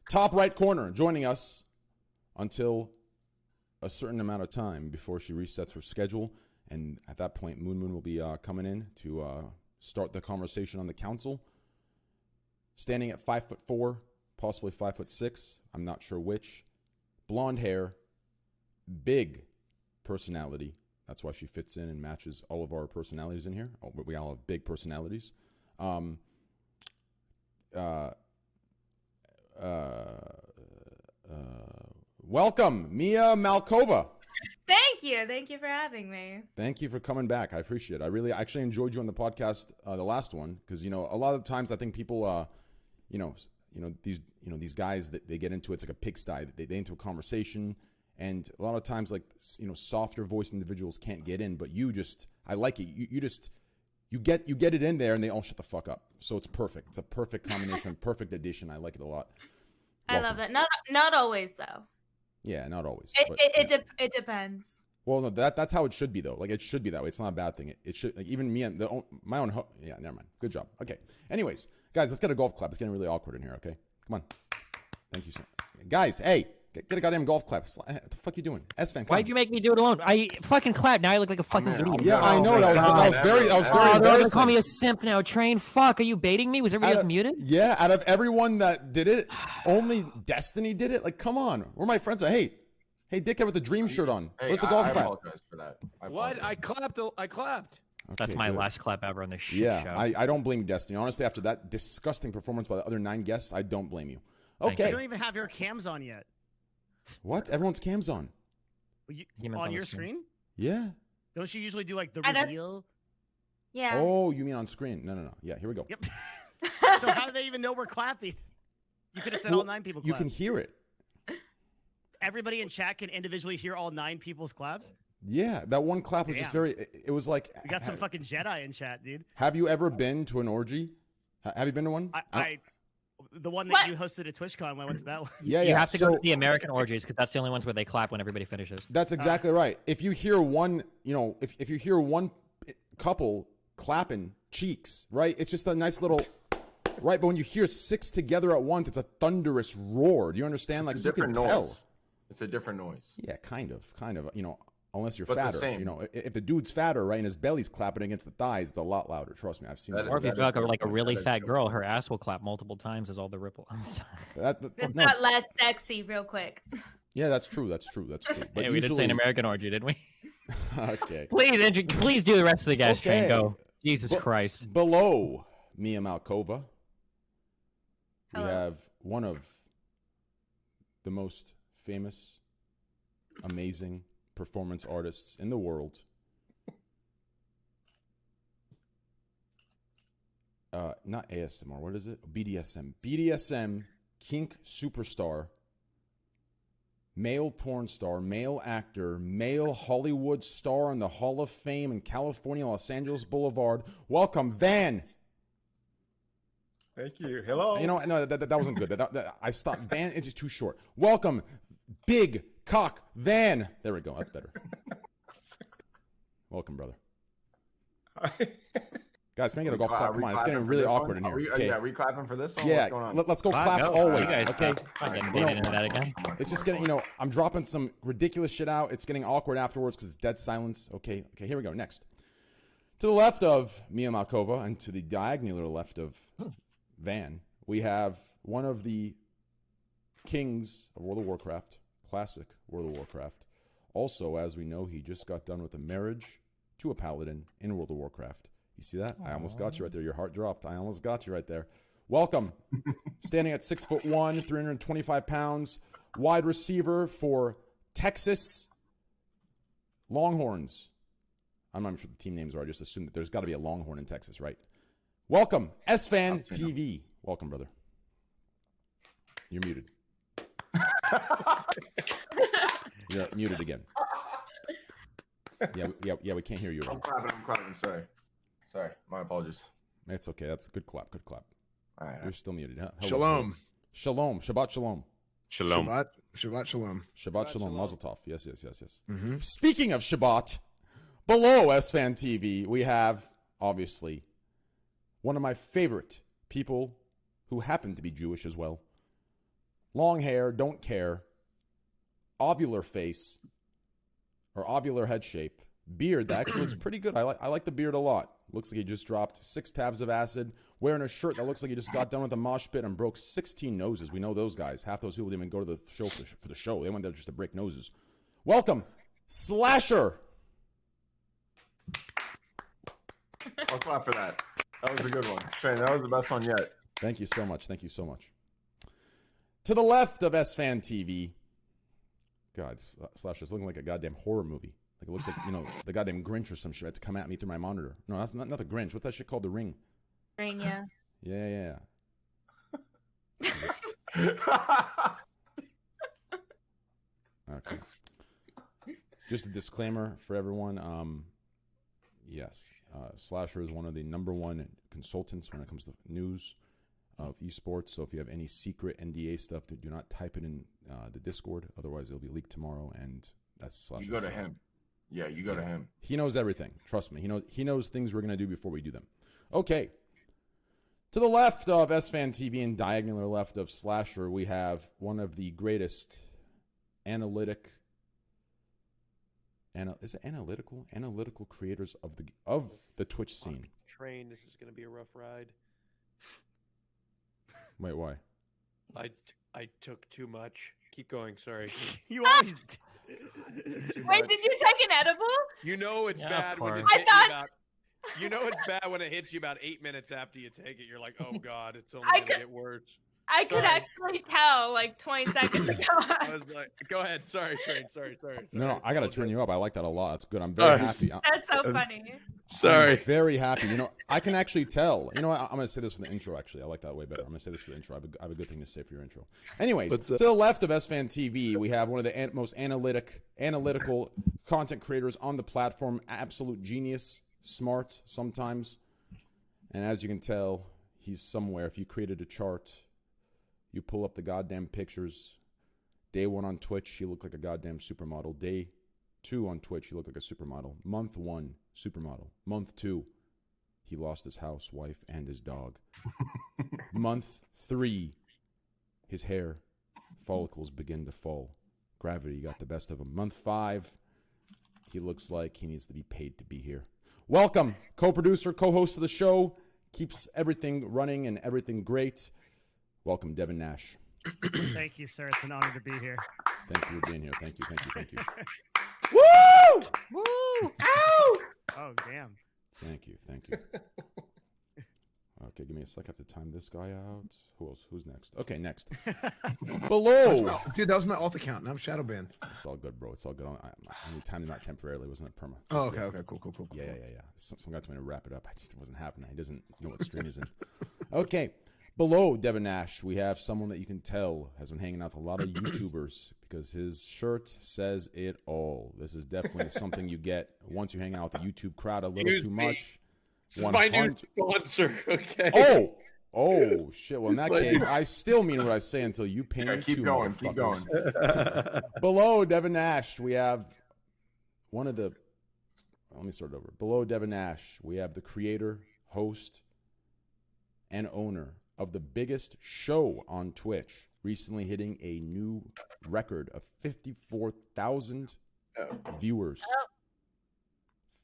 top right corner, joining us until a certain amount of time before she resets her schedule. And at that point, Moon will be coming in to start the conversation on the council. Standing at 5'4", possibly 5'6", I'm not sure which. Blonde hair, big personality. That's why she fits in and matches all of our personalities in here. Oh, we all have big personalities. Welcome, Mia Malkova. Thank you. Thank you for having me. Thank you for coming back. I appreciate it. I actually enjoyed you on the podcast, the last one, because a lot of times I think people, these guys that they get into it's like a pigsty. They into a conversation, and a lot of times softer voiced individuals can't get in. But I like it. You get it in there, and they all shut the fuck up. So it's perfect. It's a perfect combination, perfect addition. I like it a lot. Welcome. I love it. Not always though. Yeah, not always. It depends. Well, no, that's how it should be though. Like it should be that way. It's not a bad thing. It should even me and my own. Yeah, never mind. Good job. Okay. Anyways, guys, let's get a golf clap. It's getting really awkward in here. Okay, come on. Thank you, sir. Guys, hey, get a goddamn golf clap. What the fuck you doing? S-Fan, why'd you make me do it alone? I fucking clapped. Now I look like a fucking idiot. Yeah, I know. That was very they're embarrassing. gonna call me a simp now. Train. Fuck. Are you baiting me? Was everybody else muted? Yeah. Out of everyone that did it, only Destiny did it. Like, come on. Where my friends are? Hey, dickhead with the dream shirt on. Hey, where's the golf clap? I apologize for that. What? I clapped. Okay, That's my good. last clap ever on this shit yeah, show. I don't blame you, Destiny. Honestly, after that disgusting performance by the other 9 guests, I don't blame you. Thank Okay. You don't even have your cams on yet. What? Everyone's cam's on. On your screen? Yeah. Don't you usually do like the I don't- reveal? Yeah. Oh, you mean on screen? No. Yeah, here we go. Yep. So how do they even know we're clapping? You could have said all 9 people You clap. can hear it. Everybody in chat can individually hear all 9 people's claps? Yeah, that one clap was just very. It was like. We got some fucking Jedi in chat, dude. Have you ever been to an orgy? Have you been to one? The one that What? you hosted at TwitchCon when I went to that one. Yeah. You have to go So to the American orgies because that's the only ones where they clap when everybody finishes. that's exactly right. If you hear one, if you hear one couple clapping cheeks, right? It's just a nice little. Right, but when you hear 6 together at once, it's a thunderous roar. Do you understand? Like, It's so a you can different tell. noise. It's a different noise. Yeah, kind of. Unless you're But the fatter. same. If the dude's fatter, right, and his belly's clapping against the thighs, it's a lot louder. Trust me, I've seen that. Or if you That feel is like a really that is fat true. girl, her ass will clap multiple times as all the ripple. I'm sorry. It's No. not less sexy, real quick. Yeah, that's true. But Hey, we did say an American orgy, didn't we? Okay. Please do the rest of the guys. Okay. Train, go. Jesus Bu- Christ. Below Mia Malkova, we Hello. have one of the most famous, amazing performance artists in the world. Not ASMR. What is it? BDSM. BDSM kink superstar. Male porn star, male actor, male Hollywood star in the Hall of Fame in California, Los Angeles Boulevard. Welcome, Van. Thank you. Hello. No, that wasn't good. I stopped. Van, it's just too short. Welcome, Big Cock Van. There we go. That's better. Welcome, brother. Guys, can I get a golf clap? Come on, it's getting really awkward in here. Okay. Are we clapping for this one? Yeah, What's going on? let's go Fuck, claps go. always. You guys Okay. I'm getting into that again. It's just getting, I'm dropping some ridiculous shit out. It's getting awkward afterwards because it's dead silence. Okay, here we go. Next. To the left of Mia Malkova and to the diagonal left of Van, we have one of the kings of World of Warcraft, classic World of Warcraft. Also, as we know, he just got done with a marriage to a paladin in World of Warcraft. You see that? I almost got you right there. Your heart dropped. I almost got you right there. Welcome. Standing at 6'1", 325 pounds, wide receiver for Texas Longhorns. I'm not sure what the team names are. I just assume that there's got to be a Longhorn in Texas, right? Welcome, S-Fan TV. Welcome, brother. You're muted. You're muted again. Yeah, we can't hear you. I'm clapping. Sorry. My apologies. It's okay. That's a good clap. All right. You're still muted. Huh? Hello. Shalom. Shalom. Shabbat shalom. Shalom. Shabbat shalom. Shabbat shalom. Mazel tov. Yes. Mm-hmm. Speaking of Shabbat, below S-Fan TV, we have, obviously, one of my favorite people who happen to be Jewish as well. long hair, don't care, ovular face, or ovular head shape, beard that actually looks pretty good. I like the beard a lot. Looks like he just dropped 6 tabs of acid, wearing a shirt that looks like he just got done with a mosh pit and broke 16 noses. We know those guys. Half those people didn't even go to the show for the show. They went there just to break noses. Welcome, Slasher. I'll clap for that. That was a good one. Train, that was the best one yet. Thank you so much. Thank you so much. To the left of SFan TV, God, Slasher's looking like a goddamn horror movie. Like it looks like, the goddamn Grinch or some shit had to come at me through my monitor. No, that's not the Grinch. What's that shit called? The Ring. Ring, yeah. Yeah. Okay. Just a disclaimer for everyone. Yes, Slasher is one of the #1 consultants when it comes to news of esports. So if you have any secret NDA stuff, do not type it in the Discord. Otherwise, it'll be leaked tomorrow, and that's Slasher. You go to him. Yeah, you go to him. He knows everything. Trust me. He knows things we're gonna do before we do them. Okay. To the left of SFan TV and diagonal left of Slasher, we have one of the greatest analytical creators of the Twitch scene. Train, this is going to be a rough ride. Wait, why? I took too much. Keep going, sorry. You always. Wait, did you take an edible? You know it's Yeah, bad of when course. it's I hit thought- you about. You know it's bad when it hits you about 8 minutes after you take it. You're like, oh god, it's only I gonna could- get worse. I could Sorry. actually tell like 20 seconds ago. I was like, go ahead. Sorry, Train. Sorry. No, I gotta turn you up. I like that a lot. That's good. I'm very happy. That's so funny. I'm very happy. I can actually tell. You know what? I'm going to say this for the intro, actually. I like that way better. I'm going to say this for the intro. I have a good thing to say for your intro. Anyways, to the left of SFan TV, we have one of the most analytical content creators on the platform. Absolute genius. Smart sometimes. And as you can tell, he's somewhere. If you created a chart, you pull up the goddamn pictures. Day 1 on Twitch, he looked like a goddamn supermodel. Day 2 on Twitch, he looked like a supermodel. Month 1, supermodel. Month 2, he lost his house, wife, and his dog. Month 3, his hair follicles begin to fall. Gravity got the best of him. Month 5, he looks like he needs to be paid to be here. Welcome, co-producer, co-host of the show, keeps everything running and everything great. Welcome, Devin Nash. Thank you, sir. It's an honor to be here. Thank you for being here. Thank you. Woo! Woo! Ow! Oh, damn. Thank you. Okay, give me a sec. I have to time this guy out. Who else? Who's next? Okay, next. Below. Dude, that was my alt account. Now I'm shadow banned. It's all good, bro. It's all good. I only timed him out temporarily. It wasn't a perma. Oh, okay. Cool. Yeah. Some guy told me to wrap it up. It wasn't happening. He doesn't know what stream he's in. Okay. Below Devin Nash, we have someone that you can tell has been hanging out with a lot of YouTubers because his shirt says it all. This is definitely something you get once you hang out with the YouTube crowd a little Excuse too me. much. This is my new sponsor. Okay. Oh, shit. Well, in that case, I still mean what I say until you pay me Keep too, going. Keep going. motherfuckers. Below Devin Nash, we have one of the. Let me start over. Below Devin Nash, we have the creator, host, and owner of the biggest show on Twitch, recently hitting a new record of 54,000 viewers.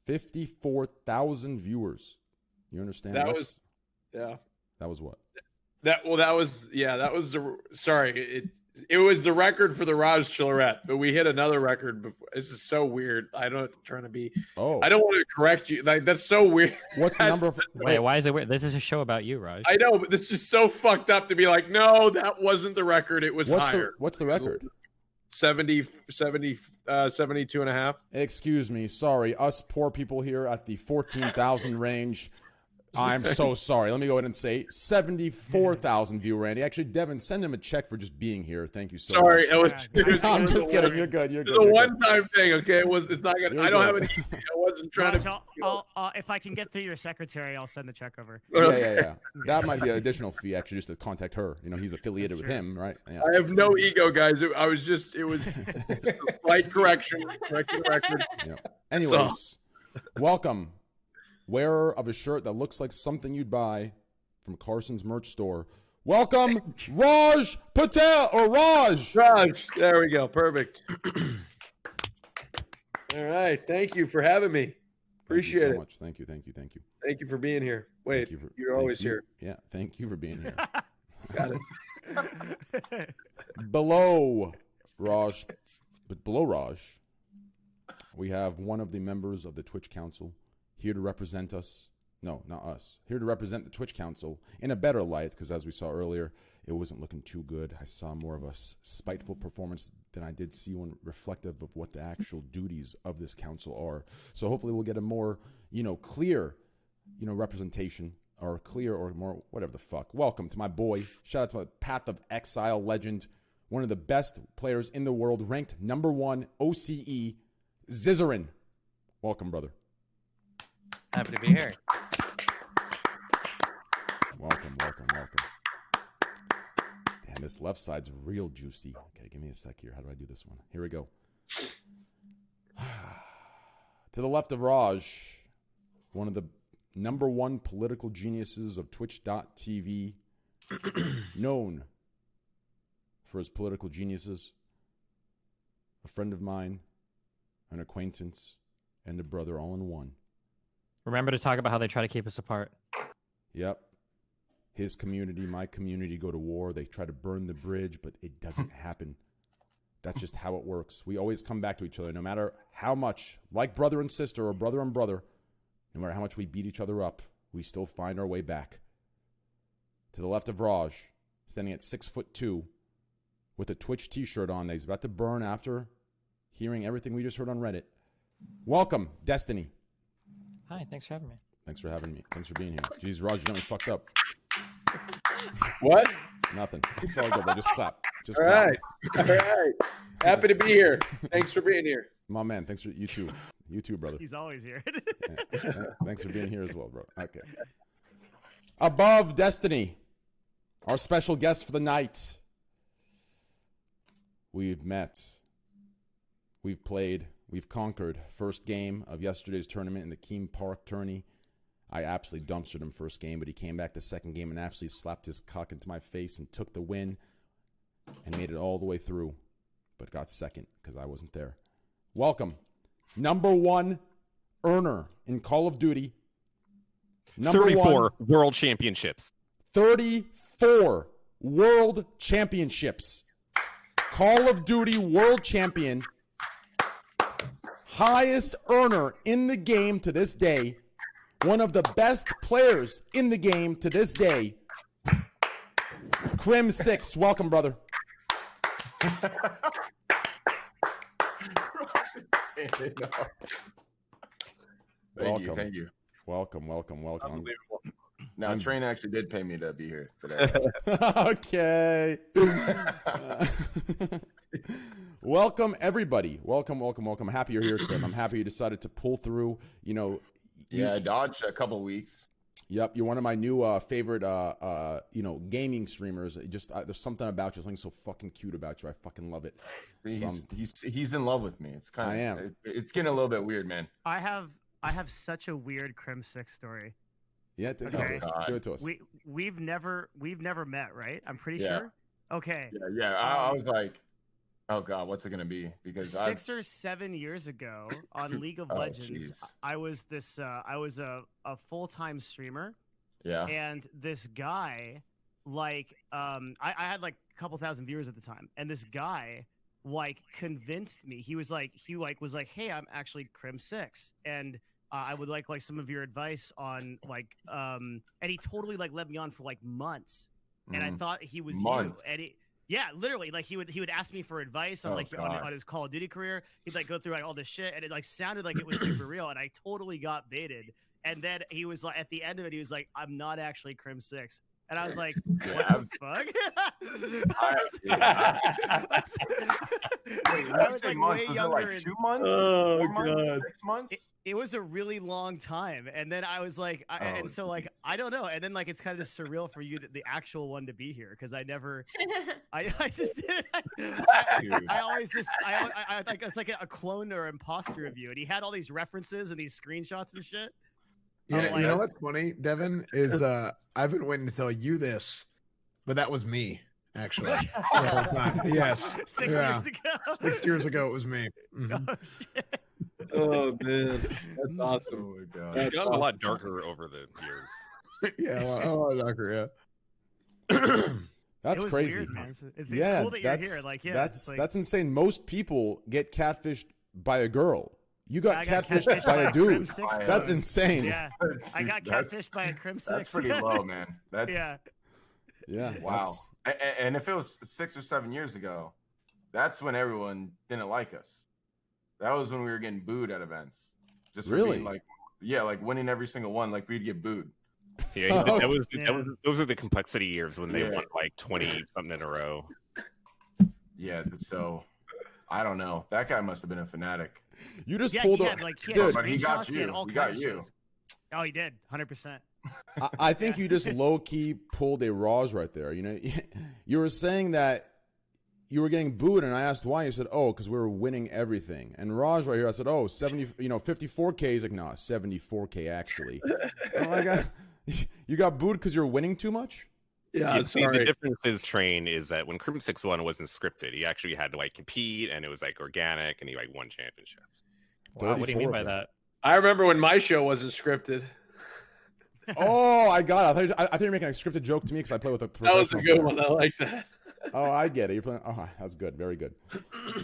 54,000 viewers. You understand? That was what? That was sorry. It was the record for the Raj Chillerette, but we hit another record before. This is so weird. I don't trying to be. Oh, I don't want to correct you. Like that's so weird. What's the number? Wait, why is it weird? This is a show about you, Raj. I know, but this is just so fucked up to be like, no, that wasn't the record. It was higher. What's the record? 72 and a half. Excuse me. Sorry. Us poor people here at the 14,000 range. I'm so sorry. Let me go ahead and say 74,000 viewer Randy. Actually, Devin, send him a check for just being here. Thank you so Sorry, much. it was. I'm just kidding. You're good. It's a one-time thing, okay? It's not gonna. You're I don't good. have any. I wasn't trying Raj, to. I'll, if I can get through your secretary, I'll send the check over. Yeah. That might be an additional fee, actually, just to contact her. He's affiliated with true. him, right? Yeah. I have no ego, guys. It was just a slight correction. Correcting the record. Yeah. Anyways, welcome. Wearer of a shirt that looks like something you'd buy from Carson's merch store. Welcome, Raj Patel or Raj. Raj, there we go. Perfect. All right. Thank you for having me. Appreciate Thank you so it. much. Thank you. Thank you for being here. Wait, Thank you you're always you. here. Yeah, thank you for being here. Got it. Below Raj, we have one of the members of the Twitch Council here to represent us. No, not us. Here to represent the Twitch Council in a better light, because as we saw earlier, it wasn't looking too good. I saw more of a spiteful performance than I did see one reflective of what the actual duties of this council are. So hopefully we'll get a more, clear, representation, or clear or more, whatever the fuck. Welcome to my boy. Shout out to my Path of Exile legend, one of the best players in the world, ranked #1 OCE, Zizarin. Welcome, brother. Happy to be here. Welcome. Damn, this left side's real juicy. Okay, give me a sec here. How do I do this one? Here we go. To the left of Raj, one of the #1 political geniuses of Twitch.tv, known for his political geniuses, a friend of mine, an acquaintance, and a brother all in one. Remember to talk about how they try to keep us apart. Yep. His community, my community go to war. They try to burn the bridge, but it doesn't happen. That's just how it works. We always come back to each other, no matter how much, like brother and sister or brother and brother, no matter how much we beat each other up, we still find our way back. To the left of Raj, standing at 6'2", with a Twitch t-shirt on that he's about to burn after hearing everything we just heard on Reddit. Welcome, Destiny. Hi, thanks for having me. Thanks for having me. Thanks for being here. Jeez, Raj, you got me fucked up. What? Nothing. It's all good, bro. Just clap. Just All clap. right. Happy to be here. Thanks for being here. My man, thanks for you too. You too, brother. He's always here. Yeah. Thanks for being here as well, bro. Okay. Above Destiny, our special guest for the night. We've met. We've played. We've conquered. First game of yesterday's tournament in the Keem Park tourney. I absolutely dumpstered him first game, but he came back the second game and absolutely slapped his cock into my face and took the win and made it all the way through, but got second because I wasn't there. Welcome. #1 earner in Call of Duty. 34 world championships. 34 world championships. Call of Duty world champion. Highest earner in the game to this day. One of the best players in the game to this day. Crim6, welcome, brother. Thank you. Welcome. Unbelievable. Now, Train actually did pay me to be here today. Okay. Welcome, everybody. Welcome. Happy you're here, Crim. I'm happy you decided to pull through. Yeah, I dodged a couple weeks. Yep, you're one of my new favorite, gaming streamers. There's something about you. There's something so fucking cute about you. I fucking love it. He's in love with me. It's kind of. I am. It's getting a little bit weird, man. I have such a weird Crim6 story. Yeah, give it to us. We've never met, right? I'm pretty sure. Okay. Yeah. I was like, oh god, what's it gonna be? Because 6 or 7 years ago on League of Legends, geez. I was a full-time streamer. Yeah. And this guy, I had like a couple thousand viewers at the time, and this guy convinced me. He was like, hey, I'm actually Crim6, and I would like some of your advice on and he totally led me on for months, and I thought he was months. you, and yeah, literally, he would ask me for advice on on his Call of Duty career. He'd go through all this shit, and it sounded like it was super real, and I totally got baited. And then he was at the end of it, he was like, "I'm not actually Crim6," and I was like, "What the fuck?" Wait, when you say months, was it like 2 months? Oh, 4 months? God. 6 months? It was a really long time, and then I was like, and so I don't know, and then it's kind of just surreal for you, the actual one, to be here, because I just did. I always just I like it's like a clone or imposter of you, and he had all these references and these screenshots and shit. You know what's funny, Devin, is I've been waiting to tell you this But that was me, actually. The whole time. Yes. 6 Yeah. years ago. 6 years ago, it was me. Mhm. Oh, shit. Oh man, that's awesome. Oh my god. It's gotten a lot darker over the years. Yeah, a lot darker, yeah. That's It was crazy. weird, man. It's Yeah, cool that you're here. Like, yeah, that's it's like, that's insane. Most people get catfished by a girl. You got I got catfished by a Crim dude. 6, That's bro. insane. Yeah, I Dude, got that's- catfished by a Crim 6. That's pretty low, man. That's Yeah. Yeah. wow. And if it was 6 or 7 years ago, that's when everyone didn't like us. That was when we were getting booed at events. Just for Really? being like, yeah, like winning every single one. Like we'd get booed. Yeah, Oh, those are the complexity years when they Yeah. won like 20 something in a row. Yeah. So I don't know. That guy must have been a fanatic. You just Yeah, pulled he a had, like, he had dude. But he got screenshots, he had you. all He got kinds of you. shows. Oh, he did, 100%. I think you just low key pulled a Raj right there. You know, you were saying that you were getting booed, and I asked why. You said, "Oh, because we were winning everything." And Raj right here, I said, "Oh, 70, 54K." He's like, "No, 74K actually." I'm like, you got booed because you're winning too much? Yeah, You see, the sorry. difference is Train is that when Crim 6-1 wasn't scripted, he actually had to like compete, and it was like organic, and he like won championships. Wow, what do you mean 34 by of them. that? I remember when my show wasn't scripted. Oh, I got it. I thought you were making a scripted joke to me because I play with a That was a professional good player. one. I like that. Oh, I get it. You're playing. Oh, that's good. Very good.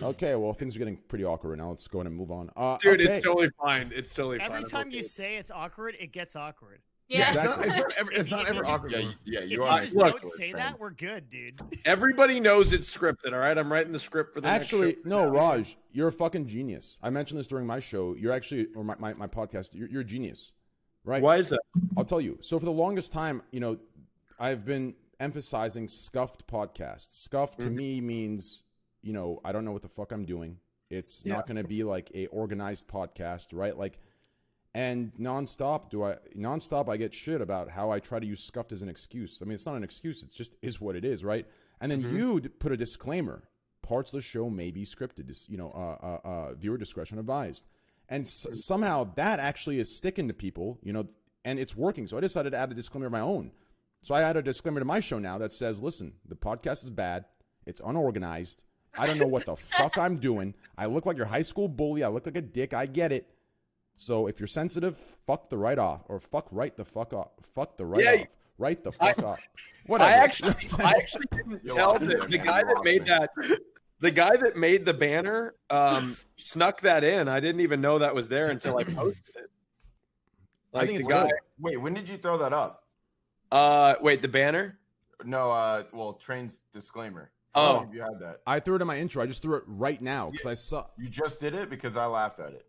Okay, well, things are getting pretty awkward right now. Let's go ahead and move on. Dude, okay. it's totally fine. It's totally fine. Every I'm time okay you with it. say it's awkward, it gets awkward. Yeah, It's exactly. it's not ever awkward. Yeah, If you you are. just Look, don't say that, we're good, dude. Everybody knows it's scripted, all right? I'm writing the script for the Actually, next show. no, Raj, you're a fucking genius. I mentioned this during my show. You're actually, or my podcast, you're a genius, right? Why is that? I'll tell you. So for the longest time, I've been emphasizing Scuffed podcasts. Scuffed to me means, I don't know what the fuck I'm doing. It's not going to be like a organized podcast, right? Like, and nonstop I get shit about how I try to use Scuffed as an excuse. I mean, it's not an excuse. It's just is what it is, right? And then you put a disclaimer. Parts of the show may be scripted, viewer discretion advised. And somehow that actually is sticking to people, and it's working. So I decided to add a disclaimer of my own. So I add a disclaimer to my show now that says, listen, the podcast is bad. It's unorganized. I don't know what the fuck I'm doing. I look like your high school bully. I look like a dick. I get it. So if you're sensitive, fuck the right off, or fuck right the fuck off. Fuck the right off. Right the fuck off. Whatever. I actually didn't You tell lost the me, man. guy You that lost made me. that. The guy that made the banner snuck that in. I didn't even know that was there until I posted it. I think the it's guy. good. Wait, when did you throw that up? Wait, the banner? No, well, Train's disclaimer. Oh. How long have you had that? I threw it in my intro. I just threw it right now because I saw. You just did it because I laughed at it.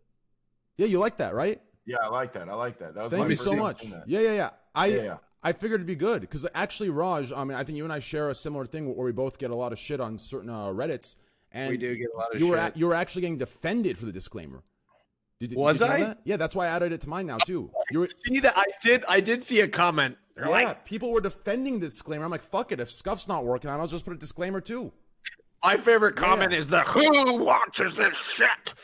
Yeah, you like that, right? Yeah, I like that. That was Thank my you first so time much. seeing that. Yeah. Yeah. I figured it'd be good because actually, Raj, I mean, I think you and I share a similar thing where we both get a lot of shit on certain Reddits, and We do get a lot of you shit. were actually getting defended for the disclaimer. Was did you know I? that? Yeah, that's why I added it to mine now too. You were, See that? I did see a comment. They're yeah, like, people were defending the disclaimer. I'm like, fuck it. If Scuff's not working, I'll just put a disclaimer too. my favorite comment is the "Who watches this shit?"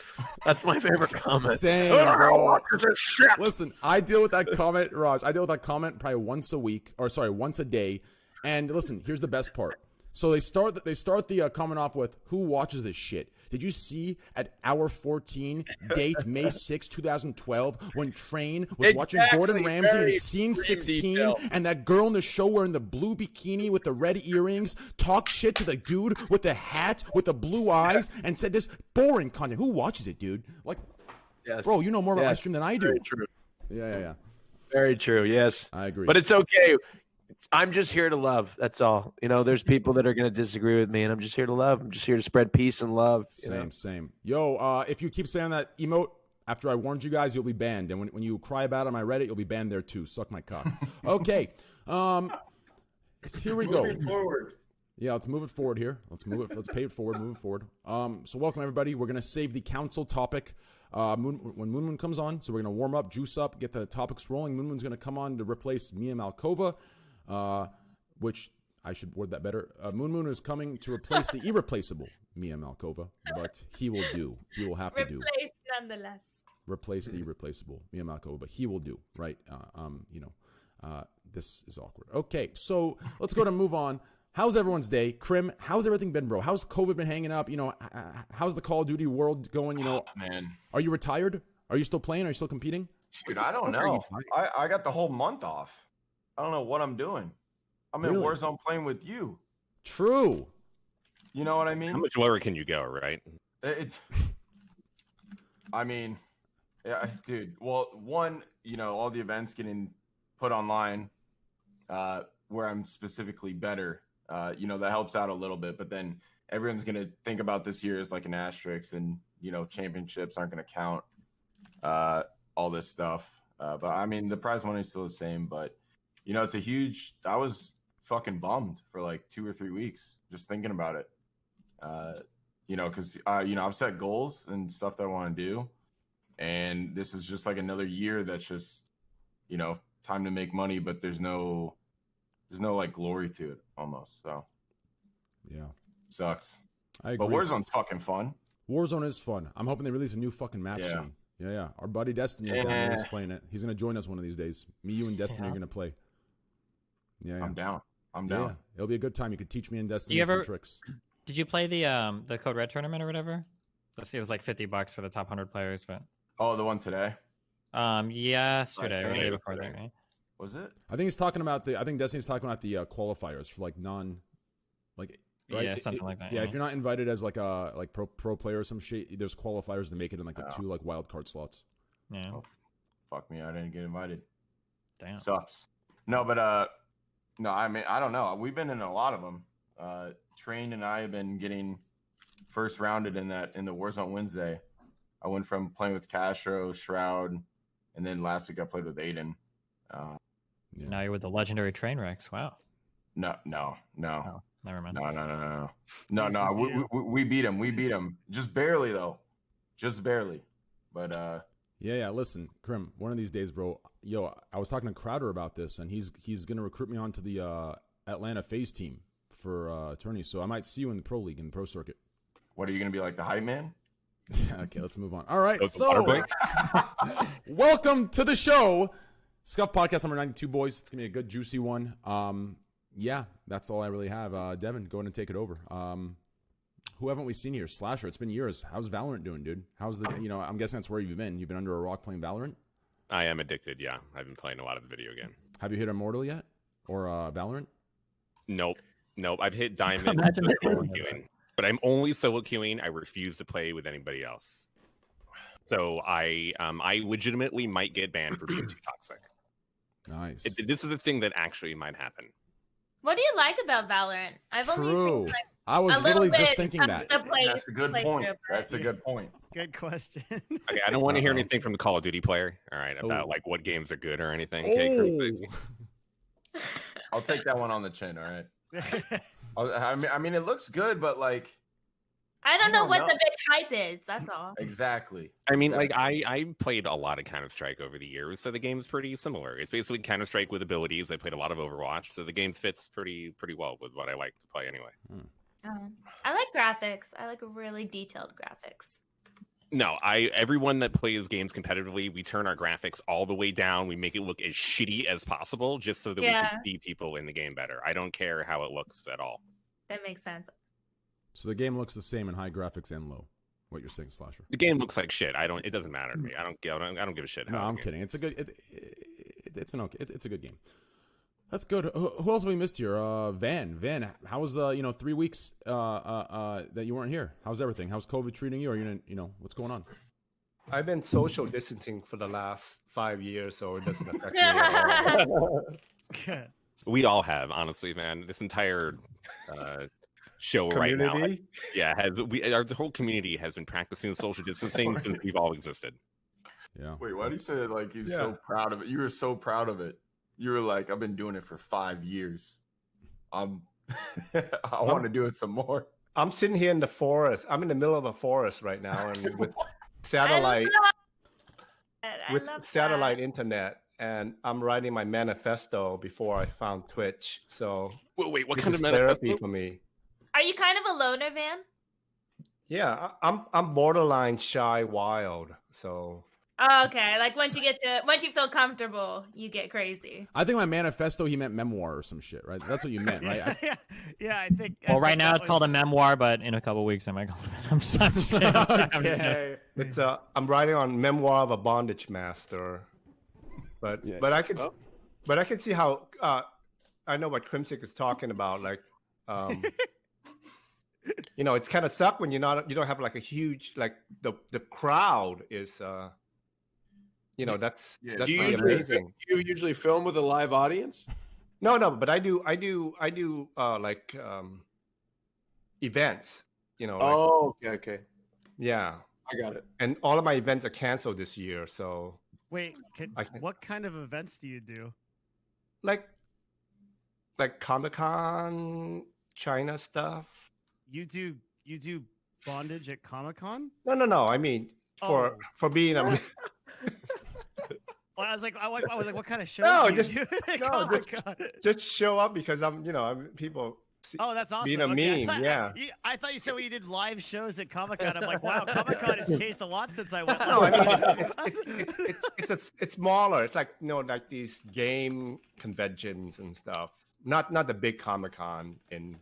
That's my favorite comment. Same, Who bro. watches this shit? Listen, I deal with that comment, Raj. I deal with that comment probably once a day. And listen, here's the best part. So they start the comment off with, "Who watches this shit?" Did you see at hour 14, date May 6, 2012, when Train was watching Exactly, Gordon Ramsay in very scene extreme 16, detail. and that girl in the show wearing the blue bikini with the red earrings talk shit to the dude with the hat with the blue eyes and said this boring content? Who watches it, dude? Like, Yes. bro, you know more about my Yes. stream than I do. Very true. Yeah. Very true. Yes. I agree. But it's okay. I'm just here to love. That's all. There's people that are going to disagree with me, and I'm just here to love. I'm just here to spread peace and love. Same. Yo, if you keep spamming that emote after I warned you guys, you'll be banned. And when you cry about it on my Reddit, you'll be banned there too. Suck my cock. Okay. Here we go. Moving forward. Yeah, let's move it forward here. Let's Let's pay it forward. Move it forward. So welcome everybody. We're gonna save the council topic when Moon comes on. So we're gonna warm up, juice up, get the topics rolling. Moon's gonna come on to replace Mia Malkova, which I should word that better. Moon is coming to replace the irreplaceable Mia Malkova, but he will do. He will have to do. Replaced nonetheless. Replace the irreplaceable Mia Malkova, but he will do, right? This is awkward. Okay, so let's go to move on. how's everyone's day? Krim, how's everything been, bro? How's COVID been hanging up? You know, how's the Call of Duty world going? You know, Man, are you retired? Are you still playing? Are you still competing? dude, I don't know. I got the whole month off. I don't know what I'm doing. I'm in Really? Warzone playing with you. True. You know what I mean? How much lower can you go, right? It's. I mean, yeah, dude. Well, one, you know, all the events getting put online, where I'm specifically better. You know, that helps out a little bit. But then everyone's gonna think about this year as like an asterisk, and you know, championships aren't gonna count. All this stuff. But I mean, the prize money is still the same. But you know, it's a huge. I was fucking bummed for like 2 or 3 weeks just thinking about it. You know, because you know, I've set goals and stuff that I want to do, and this is just like another year that's just, you know, time to make money, but there's no like glory to it almost. So Yeah. sucks. I agree. But Warzone's fucking fun. Warzone is fun. I'm hoping they release a new fucking map Yeah. soon. Yeah. Our buddy Destiny is down there. He's playing it. He's gonna join us one of these days. Me, you, and Destiny are gonna play. Yeah. I'm down. I'm Yeah, down. it'll be a good time. You could teach me and Destiny you some ever- tricks. Did you play the Code Red tournament or whatever? It was like $50 for the top 100 players, but Oh, the one today? yesterday or the today day was before that, today. right? Was it? I think he's talking about I think Destiny's talking about the qualifiers for like like. Right? Yeah, something like that. Yeah, if you're not invited as like a pro player or some shit, there's qualifiers to make it in like the Oh. 2 like wild card slots. Yeah. Oh. Fuck me, I didn't get invited. Damn. Sucks. No, but no, I mean, I don't know. We've been in a lot of them. Train and I have been getting first rounded in the Warzone Wednesday. I went from playing with Castro, Shroud, and then last week I played with Aiden. Yeah. Now you're with the legendary Trainwrecks. Wow. No. Oh, never mind. No. We beat him. We beat him. Just barely though. Just barely. But Yeah. Listen, Krim, one of these days, bro. Yo, I was talking to Crowder about this, and he's gonna recruit me onto the Atlanta FaZe team for tourney. So I might see you in the pro league in the pro circuit. what are you gonna be like, the hype man? Okay, let's move on. All right, Those water so break? welcome to the show, Scuffed podcast number 92, boys. It's gonna be a good, juicy one. Yeah, that's all I really have. Devin, go ahead and take it over. Who haven't we seen here? Slasher. It's been years. How's Valorant doing, dude? How's the? You know, I'm guessing that's where you've been. You've been under a rock playing Valorant. I am addicted. Yeah, I've been playing a lot of the video game. Have you hit Immortal yet, or Valorant? Nope. I've hit Diamond Imagine with that. solo queuing, but I'm only solo queuing. I refuse to play with anybody else. So I legitimately might get banned for being too toxic. Nice. This is a thing that actually might happen. What do you like about Valorant? I've only True. seen like I was a little literally bit just thinking of that. the play. That's a good play point. through, but- That's a good point. Good question. Okay, I don't want to hear Uh-oh. anything from the Call of Duty player. All right, about Oh. like what games are good or anything. Okay, Oh. I'll take that one on the chin. All right. I mean, it looks good, but like, I don't know don't what know. the big hype is. That's all. exactly. I mean, like Exactly. I played a lot of Counter-Strike over the years, so the game's pretty similar. It's basically Counter-Strike with abilities. I played a lot of Overwatch, so the game fits pretty well with what I like to play anyway. I like graphics. I like really detailed graphics. No, everyone that plays games competitively, we turn our graphics all the way down. We make it look as shitty as possible, just so that we Yeah. can see people in the game better. I don't care how it looks at all. That makes sense. So the game looks the same in high graphics and low. What you're saying, Slasher? The game looks like shit. It doesn't matter to me. I don't give a shit. No, how I'm the game- kidding. It's a good. It's an okay. It's a good game. That's good. Who else have we missed here? Van. How was the 3 weeks that you weren't here? How's everything? How's COVID treating you? Or what's going on? I've been social distancing for the last 5 years, so it doesn't affect me at all. Good. We all have, honestly, man. This entire show right now, Community? the whole community has been practicing social distancing since we've all existed. Yeah. Wait, why do you say it like you're Yeah. so proud of it? You were so proud of it. You were like, I've been doing it for 5 years. I want to do it some more. I'm sitting here in the forest. I'm in the middle of a forest right now, and with satellite satellite internet, and I'm writing my manifesto before I found Twitch. So Wait, what this kind is of therapy manifesto? for me? Are you kind of a loner, Van? Yeah, I'm borderline shy wild. So Oh, okay, like once you feel comfortable, you get crazy. I think my manifesto, he meant memoir or some shit, right? That's what you meant, right? Yeah, I think. Well, right now it's called a memoir, but in a couple weeks I might call it. I'm just kidding. I'm just kidding. Okay. It's I'm writing on memoir of a bondage master, but Yeah. but I can see how I know what Crimsic is talking about. Like, you know, it's kind of suck when you don't have like a huge like the crowd is you know that's Do you really usually, amazing. you usually film with a live audience? No, but I do like events. You know. Like, Oh, okay. yeah. I got it. And all of my events are canceled this year, so Wait, what kind of events do you do? like Comic-Con, China stuff. You do bondage at Comic-Con? No. I mean, for being a Well, I was like, what kind of show? No, do you just- do at no, Comic-Con? just show up because I'm people. Oh, that's awesome. being a Okay. meme, yeah. I thought you said when you did live shows at Comic-Con. I'm like, wow, Comic-Con has changed a lot since I went. No, I live. mean it's smaller. It's like like these game conventions and stuff. Not the big Comic-Con in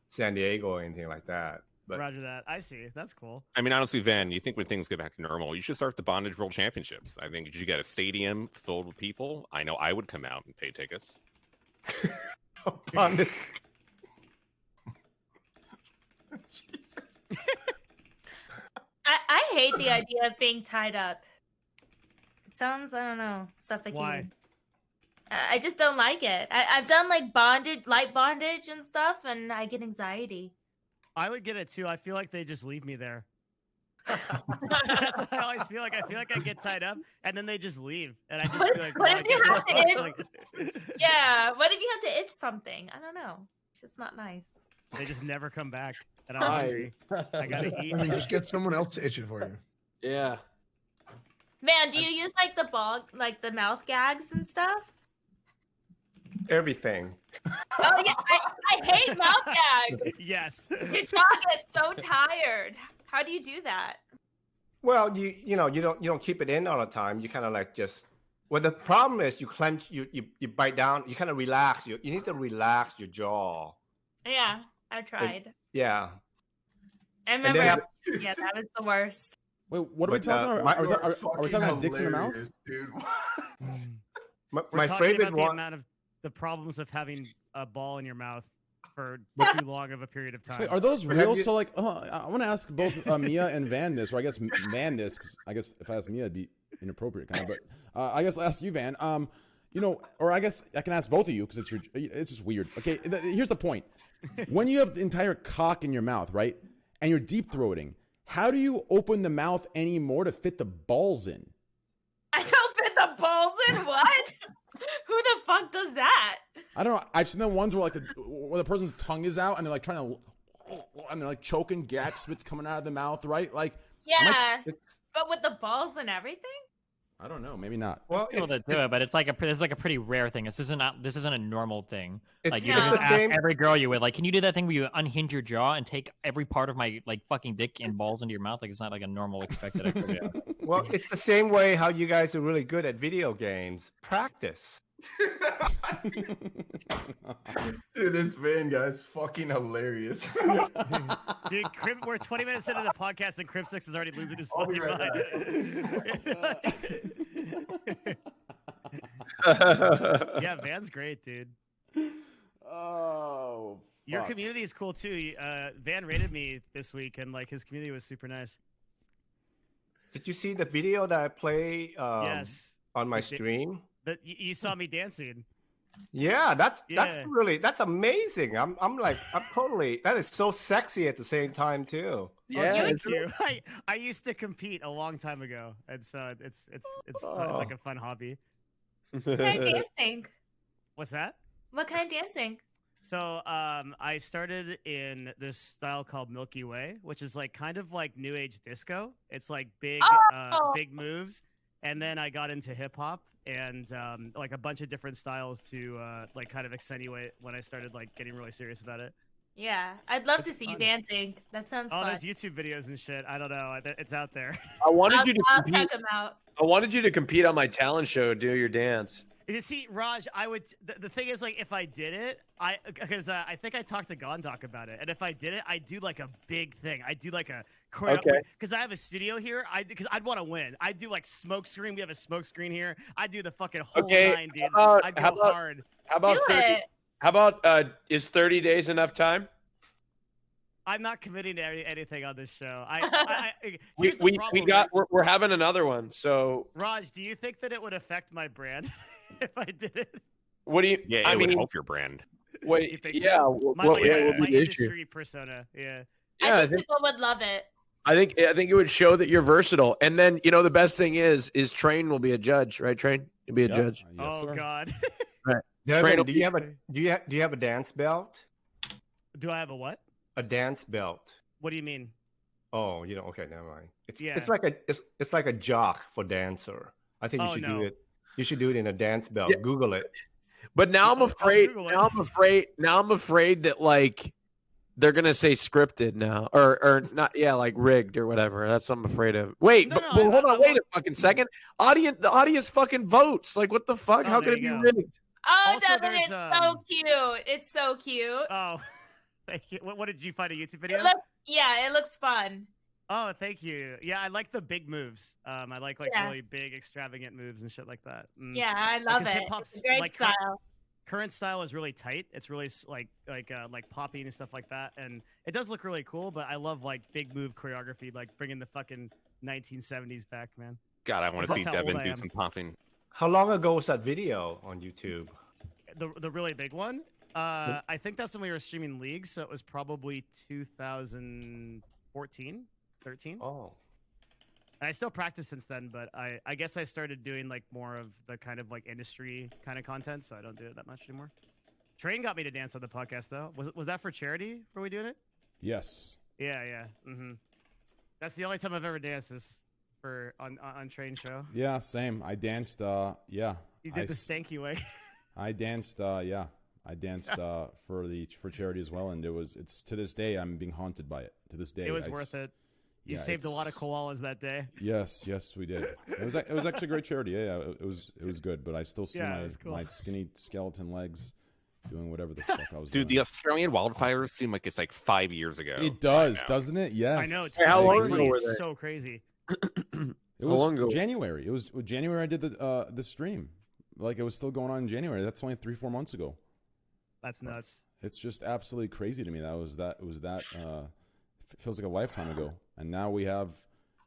San Diego or anything like that. But Roger that. I see. That's cool. I mean, honestly, Van, you think when things get back to normal, you should start the Bondage World Championships. I think you should get a stadium filled with people. I know I would come out and pay tickets. bondage. I hate the idea of being tied up. It sounds, I don't know, suffocating. Why? I just don't like it. I've done like bondage, light bondage and stuff, and I get anxiety. I would get it too. I feel like they just leave me there. That's what I always feel like. I feel like I get tied up, and then they just leave, and I just feel like, What well, I if you guess have to it's itch? like- Yeah, what if you have to itch something? I don't know. It's just not nice. They just never come back, and I'm Right. hungry. I gotta eat. I mean, just get someone else to itch it for you. Yeah. Man, do you use like the mouth gags and stuff? Everything. Oh yeah, I hate mouth gags. Yes. Your jaw gets so tired. How do you do that? Well, you don't keep it in all the time. You kind of like just. Well, the problem is you clench, you bite down. You kind of relax. You need to relax your jaw. Yeah, I tried. Yeah. I And they remember. have- Yeah, that was the worst. Wait, what are we But, talking about? Are we You're talking about dicks in the mouth? hilarious, dude. We're My talking favorite about the one. amount of the problems of having a ball in your mouth for too long of a period of time. Wait, are those But have real? you- So like, I want to ask both Mia and Van this, or I guess Van this, 'cause I guess if I ask Mia, it'd be inappropriate, kind of. But I guess I'll ask you, Van. Or I guess I can ask both of you because it's just weird. Okay, here's the point: when you have the entire cock in your mouth, right, and you're deep throating, how do you open the mouth anymore to fit the balls in? I don't fit the balls in. What? Who the fuck does that? I don't know. I've seen the ones where where the person's tongue is out and they're like trying to, and they're like choking, gag spits coming out of the mouth, right? Like, Yeah, but with the balls and everything. I don't know, maybe not. Well, People that do it, but it's like a pretty rare thing. This isn't a normal thing. It's Like you not can the just ask same- every girl you with, like, can you do that thing where you unhinge your jaw and take every part of my like fucking dick and balls into your mouth? Like it's not like a normal expected activity. Well, it's the same way how you guys are really good at video games. Practice. Dude, this Van guy's fucking hilarious. Dude, we're 20 minutes into the podcast and Crimsix is already losing his I'll be fucking right mind. Yeah, Van's great, dude. Oh, Your fuck. community is cool too. Van rated me this week, and like his community was super nice. Did you see the video that I play Yes, on my I did. stream? but you saw me dancing. Yeah, that's Yeah. that's amazing. I'm totally that is so sexy at the same time too. Yeah. Thank you. I used to compete a long time ago, and so it's fun. It's like a fun hobby. What kind of dancing? What's that? What kind of dancing? So I started in this style called Milky Way, which is like kind of like new age disco. It's like big big moves, and then I got into hip hop and like a bunch of different styles to like kind of accentuate when I started like getting really serious about it. Yeah, I'd love to That's see you fun. dancing. That sounds Oh, fun. there's YouTube videos and shit. I don't know. It's out there. I wanted you to I'll compete. check them out. I wanted you to compete on my talent show. Do your dance. You see, Raj, I would. The thing is, like, if I did it, because I think I talked to Gondok about it, and if I did it, I'd do like a big thing. I'd do like a choreo. Okay. Because I have a studio here. Because I'd want to win. I'd do like smoke screen. We have a smoke screen here. I'd do the fucking whole Okay, nine, dude. how about- I'd go how about- hard. How about Do 30? it. How about is 30 days enough time? I'm not committing to anything on this show. We Here's the we problem, got right? we're having another one. So Raj, do you think that it would affect my brand if I did it? what do you? Yeah, it I would mean, help your brand. You wait, think yeah. so? What, My, what my, would my be the issue? industry persona. Yeah. Yeah, I I think think people would love it. I think it would show that you're versatile. And then the best thing is Train will be a judge, right? Train, you'll be a Yep. judge. Yes, Oh sir. God. Devin, Train will do you have a dance belt? Do I have a what? A dance belt. What do you mean? Oh, okay, never mind. It's Yeah. it's like a jock for dancer. I think you Oh, should no. do it. You should do it in a dance belt. Yeah. Google it. But now I'm I'll afraid. Google it. Now I'm afraid that like they're gonna say scripted now, or not. Yeah, like rigged or whatever. That's what I'm afraid of. Wait, No, but no, hold I on. Wait won't- a fucking second. The audience fucking votes. Like, what the fuck? Oh, How there could it be you go. rigged? Oh, Also, Devin, there's, it's so cute. It's so cute. Oh, thank you. What did you find a YouTube video? It looks fun. Oh, thank you. Yeah, I like the big moves. I like Yeah. really big, extravagant moves and shit like that. Mm. Yeah, I love Because it. hip-hop's, It's a great like, style. Current style is really tight. It's really like popping and stuff like that, and it does look really cool. But I love like big move choreography, like bringing the fucking 1970s back, man. God, I want to That's see how old Devin I do am. some popping. How long ago was that video on YouTube? The really big one. I think that's when we were streaming League, so it was probably 2014, 13. Oh, And I still practice since then, but I guess I started doing like more of the kind of like industry kind of content, so I don't do it that much anymore. Train got me to dance on the podcast though. Was that for charity? Were we doing it? Yes. Yeah. Mm-hmm. That's the only time I've ever danced is for on Train show. Yeah, same. I danced. Yeah. You did the stanky way. I danced. Yeah. I danced for charity as well, and it's to this day I'm being haunted by it. To this day, It was worth it. You yeah, saved a lot of it's- koalas that day. Yes, we did. It was actually a great charity. Yeah, it was good. But I still see Yeah, it was cool. my skinny skeleton legs doing whatever the fuck I was Dude, the doing. Australian wildfires seem like it's like 5 years ago. It does, right now. doesn't it? Yes. I know. Hey, how I long agree. ago were It's they? so crazy. It How was long ago? January. It was January. I did the stream. Like it was still going on in January. That's only 3-4 months ago. That's nuts. It's just absolutely crazy to me. It was that. Feels like a lifetime ago. And now we have,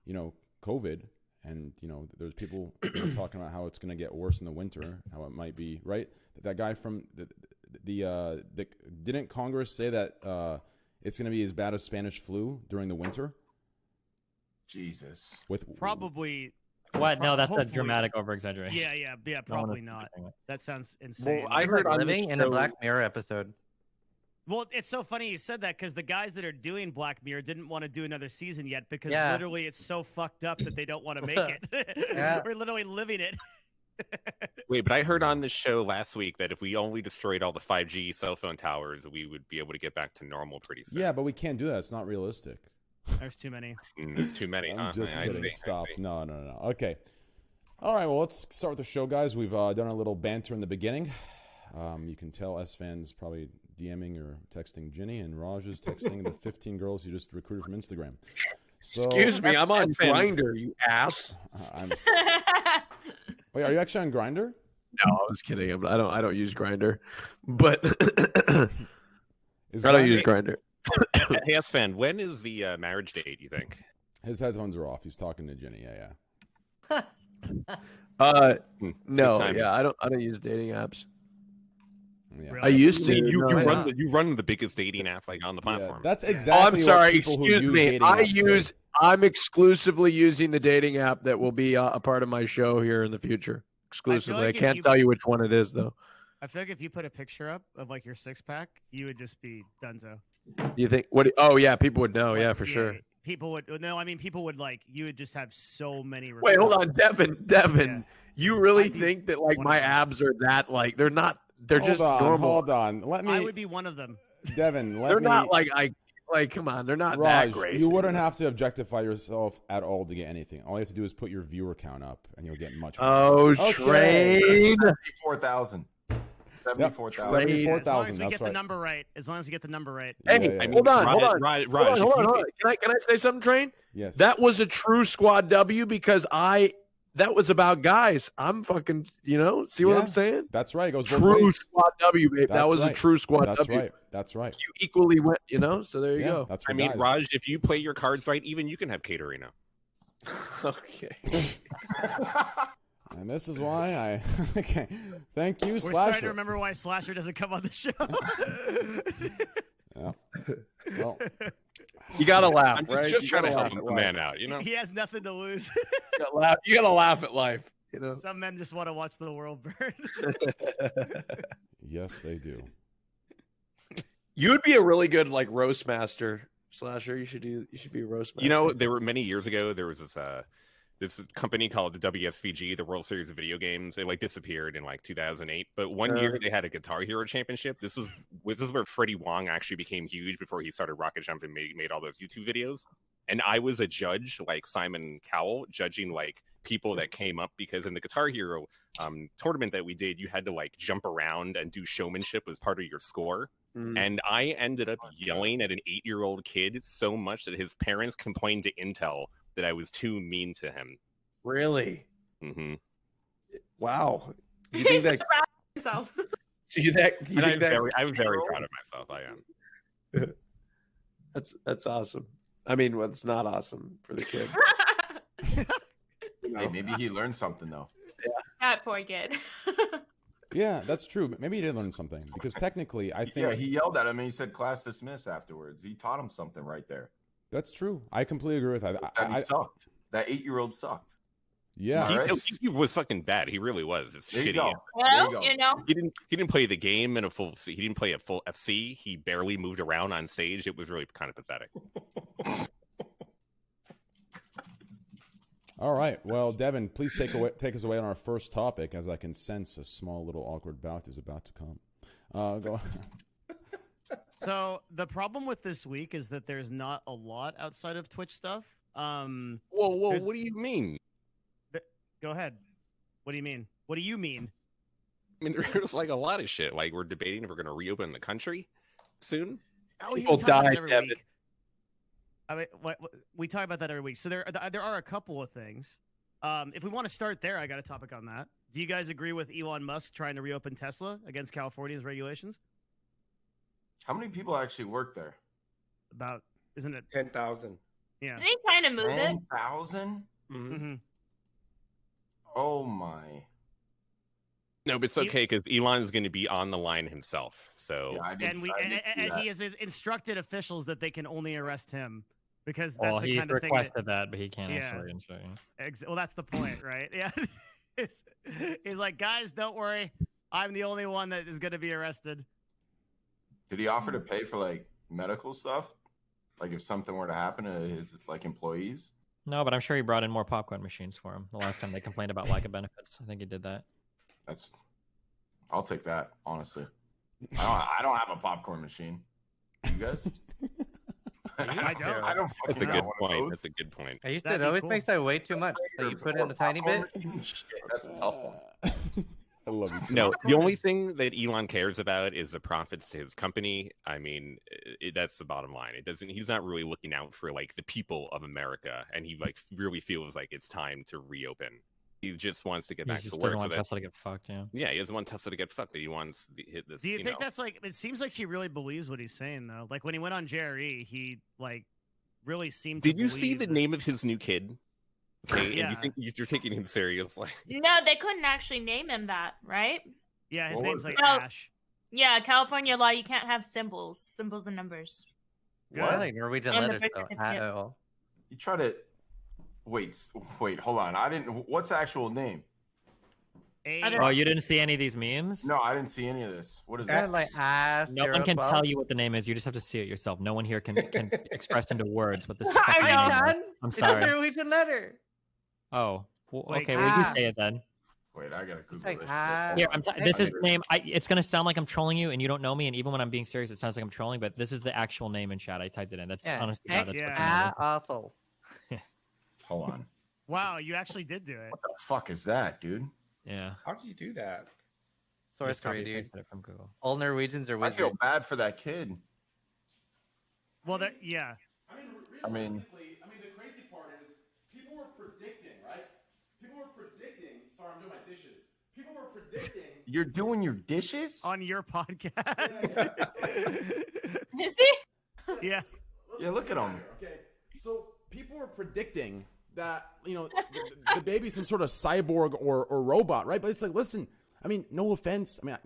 COVID, and there's people talking about how it's going to get worse in the winter. How it might be right. That guy from the didn't Congress say that it's going to be as bad as Spanish flu during the winter? Jesus. With Probably. What? No, that's a Hopefully. dramatic over exaggeration. Yeah. Probably not. That sounds Well, insane. I He's heard like on the living in a show- Black Mirror episode. Well, it's so funny you said that because the guys that are doing Black Mirror didn't want to do another season yet because Yeah. literally it's so fucked up that they don't want to make it. Yeah. We're literally living it. Wait, but I heard on the show last week that if we only destroyed all the 5G cell phone towers, we would be able to get back to normal pretty soon. yeah, but we can't do that. It's not realistic. There's too many. There's too many. I'm huh? just I kidding. see, I Stop. see. No. Okay. All right. Well, let's start with the show, guys. We've done a little banter in the beginning. You can tell S-Fan's probably DMing or texting Ginny, and Raj is texting the 15 girls he just recruited from Instagram. So, Excuse me, I'm on Fan. Grinder, you ass. Wait, are you actually on Grinder? No, I was kidding. I don't use Grinder, but Is I don't Grindr- use Grinder. Hey, S-Fan, when is the marriage date, you think? His headphones are off. He's talking to Ginny. Yeah. No, timing. yeah, I don't use dating apps. Yeah. Really? I used I to. mean, you no, run yeah. you run the biggest dating app like on the Yeah, platform. that's Oh, exactly. I'm sorry. What people who Excuse use me. dating apps say. I'm exclusively using the dating app that will be a part of my show here in the future. Exclusively. I like if can't you- tell you which one it is though. I feel like if you put a picture up of like your six pack, you would just be dunzo. You think what? Oh yeah, people would know. Like, Yeah, for sure. People would no. I mean, people would like. You would just have so many. Wait, hold requests. on, Devin. Yeah. You really I'd be think that like one my of them. abs are that like they're not? They're Hold just on, normal. Hold on. Let me. I would be one of them. Devin, let They're me. not like come on, they're not Raj, that great. you wouldn't have to objectify yourself at all to get anything. All you have to do is put your viewer count up, and you'll get much more. Oh, Okay. Train. 74,000. Yep. 74,000. 74,000. As long as we That's get right. the number right. As long as we get the number right. Hey, Yeah, yeah, yeah. hold on. Raj, Hold on. Can I say something, Train? Yes. That was a true squad W because that was about guys. I'm fucking, see what Yeah. I'm saying? That's right. It goes both True ways. squad W, babe. That That's was right. a true squad That's W. right. That's right. You equally went, so there you Yeah, go. that's for I mean, guys. Raj, if you play your cards right, even you can have catering now. Okay. And this is why I. Okay. Thank you, We're starting Slasher. to remember why Slasher doesn't come on the show. Yeah. Well, You gotta laugh, I'm right? just You trying to gotta help laugh him at life. man out, He has nothing to lose. You gotta laugh at life. Some men just want to watch the world burn. yes, they do. You would be a really good roast master, Slasher. You should be a roast master. There were many years ago. There was this company called the WSVG, the World Series of Video Games. It disappeared in 2008. But one year they had a Guitar Hero Championship. This is where Freddie Wong actually became huge before he started Rocket Jump and made all those YouTube videos. And I was a judge, like Simon Cowell, judging people that came up, because in the Guitar Hero tournament that we did, you had to jump around and do showmanship as part of your score. And I ended up yelling at an 8-year-old kid so much that his parents complained to Intel that I was too mean to him. Really? Mm-hmm. Wow. You He's think so proud of himself. I'm very proud of myself. I am. That's awesome. I mean, it's not awesome for the kid. Hey, maybe he learned something though. That poor kid. Yeah, that's true. But maybe he did learn something, because technically, I think Yeah, he yelled at him and he said class dismiss afterwards. He taught him something right there. that's true. I completely agree with that. That he sucked. That 8-year-old sucked. Yeah. All right. He was fucking bad. He really was. It's There you shitty. go. Well, There you go. He didn't play the game in a full. He didn't play a full FC. He barely moved around on stage. It was really kind of pathetic. All right. Well, Devin, please take us away on our first topic, as I can sense a small little awkward bout is about to come. Go. So the problem with this week is that there's not a lot outside of Twitch stuff. Whoa! There's- What do you mean? Go ahead. What do you mean? What do you mean? I mean, there's a lot of shit. We're debating if we're going to reopen the country soon. Oh, People we talk about died, that every Devin. week. I mean, we talk about that every week. So there are a couple of things. If we want to start there, I got a topic on that. Do you guys agree with Elon Musk trying to reopen Tesla against California's regulations? How many people actually work there? About, isn't it? 10,000. Yeah. Did he trying to move it? 10,000? Mm-hmm. Oh my. No, but it's okay because Elon is going to be on the line himself. So Yeah, I didn't, And I didn't see and that. he has instructed officials that they can only arrest him because that's Well, the he's kind of thing. requested that, but he can't Yeah. actually ensure. Well, that's the point, right? Yeah. He's like, guys, don't worry. I'm the only one that is going to be arrested. Did he offer to pay for medical stuff? If something were to happen to his employees? No, but I'm sure he brought in more popcorn machines for him the last time they complained about lack of benefits. I think he did that. I'll take that, honestly. I don't have a popcorn machine. You guys? I don't. I don't that's a fucking good have one of point. those. That's a good point. I used to. That'd It be always cool. makes that way too much. Like you put in a tiny bit. Shit, that's a tough one. I love you. No, the only thing that Elon cares about is the profits to his company. I mean, that's the bottom line. He's not really looking out for the people of America, and he really feels like it's time to reopen. He just wants to get He back just to doesn't work. want So Tesla to get fucked. Yeah. yeah, he doesn't want Tesla to get fucked. That he wants to hit this. Do you think that's it seems like he really believes what he's saying, though? When he went on JRE, he really seemed to Did you see believe the that- name of his new kid? Okay, and Yeah. you think you're taking him seriously? No, they couldn't actually name him that, right? Yeah, his What name's was like it? Oh. Ash. Yeah, California law, you can't have symbols and numbers. I What? like Norwegian And the letters birth though. certificate. At all. You try to wait, hold on. I didn't. What's the actual name? I don't Oh, you didn't see any of these memes? No, I didn't see any of this. What is Yeah, that? like ass. No one can tell you what the name is. You just have to see it yourself. No one here can express into words what this I fucking know. name is. Done. I'm It's a sorry. Norwegian letter. Oh, well, Like, okay. Well, you ah. say it then. Wait, I gotta Google Like, this. Here, this is the name. It's gonna sound like I'm trolling you, and you don't know me. And even when I'm being serious, it sounds like I'm trolling. But this is the actual name in chat. I typed it in. That's honestly God, that's Yeah. awful. Hold on. Wow, you actually did do it. What the fuck is that, dude? Yeah. How did you do that? Source Just copy code, and dude. pasted it from Google. All Norwegians are I wizards. feel bad for that kid. Well, yeah. I mean, the crazy part is people were predicting, right? People were predicting. Sorry, I'm doing my dishes. People were predicting. you're doing your dishes? On your podcast. Is he? Yeah. Yeah, look at him. Okay, so people were predicting that the baby's some sort of cyborg or robot, right? But it's like, listen, I mean, no offense. I mean,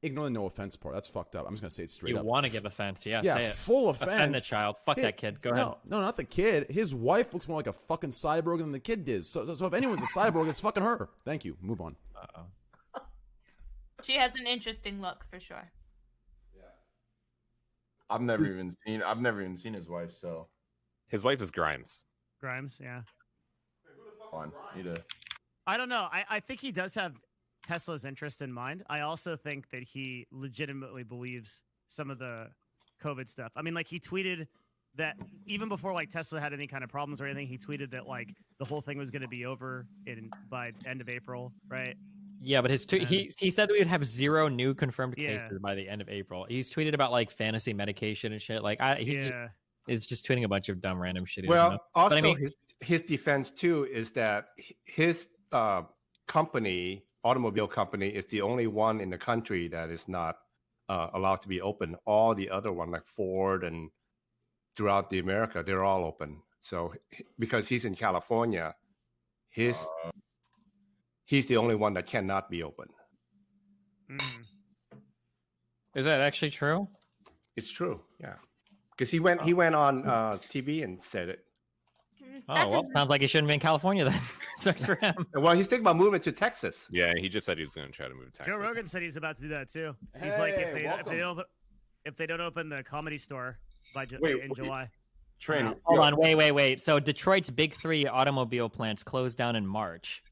ignore the no offense part. That's fucked up. I'm just gonna say it straight You up. want to give offense? Yeah. Yeah, Say it. full offense. Offend the child. Fuck that kid. Go ahead. No, not the kid. His wife looks more like a fucking cyborg than the kid does. So if anyone's a cyborg, it's fucking her. Thank you. Move on. She has an interesting look for sure. I've never even seen his wife. So His wife is Grimes. Grimes, yeah. on. Need a I don't know. I think he does have Tesla's interest in mind. I also think that he legitimately believes some of the COVID stuff. I mean, like he tweeted that even before like Tesla had any kind of problems or anything, he tweeted that like the whole thing was going to be over by end of April, right? Yeah, but he said that we would have 0 new confirmed Yeah. cases by the end of April. He's tweeted about like fantasy medication and shit. Like he is just tweeting a bunch of dumb random shit. Well, also but, I mean, his defense too is that his company, automobile company, is the only one in the country that is not allowed to be open. All the other one, like Ford and throughout the America, they're all open. So because he's in California, he's the only one that cannot be open. is that actually true? It's true, yeah. Because he went on TV and said it. Oh, well, sounds like he shouldn't be in California then. Sucks for him. Well, he's thinking about moving to Texas. Yeah, he just said he was going to try to move to Texas. Joe Rogan said he's about to do that too. He's like, if they don't open the Comedy Store in July. train. Hold on, wait. So Detroit's big 3 automobile plants closed down in March.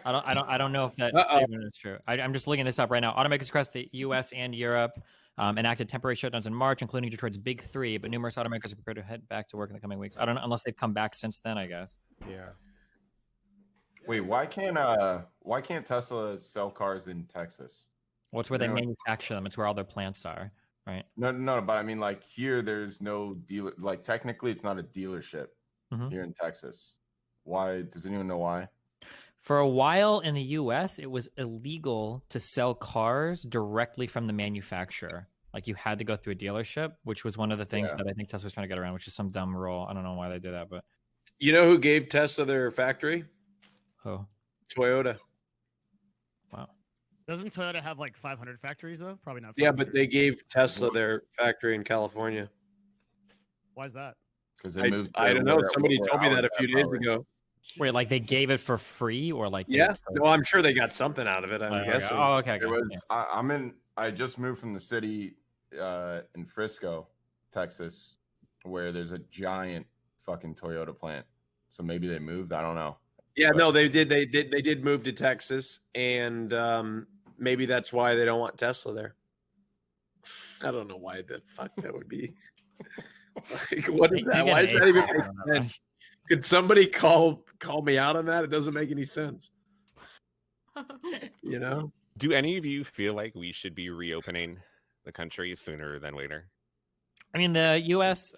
I don't know if that statement is true. I'm just looking this up right now. Automakers across the U.S. and Europe enacted temporary shutdowns in March, including Detroit's big 3. But numerous automakers are prepared to head back to work in the coming weeks. I don't know unless they've come back since then. I guess. Yeah. Wait, why can't Tesla sell cars in Texas? Well, it's where they manufacture them. It's where all their plants are, right? No, but I mean, like here, there's no dealer. Like technically, it's not a dealership here in Texas. Why? Does anyone know why? For a while in the U.S., it was illegal to sell cars directly from the manufacturer. Like you had to go through a dealership, which was one of the things that I think Tesla was trying to get around, which is some dumb rule. I don't know why they did that, but You know who gave Tesla their factory? who? Toyota. Wow. Doesn't Toyota have like 500 factories though? Probably not. Yeah, but they gave Tesla their factory in California. Why is that? Because they moved. I don't know. Somebody told me that a few days ago. Wait, like they gave it for free, or like? Yeah. No, I'm sure they got something out of it. I'm guessing. Oh, okay. It was. I just moved from the city in Frisco, Texas, where there's a giant fucking Toyota plant. So maybe they moved. I don't know. Yeah, no, they did. They did move to Texas, and maybe that's why they don't want Tesla there. I don't know why the fuck that would be. Like, what is that? Why does that even make sense? Could somebody call me out on that? It doesn't make any sense. You know? Do any of you feel like we should be reopening the country sooner than later? I mean, the U.S.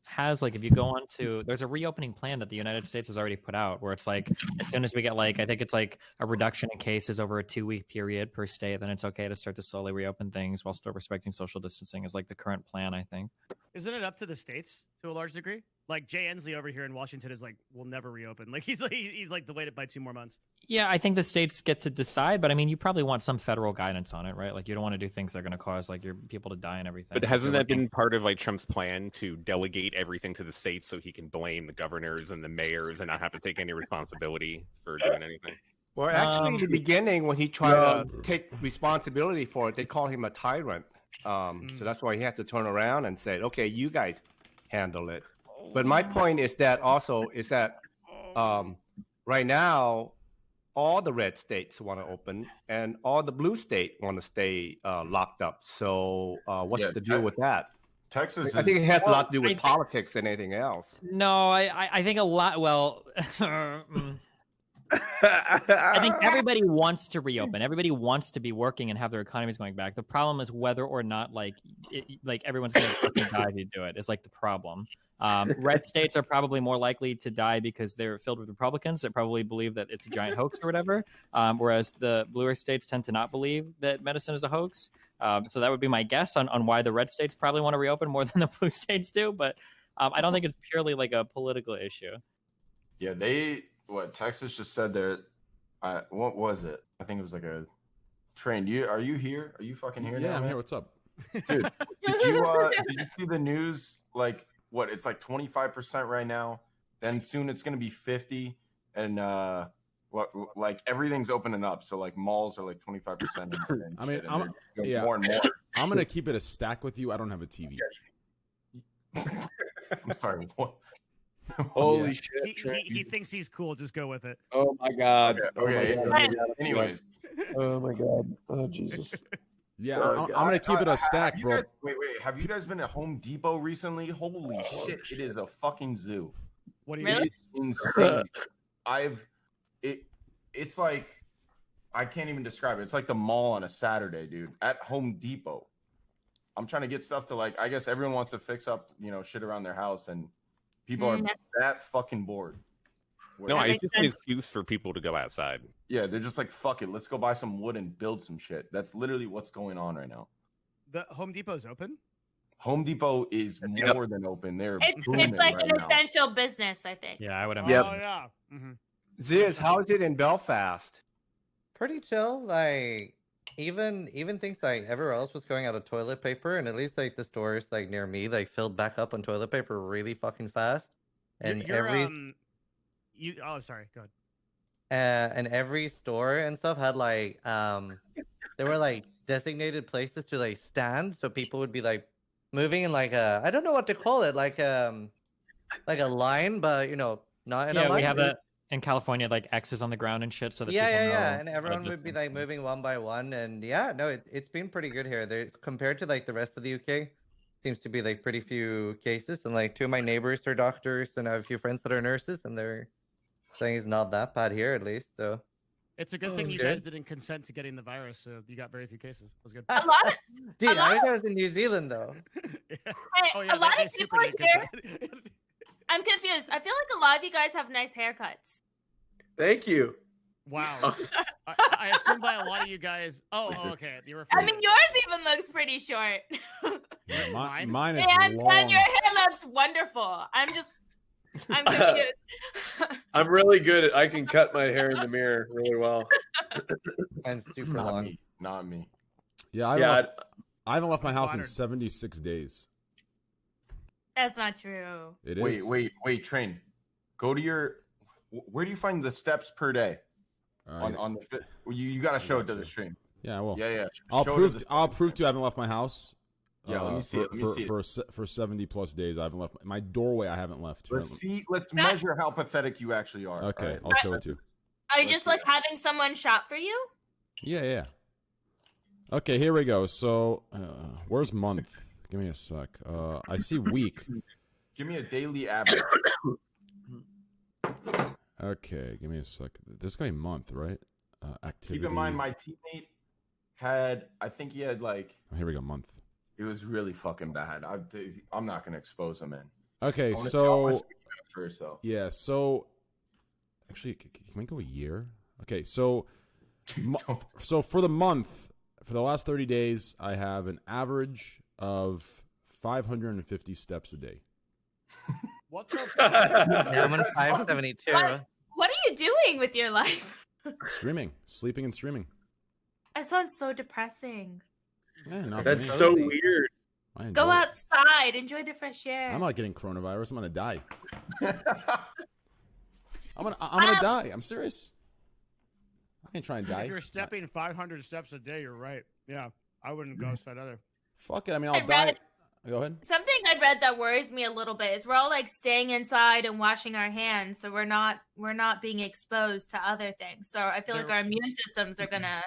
Has like, if you go on to, there's a reopening plan that the United States has already put out, where it's like as soon as we get like, I think it's like a reduction in cases over a 2-week period per state, then it's okay to start to slowly reopen things while still respecting social distancing is like the current plan, I think. Isn't it up to the states to a large degree? Like Jay Inslee over here in Washington is like, we'll never reopen. Like he's like delayed by 2 more months. Yeah, I think the states get to decide, but I mean, you probably want some federal guidance on it, right? Like you don't want to do things that are going to cause like your people to die and everything. But hasn't that been part of like Trump's plan to delegate everything to the states so he can blame the governors and the mayors and not have to take any responsibility for doing anything? Well, actually, in the beginning, when he tried to take responsibility for it, they called him a tyrant. So that's why he had to turn around and say, "Okay, you guys handle it." But my point is that right now, all the red states want to open, and all the blue state want to stay locked up. So what's Yeah, the deal with that? Texas I think it has a lot to do with I- politics than anything else. No, I think a lot. Well, I think everybody wants to reopen. Everybody wants to be working and have their economies going back. The problem is whether or not like everyone's going to fucking die if you do it. Is like the problem. Red states are probably more likely to die because they're filled with Republicans that probably believe that it's a giant hoax or whatever. Whereas the bluer states tend to not believe that medicine is a hoax. So that would be my guess on why the red states probably want to reopen more than the blue states do. But I don't think it's purely like a political issue. Yeah, Texas just said there. What was it? I think it was like a train. Are you here? Are you fucking here? Yeah, now, I'm man? here. What's up? Dude, did you see the news? Like, what? It's like 25% right now. Then soon it's gonna be 50, and like everything's opening up. So like malls are like 25%. I mean, yeah, more and more. I'm gonna keep it a stack with you. I don't have a TV. I'm sorry. What? Holy Yeah. shit! He thinks he's cool. Just go with it. Oh my god. Okay. Oh my god. Anyways, Oh my god. Oh Jesus. Yeah, I'm gonna keep it a stack, bro. Wait. Have you guys been at Home Depot recently? Holy shit! It is a fucking zoo. What do you Really? mean? It's insane. It's like I can't even describe it. It's like the mall on a Saturday, dude. At Home Depot. I'm trying to get stuff to like. I guess everyone wants to fix up, shit around their house, and people are that fucking bored. No, it's just an excuse for people to go outside. Yeah, they're just like, fuck it, let's go buy some wood and build some shit. That's literally what's going on right now. The Home Depot's open? Home Depot is more than open. They're booming It's like right an now. essential business, I think. Yeah, I would Oh, imagine. yeah. Mm-hmm. Ziz, how is it in Belfast? Pretty chill. Like even things like everywhere else was going out of toilet paper, and at least like the stores like near me like filled back up on toilet paper really fucking fast. And oh, sorry. Go ahead. And every store and stuff had like there were like designated places to like stand, so people would be like moving in like a, I don't know what to call it, like a line, but not in a line. We have that in California, like X's on the ground and shit, so that people know and how to everyone would be distance. like moving one by one, and it's been pretty good here. There's compared to like the rest of the UK, seems to be like pretty few cases, and like two of my neighbors are doctors, and I have a few friends that are nurses, and they're saying it's not that bad here at least. So It's a good thing you guys didn't consent to getting the virus, so you got very few cases. That's good. A lot of dude, lot I wish I was in New Zealand though. Yeah. Hey, a lot of people here. I'm confused. I feel like a lot of you guys have nice haircuts. Thank you. Wow. I assume by a lot of you guys. Oh, okay. You're referring I mean, yours even looks pretty short. Yeah, mine is and long. your hair looks wonderful. I'm confused. I'm really good at. I can cut my hair in the mirror really well. And super Not long. me. Not me. Yeah, I haven't left my house in 76 days. That's not true. It is. Wait, Train. Go to your. Where do you find the steps per day? All On the you got to show it to the stream. Yeah, I will. Yeah. I'll Show it prove. to the- I'll prove to you I haven't left my house. Yeah, let me see it. Let me see it. For 70 plus days, I haven't left my doorway. I haven't left. Let's measure how pathetic you actually are. Okay, All right? I'll show it to you. Are you just like having someone shop for you? Yeah. Okay, here we go. So, where's month? Give me a sec. I see week. Give me a daily average. Okay, give me a sec. There's gonna be month, right? Activity. Keep in mind, my teammate had. I think he had like. Oh, here we go. Month. It was really fucking bad. I'm not gonna expose him, man. Okay, I wanna so speak to him first though. yeah, so actually, can we go a year? Okay, so so for the month, for the last 30 days, I have an average of 550 steps a day. What the? Yeah, I'm on 572. What are you doing with your life? Streaming, sleeping, and streaming. That sounds so depressing. Yeah, not for That's me. so weird. I enjoy Go it. outside, enjoy the fresh air. I'm not getting coronavirus. I'm gonna die. I'm gonna die. I'm serious. I ain't trying to die. If you're stepping 500 steps a day, you're right. Yeah, I wouldn't go outside either. Fuck it. I mean, I'd I'll die. Go ahead. Something I read that worries me a little bit is we're all like staying inside and washing our hands, so we're not being exposed to other things. So I feel like our immune systems are gonna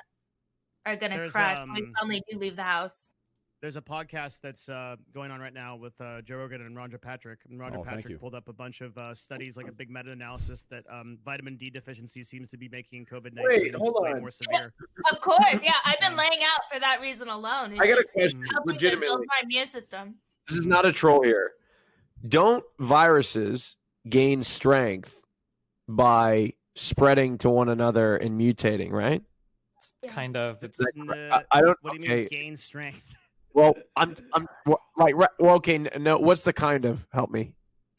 crash when we suddenly do leave the house. There's a podcast that's going on right now with Joe Rogan and Rhonda Patrick. And Rhonda Patrick pulled up a bunch of studies, like a big meta-analysis that vitamin D deficiency seems to be making COVID-19 way more severe. Of course, yeah. I've been laying out for that reason alone. I got a question, legitimately. Build my immune system. This is not a troll here. Don't viruses gain strength by spreading to one another and mutating, right? Kind of. It's, I don't. What do you mean gain strength? Well, I'm like, well, okay, no. What's the kind of? Help me.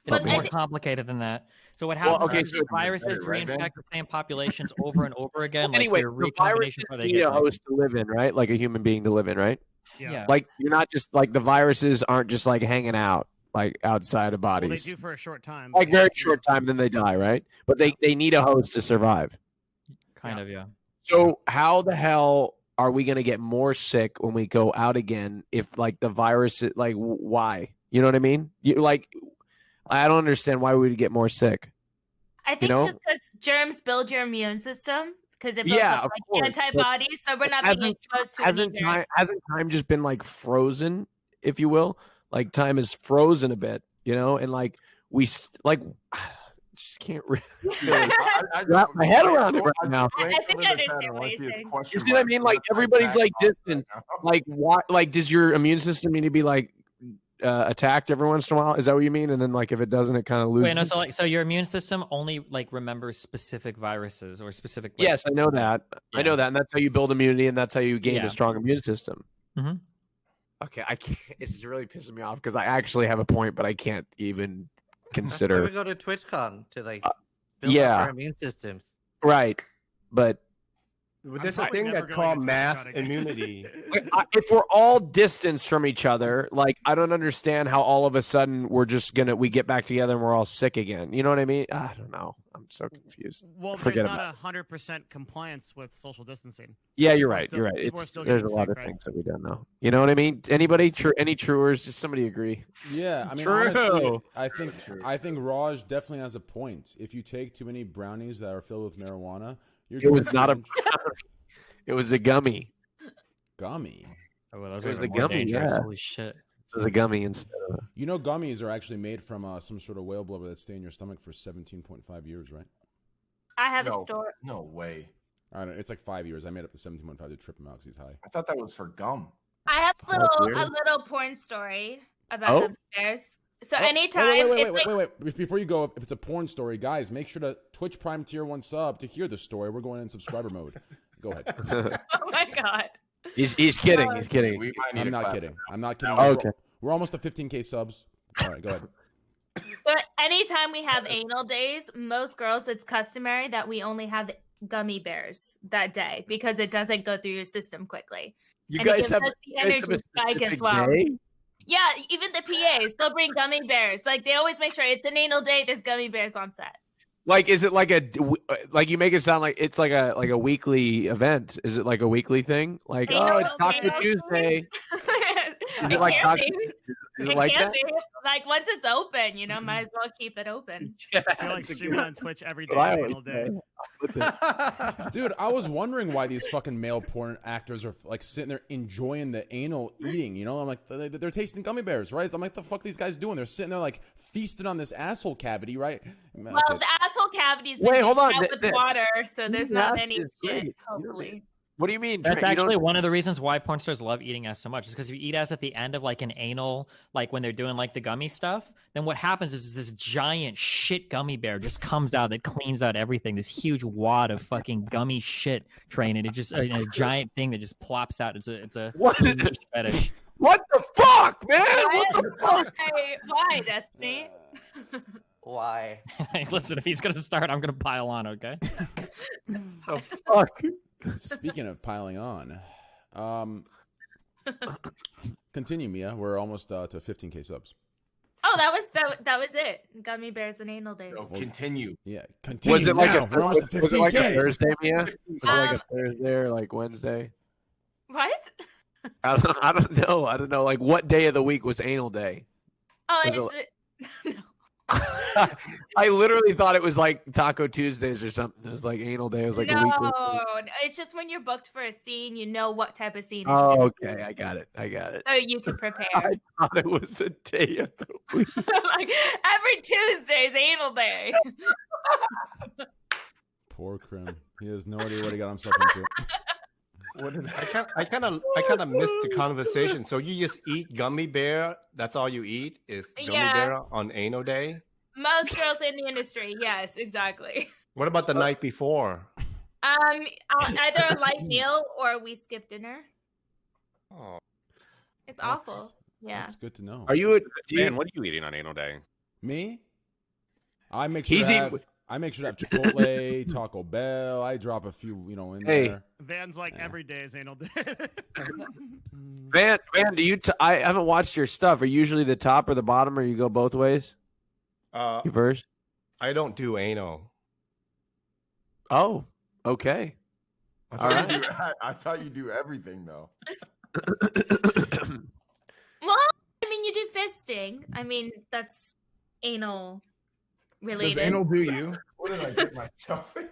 It's more complicated than that. So what happens is the viruses reinfect the same populations over and over again. Anyway, like the viruses need a host to live in, right? Like a human being to live in, right? Yeah. Like you're not just like the viruses aren't just like hanging out like outside of bodies. Well, they do for a short time. Like very short time, then they die, right? But they need a host to survive. Kind of, yeah. So how the hell are we going to get more sick when we go out again if like the virus like why? You know what I mean? You like I don't understand why we would get more sick. I think just because germs build your immune system because it builds up like antibodies, so we're not being exposed to hasn't time just been like frozen, if you will? Like time is frozen a bit, you know, and like we like just can't wrap my head around it right now. I think I understand what you're saying. You see what I mean? Like everybody's like distant. Like what? Like does your immune system need to be like attacked every once in a while? Is that what you mean? And then like if it doesn't, it kind of loses. Wait, no. So your immune system only like remembers specific viruses or specific. Like, yes, I know that. Yeah. I know that, and that's how you build immunity, and that's how you gain a strong immune system. Mm-hmm. Okay, I can't. It's really pissing me off because I actually have a point, but I can't even consider. We go to TwitchCon to like build up our immune systems. Right, but there's a thing that called mass immunity. If we're all distanced from each other, like I don't understand how all of a sudden we get back together and we're all sick again. You know what I mean? I don't know. I'm so confused. Well, there's not 100% compliance with social distancing. Yeah, you're right. You're right. There's a lot of things that we don't know. You know what I mean? Anybody? Any truers? Does somebody agree? Yeah, I mean, honestly, I think Raj definitely has a point. If you take too many brownies that are filled with marijuana, it was not a brownie. It was a gummy. Gummy? Oh, well, those it was are the gummy. Dangerous. Yeah. Holy shit. It was a gummy instead of... You know, gummies are actually made from some sort of whale blubber that stay in your stomach for 17.5 years, right? I have a story. No way. I don't know. It's like 5 years. I made up the 17.5 to trip him out because he's high. I thought that was for gum. I have a little porn story about gummy bears. So anytime. Wait. Before you go, if it's a porn story, guys, make sure to Twitch Prime Tier 1 sub to hear the story. We're going in subscriber mode. Go ahead. Oh my god. He's kidding. He's kidding. I'm not kidding. Oh, okay. We're almost at 15K subs. All right, go ahead. So anytime we have anal days, most girls, it's customary that we only have gummy bears that day because it doesn't go through your system quickly. You and guys it gives have us the energy spike as well. Day? Yeah, even the PAs, they'll bring gummy bears. Like they always make sure it's an anal day. There's gummy bears on set. Like, is it like like you make it sound like it's like a weekly event? Is it like a weekly thing? Like, it's Taco Tuesday. Is it like Taco? Is it like that? Like once it's open, you know, might as well keep it open. I feel like streaming on Twitch every day, all day. Dude, I was wondering why these fucking male porn actors are like sitting there enjoying the anal eating. You know, I'm like, they're tasting gummy bears, right? So I'm like, the fuck these guys doing? They're sitting there like feasting on this asshole cavity, right? Well, the asshole cavity's been hold on. with water, so there's not any shit. Hopefully. What do you mean? That's actually one of the reasons why porn stars love eating ass so much. Is because if you eat ass at the end of like an anal, like when they're doing like the gummy stuff, then what happens is this giant shit gummy bear just comes out that cleans out everything. This huge wad of fucking gummy shit train, and it just a giant thing that just plops out. It's a fetish. What the fuck, man? Why, Destiny? Why? Hey, listen, if he's gonna start, I'm gonna pile on. Okay. Oh fuck. Speaking of piling on, continue, Mia. We're almost to 15K subs. Oh, that was it. Gummy bears and anal days. Continue. Yeah, continue. Was it now. like We're almost to 15K. Was it like a Thursday, Mia? Was it like a Thursday or like Wednesday? What? I don't know. I don't know. Like, what day of the week was anal day? Oh, Was no. I literally thought it was like Taco Tuesdays or something. It was like anal day. It was like a week. No, it's just when you're booked for a scene, you know what type of scene. Oh, it's gonna okay. I got it. be, so you can prepare. I thought it was a day of the week. Like every Tuesday is anal day. Poor Krim. He has no idea what he got himself into. I kind of missed the conversation. So you just eat gummy bear? That's all you eat is gummy bear on anal day? Most girls in the industry, yes, exactly. What about the night before? Either a light meal or we skip dinner. Oh, It's awful. Yeah. That's good to know. Are you? Dan, what are you eating on anal day? Me? I make sure to have Chipotle, Taco Bell. I drop a few, in there. Van's like every day is anal day. Van, do you? I haven't watched your stuff. Are you usually the top or the bottom, or you go both ways? You first? I don't do anal. Oh, okay. I thought you do everything though. Well, I mean, you do fisting. I mean, that's anal related. Does anal do you? What did I get myself in?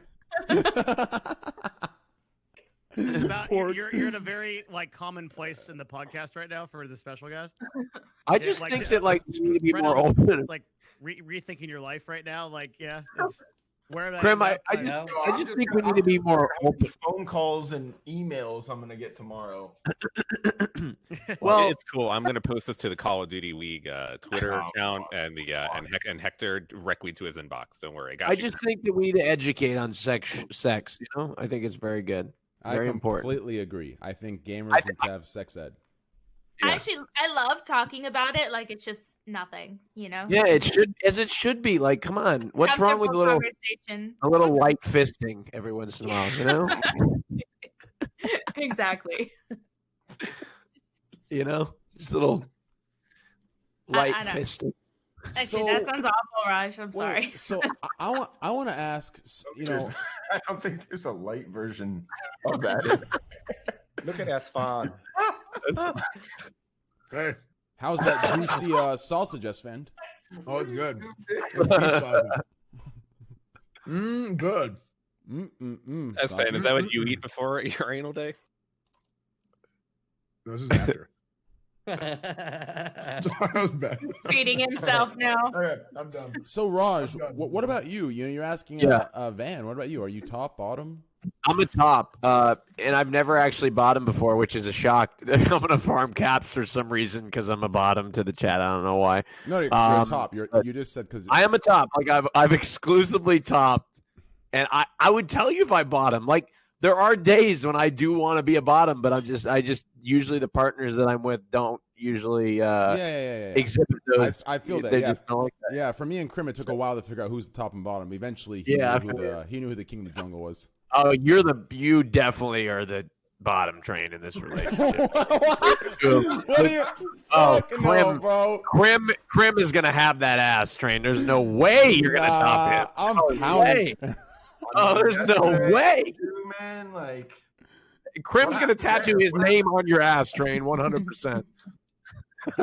You're in a very common place in the podcast right now for the special guest. I just think that you need to be more open. Rethinking your life right now. It's where Krim, I just think we need to be more open. Phone calls and emails I'm gonna get tomorrow. Well, it's cool. I'm gonna post this to the Call of Duty League Twitter account and the and Hector directly to his inbox. Don't worry, I just think that we need to educate on sex. I think it's very good. Very important. I completely agree. I think gamers need to have sex ed. Yeah. I love talking about it. Like it's just nothing, Yeah, it should be. Like, come on, what's wrong with a little light fisting every once in a while? Exactly. Just a little light fisting. Actually, that sounds awful, Raj. I'm sorry. So I want to ask. I don't think there's a light version of that. Look at Asfan. Hey, how's that juicy salsa, Just Fan? Oh, it's good. Good. That's fine. Is that what you eat before your anal day? This is after. Feeding himself now. Okay, I'm done. So Raj, what about you? You're asking Van. What about you? Are you top, bottom? I'm a top, and I've never actually bottomed before, which is a shock. I'm gonna farm caps for some reason because I'm a bottom to the chat. I don't know why. No, you're a top. You just said because I am a top. I've exclusively topped, and I would tell you if I bottom. Like there are days when I do want to be a bottom, but I just usually the partners that I'm with don't usually exhibit those. I feel that. Yeah, for me and Krim, it took a while to figure out who's the top and bottom. Eventually, he knew who the king of the jungle was. Oh, you definitely are the bottom train in this relationship. What are you? Krim, bro. Krim is gonna have that ass train. There's no way you're gonna top him. I'm pounding. Oh, there's no way. Man, Krim's gonna tattoo his name on your ass train, 100%.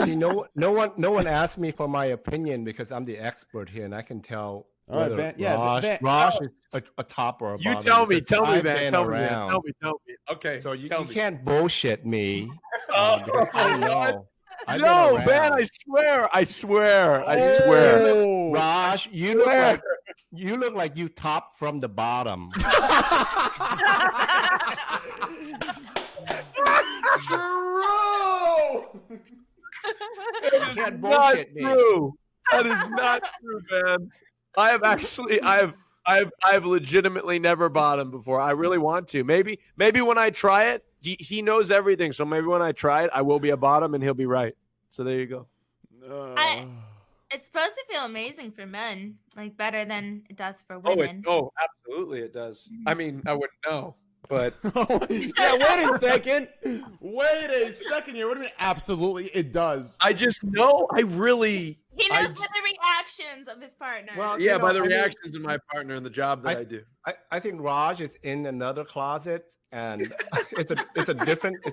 See, no one asked me for my opinion because I'm the expert here, and I can tell. All right, Van. Rosh is a top or a bottom. You tell me, Van. Tell me. Okay. So you can't bullshit me. Because I know. No, Van, I swear. Rosh, you look like you top from the bottom. True. You can't bullshit me. That is not true, man. I've legitimately never bottomed before. I really want to. Maybe when I try it, he knows everything. So maybe when I try it, I will be a bottom and he'll be right. So there you go. It's supposed to feel amazing for men, like better than it does for women. Absolutely it does. I mean, I wouldn't know, but yeah. Wait a second here. What do you mean? Absolutely, it does. I just know. I really He knows by the reactions of his partner. Well, Yeah, you by know, the I mean, reactions of my partner and the job that I do. I think Raj is in another closet, and it's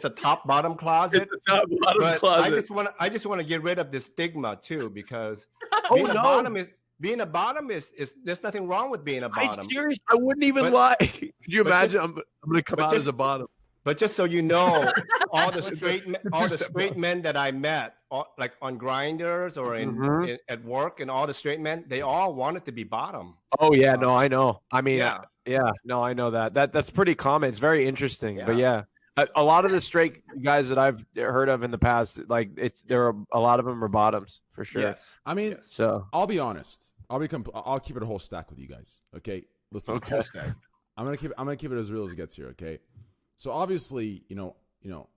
a top bottom closet. It's a top bottom But closet. I just want to get rid of this stigma too, because Oh, being a no. bottom is there's nothing wrong with being a I bottom. seriously, I wouldn't even But- lie. Could you but imagine? just- I'm going to come but out just- as a bottom. But just so you know, all the What's straight men that I met, like on Grinders or at work, and all the straight men, they all wanted to be bottom. Oh yeah, no, I know. I mean, Yeah. no, I know that. That's pretty common. It's very interesting. But yeah, a lot of the straight guys that I've heard of in the past, like a lot of them are bottoms for sure. Yes. I mean, So I'll be honest. I'll keep it a whole stack with you guys. Okay, listen. Okay. I'm gonna keep it as real as it gets here. Okay, so obviously, you know,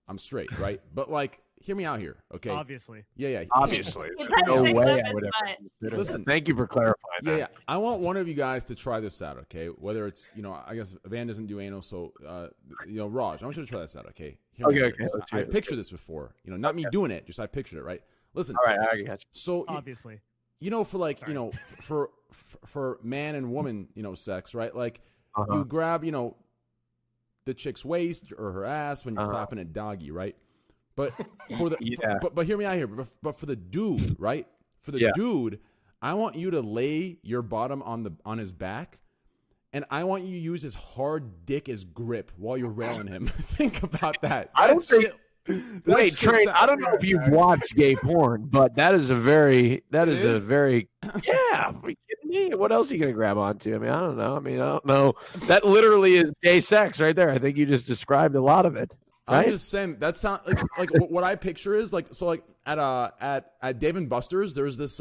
I'm straight, right? But like, hear me out here. Okay. Obviously. Yeah. obviously, He there's put no six way up I his would butt. ever consider Listen. that. Thank you for clarifying. Yeah. that. I want one of you guys to try this out. Okay, whether it's I guess Van doesn't do anal, so Raj, I want you to try this out. Okay. Hear me out here. let's hear I it. pictured this before. Not me doing it, just I pictured it. Right. Listen. All right, I got you. So Obviously. for like for man and woman sex, right? Like Uh-huh. you grab the chick's waist or her ass when you're clapping at doggy, right? But for the Yeah. but hear me out here. But for the dude, right? For the dude, I want you to lay your bottom on his back, and I want you to use his hard dick as grip while you're railing him. Think about that. I don't think. That Wait, shit Train. sound- I don't know if you've watched gay porn, but that is a very yeah. Are you kidding me? What else are you gonna grab onto? I mean, I don't know. That literally is gay sex right there. I think you just described a lot of it. Right? I'm just saying that sound like what I picture is like at Dave and Buster's there's this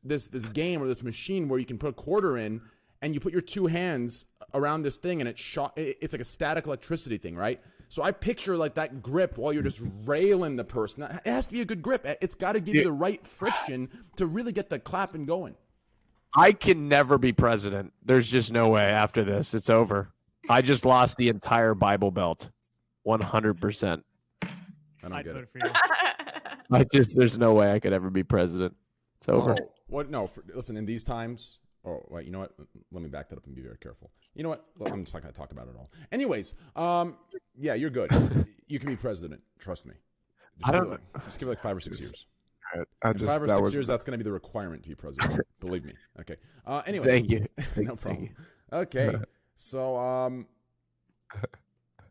this game or this machine where you can put a quarter in and you put your two hands around this thing and it's like a static electricity thing, right? So I picture like that grip while you're just railing the person. It has to be a good grip. It's got to give you the right friction to really get the clapping going. I can never be president. There's just no way after this. It's over. I just lost the entire Bible Belt. 100%. I don't I'd get vote it. for you. There's no way I could ever be president. It's over. Oh, what? No. Listen, in these times. Oh, wait. You know what? Let me back that up and be very careful. You know what? Well, I'm just not going to talk about it all. Anyways, yeah, you're good. You can be president. Trust me. Just give it like 5 or 6 years. In 5 or 6 years, that's going to be the requirement to be president. Believe me. Okay. Anyways. Thank you. No problem. Okay. So,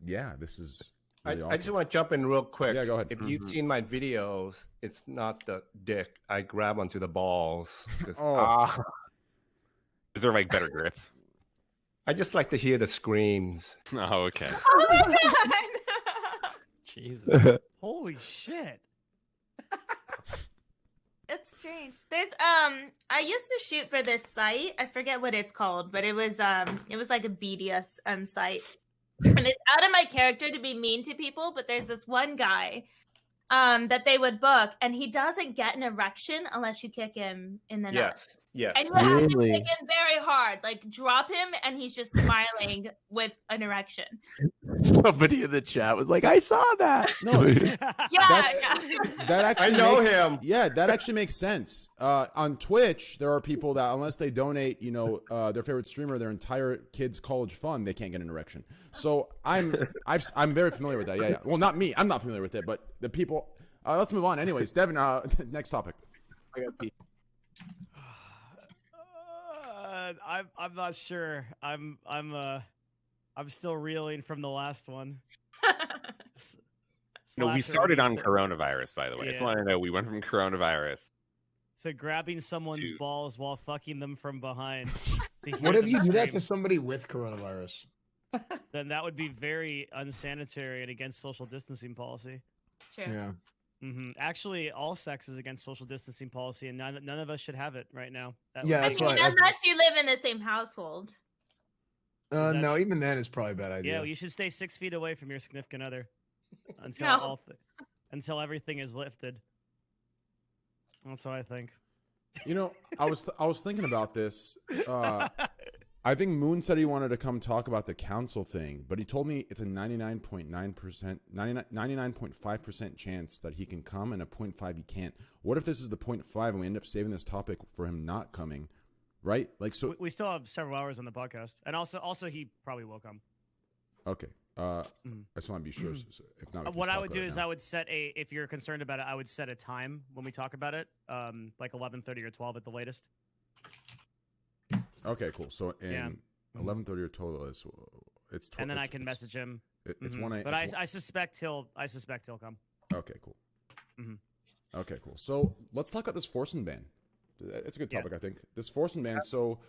yeah, this is. Really I just want to jump in real quick. Yeah, go ahead. If you've seen my videos, it's not the dick. I grab onto the balls. Is there like better grip? I just like to hear the screams. Oh, okay. Oh my god! Jesus. Holy shit. It's strange. There's I used to shoot for this site. I forget what it's called, but it was like a BDSM site. And it's out of my character to be mean to people, but there's this one guy that they would book, and he doesn't get an erection unless you kick him in the nuts. Yes. And you have to Really? kick him very hard, like drop him, and he's just smiling with an erection. Somebody in the chat was like, I saw that. No, Yeah, That's- yeah. that actually I know makes, him. Yeah, that actually makes sense. On Twitch, there are people that unless they donate, their favorite streamer, their entire kids' college fund, they can't get an erection. So I'm very familiar with that. Yeah. Well, not me. I'm not familiar with it, but the people. Let's move on. Anyways, Devin, next topic. I got pee. I'm not sure. I'm still reeling from the last one. No, we Slasher started on hate coronavirus, by the way. I just Yeah. want to know we went from coronavirus. to grabbing someone's Dude. balls while fucking them from behind. to hear What if them you do that scream. to somebody with coronavirus? Then that would be very unsanitary and against social distancing policy. True. Yeah. Actually, all sex is against social distancing policy, and none of us should have it right now. That Yeah, would I that's be- mean, why I- unless you live in the same household. that- No, even then it's probably a bad Yeah, idea. well, you should stay 6 feet away from your significant other until No. until everything is lifted. That's what I think. I was thinking about this. I I think Moon said he wanted to come talk about the council thing, but he told me it's a 99.5% chance that he can come and a 0.5 he can't. What if this is the 0.5 and we end up saving this topic for him not coming, right? Like, so we still have several hours on the podcast, and also he probably will come. Okay. I just want to be sure. If not, What I would do is I would set if you're concerned about it, I would set a time when we talk about it, like 11:30 or 12 at the latest. Okay, cool. So in 11:30 or 12 is it's 12. And then I can message him. It's 1 a.m. But I suspect he'll come. Okay, cool. Okay, cool. So let's talk about this Forsen ban. It's a good topic, I think. This Forsen ban. So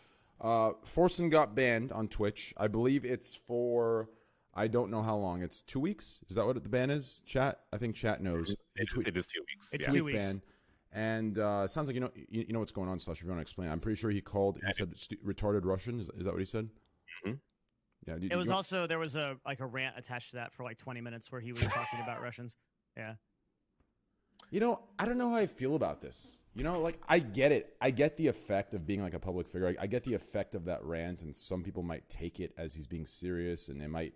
Forsen got banned on Twitch. I believe it's for I don't know how long. It's 2 weeks. Is that what the ban is? Chat? I think chat knows. It is 2 weeks. It's 2 week ban. And it sounds like you know what's going on, Slash. If you want to explain, I'm pretty sure he said retarded Russian. Is that what he said? Mm-hmm. Yeah. It was also there was a rant attached to that for like 20 minutes where he was talking about Russians. Yeah. You know, I don't know how I feel about this. You know, like I get it. I get the effect of being like a public figure. I get the effect of that rant, and some people might take it as he's being serious, and it might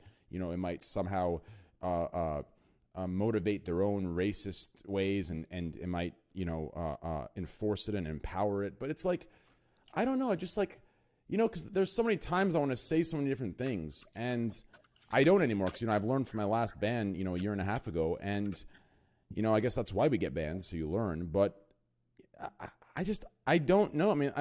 somehow motivate their own racist ways, and it might enforce it and empower it. But it's like, I don't know. I just like, because there's so many times I want to say so many different things, and I don't anymore because I've learned from my last ban a year and a half ago, and I guess that's why we get banned, so you learn. But I don't know. I mean,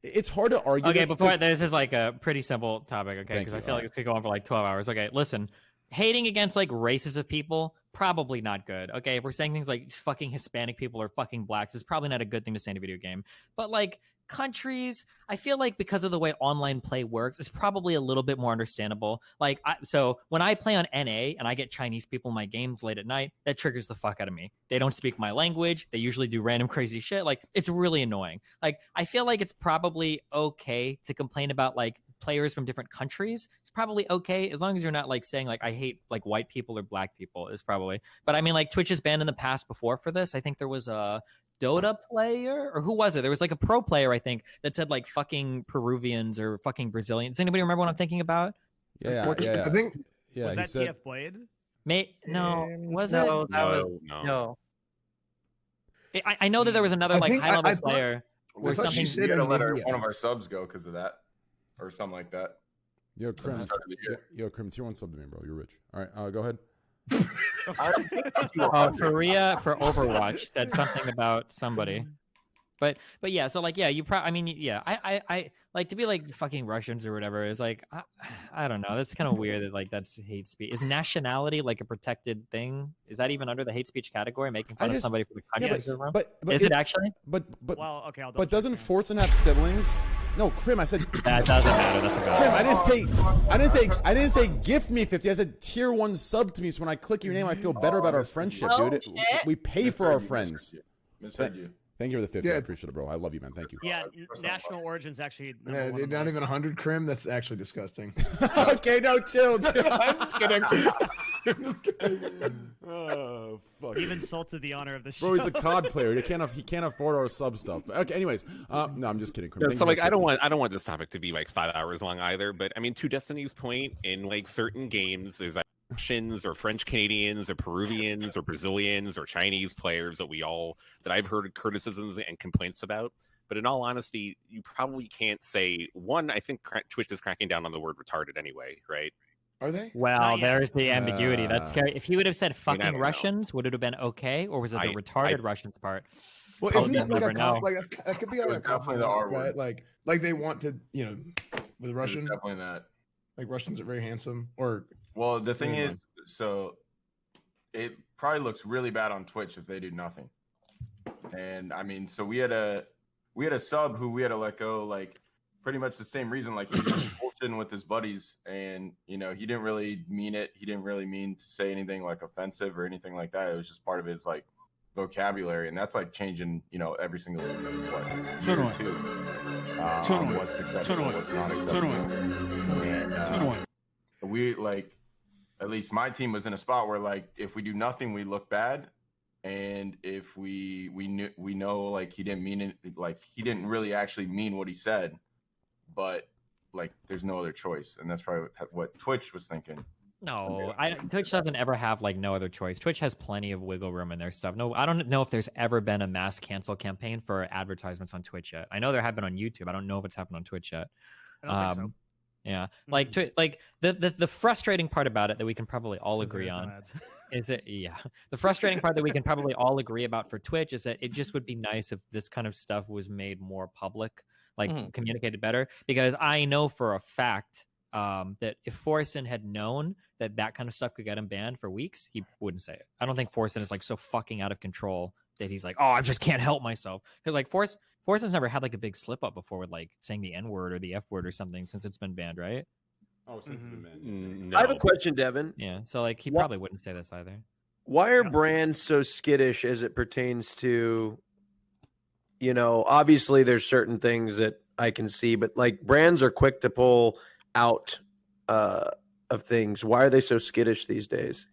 it's hard to argue. Okay, this is like a pretty simple topic, okay? Because I feel like it could go on for like 12 hours. Okay, listen. Hating against like races of people, probably not good. Okay, if we're saying things like fucking Hispanic people or fucking blacks, it's probably not a good thing to say in a video game. But like countries, I feel like because of the way online play works, it's probably a little bit more understandable. Like, so when I play on NA and I get Chinese people in my games late at night, that triggers the fuck out of me. They don't speak my language. They usually do random crazy shit. Like, it's really annoying. Like, I feel like it's probably okay to complain about like players from different countries. It's probably okay as long as you're not like saying like I hate like white people or black people is probably. But I mean, like Twitch has banned in the past before for this. I think there was a Dota player, or who was it? There was like a pro player, I think, that said like fucking Peruvians or fucking Brazilians. Does anybody remember what I'm thinking about? Yeah. I think. Was that TF Blade? No, was it? No, that was no. I know that there was another like high level player where something. She said to let one of our subs go because of that, or something like that. Yo, Krim, tier 1 sub to me, bro. You're rich. All right, go ahead. Korea for Overwatch said something about somebody, but yeah. So like, yeah, I like to be like fucking Russians or whatever is like, I don't know. That's kind of weird that like that's hate speech. Is nationality like a protected thing? Is that even under the hate speech category? Making fun of somebody for the country? But is it actually? But well, okay. But doesn't Forsen have siblings? No, Krim. I said that doesn't matter. That's Krim. I didn't say gift me 50. I said tier 1 sub to me. So when I click your name, I feel better about our friendship, dude. We pay for our friends. Thank you for the 50. I appreciate it, bro. I love you, man. Thank you. Yeah, national origins actually. Yeah, they're not even 100 Krim. That's actually disgusting. Okay, no, chill. I'm just kidding. Oh fuck! You've insulted the honor of the show. Bro, he's a COD player. He can't afford our sub stuff. Okay, anyways, no, I'm just kidding. No, so like, I don't want this topic to be like 5 hours long either. But I mean, to Destiny's point, in like certain games, there's Russians or French Canadians or Peruvians or Brazilians or Chinese players that I've heard criticisms and complaints about. But in all honesty, you probably can't say one. I think Twitch is cracking down on the word retarded anyway, right? Are they? Well, there's the ambiguity. That's scary. If he would have said fucking Russians, would it have been okay, or was it the retarded Russians part? Well, isn't that like that could be on a definitely the R word, right? Like they want to, with Russian. Definitely that. Like Russians are very handsome, or well, the thing is, so it probably looks really bad on Twitch if they do nothing. And I mean, so we had a sub who we had to let go, like pretty much the same reason, like he was bullshitting with his buddies, and he didn't really mean it. He didn't really mean to say anything like offensive or anything like that. It was just part of his like vocabulary, and that's like changing, every single tier 2. What's acceptable, what's not acceptable. And we like, at least my team was in a spot where like if we do nothing, we look bad. And if we know like he didn't mean it, like he didn't really actually mean what he said, but like there's no other choice, and that's probably what Twitch was thinking. No, Twitch doesn't ever have like no other choice. Twitch has plenty of wiggle room in their stuff. No, I don't know if there's ever been a mass cancel campaign for advertisements on Twitch yet. I know there have been on YouTube. I don't know if it's happened on Twitch yet. I don't think so. Yeah, like the frustrating part about it that we can probably all agree on is it. Yeah, the frustrating part that we can probably all agree about for Twitch is that it just would be nice if this kind of stuff was made more public, like communicated better. Because I know for a fact that if Forsen had known that kind of stuff could get him banned for weeks, he wouldn't say it. I don't think Forsen is like so fucking out of control that he's like, oh, I just can't help myself. Because like Forsen's never had like a big slip up before with like saying the N word or the F word or something since it's been banned, right? Oh, since it's been banned. No. I have a question, Devin. Yeah, so like he probably wouldn't say this either. Why are brands so skittish as it pertains to, obviously there's certain things that I can see, but like brands are quick to pull out of things. Why are they so skittish these days?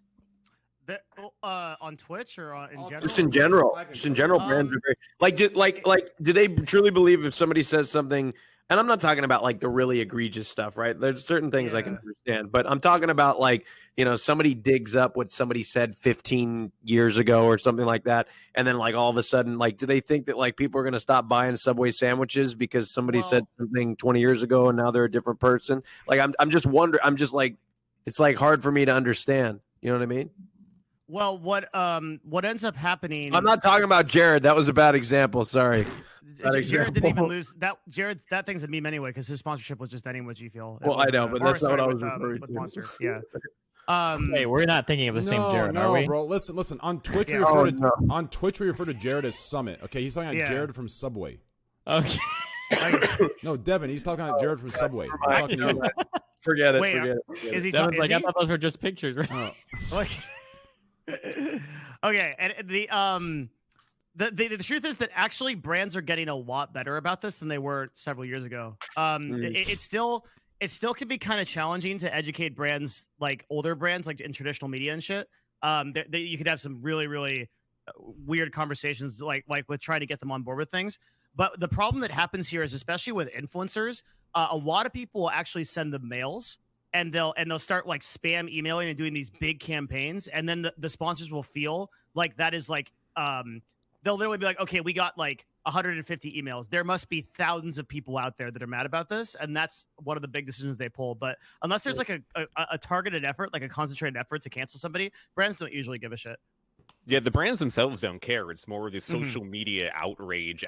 On Twitch or in general? Just in general. Just in general, brands are very do they truly believe if somebody says something, and I'm not talking about like the really egregious stuff, right? There's certain things I can understand, but I'm talking about like, somebody digs up what somebody said 15 years ago or something like that, and then like all of a sudden, like, do they think that like people are going to stop buying Subway sandwiches because somebody said something 20 years ago and now they're a different person? Like, I'm just wondering. I'm just like, it's like hard for me to understand. You know what I mean? Well, what ends up happening? I'm not talking about Jared. That was a bad example. Sorry. Jared didn't even lose that. Jared, that thing's a meme anyway because his sponsorship was just ending with G Fuel. Well, I know, but that's not what I was referring to. Monster. Yeah. Hey, we're not thinking of the same Jared, are we? Bro, listen. On Twitch, we refer to Jared as Summit. Okay, he's talking about Jared from Subway. Okay. No, Devin, he's talking about Jared from Subway. I'm talking to you. Forget it. Wait, forget it. Is he? Devin's like, I thought those were just pictures, right? Oh. Okay, and the truth is that actually brands are getting a lot better about this than they were several years ago. It still can be kind of challenging to educate brands, like older brands, like in traditional media and shit. You could have some really weird conversations, like with trying to get them on board with things. But the problem that happens here is, especially with influencers, a lot of people will actually send them mails. And they'll start like spam emailing and doing these big campaigns, and then the sponsors will feel like that is like they'll literally be like, okay, we got like 150 emails. There must be thousands of people out there that are mad about this, and that's one of the big decisions they pull. But unless there's like a targeted effort, like a concentrated effort to cancel somebody, brands don't usually give a shit. Yeah, the brands themselves don't care. It's more the social media outrage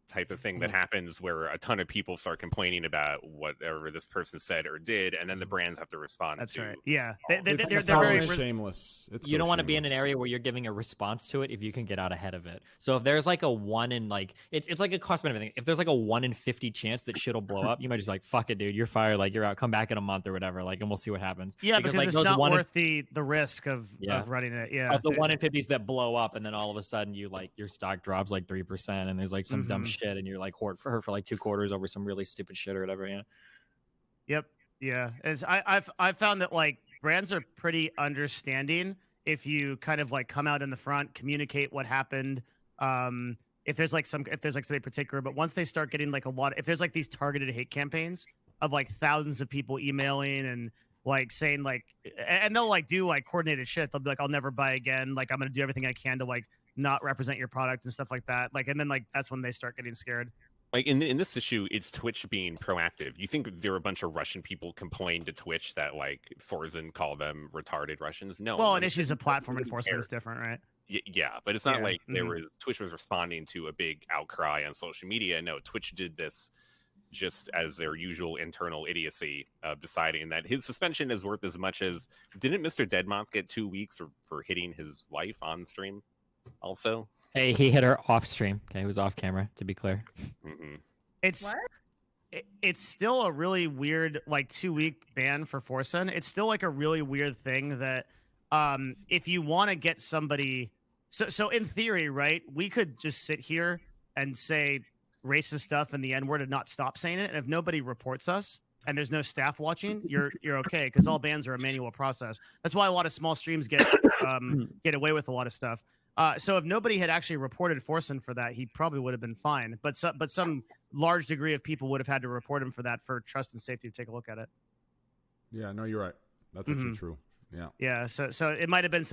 type of thing that happens where a ton of people start complaining about whatever this person said or did, and then the brands have to respond. That's to. right. Yeah, they're very shameless. You don't want to be in an area where you're giving a response to it if you can get out ahead of it. So if there's like a 1 in like it's like a cost benefit thing. If there's like a 1 in 50 chance that shit'll blow up, you might just like, fuck it, dude, you're fired. Like you're out. Come back in a month or whatever. Like, and we'll see what happens. Yeah, because like, it's not worth the risk of running it. Yeah, of the 1 in 50s that blow up, and then all of a sudden you like your stock drops like 3%, and there's like some dumb shit, and you're like hoard for her for like 2 quarters over some really stupid shit or whatever. Yeah. Yep. Yeah. I've found that like brands are pretty understanding if you kind of like come out in the front, communicate what happened. If there's like something particular, but once they start getting like if there's like these targeted hate campaigns of like thousands of people emailing and like saying like, and they'll like do like coordinated shit. They'll be like, I'll never buy again. Like I'm going to do everything I can to like not represent your product and stuff like that. Like, and then like, that's when they start getting scared. Like in this issue, it's Twitch being proactive. You think there are a bunch of Russian people complained to Twitch that like Forsen called them retarded Russians? No. Well, an issue's a platform enforcement is different, right? Yeah, but it's not like Twitch was responding to a big outcry on social media. No, Twitch did this just as their usual internal idiocy, deciding that his suspension is worth as much as didn't Mr. Deadmonth get 2 weeks for hitting his wife on stream? Also, hey, he hit her off stream. Okay, he was off camera. To be clear, it's still a really weird like 2-week ban for Forsen. It's still like a really weird thing that if you want to get somebody, so in theory, right, we could just sit here and say racist stuff and the N-word and not stop saying it, and if nobody reports us and there's no staff watching, you're okay, because all bans are a manual process. That's why a lot of small streams get away with a lot of stuff. So if nobody had actually reported Forsen for that, he probably would have been fine. But some large degree of people would have had to report him for that for trust and safety to take a look at it. Yeah, no, you're right. That's actually true. Yeah. Yeah. So it might have been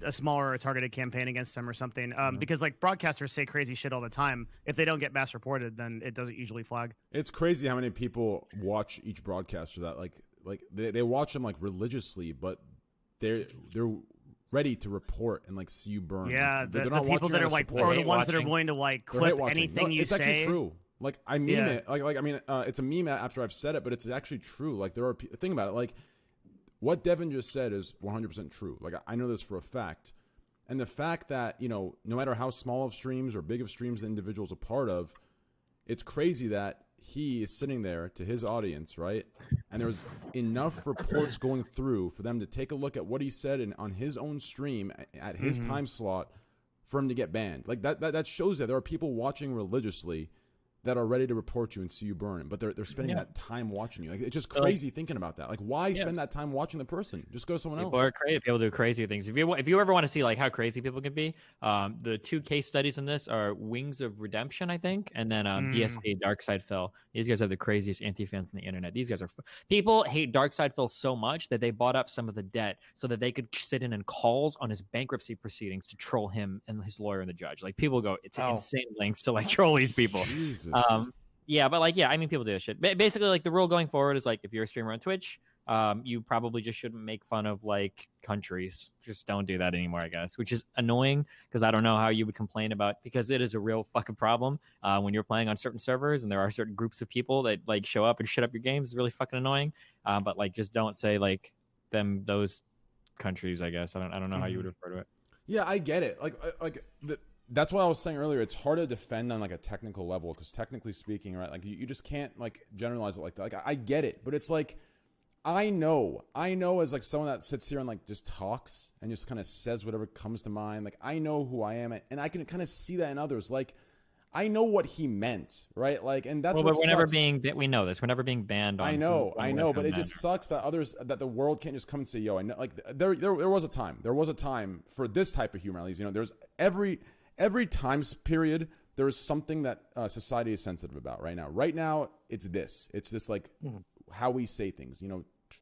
a smaller targeted campaign against him or something. Because like broadcasters say crazy shit all the time. If they don't get mass reported, then it doesn't usually flag. It's crazy how many people watch each broadcaster that like they watch them like religiously, but they're ready to report and like see you burn. Yeah, they're the not people that are like, or the ones that are willing to like clip anything you it's say. It's actually true. Like I mean it. Like I mean, it's a meme after I've said it, but it's actually true. Like there are think about it. Like what Devin just said is 100% true. Like I know this for a fact, and the fact that no matter how small of streams or big of streams the individual's a part of, it's crazy that he is sitting there to his audience, right? And there's enough reports going through for them to take a look at what he said on his own stream at his time slot for him to get banned. Like that shows that there are people watching religiously that are ready to report you and see you burn, but they're spending that time watching you. Like it's just crazy thinking about that. Like why spend that time watching the person? Just go to someone people else. Are crazy. People do crazy things. If you ever want to see like how crazy people can be, the 2 case studies in this are Wings of Redemption, I think, and then DSP Darkside Phil. These guys are the craziest anti-fans on the internet. These guys are people hate Darkside Phil so much that they bought up some of the debt so that they could sit in calls on his bankruptcy proceedings to troll him and his lawyer and the judge. Like people go to insane lengths to like troll these people. Jesus. Yeah, but like, I mean, people do this shit. Basically, like the rule going forward is like, if you're a streamer on Twitch, you probably just shouldn't make fun of like countries. Just don't do that anymore, I guess, which is annoying because I don't know how you would complain about, because it is a real fucking problem when you're playing on certain servers and there are certain groups of people that like show up and shit up your games. It's really fucking annoying. But like, just don't say like those countries, I guess. I don't know how you would refer to it. Yeah, I get it. That's what I was saying earlier. It's hard to defend on like a technical level because technically speaking, right? Like you just can't like generalize it like that. Like I get it, but it's like I know as like someone that sits here and like just talks and just kind of says whatever comes to mind. Like I know who I am, and I can kind of see that in others. Like I know what he meant, right? Like, and that's what sucks. We know this. We're never being banned. I know, but it just sucks that that the world can't just come and say, "Yo, I know." Like there was a time for this type of humor. At least there's every time period, there is something that society is sensitive about right now. Right now, it's this like how we say things.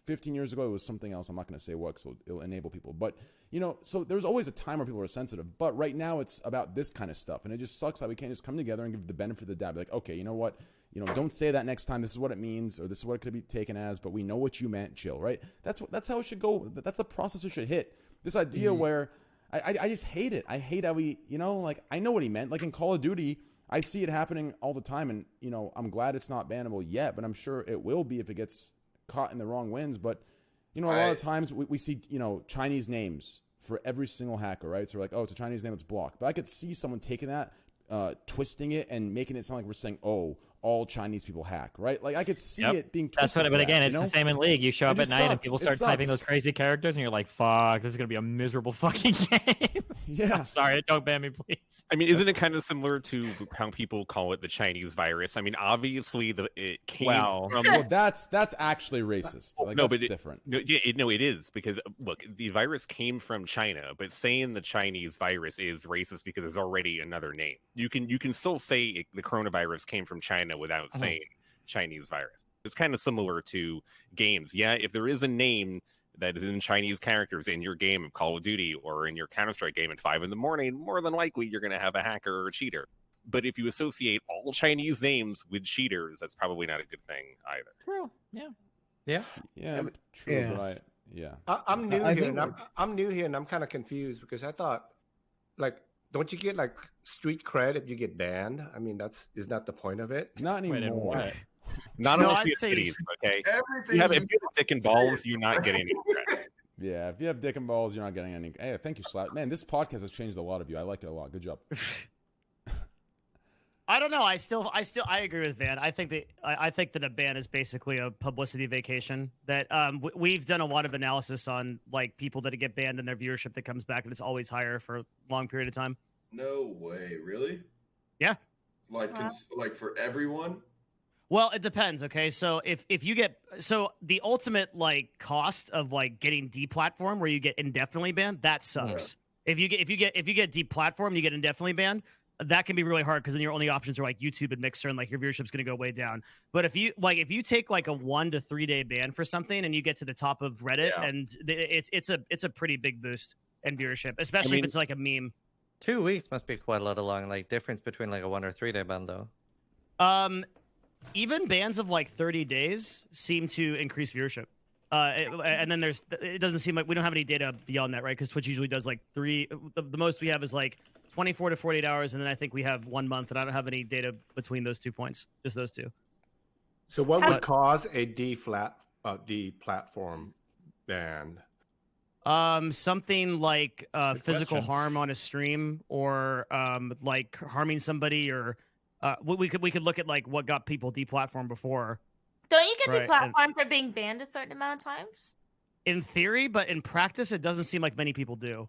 15 years ago, it was something else. I'm not going to say what, so it'll enable people. But, so there's always a time where people are sensitive. But right now, it's about this kind of stuff. And it just sucks that we can't just come together and give the benefit of the doubt. Be like, okay, you know what? Don't say that next time. This is what it means, or this is what it could be taken as. But we know what you meant. Chill, right? That's how it should go. That's the process it should hit. This idea where I just hate it. I hate how we, like I know what he meant. Like in Call of Duty, I see it happening all the time, and I'm glad it's not bannable yet, but I'm sure it will be if it gets caught in the wrong winds. But a lot of times we see Chinese names for every single hacker, right? So we're like, oh, it's a Chinese name, it's blocked. But I could see someone taking that, twisting it, and making it sound like we're saying, oh, all Chinese people hack, right? Like I could see it being twisted. That's what. But again, it's the same in League. You show up at night and people start typing those crazy characters, and you're like, "Fuck, this is gonna be a miserable fucking game." Yeah. I'm sorry, don't ban me, please. I mean, isn't it kind of similar to how people call it the Chinese virus? I mean, obviously it came from. Well, that's actually racist. Like, no, that's but different. It is, because look, the virus came from China, but saying the Chinese virus is racist because there's already another name. You can still say the coronavirus came from China without saying Chinese virus. It's kind of similar to games. Yeah, if there is a name that is in Chinese characters in your game of Call of Duty or in your Counter-Strike game at 5 a.m, more than likely you're going to have a hacker or a cheater. But if you associate all Chinese names with cheaters, that's probably not a good thing either. True. Yeah. True. But I'm new here. I'm new here, and I'm kind of confused because I thought, like, don't you get like street cred if you get banned? I mean, is that the point of it? Not anymore. Not unless you have titties, okay? If you have dick and balls, you're not getting any credit. Yeah, if you have dick and balls, you're not getting any. Hey, thank you, Slap. Man, this podcast has changed a lot of you. I like it a lot. Good job. I don't know. I agree with Van. I think that a ban is basically a publicity vacation. That we've done a lot of analysis on like people that get banned and their viewership that comes back, and it's always higher for a long period of time. No way, really? Yeah. Like for everyone? Well, it depends. Okay, so if you get the ultimate like cost of like getting deplatformed where you get indefinitely banned, that sucks. If you get deplatformed, you get indefinitely banned. That can be really hard because then your only options are like YouTube and Mixer, and like your viewership's going to go way down. But if you take like a 1 to 3 day ban for something and you get to the top of Reddit, and it's a pretty big boost in viewership, especially if it's like a meme. 2 weeks must be quite a lot of long like difference between like a 1 or 3 day ban though. Even bans of like 30 days seem to increase viewership. And then it doesn't seem like we don't have any data beyond that, right? Because Twitch usually does like the most we have is like 24 to 48 hours, and then I think we have 1 month, and I don't have any data between those 2 points, just those two. So what would cause a deplatform ban? Something like physical harm on a stream, or like harming somebody, or we could look at like what got people deplatformed before. Don't you get deplatformed for being banned a certain amount of times? In theory, but in practice, it doesn't seem like many people do.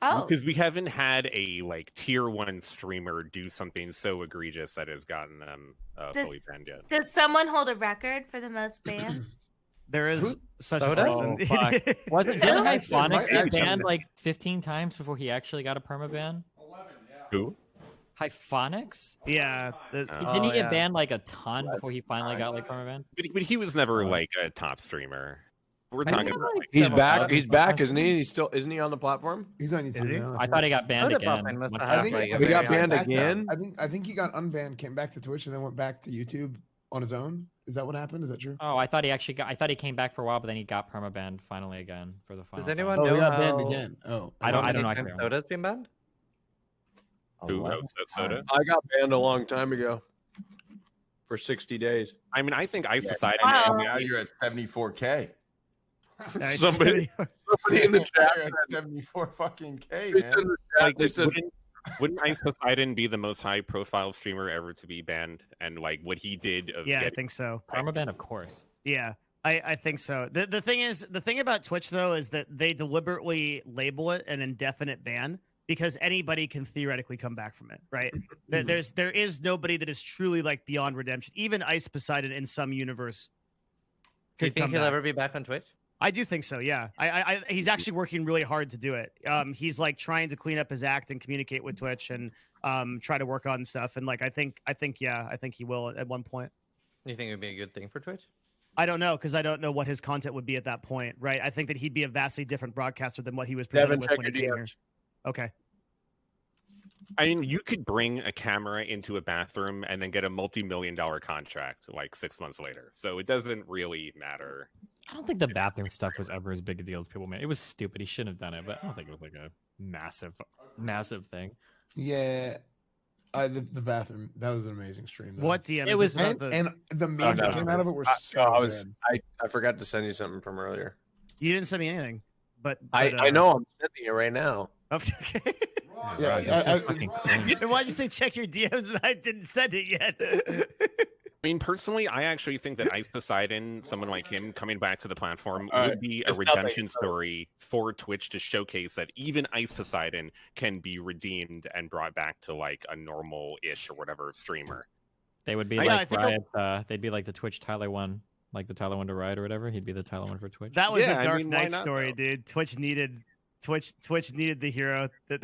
Oh, because we haven't had a like tier 1 streamer do something so egregious that has gotten them fully banned yet. Does someone hold a record for the most bans? There is such a Oh, person. fuck. Didn't Hyphonix get Actually. banned like 15 times before he actually got a permaban? 11, yeah. Who? Hyphonix? Yeah. Didn't he get banned like a ton before he finally got like permaban? But he was never like a top streamer. We're talking about like, He's Seven back. thousand. He's back, isn't he? Isn't he on the platform? He's on YouTube he? now. I thought he got banned Soda again. Pop must once have, I think like, a He got very high banned back now. again? I think he got unbanned, came back to Twitch, and then went back to YouTube on his own. Is that what happened? Is that true? Oh, I thought he came back for a while, but then he got permabanned finally again for the final. Does anyone Oh, know he got banned how- again. Oh, I don't how know. many actually. times Soda's been banned? who? Soda? I got banned a long time ago for 60 days. I mean, I think Ice Poseidon. Wow. Now you're at 74K. Nice. Somebody in the chat. You're at 74 fucking K, They man. said in the chat, Like, they said, wouldn't Ice Poseidon be the most high-profile streamer ever to be banned? And like what he did of Yeah, I getting think so. Permaban, of course. Yeah, I think so. The thing about Twitch though is that they deliberately label it an indefinite ban because anybody can theoretically come back from it, right? There is nobody that is truly like beyond redemption. Even Ice Poseidon in some universe. Do you could think come he'll back. ever be back on Twitch? I do think so. Yeah, he's actually working really hard to do it. He's like trying to clean up his act and communicate with Twitch and try to work on stuff. And like I think he will at one point. You think it would be a good thing for Twitch? I don't know because I don't know what his content would be at that point, right? I think that he'd be a vastly different broadcaster than what he was Devin, presented with check when your he came here. DMs. Okay. I mean, you could bring a camera into a bathroom and then get a multi-million-dollar contract like 6 months later. So it doesn't really matter. I don't think the bathroom stuff was ever as big a deal as people made. It was stupid. He shouldn't have done it, but I don't think it was like a massive thing. Yeah. The bathroom. That was an amazing stream. Though. What DM? It was- And, and the memes that came out of it were so good. I forgot to send you something from earlier. You didn't send me anything, but I know I'm sending it right now. Okay. Yeah, Then why'd you say check your DMs and I didn't send it yet? I mean, personally, I actually think that Ice Poseidon, someone like him coming back to the platform, would be a it's redemption nothing. story for Twitch to showcase that even Ice Poseidon can be redeemed and brought back to like a normal-ish or whatever streamer. They would be Yeah, I like think Riot. They'd be like the Twitch Tyler one, like the Tyler one to Riot or whatever. He'd be the Tyler one for Twitch. That was Yeah, a I Dark mean, why Knight not, story, though? dude. Twitch needed the hero that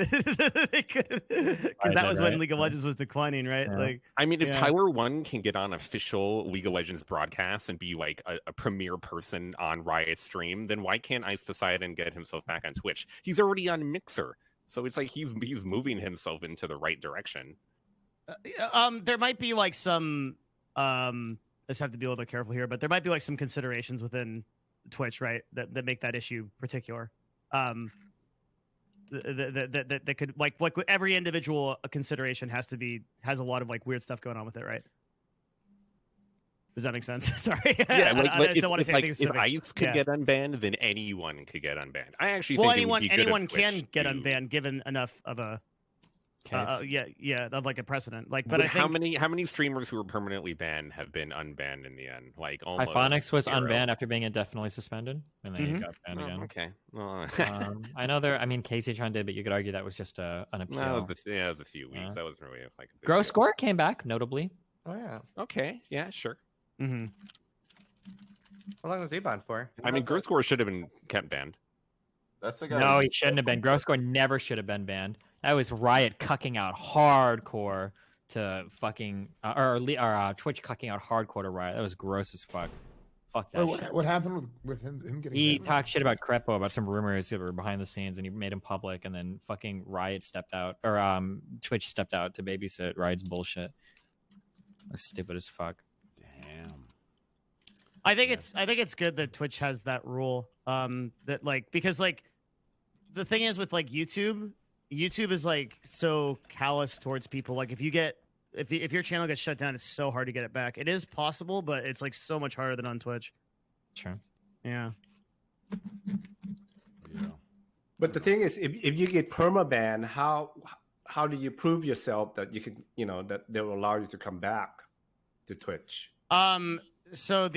they could, because I that did, was when right? League of Legends was declining, right? Yeah. Like, I mean, if Yeah. Tyler 1 can get on official League of Legends broadcasts and be like a premier person on Riot's stream, then why can't Ice Poseidon get himself back on Twitch? He's already on Mixer. So it's like he's moving himself into the right direction. there might be like some I just have to be a little bit careful here, but there might be like some considerations within Twitch, right, that make that issue particular. That could like every individual consideration has a lot of like weird stuff going on with it, right? Does that make sense? Sorry. Yeah, I just don't want to say anything if specific. Ice could Yeah. get unbanned, then anyone could get unbanned. I actually Well, think it would be good anyone of Twitch can get to- unbanned given enough of a Case. yeah, of like a precedent. Like, But but I think how many streamers who were permanently banned have been unbanned in the end? Like almost Hyphonix was zero. unbanned after being indefinitely suspended, and then he Mhm. got banned Oh, again. okay. Well, I know there. I mean, Casey Tron did, but you could argue that was just an appeal. no, it was a few weeks. Yeah. That wasn't really like a big Gross deal. Score came back notably. Oh yeah. Okay, yeah, sure. Mhm. How long was he banned for? I mean, Gross Score should have been kept banned. That's the guy. No, that he just- shouldn't have been. Grosscore never should have been banned. That was Riot cucking out hardcore to fucking Twitch cucking out hardcore to Riot. That was gross as fuck. Fuck that Wait, shit. what happened with him getting? He banned? talked shit about Crepo, about some rumors that were behind the scenes, and he made him public. And then fucking Riot stepped out, or Twitch stepped out to babysit Riot's bullshit. That's stupid as fuck. Damn. I think it's good that Twitch has that rule. That like because like the thing is with like YouTube is like so callous towards people. Like if your channel gets shut down, it's so hard to get it back. It is possible, but it's like so much harder than on Twitch. Sure. Yeah. Yeah. But the thing is, if you get permaban, how do you prove yourself that you can, that they will allow you to come back to Twitch? So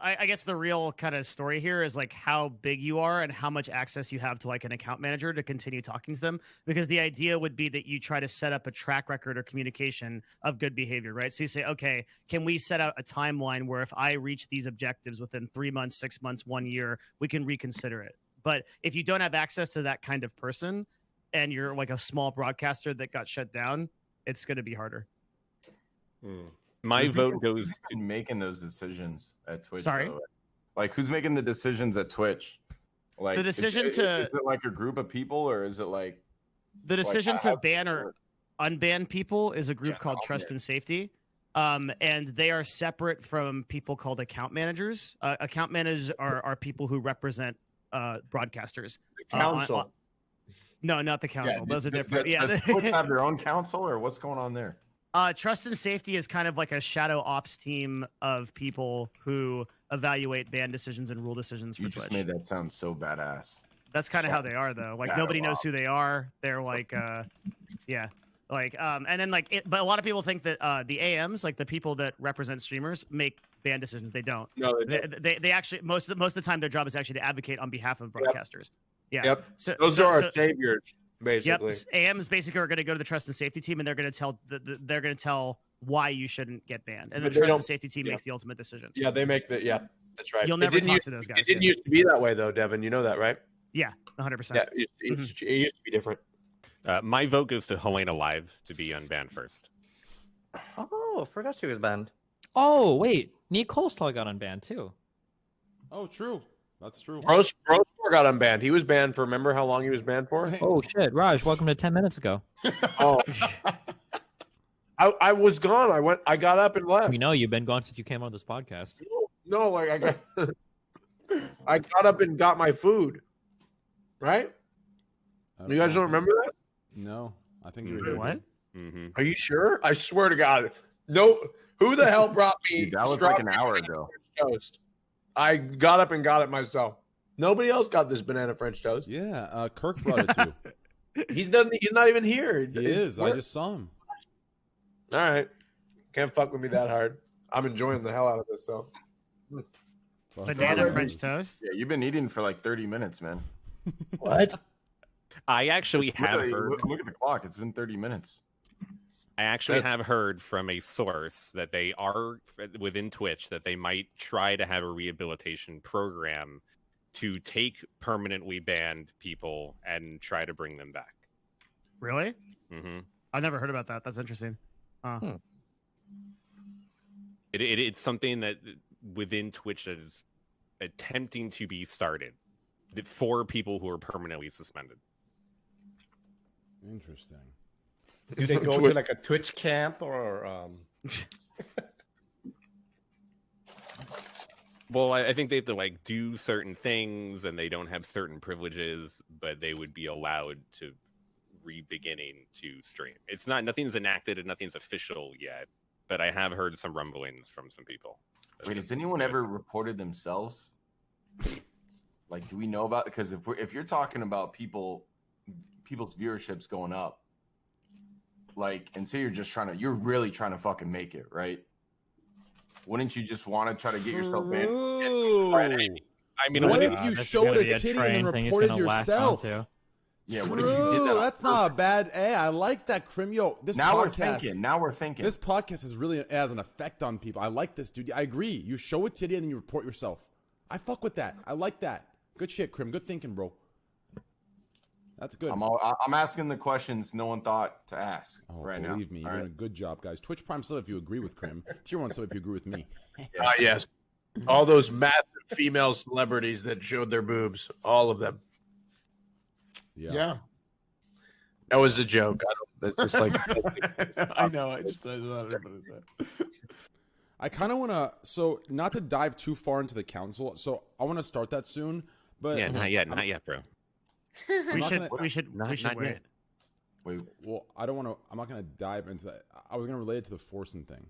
I guess the real kind of story here is like how big you are and how much access you have to like an account manager to continue talking to them. Because the idea would be that you try to set up a track record or communication of good behavior, right? So you say, okay, can we set out a timeline where if I reach these objectives within 3 months, 6 months, 1 year, we can reconsider it. But if you don't have access to that kind of person and you're like a small broadcaster that got shut down, it's going to be harder. My Who's vote goes making those decisions at Twitch. Sorry? by the way? Like who's making the decisions at Twitch? Like The decision is to- is it like a group of people or is it like The decision to how- ban or unban people is a group called Trust and Safety. And they are separate from people called account managers. Account managers are people who represent broadcasters. The council. No, not the council. Those are different. Does Twitch have their own council or what's going on there? Trust and Safety is kind of like a shadow ops team of people who evaluate ban decisions and rule decisions for You Twitch. just made that sound so badass. That's kind of how they are, though. Like Shadow nobody knows ops. who they are. They're like, yeah, like, and then like, but a lot of people think that the AMs, like the people that represent streamers, make ban decisions. They don't. No, They actually most of the time their job is actually to advocate on behalf of broadcasters. Yeah. Yep. So Those so- are our so- saviors, Yep. basically. AMs basically are going to go to the Trust and Safety team, and they're going to tell they're going to tell why you shouldn't get banned, and the But they Trust and don't- Safety team yeah. makes the ultimate decision. Yeah, they make the. Yeah, that's right. You'll It never didn't talk use- to those guys. It didn't used to be that way, though, Devin. You know that, right? Yeah, 100%. Yeah, it used to be different. my vote goes to Helena Live to be unbanned first. Oh, forgot she was banned. Oh wait, Nick Coleslaw got unbanned too. Oh, true. That's true. Grosscore got unbanned. He was banned for. Remember how long he was banned for? Oh shit, Raj, welcome to 10 minutes ago. Oh, I was gone. I got up and left. We know you've been gone since you came on this podcast. No, like I got up and got my food. Right? You guys don't remember that? No, I think you were here. What? Mm-hmm. Are you sure? I swear to God. No. Who the hell brought me? Dude, that was like an strawberry hour French ago. toast? I got up and got it myself. Nobody else got this banana French toast. Yeah, Kirk brought it to you. He's not even here. He is. I just saw him. All right. Can't fuck with me that hard. I'm enjoying the hell out of this though. Banana French toast. Yeah, you've been eating for like 30 minutes, man. What? I actually have Literally, heard. look at the clock. It's been 30 minutes. I actually have heard from a source that they are within Twitch that they might try to have a rehabilitation program to take permanently banned people and try to bring them back. Really? Mm-hmm. I've never heard about that. That's interesting. It's something that within Twitch that is attempting to be started for people who are permanently suspended. Interesting. Do they go to like a Twitch camp or? Well, I think they have to like do certain things, and they don't have certain privileges, but they would be allowed to re-beginning to stream. It's not nothing's enacted and nothing's official yet, but I have heard some rumblings from some people. Wait, has anyone ever reported themselves? Like, do we know about? Because if you're talking about people's viewerships going up, like, and say you're really trying to fucking make it, right? Wouldn't you just want to try to get yourself banned? I mean, what what if you showed a titty and then reported yourself? Yeah, what if you did that? That's not a bad. Hey, I like that, Krim. Yo, this Now we're podcast. thinking. Now we're thinking. This podcast has an effect on people. I like this, dude. I agree. You show a titty and then you report yourself. I fuck with that. I like that. Good shit, Krim. Good thinking, bro. That's good. I'm asking the questions no one thought to ask right now. Believe me, you're doing a good job, guys. Twitch Prime sub if you agree with Krim. Tier 1 sub if you agree with me. Yes. All those massive female celebrities that showed their boobs, all of them. Yeah. That was a joke. It's like I know. I just thought it was that. I kind of want to, so not to dive too far into the council. So I want to start that soon, but Yeah, not yet, bro. We should wait. Wait, well, I don't want to. I'm not going to dive into that. I was going to relate it to the Forsen thing.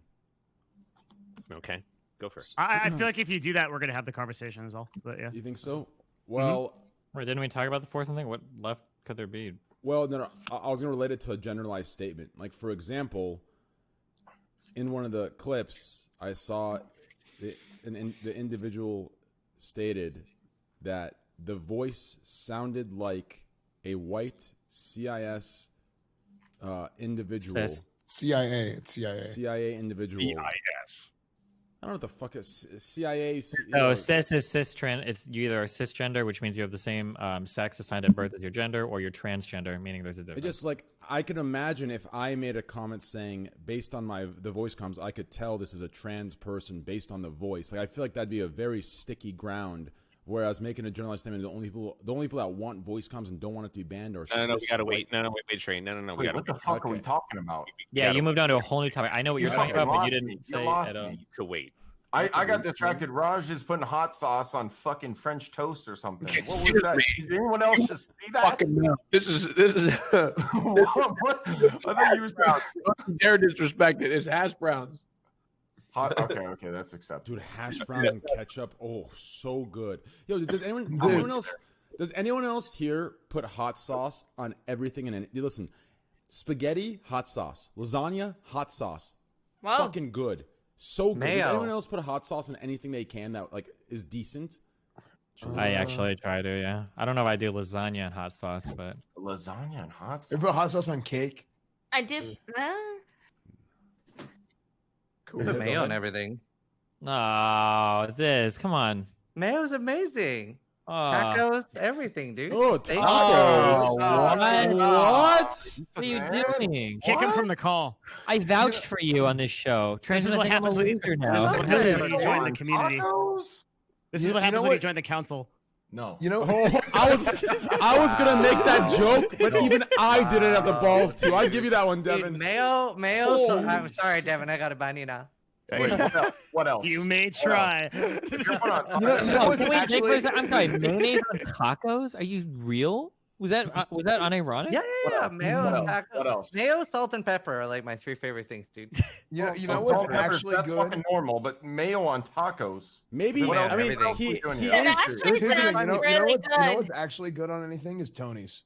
Okay, go for it. I feel like if you do that, we're gonna have the conversation as well. But yeah, You think so? Well, Wait, didn't we talk about the Forsen thing? What left could there be? well, no. I was going to relate it to a generalized statement. Like, for example, in one of the clips, I saw the individual stated that the voice sounded like a white CIS individual. CIA. It's CIA. CIA individual. CIS. I don't know what the fuck is CIA. So cis is cis-trans. It's you either are cisgender, which means you have the same sex assigned at birth as your gender, or you're transgender, meaning there's a It difference. just like I could imagine if I made a comment saying based on the voice comms, I could tell this is a trans person based on the voice. Like I feel like that'd be a very sticky ground. Whereas making a generalized statement, the only people that want voice comms and don't want it to be banned are No, we gotta wait. No, wait, Train. No, we wait, gotta what the fuck are we talking about? Yeah, you moved on to a whole new topic. I know what you're talking about, but you didn't say at all. to wait. I got distracted. Raj is putting hot sauce on fucking French toast or something. What was Excuse that? me. Did anyone else just see that? fucking no. This is what? I thought you was dare disrespect it. It's hash browns. hot. Okay, that's acceptable. Dude, hash browns and ketchup. Oh, so good. Yo, does anyone else here put hot sauce on everything? And listen, spaghetti, hot sauce. Lasagna, hot sauce. Whoa. Fucking good. So good. Does Mayo. anyone else put hot sauce on anything they can that like is decent? I actually try to, yeah. I don't know if I do lasagna and hot sauce, but Lasagna and hot They sauce. put hot sauce on cake. I do. Cool. Mayo and everything. no, this. Come on. Mayo's amazing. Oh, Tacos, everything, dude. Oh, Steak. tacos. what are you doing? kick him from the call. I vouched for you on this show. This is what happens when you join the community. Tacos? This is what happens when you join the council. No. You know, Oh, I was gonna make that joke, but even I didn't have the balls to. I give you that one, Dude, Devin. mayo. Oh. I'm sorry, Devin. I gotta ban you now. Wait, what else? What else? You may try. If you're putting on You know what's Wait, actually- I'm sorry. Mayonnaise on tacos? Are you real? Was that unironic? Yeah. What Mayo else? and tacos. What else? Mayo, salt, and pepper are like my three favorite things, dude. you know Salt what's and pepper, actually that's good. fucking normal, but mayo on tacos. Maybe What else? I mean Everything. he What is. actually Here's the thing, sounds you know really what's good. actually good on anything is Tony's.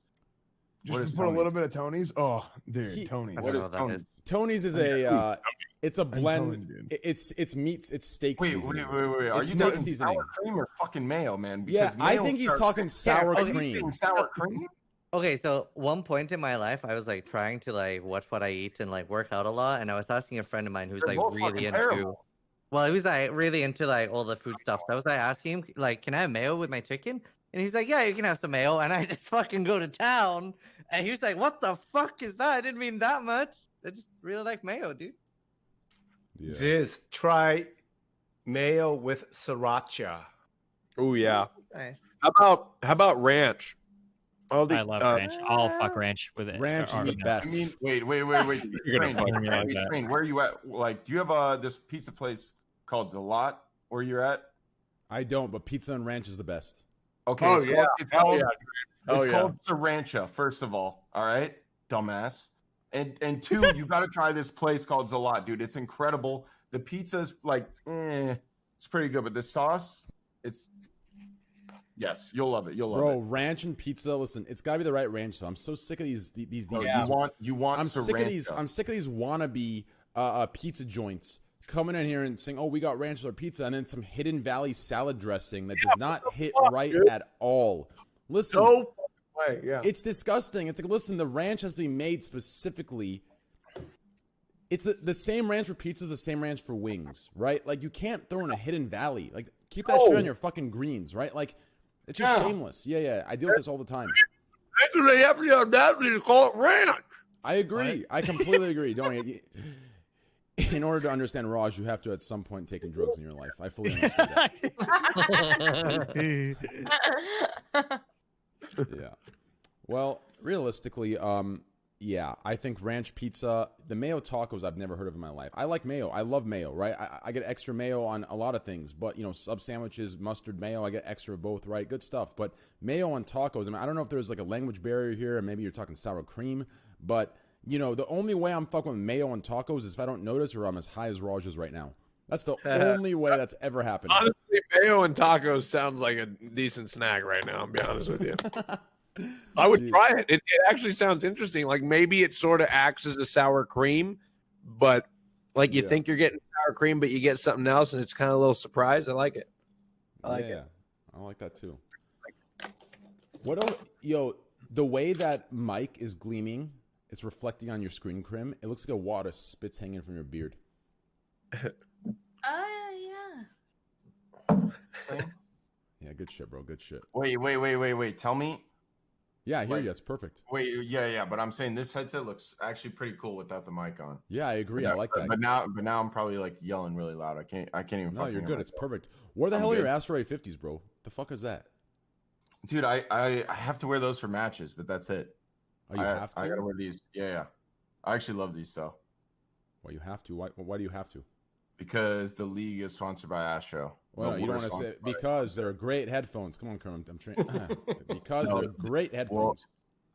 What Just is put a little Tony's? bit of Tony's. Oh, dude, He- Tony's. I What don't is know what that Tony's? Tony's is a it's a telling blend. you, dude. It's meats. It's steak Wait. seasoning. Are It's you steak talking seasoning. sour cream or fucking mayo, man? Yeah, Because I mayo think he's starts- talking sour Oh, he's cream. saying sour cream? Okay, so one point in my life, I was like trying to like watch what I eat and like work out a lot, and I was asking a friend of mine who's They're like both really fucking into. terrible. Well, he was like really into like all the food stuff. So I was like asking him like, "Can I have mayo with my chicken?" And he's like, "Yeah, you can have some mayo." And I just fucking go to town, and he was like, "What the fuck is that? I didn't mean that much. I just really like mayo, dude." Yeah. Ziz, try mayo with sriracha. Oh yeah. Nice. How about ranch? All the, I love ranch. I'll fuck ranch with it. Ranch is the no. best. I mean, wait. You're gonna Train, fucking me like wait, that. Train, where are you at? Like, do you have this pizza place called Zalat where you're at? I don't, but pizza and ranch is the best. Okay, Oh, it's yeah. called, it's Hell called, yeah. Oh, it's yeah. called Sriracha, first of all right, dumbass. And two, you got to try this place called Zalat, dude. It's incredible. The pizza's like, it's pretty good, but the sauce, it's, yes, you'll love it. You'll love Bro, it. ranch and pizza. Listen, it's gotta be the right ranch. So I'm so sick of these. Bro, these you want I'm sick of these. Sriracha. I'm sick of these wannabe pizza joints coming in here and saying, "Oh, we got ranch or pizza," and then some Hidden Valley salad dressing that does not hit fuck, right dude? at all. Listen, No fucking way. Yeah. it's disgusting. It's like, listen, the ranch has to be made specifically. It's the same ranch for pizzas, the same ranch for wings, right? Like you can't throw in a Hidden Valley. Like keep that shit on your fucking greens, right? Like It's just shameless. Yeah. I deal with this all the time. Actually, to call it ranch. I agree. I completely agree. Don't you? In order to understand Raj, you have to at some point taken drugs in your life. I fully understand that. Yeah. Well, realistically, yeah, I think ranch pizza, the mayo tacos I've never heard of in my life. I like mayo. I love mayo, right? I get extra mayo on a lot of things, but, you know, sub sandwiches, mustard, mayo, I get extra of both, right? Good stuff. But mayo on tacos, I mean, I don't know if there's like a language barrier here, and maybe you're talking sour cream, but, you know, the only way I'm fucking with mayo on tacos is if I don't notice or I'm as high as Raj is right now. That's the only way that's ever happened. Honestly, mayo and tacos sounds like a decent snack right now, I'll be honest with you. I would try it. It actually sounds interesting. Like maybe it sort of acts as a sour cream, but like you think you're getting sour cream, but you get something else, and it's kind of a little surprise. I like it. I like it. I like that too. What else? Yo, the way that mic is gleaming, it's reflecting on your screen, Crim. It looks like a wad of spits hanging from your beard. Yeah. Yeah, good shit, bro. Good shit. Wait. Tell me. Yeah, I hear you. It's perfect. Wait, yeah. But I'm saying this headset looks actually pretty cool without the mic on. Yeah, I agree. I like that. But now I'm probably like yelling really loud. I can't even. No, you're good. It's perfect. Where the hell are your Asteroid 50s, bro? The fuck is that? Dude, I have to wear those for matches, but that's it. Oh, you have to? I gotta wear these. Yeah. I actually love these, so. Well, you have to. Why do you have to? Because the league is sponsored by Astro. Well, you don't want to say because they're great headphones. Come on, Kerm. I'm trying. Because they're great headphones. Well,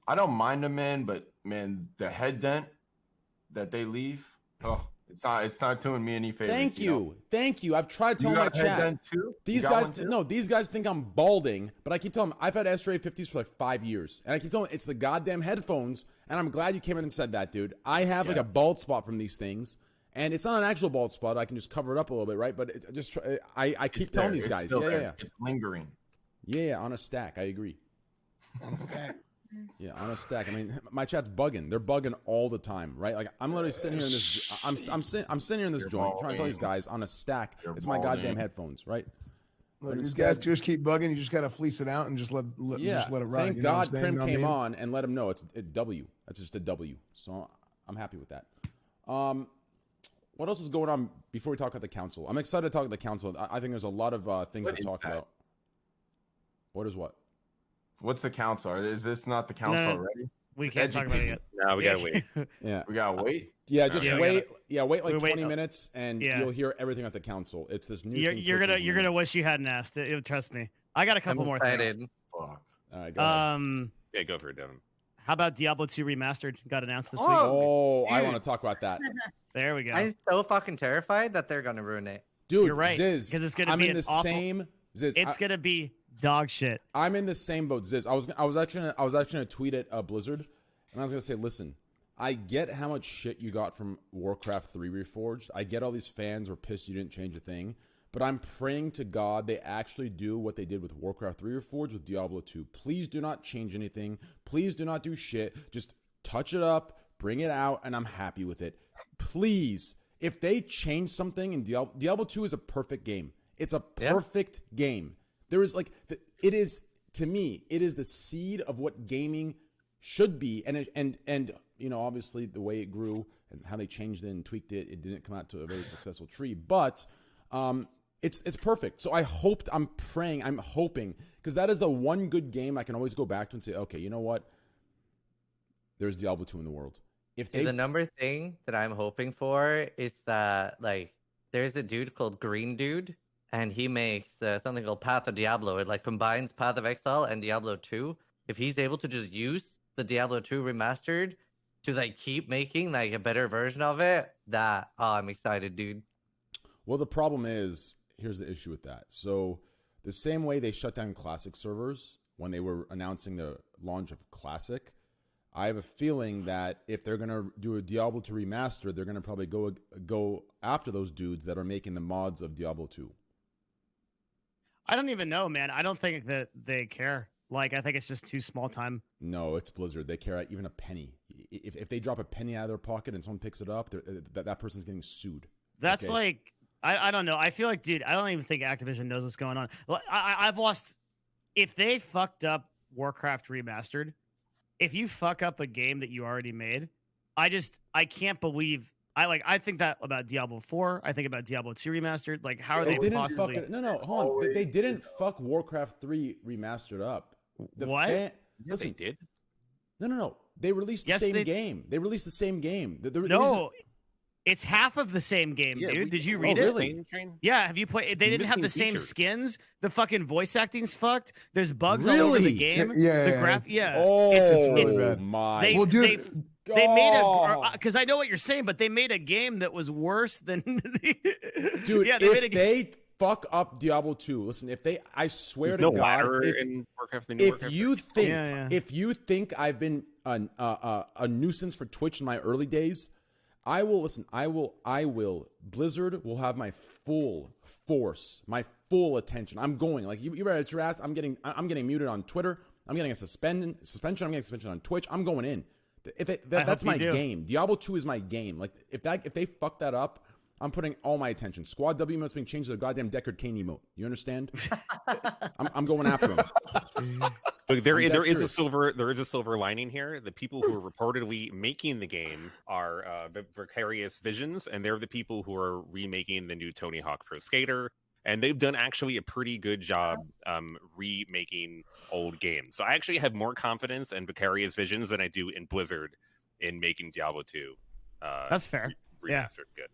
I don't mind them, man, but man, the head dent that they leave, it's not doing me any favors. Thank you. I've tried telling my chat. Head dent too? These guys think I'm balding, but I keep telling them I've had Asteroid 50s for like 5 years, and I keep telling them it's the goddamn headphones. And I'm glad you came in and said that, dude. I have like a bald spot from these things. And it's not an actual bald spot. I can just cover it up a little bit, right? But I keep telling these guys. Yeah. It's lingering. Yeah, on a stack. I agree. On a stack. Yeah, on a stack. I mean, my chat's bugging. They're bugging all the time, right? Like I'm literally sitting here in this. I'm sitting here in this joint trying to tell these guys on a stack. It's my goddamn headphones, right? Look, these guys just keep bugging. You just gotta fleece it out and just let it run. Thank God Prim came on and let him know it's a W. That's just a W. So I'm happy with that. What else is going on before we talk about the council? I'm excited to talk about the council. I think there's a lot of things to talk about. What is what? What's the council? Is this not the council already? We can't talk about it yet. No, we gotta wait. Yeah, we gotta wait. Yeah, just wait. Wait like 20 minutes, and you'll hear everything at the council. It's this new. You're gonna wish you hadn't asked it. Trust me. I got a couple more things. Fuck. All right, go ahead. Yeah, go for it, Devin. How about Diablo 2 Remastered? Got announced this week. Oh, I want to talk about that. There we go. I'm so fucking terrified that they're gonna ruin it. Dude, you're right. Ziz, because it's gonna I'm be in the same. Ziz, it's gonna be dog shit. I'm in the same boat, Ziz. I was actually gonna tweet at Blizzard, and I was gonna say, listen, I get how much shit you got from Warcraft 3 Reforged. I get all these fans were pissed you didn't change a thing, but I'm praying to God they actually do what they did with Warcraft 3 Reforged with Diablo 2. Please do not change anything. Please do not do shit. Just touch it up, bring it out, and I'm happy with it. Please. If they change something in Diablo 2 is a perfect game. It's a perfect game. There is it is, to me, it is the seed of what gaming should be. And you know, obviously the way it grew and how they changed it and tweaked it, it didn't come out to a very successful tree. But it's perfect. So I'm hoping, because that is the one good game I can always go back to and say, okay, you know what? There's Diablo 2 in the world. The number thing that I'm hoping for is that, like, there's a dude called Green Dude, and he makes something called Path of Diablo. It like combines Path of Exile and Diablo 2. If he's able to just use the Diablo 2 remastered to like keep making like a better version of it, I'm excited, dude. Well, the problem is, here's the issue with that. So the same way they shut down Classic servers when they were announcing the launch of Classic, I have a feeling that if they're going to do a Diablo 2 remaster, they're going to probably go after those dudes that are making the mods of Diablo 2. I don't even know, man. I don't think that they care. Like, I think it's just too small time. No, it's Blizzard. They care even a penny. If they drop a penny out of their pocket and someone picks it up, that person's getting sued. That's like, I don't know. I feel like, dude, I don't even think Activision knows what's going on. I've lost if they fucked up Warcraft Remastered, if you fuck up a game that you already made, I can't believe I think that about Diablo 4. I think about Diablo 2 Remastered. Like, how are They they didn't possibly? fuck it. No, hold on. They didn't fuck Warcraft 3 remastered up. What? Yeah, Listen, they did. No. They released the Yes, same they- game. They released the same game. The reason- No, it's half of the same game, Yeah, dude. we- Did you Oh, read it? really? Yeah, have you played? They didn't have the Missing same features. skins. The fucking voice acting's fucked. There's bugs all over the Really? game. Yeah, the yeah, graph. it's- Yeah. Oh, it's really bad. my They, Well, dude, they made God. because I know what you're saying, but they made a game that was worse than. Dude, yeah, they made a if game. they fuck up Diablo 2, listen, I swear There's to no God, ladder if, in Warcraft. The new if Warcraft you version. think Yeah. if you think I've been a nuisance for Twitch in my early days, I will listen. I will. Blizzard will have my full force, my full attention. I'm going like you ready at your ass. I'm getting muted on Twitter. I'm getting a suspension. I'm getting suspension on Twitch. I'm going in. That's hope my you do. game. Diablo 2 is my game. Like if they fuck that up, I'm putting all my attention. Squad W emote's being changed to the goddamn Deckard Cain emote. You understand? I'm going after him. Look, there I'm dead is a serious. silver lining here. The people who are reportedly making the game are Vicarious Visions, and they're the people who are remaking the new Tony Hawk Pro Skater, and they've done actually a pretty good job remaking old games. So I actually have more confidence in Vicarious Visions than I do in Blizzard in making Diablo 2. That's fair. Yeah. Remastered good.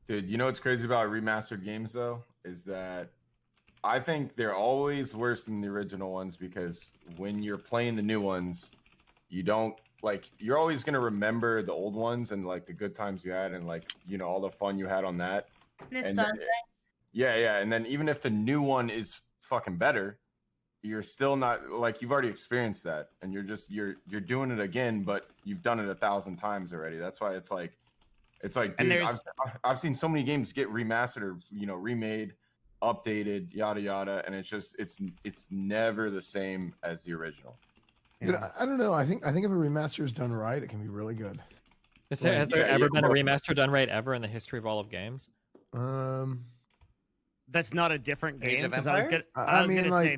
Dude, you know what's crazy about remastered games though is that I think they're always worse than the original ones because when you're playing the new ones, you don't like you're always gonna remember the old ones and like the good times you had and like all the fun you had on that. Nostalgia. Yeah, and then even if the new one is fucking better, you're still not like you've already experienced that and you're doing it again, but you've done it 1,000 times already. That's why it's like And dude, I've seen so many games get remastered or remade, updated, yada yada, and it's never the same as the original. Dude, I don't know. I think if a remaster is done right, it can be really good. Has there yeah, ever been a well- remaster done right ever in the history of all of games? That's not a different Age game of because I was Empires? gonna. I was mean, gonna like say,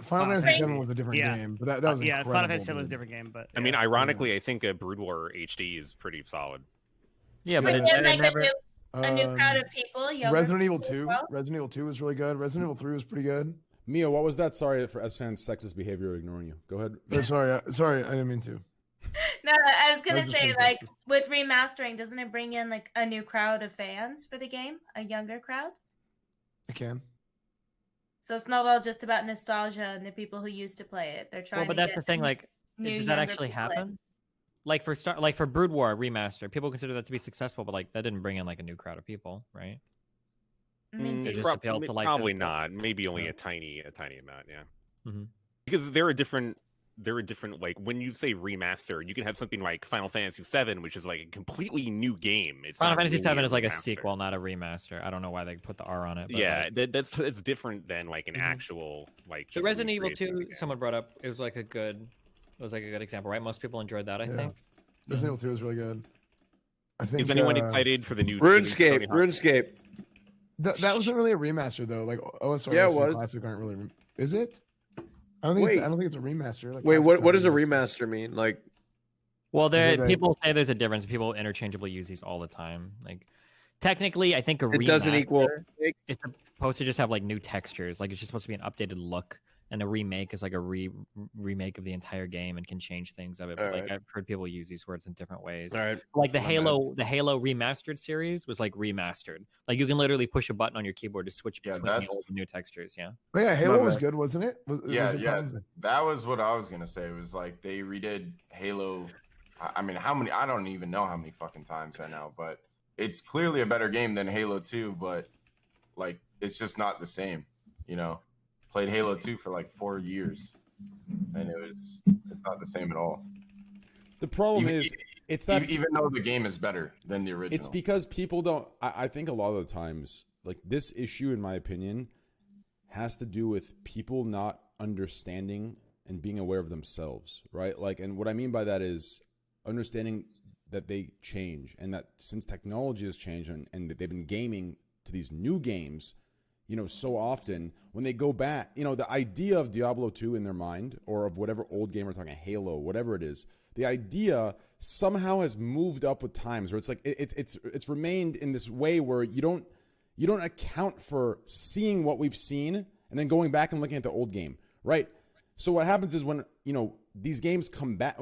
Final Final Fantasy Fantasy. VII was a different Yeah. game, but that was yeah, incredible. Final Fantasy VII was a dude. different game, but I mean, yeah. ironically, I think a Brood War HD is pretty solid. Yeah, But but then, it like never. a new crowd of people. younger Resident Evil people 2. as well. Resident Evil 2 was really good. Resident Evil 3 was pretty good. Mia, what was that? Sorry for S-Fan's sexist behavior ignoring you. Go ahead. Sorry, I didn't mean to. No, I was gonna just say being like sexist. with remastering, doesn't it bring in like a new crowd of fans for the game, a younger crowd? I can. So it's not all just about nostalgia and the people who used to play it. They're trying. Well, but to that's get the thing. Like, new, does that younger actually people in. happen? Like for Brood War remaster, people consider that to be successful, but like that didn't bring in like a new crowd of people, right? I mean, They do- just appealed to like probably the- not. Maybe only Yeah. a tiny amount. Yeah. Mhm. Because they're a different. Like when you say remaster, you can have something like Final Fantasy VII, which is like a completely new game. It's Final not Fantasy really VII is like a remaster. sequel, not a remaster. I don't know why they put the R on it. But Yeah, like, it's different than like an Mhm. actual like. the just Resident Evil recreation of 2, the game. someone brought up. It was like a good example, right? Most people enjoyed that, I Yeah. think. Resident Evil 2 was really good. I think. Is anyone excited for the new RuneScape. Tony Hawk? RuneScape. That wasn't really a remaster though. Like OSRS Yeah, it and was. Classic aren't really. Is it? I don't think. Wait. I don't think it's a remaster. Like Wait, Classic's what not does a remaster mean? Like, Well, it a- people say there's a difference. People interchangeably use these all the time. Like, technically, I think a it doesn't equal. remaster is supposed to just have like new textures. Like, it's just supposed to be an updated look. And a remake is like a remake of the entire game and can change things of it. But like Alright. I've heard people use these words in different ways. All right. Like the My Halo remastered series was like remastered. Like you can literally push a button on your keyboard to switch Yeah, between the that's- old and new textures. Yeah. But yeah, Halo My was bad. good, wasn't it? Was it Yeah. fun? That was what I was gonna say. It was like they redid Halo. I mean, how many? I don't even know how many fucking times right now. But it's clearly a better game than Halo 2. But like, it's just not the same. Played Halo 2 for like 4 years, and it's not the same at all. The problem Even- is, it's that Even though the game is better than the original. it's because people don't. I think a lot of the times, like this issue, in my opinion, has to do with people not understanding and being aware of themselves, right? Like, and what I mean by that is understanding that they change, and that since technology has changed and that they've been gaming to these new games, so often when they go back, the idea of Diablo 2 in their mind, or of whatever old game we're talking, Halo, whatever it is, the idea somehow has moved up with times, or it's like it's remained in this way where you don't account for seeing what we've seen and then going back and looking at the old game, right? So what happens is when these games come back,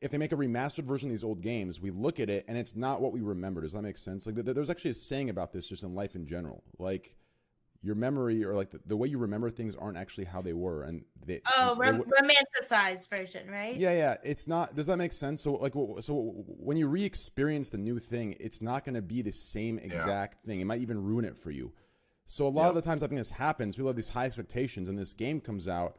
if they make a remastered version of these old games, we look at it and it's not what we remember. Does that make sense? Like there's actually a saying about this just in life in general, like your memory, or like the way you remember things aren't actually how they were, and romanticized version, right? Yeah, it's not. Does that make sense? So when you re-experience the new thing, it's not going to be the same exact thing. It might even ruin it for you. So a lot of the times I think this happens. People have these high expectations, and this game comes out,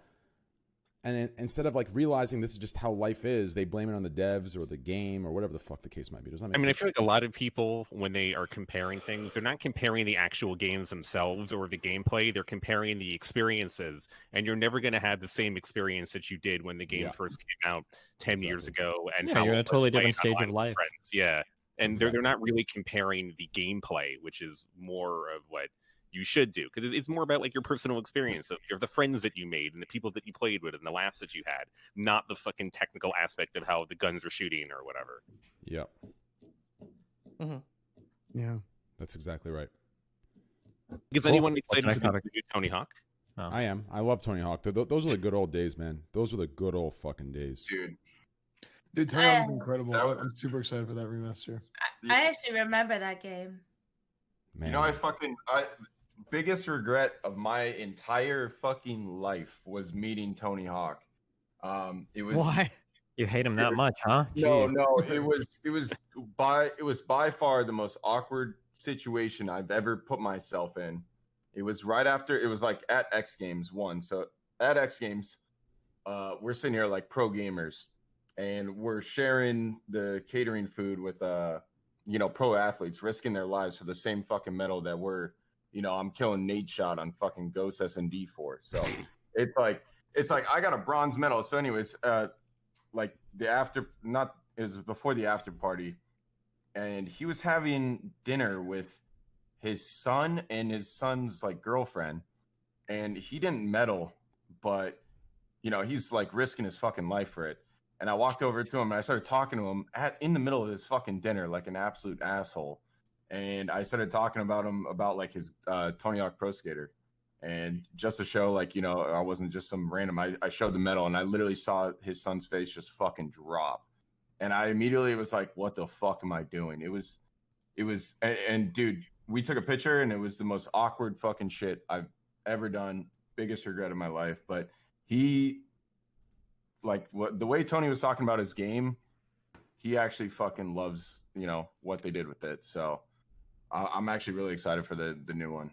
and then instead of like realizing this is just how life is, they blame it on the devs or the game or whatever the fuck the case might be. Does that make sense? I feel like a lot of people, when they are comparing things, they're not comparing the actual games themselves or the gameplay. They're comparing the experiences, and you're never going to have the same experience that you did when the game first came out 10 years ago. And you're in a totally different stage of life. Friends. Yeah, and they're not really comparing the gameplay, which is more of what you should do, because it's more about like your personal experience of the friends that you made and the people that you played with and the laughs that you had, not the fucking technical aspect of how the guns are shooting or whatever. Yeah. Yeah, that's exactly right. Is anyone excited for the new Tony Hawk? Oh. I am. I love Tony Hawk. Those are the good old days, man. Those are the good old fucking days, Dude, Tony Hawk is incredible. I'm super excited for that remaster. I actually remember that game. Man. I biggest regret of my entire fucking life was meeting Tony Hawk. It was why you hate him that much, huh? No, it was by far the most awkward situation I've ever put myself in. It was right after, it was like at X Games 1. So at X Games, we're sitting here like pro gamers, and we're sharing the catering food with pro athletes risking their lives for the same fucking medal that I'm killing Nate Shot on fucking Ghost S&D for. So it's like I got a bronze medal. So anyways, like it was before the after party, and he was having dinner with his son and his son's like girlfriend, and he didn't medal, but he's like risking his fucking life for it. And I walked over to him and I started talking to him in the middle of his fucking dinner like an absolute asshole. And I started talking about him about like his Tony Hawk Pro Skater. And just to show like, I wasn't just some random, I showed the medal and I literally saw his son's face just fucking drop. And I immediately was like, what the fuck am I doing? It was, and dude, we took a picture and it was the most awkward fucking shit I've ever done. Biggest regret of my life. But the way Tony was talking about his game, he actually fucking loves, what they did with it. So I'm actually really excited for the new one.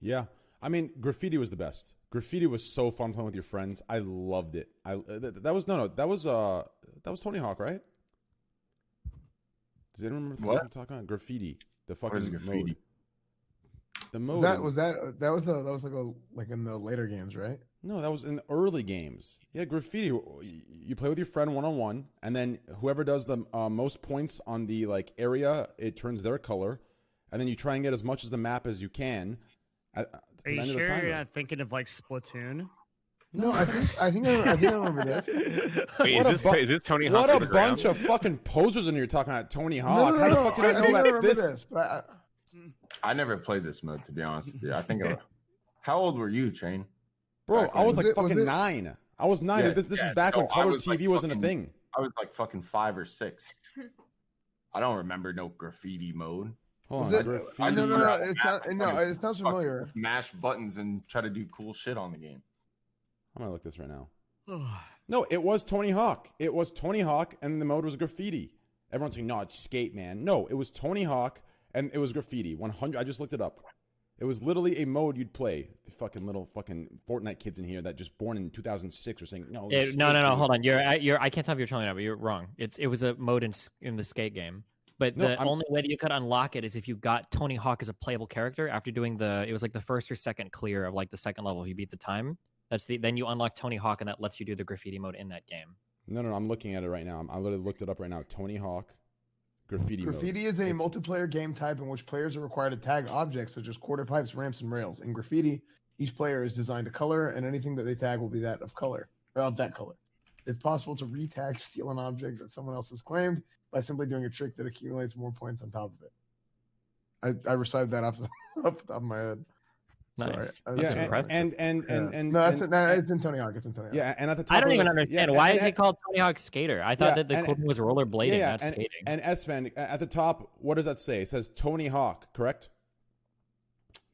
Yeah. Graffiti was the best. Graffiti was so fun playing with your friends. I loved it. That was Tony Hawk, right? Does anyone remember what I'm talking about? Graffiti. The fucking Graffiti. Mode. The mode. Was like in the later games, right? No, that was in the early games. Yeah, Graffiti. You play with your friend 1-on-1, and then whoever does the most points on the like area, it turns their color, and then you try and get as much of the map as you can. Are you sure you're not thinking of like Splatoon? No, I think I remember this. Wait, is this Tony Hawk? What a bunch of fucking posers in here talking about Tony Hawk. No, How the fuck did I know about this? I never played this mode, to be honest with you. I think how old were you, Train? Bro, I was like fucking 9. I was 9. Yeah, this is back when color TV wasn't a thing. I was like fucking 5 or 6. I don't remember no graffiti mode. Hold on, graffiti. No, it sounds familiar. Mash buttons and try to do cool shit on the game. I'm gonna look this right now. No, it was Tony Hawk. It was Tony Hawk, and the mode was graffiti. Everyone's saying, no, it's Skate Man. No, it was Tony Hawk, and it was graffiti. 100. I just looked it up. It was literally a mode you'd play. The fucking little fucking Fortnite kids in here that just born in 2006 are saying, no. No. Hold on. I can't tell if you're telling me that, but you're wrong. It was a mode in the Skate game. But the only way that you could unlock it is if you got Tony Hawk as a playable character after doing it was like the first or second clear of like the second level if you beat the time. Then you unlock Tony Hawk, and that lets you do the graffiti mode in that game. No, I'm looking at it right now. I literally looked it up right now. Tony Hawk Graffiti mode. Graffiti is a It's- multiplayer game type in which players are required to tag objects such as quarter pipes, ramps, and rails. In Graffiti, each player is designed a color, and anything that they tag will be that of that color. It's possible to retag, steal an object that someone else has claimed by simply doing a trick that accumulates more points on top of it. I recited that off the top of my head. Nice. Sorry. Yeah, impressive. and No, and- it's in Tony Hawk. It's in Tony Hawk. yeah, and at the top I don't of even this- understand. yeah, Why and- is it called Tony Hawk Skater? I thought Yeah, that the and- cool thing was rollerblading, yeah, not skating. And Sven, at the top, what does that say? It says Tony Hawk, correct?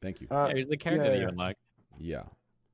Thank you. Yeah, he's the character that you unlock. Yeah.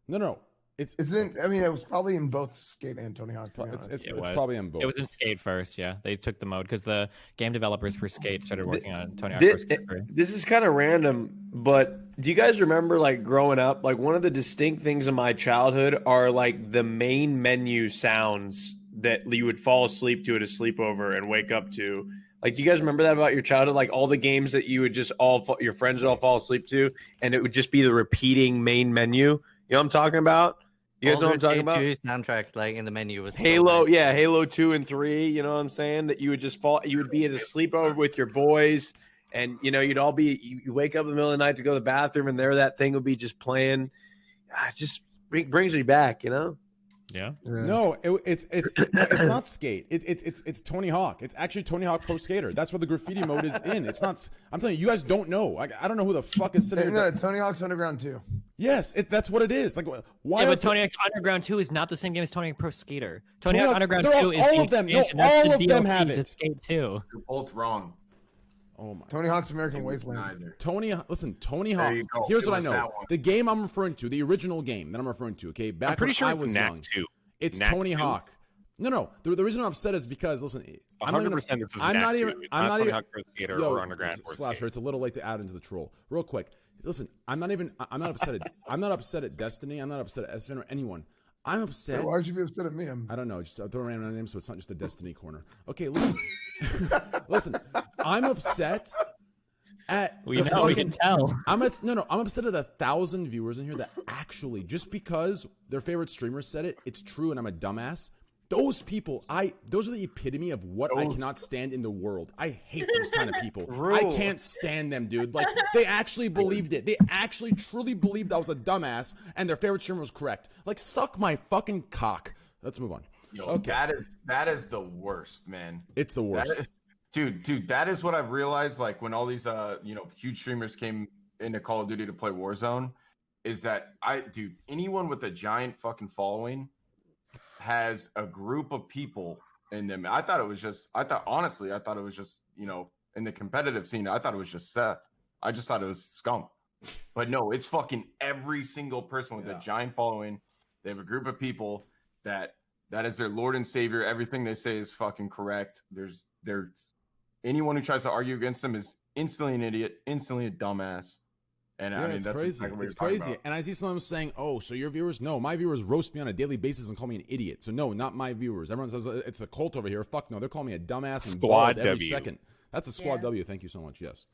No. It's I mean, it was probably in both Skate and Tony Hawk. to be honest. it's It was. probably in both. It was in Skate first, yeah. They took the mode because the game developers for Skate started working on Tony Hawk Thi- Pro Skater. This is kind of random, but do you guys remember like growing up? Like one of the distinct things in my childhood are like the main menu sounds that you would fall asleep to at a sleepover and wake up to. Like, do you guys remember that about your childhood? Like all the games that you would just your friends would all fall asleep to, and it would just be the repeating main menu. You know what I'm talking about? You guys know what I'm talking about? Soundtrack like in the menu was Halo, yeah, Halo 2 and 3, you know what I'm saying? That you would just you would be at a sleepover with your boys, and you know, you'd all be you wake up in the middle of the night to go to the bathroom, and there that thing would be just playing. It just brings me back, you know? Yeah. No, it's not Skate. It's Tony Hawk. It's actually Tony Hawk Pro Skater. That's what the graffiti mode is in. It's not. I'm telling you, you guys don't know. I don't know who the fuck is sitting No, there. Tony Hawk's Underground 2. Yes, that's what it is. Like, why? Yeah, are but Tony Hawk Underground 2 is not the same game as Tony Hawk Pro Skater. Tony Hawk Underground they're 2 is all the of them. No, expansion. That's all the of them DLC have to it. Skate 2. You're both wrong. Oh my. Tony Hawk's American Wasteland. Neither. Tony There Hawk. you go. Here's It what I was know. that one. The game I'm referring to, the original game that I'm referring to. Okay, back I'm pretty when sure I it's was Knack young. 2. It's Knack Tony 2. Hawk. No. The reason I'm upset is because listen, I'm not even. 100% this is I'm Knack not 2. even. It's I'm not not Tony even. Hawk Pro Skater Yo, or Underground or Slasher, Skate. it's a little late to add into the troll. Real quick, listen. I'm not upset at. I'm not upset at Destiny. I'm not upset at SVN or anyone. I'm upset. Why would you be upset at me? I don't know. Just throw a random name so it's not just the Destiny corner. Okay, listen. Listen, I'm upset at. We the know, we can tell. I'm upset at 1,000 viewers in here that actually, just because their favorite streamer said it, it's true, and I'm a dumbass. Those people, those are the epitome of what I cannot stand in the world. I hate those kind of people. I can't stand them, dude. Like, they actually believed it. They actually truly believed I was a dumbass and their favorite streamer was correct. Like, suck my fucking cock. Let's move on. Yo, Okay. that is the worst, man. It's the worst. Dude, that is what I've realized. Like when all these huge streamers came into Call of Duty to play Warzone, is that anyone with a giant fucking following has a group of people in them. Honestly, I thought it was just, in the competitive scene, I thought it was just Seth. I just thought it was scum. But no, it's fucking every single person with a giant following. They have a group of people that is their Lord and Savior. Everything they say is fucking correct. There's anyone who tries to argue against them is instantly an idiot, instantly a dumbass. And Yeah, I mean, it's that's crazy. exactly what It's you're talking crazy. about. And I see some of them saying, "Oh, so your viewers?" No, my viewers roast me on a daily basis and call me an idiot. So no, not my viewers. Everyone says it's a cult over here. Fuck no, they're calling me a dumbass and Squad bald every W. second. That's a squad Yeah. W. Thank you so much. Yes.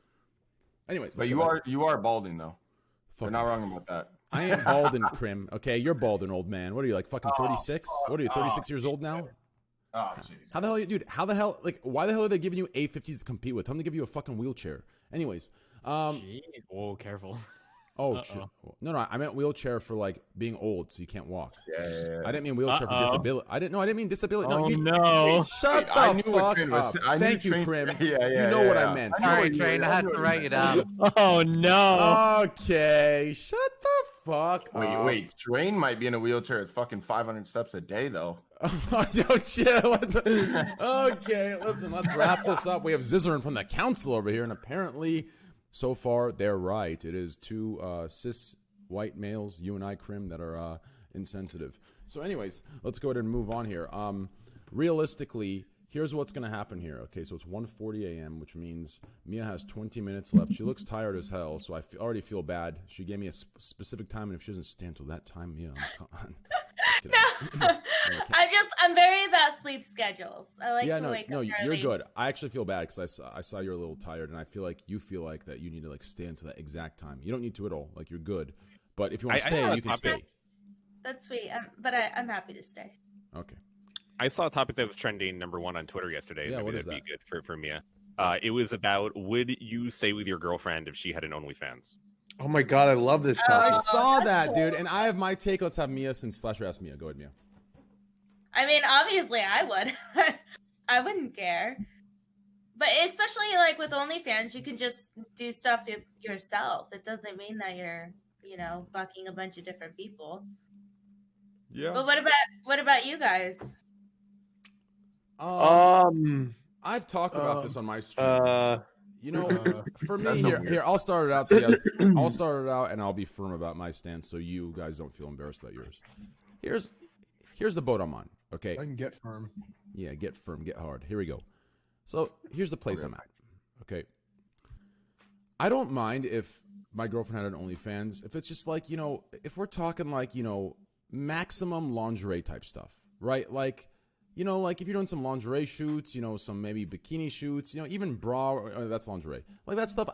Anyways, But you are balding though. You're Fucking- not wrong about that. I ain't balding, Crim. Okay, you're balding, old man. What are you, like fucking 36? What are you, 36 years old now? Oh, jeez. How the hell, dude? How the hell? Like, why the hell are they giving you A50s to compete with? Tell them to give you a fucking wheelchair. Anyways, Gee, whoa, careful. oh shit. No, I meant wheelchair for like being old, so you can't walk. Yeah. I didn't mean wheelchair for disability. I didn't mean disability. No, Oh, you, no. Shut the I knew what fuck Train was- up. I knew Thank you, Train- Crim. Yeah, you know what I yeah. meant. I know Sorry, what you- Train. I I had knew to what write you it meant. down. Oh, no. Okay, shut the fuck up. Wait. Train might be in a wheelchair at fucking 500 steps a day though. Yo, chill. Okay, listen, let's wrap this up. We have Zizarin from the council over here, and apparently, so far, they're right. It is two cis white males, you and I, Crim, that are insensitive. So anyways, let's go ahead and move on here. Realistically, here's what's going to happen here. Okay, so it's 1:40 a.m., which means Mia has 20 minutes left. She looks tired as hell, so I already feel bad. She gave me a specific time, and if she doesn't stay until that time, Mia, I'm I'm very about sleep schedules. I like to wake no, up you're early. good. I actually feel bad because I saw you're a little tired, and I feel like you feel like that you need to like stay until that exact time. You don't need to at all. Like, you're good, but if you want to I stay, have a you can topic. stay. That's sweet. But I'm happy to stay. Okay. I saw a topic that was trending #1 on Twitter yesterday. Yeah, Maybe what is that'd be good for Mia. It was about, would you stay with your girlfriend if she had an OnlyFans? Oh my god, I love this I topic. saw that, dude, and I have my take. Let's have Mia since Slasher asked Mia. Go ahead, Mia. I mean, obviously, I would. I wouldn't care. But especially like with OnlyFans, you can just do stuff yourself. It doesn't mean that you're, fucking a bunch of different people. Yeah. But what about you guys? I've talked about this on my stream. For me here, I'll start it out. So I'll start it out, and I'll be firm about my stance, so you guys don't feel embarrassed about yours. Here's the boat I'm on. Okay. I can get firm. Yeah, get firm, get hard. Here we go. So here's the place I'm at. Okay. I don't mind if my girlfriend had an OnlyFans. If it's just like, if we're talking like, maximum lingerie type stuff, right? Like, like if you're doing some lingerie shoots, some maybe bikini shoots, even bra, that's lingerie. Like that stuff,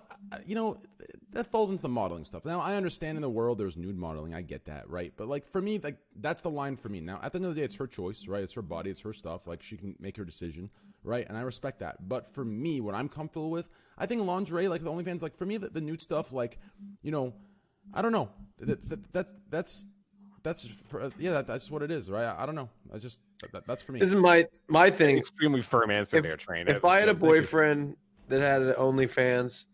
that falls into the modeling stuff. Now, I understand in the world there's nude modeling. I get that, right? But like for me, like that's the line for me. Now, at the end of the day, it's her choice, right? It's her body, it's her stuff. Like she can make her decision, right? And I respect that. But for me, what I'm comfortable with, I think lingerie, like the OnlyFans, like for me, the nude stuff, like, I don't know. That's what it is, right? I don't know. That's for me. This is my thing. Extremely firm answer there, Train. If I had a boyfriend that had an OnlyFans,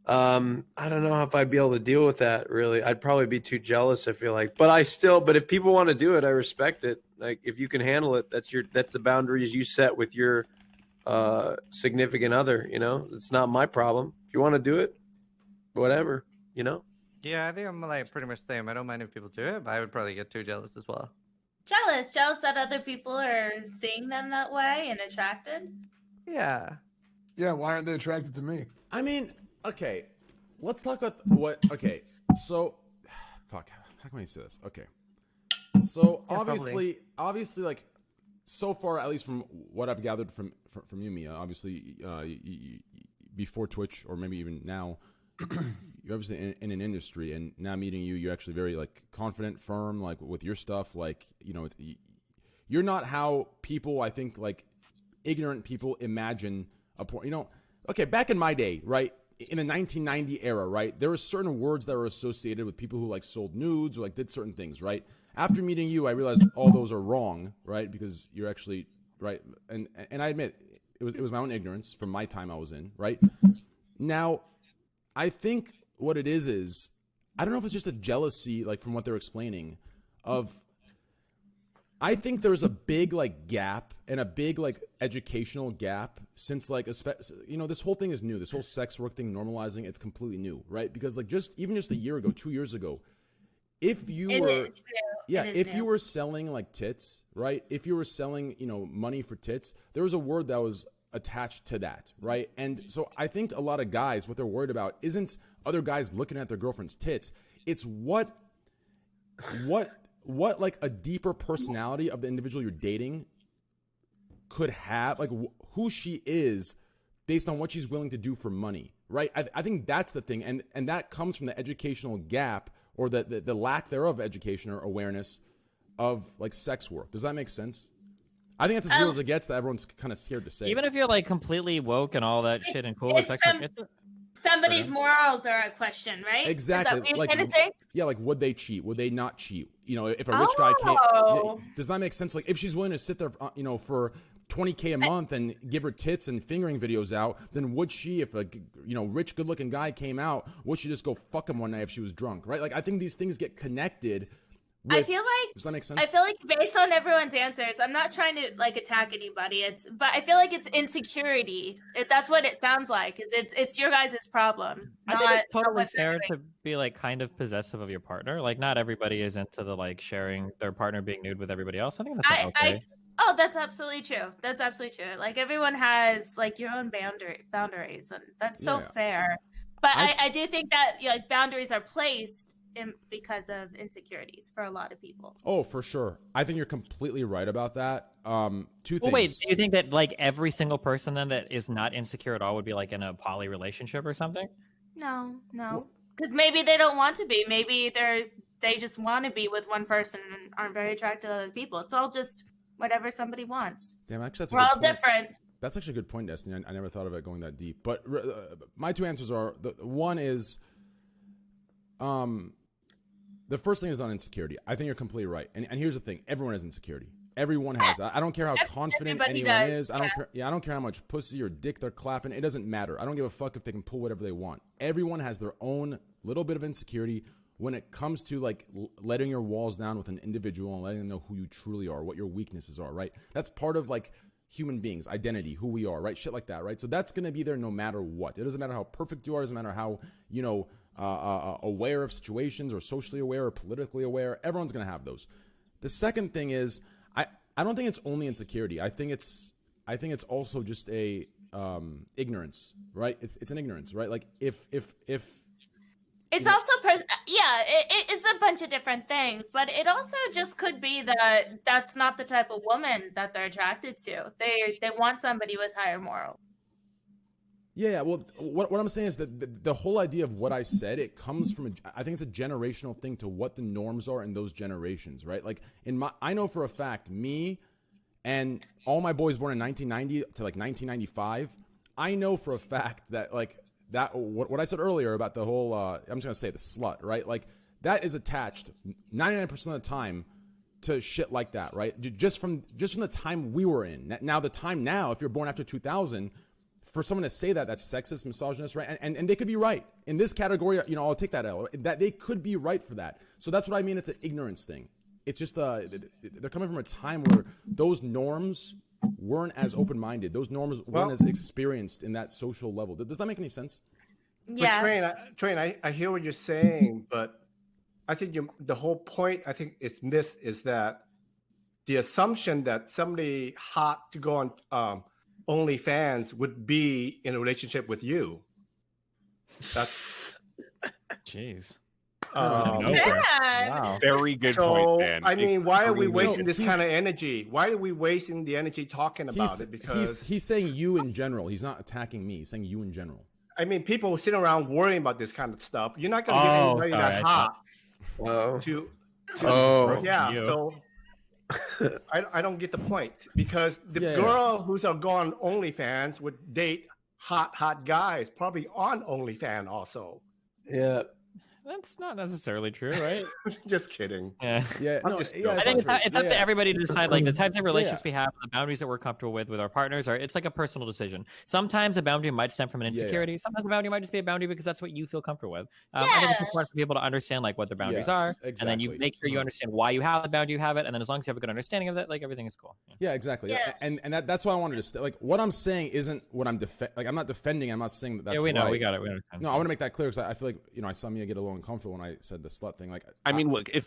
I don't know if I'd be able to deal with that. Really, I'd probably be too jealous. I feel like, but if people want to do it, I respect it. Like if you can handle it, that's the boundaries you set with your significant other. It's not my problem. If you want to do it, whatever. Yeah, I think I'm like pretty much the same. I don't mind if people do it, but I would probably get too jealous as well. Jealous that other people are seeing them that way and attracted. Yeah. Yeah, why aren't they attracted to me? I mean, okay, let's talk about so, fuck, how can I say this? Okay, so obviously, like, so far, at least from what I've gathered from you, Mia, obviously, before Twitch, or maybe even now, you're obviously in an industry, and now meeting you, you're actually very, like, confident, firm, like, with your stuff, like, you're not how people, I think, like, ignorant people imagine a porn, okay, back in my day, right, in the 1990 era, right, there were certain words that were associated with people who, like, sold nudes or, like, did certain things, right? After meeting you, I realized all those are wrong, right, because you're actually, right, and I admit, it was my own ignorance from my time I was in, right? Now, I think what it is, I don't know if it's just a jealousy, like, from what they're explaining, I think there's a big, like, gap and a big, like, educational gap since, like, this whole thing is new. This whole sex work thing, normalizing, it's completely new, right? Because, like, even just a year ago, 2 years ago, if you were selling, like, tits, right? If you were selling, money for tits, there was a word that was attached to that, right? And so I think a lot of guys, what they're worried about isn't other guys looking at their girlfriend's tits. It's what like a deeper personality of the individual you're dating could have, like who she is based on what she's willing to do for money, right? I think that's the thing, and that comes from the educational gap or the lack thereof education or awareness of, like, sex work. Does that make sense? I think that's as real as it gets, that everyone's kind of scared to say. Even if you're, like, completely woke and all that shit and cool with sex work, somebody's morals are a question, right? Exactly. Is that what you're trying to say? Yeah, like, would they cheat? Would they not cheat? If a rich guy can't, does that make sense? Like, if she's willing to sit there, for $20K a month and give her tits and fingering videos out, then would she, if a rich, good-looking guy came out, would she just go fuck him one night if she was drunk, right? Like, I think these things get connected. I feel like, does that make sense? I feel like based on everyone's answers, I'm not trying to, like, attack anybody. But I feel like it's insecurity. That's what it sounds like. It's your guys' problem. I think it's totally fair to be, like, kind of possessive of your partner. Like, not everybody is into the, like, sharing their partner being nude with everybody else. I think that's okay. Oh, that's absolutely true. That's absolutely true. Like, everyone has, like, your own boundaries, and that's so fair. But I do think that, like, boundaries are placed because of insecurities for a lot of people. Oh, for sure. I think you're completely right about that. Two things. Well, wait, do you think that, like, every single person then that is not insecure at all would be, like, in a poly relationship or something? No. Because maybe they don't want to be. Maybe they just want to be with one person and aren't very attracted to other people. It's all just whatever somebody wants. Damn, actually, that's We're all different. That's actually a good point, Destiny. I never thought of it going that deep. But my two answers are, one is, the first thing is on insecurity. I think you're completely right. And here's the thing. Everyone has insecurity. Everyone has that. I don't care how confident anyone is. I don't care how much pussy or dick they're clapping. It doesn't matter. I don't give a fuck if they can pull whatever they want. Everyone has their own little bit of insecurity when it comes to like letting your walls down with an individual and letting them know who you truly are, what your weaknesses are, right? That's part of like human beings, identity, who we are, right? Shit like that, right? So that's going to be there no matter what. It doesn't matter how perfect you are. It doesn't matter how, you know, aware of situations or socially aware or politically aware. Everyone's going to have those. The second thing is, I don't think it's only insecurity. I think it's also just a ignorance, right? It's an ignorance, right? Like if it's also it's a bunch of different things, but it also just could be that that's not the type of woman that they're attracted to. They want somebody with higher morals. Yeah, well, what I'm saying is that the whole idea of what I said, it comes from I think it's a generational thing to what the norms are in those generations, right? Like I know for a fact, me and all my boys born in 1990 to like 1995, I know for a fact that like that what I said earlier about the whole I'm just gonna say the slut, right? Like that is attached 99% of the time to shit like that, right? Just from the time we were in. Now the time now, if you're born after 2000. For someone to say that's sexist, misogynist, right? And they could be right. In this category, you know, I'll take that L. That they could be right for that. So that's what I mean. It's an ignorance thing. It's just they're coming from a time where those norms weren't as open-minded. Those norms weren't as experienced in that social level. Does that make any sense? Yeah. But Train, I hear what you're saying, but I think the whole point I think is missed is that the assumption that somebody hot to go on OnlyFans would be in a relationship with you. That's jeez. Wow. Very good point, man. I mean, why are we wasting this kind of energy? Why are we wasting the energy talking about it? Because he's saying you in general. He's not attacking me. He's saying you in general. I mean, people sitting around worrying about this kind of stuff. You're not going to get anybody that hot yeah. So I don't get the point, because the girl who's gone on OnlyFans would date hot guys, probably on OnlyFans also. Yeah. That's not necessarily true, right? Just kidding. Yeah. No, I think it's up to everybody to decide, like, the types of relationships we have, the boundaries that we're comfortable with our partners. It's like a personal decision. Sometimes a boundary might stem from an insecurity. Sometimes a boundary might just be a boundary because that's what you feel comfortable with. I think it's important for people to understand, like, what their boundaries are, and then you make sure you understand why you have the boundary you have it, and then as long as you have a good understanding of that, like, everything is cool. Yeah, exactly. Yeah. And that's why I wanted to like, what I'm saying isn't what I'm I'm not defending. I'm not saying that's we know. right. We got it. We understand. No, I want to make that clear, because I feel like, you know, I saw Mia get a little uncomfortable when I said the slut thing. Like, I mean, look, if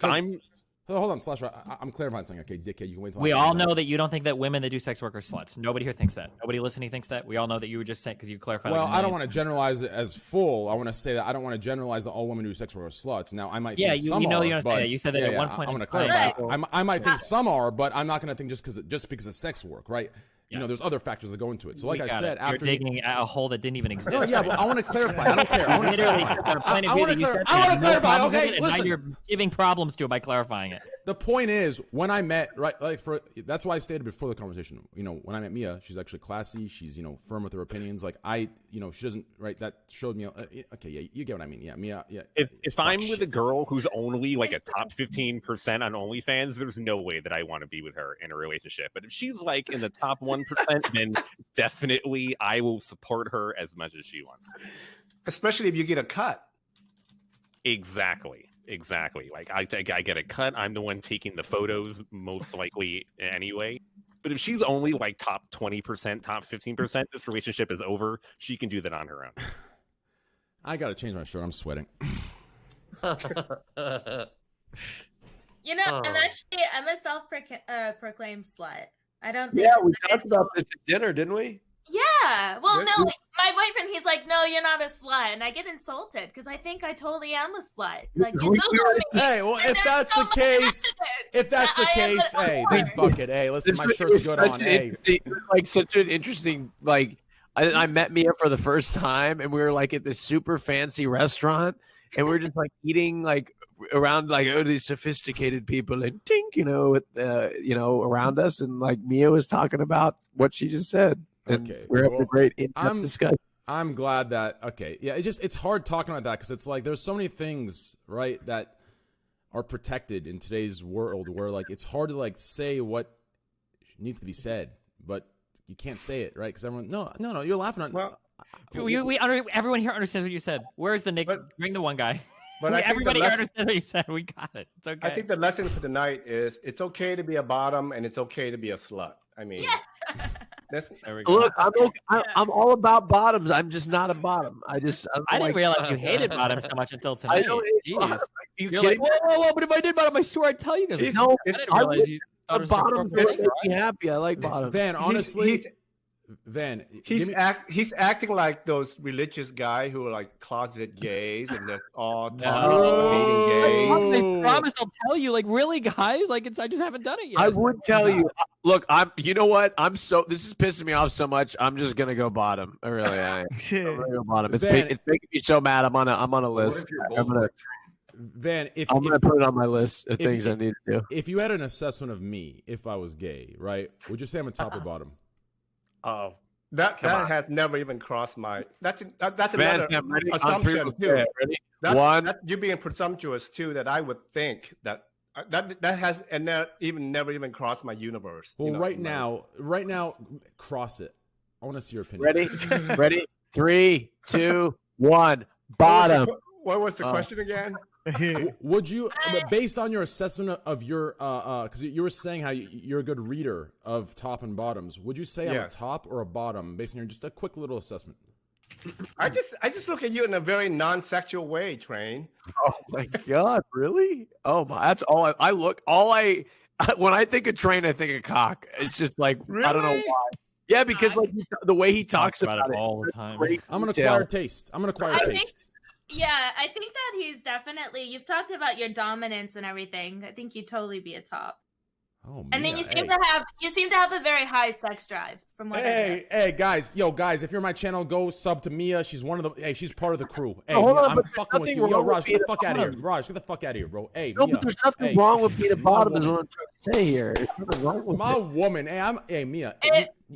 I'm hold on, Slash. I'm clarifying something. Okay, dickhead, you can wait till we all know that you don't think that women that do sex work are sluts. Nobody here thinks that. Nobody listening thinks that. We all know that you were just saying, because you clarified. Well, I don't want to generalize it as full. I want to say that I don't want to generalize that all women who do sex work are sluts. Now, I might think some are, you said that at one point. I'm going to clarify. I might think some are, but I'm not going to think just because of sex work, right? You know, there's other factors that go into it. So, like I said, after you're digging a hole that didn't even exist. No, yeah, but I want to clarify. I don't care. I want to clarify. Okay, listen. Now you're giving problems to it by clarifying it. The point is, when I met, that's why I stated before the conversation. You know, when I met Mia, she's actually classy. She's, you know, firm with her opinions. Like, she doesn't, right? That showed me. Okay, yeah, you get what I mean. Yeah, Mia. Yeah. If I'm with a girl who's only like a top 15% on OnlyFans, there's no way that I want to be with her in a relationship. But if she's like in the top 1%, then definitely I will support her as much as she wants to. Especially if you get a cut. Exactly. Like I get a cut. I'm the one taking the photos, most likely anyway. But if she's only like top 20%, top 15%, this relationship is over. She can do that on her own. I gotta change my shirt. I'm sweating. You know, I'm a self-proclaimed slut. I don't think. Yeah, we talked about this at dinner, didn't we? Yeah. Well, no, my boyfriend, he's like, no, you're not a slut. And I get insulted because I think I totally am a slut. Like, you Google me. Hey, well, if that's the case, hey, then fuck it. Hey, listen, my shirt's good on. Hey. Like, such an interesting, like, I met Mia for the first time, and we were like at this super fancy restaurant, and we were just like eating like around like these sophisticated people and think, around us, and like Mia was talking about what she just said. And Okay, we're having a great in-depth discussion. I'm glad that it's hard talking about that because it's like there's so many things, right, that are protected in today's world where like it's hard to like say what needs to be said, but you can't say it, right? Because everyone, no, you're laughing at. Well, everyone here understands what you said. Where's the Nick? Bring the one guy. But everybody here understands what you said. We got it. It's okay. I think the lesson for tonight is it's okay to be a bottom and it's okay to be a slut. I mean, there we go. Look, I'm all about bottoms. I'm just not a bottom. I didn't realize you hated bottoms so much until tonight. I don't hate bottoms. You're like, whoa! But if I did bottom, I swear I'd tell you guys. No, I didn't realize you. Bottoms make me happy. I like bottoms. Van, honestly, Van, he's acting like those religious guy who are like closeted gays and they're all hating gays. I promise I'll tell you. Like, really, guys? Like, I just haven't done it yet. I would tell you. Look, you know what? This is pissing me off so much. I'm just gonna go bottom. I really am. I'm gonna go bottom. It's making me so mad. I'm on a list. Van, I'm gonna put it on my list of things I need to do. If you had an assessment of me, if I was gay, right, would you say I'm a top or bottom? Oh, that has never even crossed my. That's another assumption too. That's you being presumptuous too. That I would think that has never even crossed my universe. Well, right now, cross it. I want to see your opinion. Ready? 3, 2, 1. Bottom. What was the question again? Would you, based on your assessment of your, because you were saying how you're a good reader of top and bottoms, would you say I'm a top or a bottom based on just a quick little assessment? I just look at you in a very non-sexual way, Train. Oh my God, really? Oh my, that's all I look. When I think of Train, I think of cock. It's just like really? I don't know why. Yeah, because like the way he talks about it all the time. I'm gonna acquire taste. Yeah, I think that he's definitely. You've talked about your dominance and everything. I think you'd totally be a top. Oh, and then you seem to have a very high sex drive. From what hey, guys, if you're my channel, go sub to Mia. She's one of the. Hey, she's part of the crew. Hey, hold on, I'm fucking with you. Yo, Raj, get the fuck out of here. Raj, get the fuck out of here, bro. Hey, no, Mia, but there's nothing wrong with being a bottom. Is what I'm trying to say here. There's nothing wrong with my woman. Hey, Mia.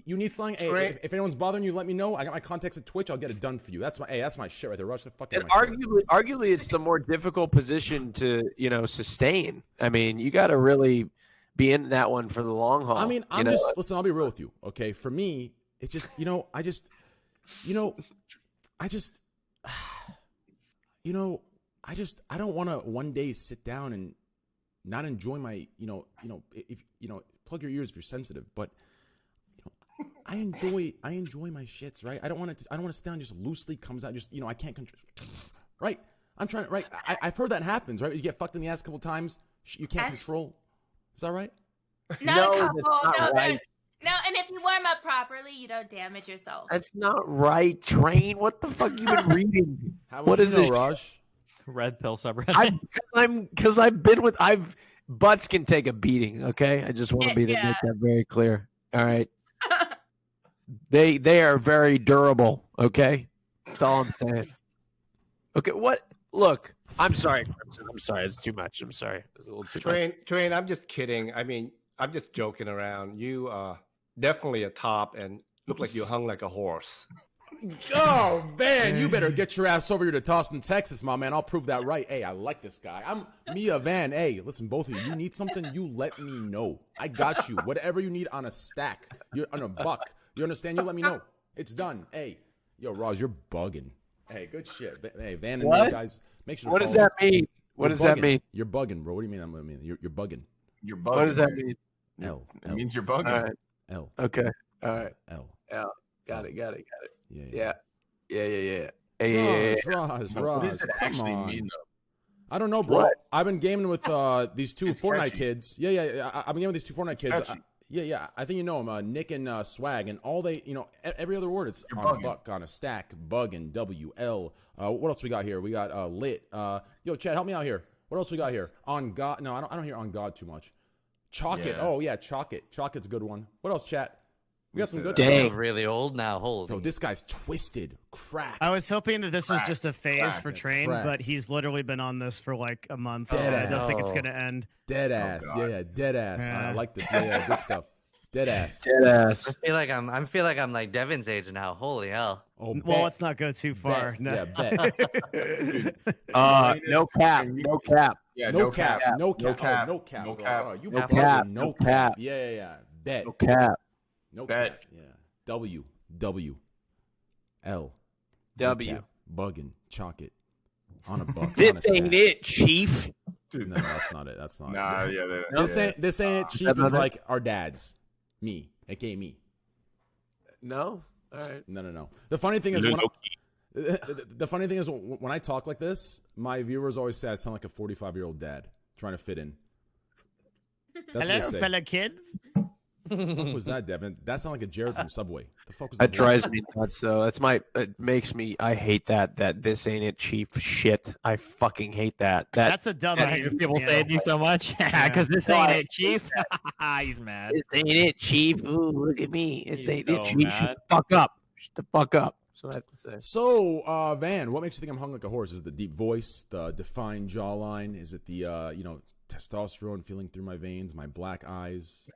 You need something? Hey, if anyone's bothering you, let me know. I got my contacts at Twitch. I'll get it done for you. That's my shit right there. Rush the fuck out. And arguably, it's the more difficult position to sustain. I mean, you got to really be in that one for the long haul. I mean, listen. I'll be real with you. Okay, for me, it's just I don't want to one day sit down and not enjoy my if plug your ears if you're sensitive, but. I enjoy my shits, right? I don't want to sit down and just loosely comes out. Just I can't control. Right? I'm trying. Right? I've heard that happens. Right? You get fucked in the ass a couple times. You can't control. Is that right? No, and if you warm up properly, you don't damage yourself. That's not right, Train. What the fuck you been reading? What is it, Raj? Red pill subreddit. I've butts can take a beating. Okay, I just want to make that very clear. All right. They are very durable. Okay, that's all I'm saying. Okay, what? Look, I'm sorry. I'm sorry. It's too much. I'm sorry. It's a little too much. Train. I'm just kidding. I mean, I'm just joking around. You definitely a top and look like you hung like a horse. Oh, Van, you better get your ass over here to Austin, Texas, my man. I'll prove that right. Hey, I like this guy. I'm Mia, Van. Hey, listen, both of you. You need something, you let me know. I got you. Whatever you need on a stack, you're on a buck. You understand? You let me know. It's done. Hey, yo, Roz, you're bugging. Hey, good shit. Hey, Van and Mia, guys, make sure. What does that mean? What does that mean? You're bugging, bro. What do you mean? You're bugging. You're bugging. What does that mean? L. It means you're bugging. All right. L. Okay. All right. L. Got it. Yeah. Raj. What does it actually mean, though? I don't know, bro. What? I've been gaming with these two Fortnite catchy. kids. Yeah. I've been gaming with these two Fortnite kids. Catchy. Yeah. I think you know them, Nick and Swag, and all they, every other word it's You're on a bugging. buck, on a stack, bugging, WL. What else we got here? We got lit. Yo, Chad, help me out here. What else we got here? On God. No, I don't hear on God too much. Chalk it. Yeah. Oh yeah, chalk it. Chalk it's a good one. What else, chat? We got some good Dang. stuff. Really old now. Holy. Yo, this guy's twisted, cracked. I was hoping that this was just a phase for Cracked. Train, but Cracked. he's literally been on this for like a month. Dead I don't think it's ass. gonna end. Dead ass. Yeah, dead ass. Yeah. I like this. Yeah, good stuff. Dead ass. Dead ass. I feel like I'm like Devin's age now. Holy hell. Oh, Well, bet. let's not go too far. Bet. No. Yeah, bet. No cap. No cap. Yeah, no cap. No cap. No Oh, cap. no cap. No bro. cap. Oh, you No bugging. cap. No No cap. cap. Yeah. Bet. No cap. No Bet. cap. Yeah. W. L. W. No cap. Bugging. Chalk it. On a buck. This on a ain't sack. it, Chief. No, that's not it. That's not Nah, it. yeah. This ain't it. Chief That's is not it? like our dads. Me. AKA me. No. All right. No. The funny thing is the funny thing is when I talk like this, my viewers always say I sound like a 45-year-old dad trying to fit in. That's Hello, what they say. fella kids. What the fuck was that, Devin? That sounded like a Jared from Subway. The fuck was That that? drives me nuts. So that's it makes me. I hate that. That this ain't it, Chief. Shit. I fucking hate that. That's a dumb. I hate people say it to you so much. Because this ain't it, Chief. He's mad. This ain't it, Chief. Ooh, look at me. This He's ain't so it, Chief. Shut mad. the fuck up. Shut the fuck up. That's what I have to say. So, Van, what makes you think I'm hung like a horse? Is it the deep voice, the defined jawline? Is it the testosterone feeling through my veins, my black eyes?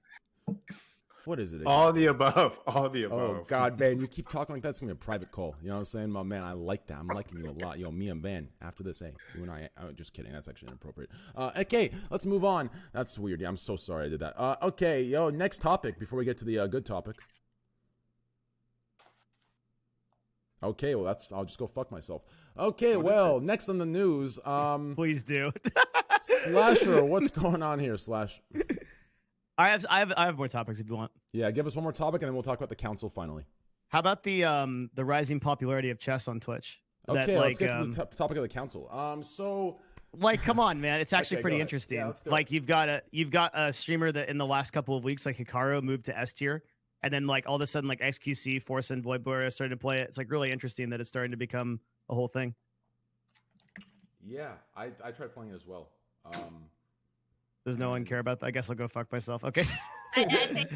What is it? All the above. All the above. Oh God, Van, you keep talking like that's gonna be a private call. You know what I'm saying, my man? I like that. I'm liking you a lot. Yo, me and Van. After this, hey, you and I'm just kidding. That's actually inappropriate. Okay, let's move on. That's weird. Yeah, I'm so sorry I did that. Okay, yo, next topic before we get to the good topic. Okay, well I'll just go fuck myself. Okay, well, next on the news, Please do. Slasher, what's going on here, Slash? I have more topics if you want. Yeah, give us one more topic and then we'll talk about the council finally. How about the rising popularity of chess on Twitch? Okay, let's get to the topic of the council. So like, come on, man, it's actually Okay, pretty go ahead. interesting. Yeah, let's do Like, you've got a streamer that in the last couple of weeks, like Hikaru, moved to S tier, and then like all of a sudden, like XQC, Forsen, Voidblur started to play it. It's like really interesting that it's starting to become a whole thing. yeah, I tried playing it as well. Does no one care about that? I guess I'll go fuck myself. Okay. I think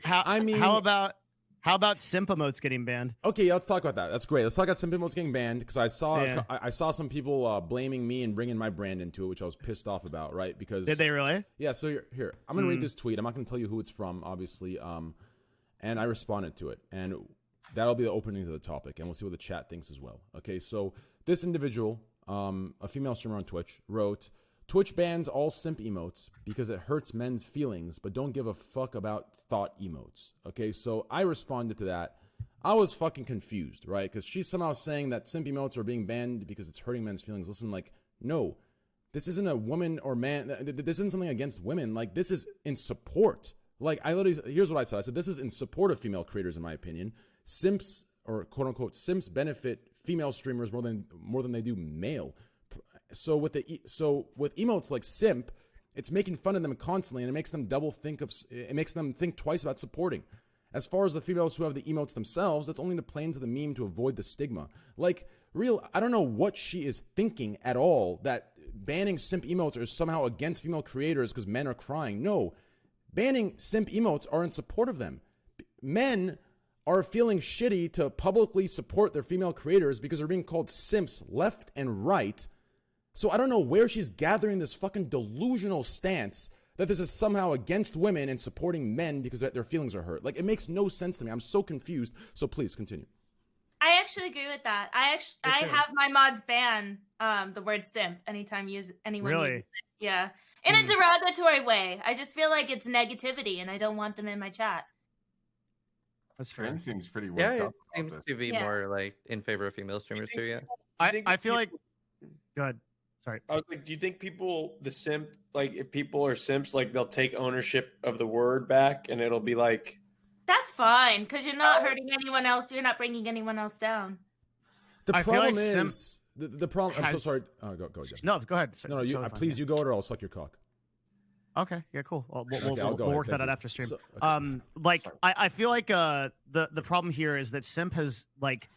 How about Simp emotes getting banned? Okay, let's talk about that. That's great. Let's talk about some emotes getting banned because I saw Yeah. I saw some people blaming me and bringing my brand into it, which I was pissed off about. Right? Because Did they really? Yeah. So here, I'm gonna read this tweet. I'm not gonna tell you who it's from, obviously. And I responded to it, and that'll be the opening to the topic, and we'll see what the chat thinks as well. Okay. So this individual, a female streamer on Twitch, wrote, "Twitch bans all simp emotes because it hurts men's feelings, but don't give a fuck about thought emotes." Okay, so I responded to that. I was fucking confused, right? Because she's somehow saying that simp emotes are being banned because it's hurting men's feelings. Listen, like, no, this isn't a woman or man. This isn't something against women. Like, this is in support. Like, here's what I said. I said, this is in support of female creators, in my opinion. Simps, or quote unquote, simps benefit female streamers more than they do male. So with emotes like simp, it's making fun of them constantly, and it makes them think twice about supporting. As far as the females who have the emotes themselves, that's only to play into the meme to avoid the stigma. Like, I don't know what she is thinking at all, that banning simp emotes are somehow against female creators because men are crying. No, banning simp emotes are in support of them. Men are feeling shitty to publicly support their female creators because they're being called simps left and right. So I don't know where she's gathering this fucking delusional stance that this is somehow against women and supporting men because their feelings are hurt. Like, it makes no sense to me. I'm so confused. So please continue. I actually agree with that. I have my mods ban the word simp anytime anyone Really? uses it. Yeah. In a derogatory way. I just feel like it's negativity and I don't want them in my chat. That's fair. Trend seems pretty Yeah, worked it up. seems to be Yeah. more like in favor of female streamers too. Yeah. I feel like. Go ahead. Sorry. I was like, do you think the simp, like if people are simps, like they'll take ownership of the word back and it'll be like, That's fine because you're not hurting anyone else. You're not bringing anyone else down. The I feel problem like is the problem. I'm so has- sorry. Go, Jeff. No, go ahead. No, you, Totally fine, please, yeah. you go or I'll suck your cock. Okay, yeah, cool. Well, we'll Okay, I'll go we'll ahead. work that Thank out you. after stream. So- okay. I feel like the problem here is that Simp has like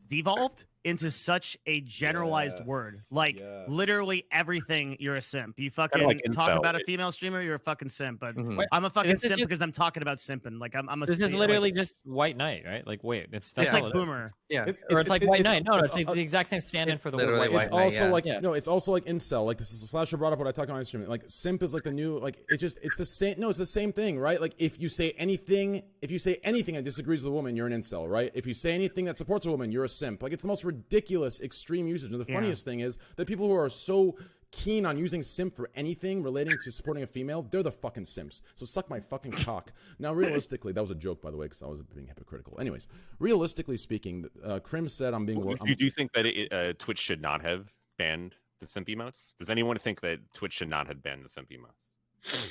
devolved into such a generalized word. Like yes. literally everything, you're a simp. You fucking like talk incel. about a female streamer, you're a fucking simp. But Mhm. I'm a fucking This is simp just- because I'm talking about simping. Like I'm a. This is like, literally just White Knight, right? Like, wait, that's It's all like it is. boomer. Yeah. Or it's like White Knight. No, it's- it's the exact same stand-in for the word literally White It's Knight. Knight, also yeah. like Yeah. no, it's also like incel. Like this is Slasher brought up what I talked on my stream. Like simp is like the new like it's the same. No, it's the same thing, right? Like if you say anything that disagrees with a woman, you're an incel, right? If you say anything that supports a woman, you're a simp. Like it's the most ridiculous extreme usage. And the funniest thing is that people who are so keen on using simp for anything relating to supporting a female, they're the fucking simps. So suck my fucking cock. Now, realistically, that was a joke, by the way, because I was being hypocritical. Anyways, realistically speaking, Krim said I'm being. Do you think that Twitch should not have banned the simp emotes? Does anyone think that Twitch should not have banned the simp emotes?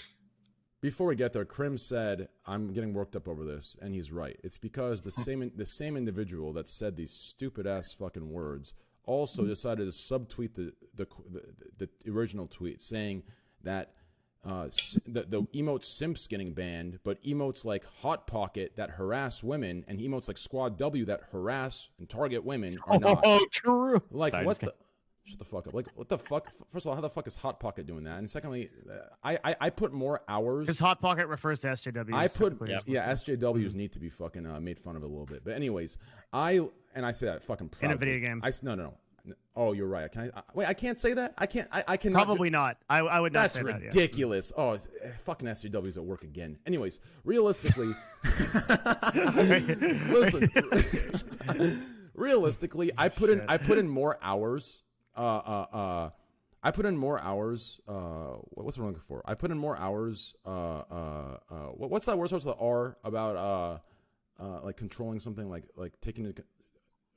Before we get there, Krim said I'm getting worked up over this, and he's right. It's because the same individual that said these stupid ass fucking words also decided to subtweet the original tweet saying that the emote simps getting banned, but emotes like Hot Pocket that harass women and emotes like Squad W that harass and target women are not. Oh, true. Like Sorry, what just the? Shut the fuck up. Like what the fuck? First of all, how the fuck is Hot Pocket doing that? And secondly, I put more hours. Because Hot Pocket refers to SJWs. I put typically. SJWs need to be fucking made fun of a little bit. But anyways, I say that fucking proudly. In a video game. No. Oh, you're right. Can I wait? I can't say that. I can't. I can Probably not. I would not That's say that. Yeah. ridiculous. Oh, fucking SJWs at work again. Anyways, realistically, listen. Realistically, I put in more hours. I put in more hours. What's the word I'm looking for? I put in more hours. What's that word? Starts with the R about like controlling something, like taking into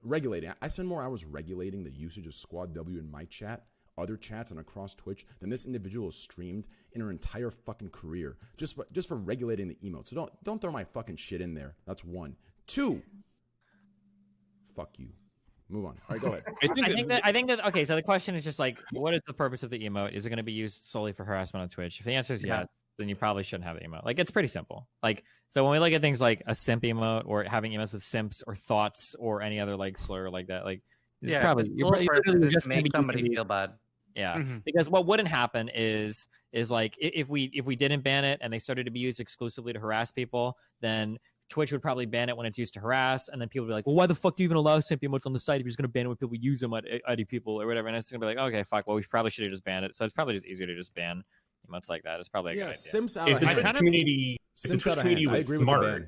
regulating. I spend more hours regulating the usage of Squad W in my chat, other chats, and across Twitch than this individual has streamed in her entire fucking career, just for regulating the emotes. So don't throw my fucking shit in there. That's one. Two. Fuck you. Move on. All right, go ahead. I think that okay. So the question is just like, what is the purpose of the emote? Is it going to be used solely for harassment on Twitch? If the answer is yes, then you probably shouldn't have the emote. Like it's pretty simple. Like so when we look at things like a simp emote or having emotes with simps or thoughts or any other like slur like that, like Yeah, probably you're literally just gonna make be somebody using feel bad. Yeah, Mhm. because what wouldn't happen is like if we didn't ban it and they started to be used exclusively to harass people, then Twitch would probably ban it when it's used to harass, and then people would be like, well, why the fuck do you even allow simp emotes on the site if you're just going to ban it when people use them at ID people or whatever? And it's going to be like, okay, fuck, well, we probably should have just banned it. So it's probably just easier to just ban emotes like that. It's probably a good idea. Simps out If of the hand. Twitch community, Simps out of hand. I agree with the ban.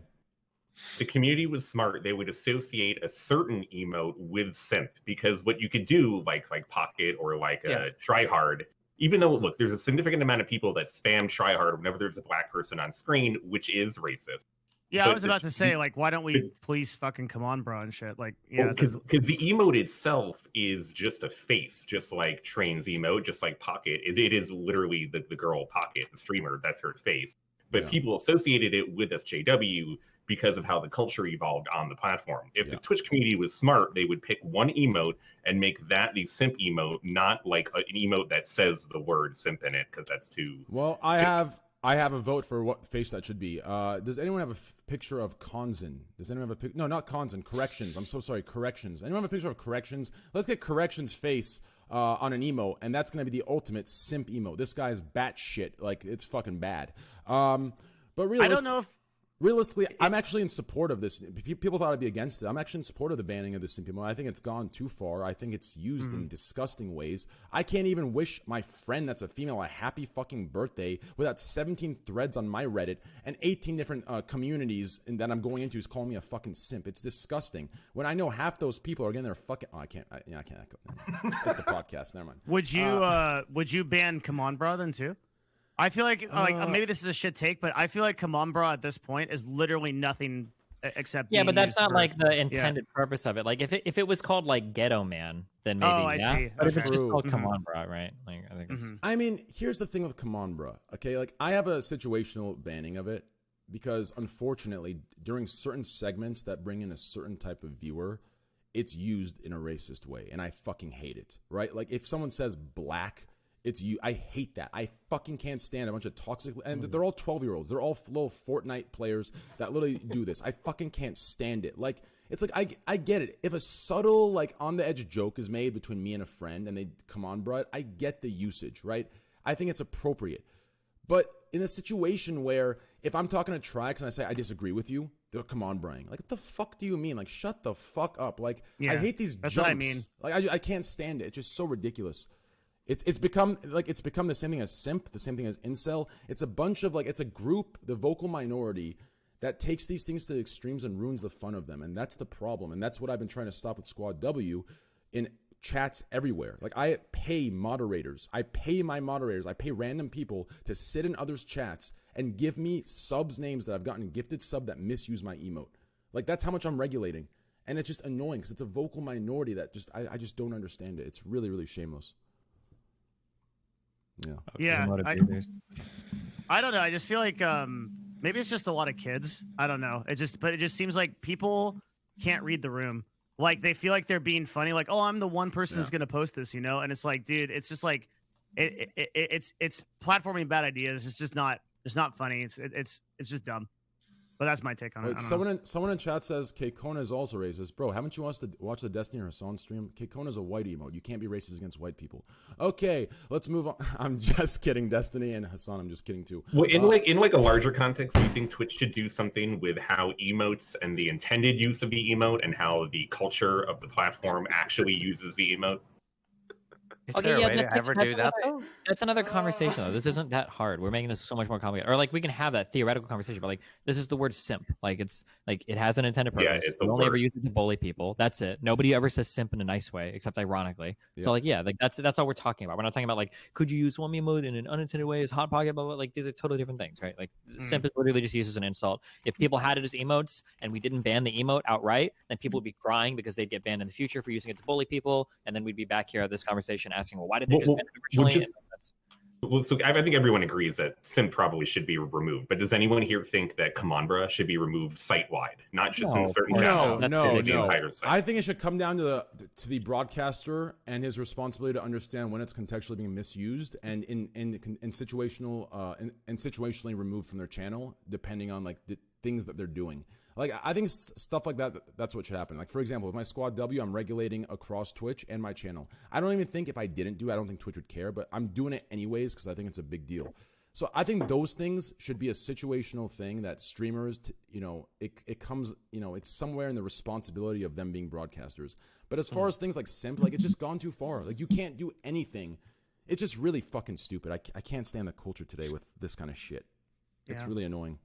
the community was smart, they would associate a certain emote with simp, because what you could do, like Pocket or like Tryhard, even though look, there's a significant amount of people that spam Tryhard whenever there's a black person on screen, which is racist. Yeah, But I was about to say, like, why don't we please fucking come on, bro, and shit? Like, yeah, because the emote itself is just a face, just like Train's emote, just like Pocket. It is literally the girl Pocket, the streamer, that's her face. But people associated it with SJW because of how the culture evolved on the platform. If the Twitch community was smart, they would pick one emote and make that the simp emote, not like an emote that says the word simp in it, because that's too. Well, I have a vote for what face that should be. Does anyone have a picture of Konzin? Does anyone have a picture? No, not Konzin. Corrections. I'm so sorry. Corrections. Anyone have a picture of Corrections? Let's get Corrections' face on an emote, and that's going to be the ultimate simp emote. This guy's batshit. Like, it's fucking bad. But I don't know if... Realistically, I'm actually in support of this. People thought I'd be against it. I'm actually in support of the banning of the simp emote. I think it's gone too far. I think it's used in disgusting ways. I can't even wish my friend that's a female a happy fucking birthday without 17 threads on my Reddit and 18 different communities that I'm going into is calling me a fucking simp. It's disgusting. When I know half those people are getting their fucking... Oh, I can't echo. That's the podcast. Never mind. Would you ban Come On Bro then too? I feel like maybe this is a shit take, but I feel like Come On Bro at this point is literally nothing except but that's not for, like the intended purpose of it. Like if it was called like Ghetto Man, then maybe I see. But if it's just True. called Come On Bro, right? Like I think it's I mean, here's the thing with Come On Bruh, okay? Like, I have a situational banning of it because, unfortunately, during certain segments that bring in a certain type of viewer, it's used in a racist way, and I fucking hate it, right? Like, if someone says black, it's you. I hate that. I fucking can't stand a bunch of toxic, and they're all 12-year-olds. They're all little Fortnite players that literally do this. I fucking can't stand it. Like, It's like I get it. If a subtle, like, on the edge joke is made between me and a friend and they come on, bro, I get the usage, right? I think it's appropriate. But in a situation where if I'm talking to Trix and I say I disagree with you, they'll come on, Brian. Like, what the fuck do you mean? Like, shut the fuck up. Like, I hate these jumps. What I mean. Like, I can't stand it. It's just so ridiculous. It's become the same thing as simp, the same thing as incel. It's a bunch of, like, it's a group, the vocal minority, that takes these things to the extremes and ruins the fun of them. And that's the problem. And that's what I've been trying to stop with Squad W in chats everywhere. Like, I pay moderators. I pay my moderators. I pay random people to sit in others' chats and give me subs names that I've gotten gifted sub that misuse my emote. Like, that's how much I'm regulating. And it's just annoying because it's a vocal minority that just, I just don't understand it. It's really, really shameless. Yeah. Yeah. I don't know. I just feel like maybe it's just a lot of kids. I don't know. It just seems like people can't read the room. Like, they feel like they're being funny. Like, oh, I'm the one person who's gonna post this, you know? And it's like, dude, it's just like it's platforming bad ideas. It's just not. It's not funny. It's just dumb. But that's my take on it. Someone in chat says K-Kona is also racist. Bro, haven't you watched the Destiny or Hassan stream? K-Kona is a white emote. You can't be racist against white people. Okay, let's move on. I'm just kidding, Destiny, and Hassan, I'm just kidding too. Well, in a larger context, do you think Twitch should do something with how emotes and the intended use of the emote and how the culture of the platform actually uses the emote? Is there a way to ever do that, though? That's another conversation, though. This isn't that hard. We're making this so much more complicated. Or, like, we can have that theoretical conversation, but, like, this is the word simp. Like, it's like it has an intended purpose. Yeah, it's the we only word. ever use it to bully people. That's it. Nobody ever says simp in a nice way, except ironically. Yeah. So, like, yeah, like that's all we're talking about. We're not talking about, like, could you use one emote in an unintended way as hot pocket, blah, blah. Like, these are totally different things, right? Like, simp is literally just used as an insult. If people had it as emotes and we didn't ban the emote outright, then people would be crying because they'd get banned in the future for using it to bully people, and then we'd be back here at this conversation asking, well, why did they just ban it originally? So I think everyone agrees that simp probably should be removed. But does anyone here think that Kamandra should be removed site-wide, not just in certain chat houses, but the entire site? I think it should come down to the broadcaster and his responsibility to understand when it's contextually being misused and in situationally removed from their channel, depending on, like, the things that they're doing. Like, I think stuff like that, that's what should happen. Like, for example, with my Squad W, I'm regulating across Twitch and my channel. I don't even think if I didn't do it, I don't think Twitch would care, but I'm doing it anyways because I think it's a big deal. So I think those things should be a situational thing that streamers, it comes, it's somewhere in the responsibility of them being broadcasters. But as far as things like simp, like, it's just gone too far. Like, you can't do anything. It's just really fucking stupid. I can't stand the culture today with this kind of shit. It's really annoying.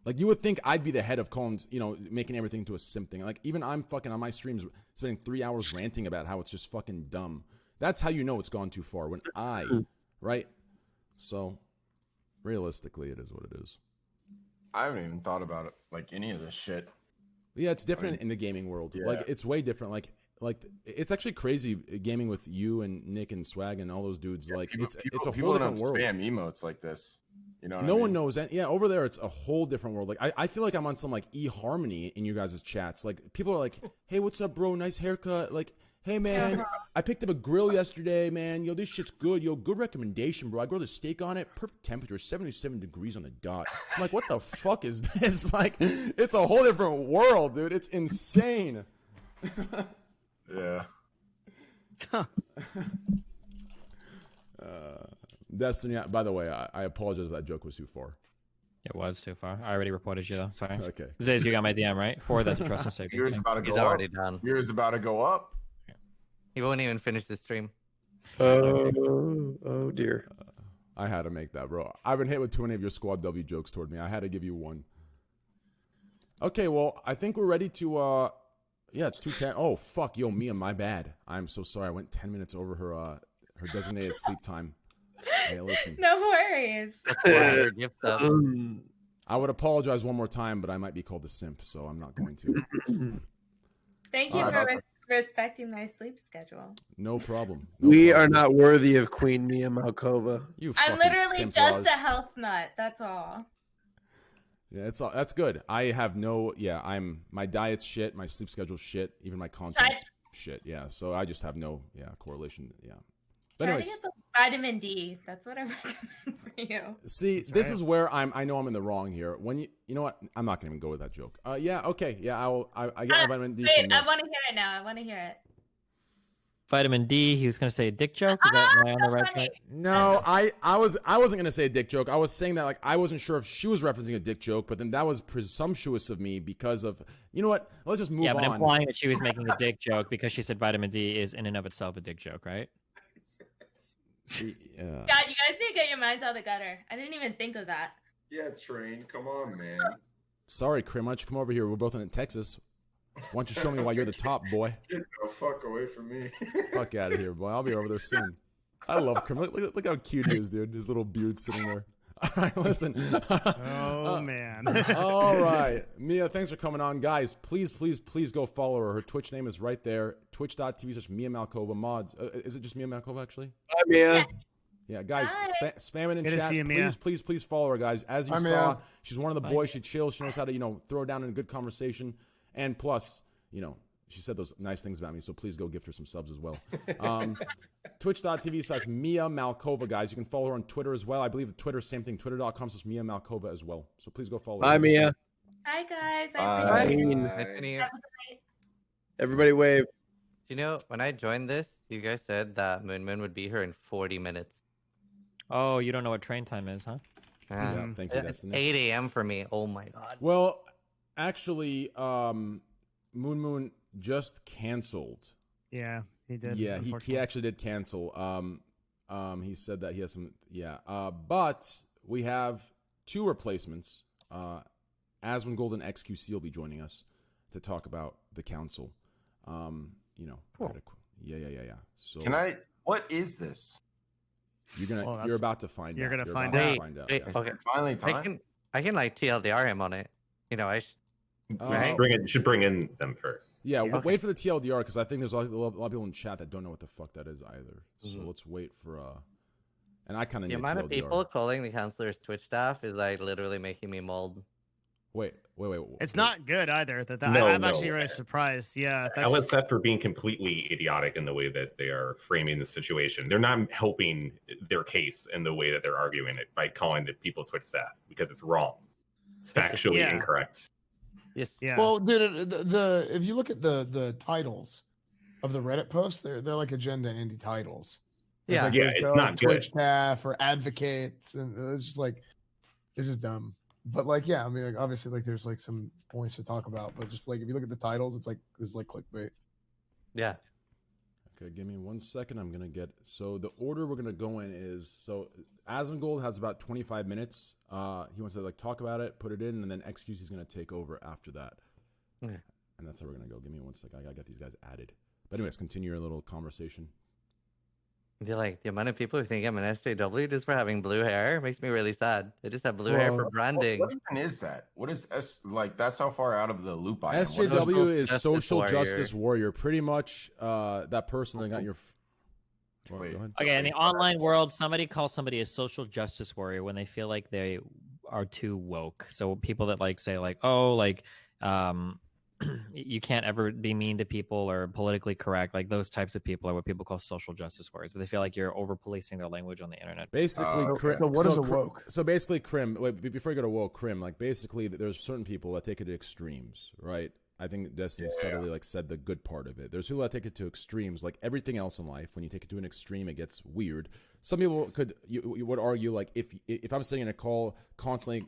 Like, you would think I'd be the head of calling, making everything into a simp thing. Like, even I'm fucking on my streams spending 3 hours ranting about how it's just fucking dumb. That's how you know it's gone too far. Right? So, realistically, it is what it is. I haven't even thought about it, like, any of this shit. Yeah, it's different in the gaming world. Yeah. Like, it's way different. Like it's actually crazy gaming with you and Nick and Swag and all those dudes. Yeah, like, it's a whole different world. Spam emotes like this. You know, no one knows that. Yeah, over there it's a whole different world. Like, I feel like I'm on some, like, eHarmony in you guys' chats. Like, people are like, "Hey, what's up, bro? Nice haircut." Like, "Hey, man, I picked up a grill yesterday, man. Yo, this shit's good. Yo, good recommendation, bro. I grilled a steak on it. Perfect temperature, 77 degrees on the dot." I'm like, what the fuck is this? Like, it's a whole different world, dude. It's insane. Yeah. Destiny, by the way, I apologize if that joke was too far. It was too far. I already reported you, though. Sorry. Okay. Zays, you got my DM, right? Forward that to Trust and Safety. Yours about to go He's up. already done. Yours about to go up. He won't even finish the stream. Oh dear. I had to make that, bro. I've been hit with too many of your Squad W jokes toward me. I had to give you one. Okay, well, I think we're ready to, yeah, it's 2:10. Oh, fuck, yo, Mia, my bad. I'm so sorry. I went 10 minutes over her designated sleep time. Hey, listen. No worries. I would apologize one more time, but I might be called a simp, so I'm not going to. Thank you for respecting my sleep schedule. No problem. We are not worthy of Queen Mia Malkova. I'm literally just a health nut. That's all. Yeah, that's good. I have no. Yeah, my diet's shit. My sleep schedule's shit. Even my content's shit. Yeah, so I just have no correlation. Yeah. But anyways, Vitamin D. That's what I recommend for you. See, this is where I know I'm in the wrong here. When you know what? I'm not gonna even go with that joke. Yeah, okay, yeah, I get my vitamin D. Wait, from I milk. want to hear it now. I want to hear it. Vitamin D. He was going to say a dick joke. Is that am I on the right track? No, I wasn't gonna say a dick joke. I was saying that like I wasn't sure if she was referencing a dick joke, but then that was presumptuous of me because of you know what? Let's just move Yeah, on. but implying that she was making a dick joke because she said vitamin D is in and of itself a dick joke, right? Yeah. God, you guys need to get your minds out of the gutter. I didn't even think of that. Yeah, Train, come on, man. Sorry, Krim. Why don't you come over here? We're both in Texas. Why don't you show me why you're the top, boy? Get the fuck away from me. Fuck out of here, boy. I'll be over there soon. I love Krim. Look how cute he is, dude. His little beard sitting there. All right, listen. Oh, man. All right. Mia, thanks for coming on. Guys, please go follow her. Her Twitch name is right there. Twitch.tv/Mia Malkova. Mods. Is it just Mia Malkova, actually? Hi, Mia. Yeah, guys, spam it in Good to chat. see you, Mia. Please follow her, guys. As you Hi, saw, Mia. she's one of the boys. She chills. She knows how to, throw down in a good conversation. And plus, she said those nice things about me, so please go gift her some subs as well. Twitch.tv/Mia Malkova, guys. You can follow her on Twitter as well. I believe the Twitter, same thing, twitter.com/Mia Malkova as well. So please go follow her. Hi, Mia. Hi, guys. Hi. Nice meeting you. Everybody wave. You know, when I joined this, you guys said that Moon would be here in 40 minutes. Oh, you don't know what train time is, huh? Yeah, thank you, It's Destiny. 8 a.m. for me. Oh my god. Well, actually, Moon just canceled. Yeah, he did. Yeah, he actually did cancel. He said that he has some. Yeah, but we have 2 replacements. Asmongold and XQC will be joining us to talk about the council. Cool. Yeah. So What is this? you're about to find out. You're gonna You're find about to out. find out. Wait, yeah. okay. Finally, time. I can like TLDR him on it. Right? Should bring in them first. Yeah, Okay. wait for the TLDR because I think there's a lot of people in chat that don't know what the fuck that is either. So let's wait for and I kind of The amount of people calling the counselor's Twitch staff is like literally making me mold. Wait. It's not good either. No, I'm no. actually really surprised. Yeah, LSF for being completely idiotic in the way that they are framing the situation. They're not helping their case in the way that they're arguing it by calling the people Twitch staff because it's wrong. It's factually incorrect. Yes. Yeah. Well, dude, if you look at the titles of the Reddit posts, they're like agenda anti titles. Yeah. Like, It's not good. Twitch staff or advocates, and it's just like it's just dumb. But like, yeah, I mean, like, obviously, like there's like some points to talk about, but just like if you look at the titles, it's like clickbait. Yeah. Okay, give me 1 second. I'm gonna get so the order we're gonna go in is so Asmongold has about 25 minutes. He wants to like talk about it, put it in, and then XQC is gonna take over after that. Okay. And that's how we're gonna go. Give me 1 second. I gotta get these guys added. But anyways, continue your little conversation. The amount of people who think I'm an SJW just for having blue hair makes me really sad. I just have blue hair for branding. What even is that? What is like? That's how far out of the loop I am. What SJW is Justice social Warrior. justice warrior. Pretty much that person that got your. Wait. Go ahead. Okay, in the online world, somebody calls somebody a social justice warrior when they feel like they are too woke. So people that like say like, oh, like, you can't ever be mean to people or politically correct. Like those types of people are what people call social justice warriors. But they feel like you're over policing their language on the internet. Basically, So what is a woke? So basically, Krim. Wait, before you go to woke, Krim. Like basically, there's certain people that take it to extremes, right? I think Destiny subtly like said the good part of it. There's people that take it to extremes, like everything else in life. When you take it to an extreme, it gets weird. Some people you would argue like if I'm sitting in a call constantly,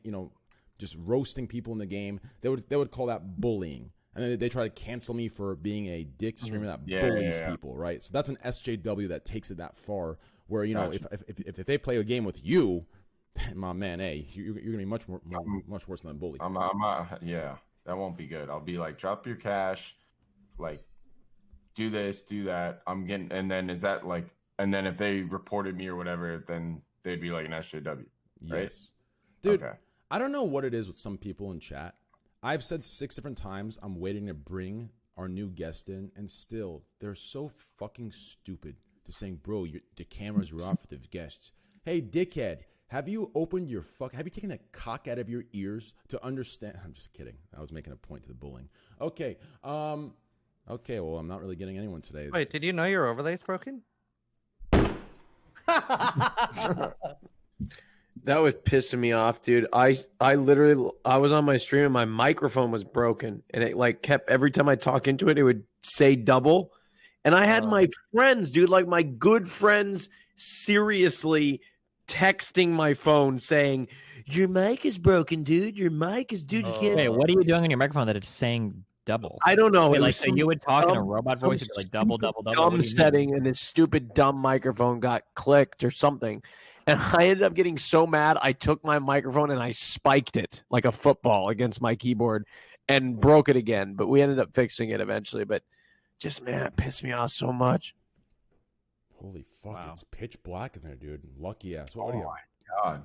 just roasting people in the game, they would call that bullying. And then they try to cancel me for being a dick streamer that bullies people, right? So that's an SJW that takes it that far. Where if they play a game with you, my man, hey, you're gonna be much worse than a bully. I'm yeah, that won't be good. I'll be like, drop your cash, like, do this, do that. I'm getting, and then is that like, and then if they reported me or whatever, then they'd be like an SJW, right? Yes, dude. Okay. I don't know what it is with some people in chat. I've said 6 different times I'm waiting to bring our new guest in, and still they're so fucking stupid to saying, bro, the cameras are off for the guests. Hey, dickhead, have you opened your have you taken the cock out of your ears to understand? I'm just kidding. I was making a point to the bullying. Okay. Okay, well, I'm not really getting anyone today. Wait, did you know your overlay's broken? That was pissing me off, dude. I literally I was on my stream and my microphone was broken, and it like kept every time I talk into it, it would say double. And I had my friends, dude, like my good friends, seriously texting my phone saying, "Your mic is broken, dude. Your mic is, dude. You can't." Wait, what are you doing on your microphone that it's saying double? I don't know. Wait, It like was so some you would talk in a dumb- robot some voice, it'd be like double, double, double. What dumb do you mean? setting, and this stupid dumb microphone got clicked or something. And I ended up getting so mad, I took my microphone and I spiked it like a football against my keyboard and broke it again. But we ended up fixing it eventually. But just, man, it pissed me off so much. Holy fuck! Wow. It's pitch black in there, dude. Lucky ass. Oh What are you? my god.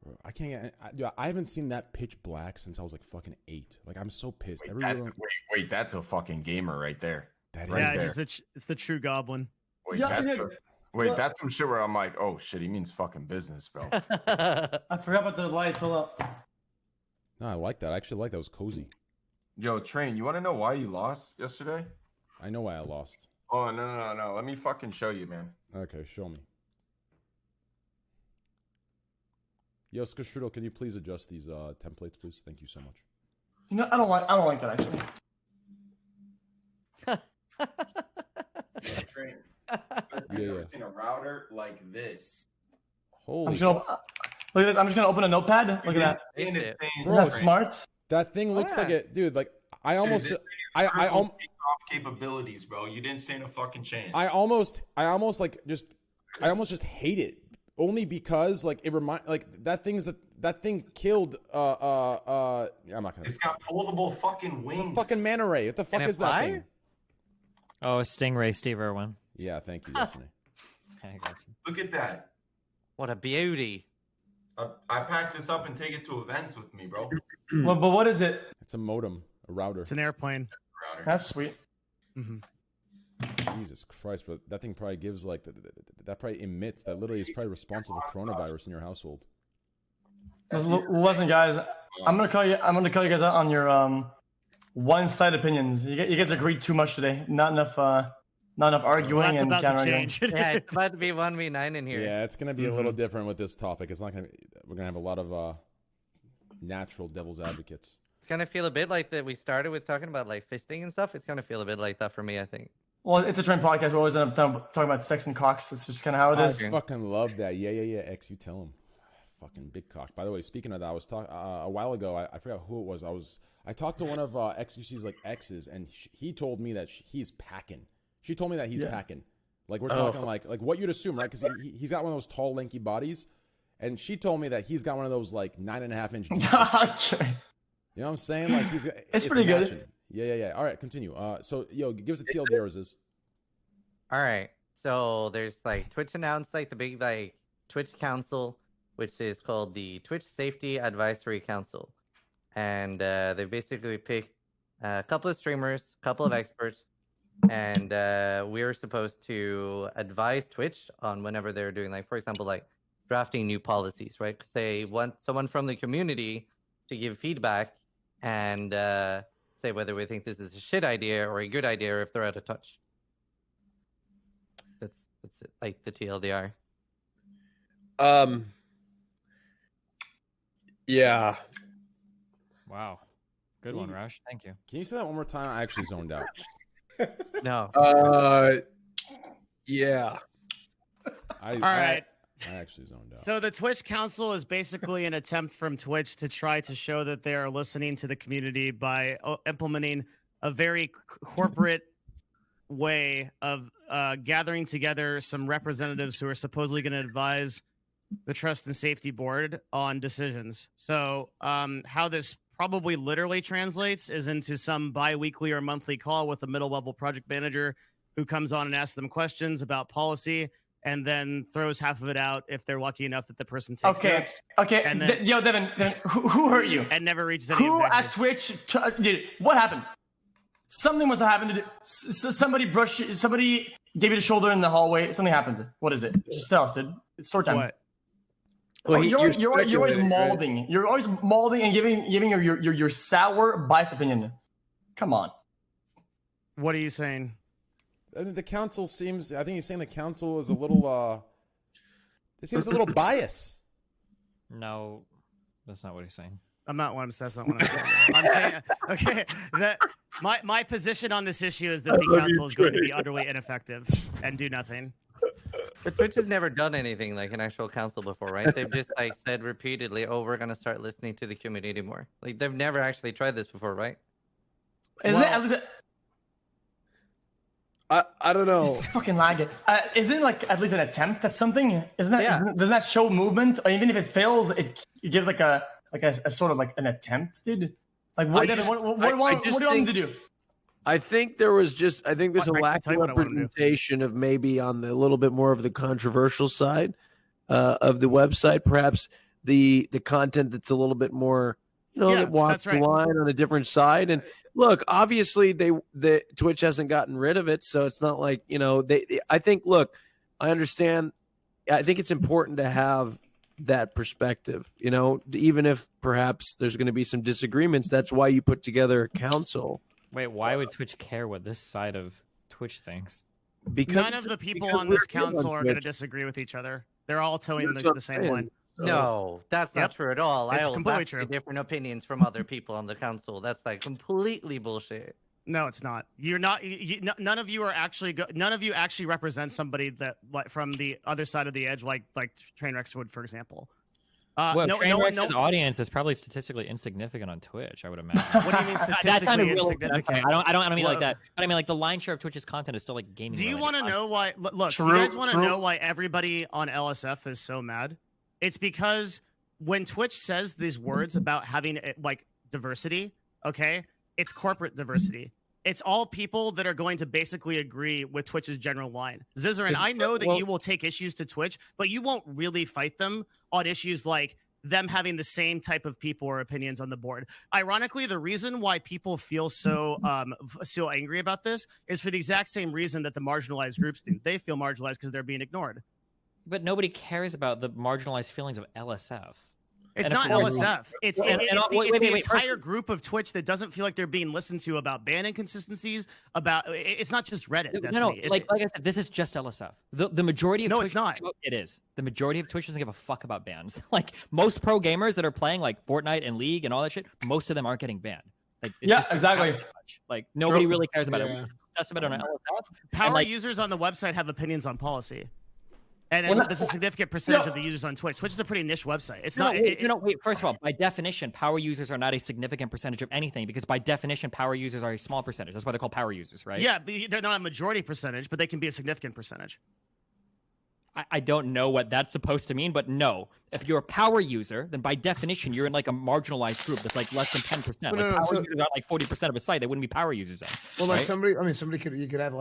Bro, I can't get. I haven't seen that pitch black since I was like fucking 8. Like I'm so pissed. Wait, Everyone. wait, that's a fucking gamer right there. That Right Yeah, is. there. it's the true goblin. Wait, that's some shit where I'm like, oh shit, he means fucking business, bro. I forgot about the lights. Hold up. No, I like that. I actually like that. It was cozy. Yo, Train, you want to know why you lost yesterday? I know why I lost. Oh no. Let me fucking show you, man. Okay, show me. Yo, Scuffed, can you please adjust these templates, please? Thank you so much. You know, I don't like that actually. Train. Yeah, I've never yeah. seen a router like this. I'm Holy. just gonna look at this. I'm just gonna open a notepad. Look at that. Insane, Shit. insane, Bro, Isn't that Train. smart? That thing looks like it, dude. Like I almost, Dude, I Critical takeoff capabilities, bro. You didn't stand a fucking chance. I almost like just, I almost just hate it. Only because like it that thing killed. I'm not gonna. It's got foldable fucking wings. It's a fucking manta ray. What the fuck Can it is that fly? thing? Oh, Stingray Steve Irwin. Yeah, thank you, Destiny. I got you. Look at that. What a beauty. I packed this up and take it to events with me, bro. Well, but what is it? It's a modem, a router. It's an airplane. Router. That's sweet. hmm Jesus Christ, but that thing probably gives like that probably emits. That literally is probably responsible for coronavirus in your household. Listen, guys, I'm gonna call you guys out on your one-sided opinions. You guys agreed too much today. Not enough arguing Well, that's and about to counter-arguing. change. Yeah, it's about to be 1v9 in here. Yeah, it's gonna be a little different with this topic. It's not gonna. We're gonna have a lot of natural devil's advocates. It's gonna feel a bit like that. We started with talking about like fisting and stuff. It's gonna feel a bit like that for me, I think. Well, it's a trend podcast. We always end up talking about sex and cocks. That's just kind of how it is. I fucking love that. Yeah. X, you tell him. Fucking big cock. By the way, speaking of that, I was talking a while ago. I forgot who it was. I talked to one of XQC's like exes, and he told me that he's packing. She told me that he's packing. Like we're talking like what you'd assume, right? Because he's got one of those tall, lanky bodies, and she told me that he's got one of those like 9.5 inch. Okay. You know what I'm saying? Like It's pretty good. matching. Yeah. All right, continue. So yo, give us a TLD yours is. All right. So there's like Twitch announced like the big like Twitch Council, which is called the Twitch Safety Advisory Council, and they basically picked a couple of streamers, a couple of experts, and we were supposed to advise Twitch on whenever they're doing like, for example, like drafting new policies, right? Because they want someone from the community to give feedback and say whether we think this is a shit idea or a good idea, or if they're out of touch. That's it, like the TLDR. Yeah. Wow. Good one, Rush. Thank you. Can you say that one more time? I actually zoned out. No. Yeah. All right. I actually zoned out. So the Twitch Council is basically an attempt from Twitch to try to show that they are listening to the community by implementing a very corporate way of gathering together some representatives who are supposedly going to advise the Trust and Safety Board on decisions. So how this probably literally translates is into some bi-weekly or monthly call with a middle-level project manager who comes on and asks them questions about policy, and then throws half of it out if they're lucky enough that the person takes notes. Okay. And then, Yo, Devin, who hurt you? And never reaches any Who objective. at Twitch? Dude, what happened? Something must have happened. Somebody gave you the shoulder in the hallway. Something happened. What is it? Just tell us, dude. It's story time. What? Well, you're always speculating, right? molding. You're always molding and giving your sour biased opinion. Come on. What are you saying? I think the council seems. I think he's saying the council is a little This seems a little biased. No, that's not what he's saying. I'm not one. That's not what I'm saying. I'm saying okay. That my position on this issue is that the council is going to be utterly ineffective and do nothing. But Twitch has never done anything like an actual council before, right? They've just like said repeatedly, "Oh, we're gonna start listening to the community more." Like they've never actually tried this before, right? Isn't it? I don't know. Just fucking lag it. Isn't it like at least an attempt at something? Isn't that? Yeah. Doesn't that show movement? Or even if it fails, it gives like a sort of like an attempt, dude. Like what do you want them to do? I think there's a Mike, lack tell of you what I wanna do. representation of maybe on the little bit more of the controversial side of the website. Perhaps the content that's a little bit more, that walks that's right. the line on a different side. And look, obviously the Twitch hasn't gotten rid of it, so it's not like I think. Look, I understand. I think it's important to have that perspective. Even if perhaps there's going to be some disagreements, that's why you put together a council. Wait, why would Twitch care what this side of Twitch thinks? Because None of the people on this council are going to disagree with each other. They're all towing the same line. No, that's not true at all. It's I hold completely vastly true. different opinions from other people on the council. That's like completely bullshit. No, it's not. You're not. None of you are actually. None of you actually represent somebody that like from the other side of the edge, like Trainwreckstv would, for example. Well, Trainwreckstv audience is probably statistically insignificant on Twitch, I would imagine. What do you mean statistically That sounded real insignificant? I don't mean like that. But I mean like the line share of Twitch's content is still like gaming. Do you related. want to know why? Look, do you guys want to know why everybody on LSF is so mad? It's because when Twitch says these words about having like diversity, okay, it's corporate diversity. It's all people that are going to basically agree with Twitch's general line. Zizarin, I know that you will take issues to Twitch, but you won't really fight them on issues like them having the same type of people or opinions on the board. Ironically, the reason why people feel so angry about this is for the exact same reason that the marginalized groups do. They feel marginalized because they're being ignored. But nobody cares about the marginalized feelings of LSF. It's not LSF. It's the entire group of Twitch that doesn't feel like they're being listened to about ban inconsistencies. It's not just Reddit. No, like I said, this is just LSF. The majority of Twitch, it's not. It is. The majority of Twitch doesn't give a fuck about bans. Like most pro gamers that are playing like Fortnite and League and all that shit, most of them aren't getting banned. Like exactly. Like nobody really cares about it. Obsessed about it on LSF. Power users on the website have opinions on policy. And that's a significant percentage of the users on Twitch. Twitch is a pretty niche website. It's not. Wait. First of all, by definition, power users are not a significant percentage of anything because by definition, power users are a small percentage. That's why they're called power users, right? Yeah, they're not a majority percentage, but they can be a significant percentage. I don't know what that's supposed to mean, but no. If you're a power user, then by definition, you're in like a marginalized group that's like less than 10%. Power users are like 40% of a site. They wouldn't be power users then. Well, like somebody could you could have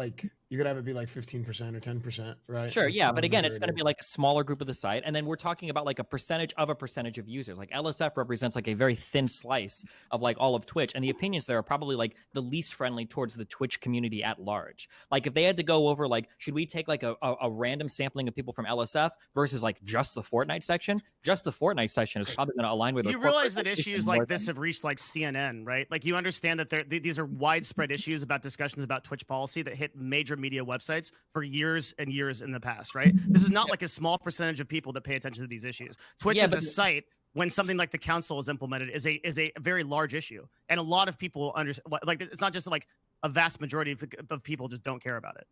it be like 15% or 10%, right? Sure, That's yeah, not but again, it's majority. going to be like a smaller group of the site, and then we're talking about like a percentage of users. Like LSF represents like a very thin slice of like all of Twitch, and the opinions there are probably like the least friendly towards the Twitch community at large. Like if they had to go over like, should we take like a random sampling of people from LSF versus like just the Fortnite section? Just the Fortnite section is probably going to align with. You realize that issues like this have reached like CNN, right? Like you understand that these are widespread issues about discussions about Twitch policy that hit major media websites for years and years in the past, right? This is not like a small percentage of people that pay attention to these issues. Twitch as a site, when something like the council is implemented, is a very large issue, and a lot of people understand. Like it's not just like a vast majority of people just don't care about it.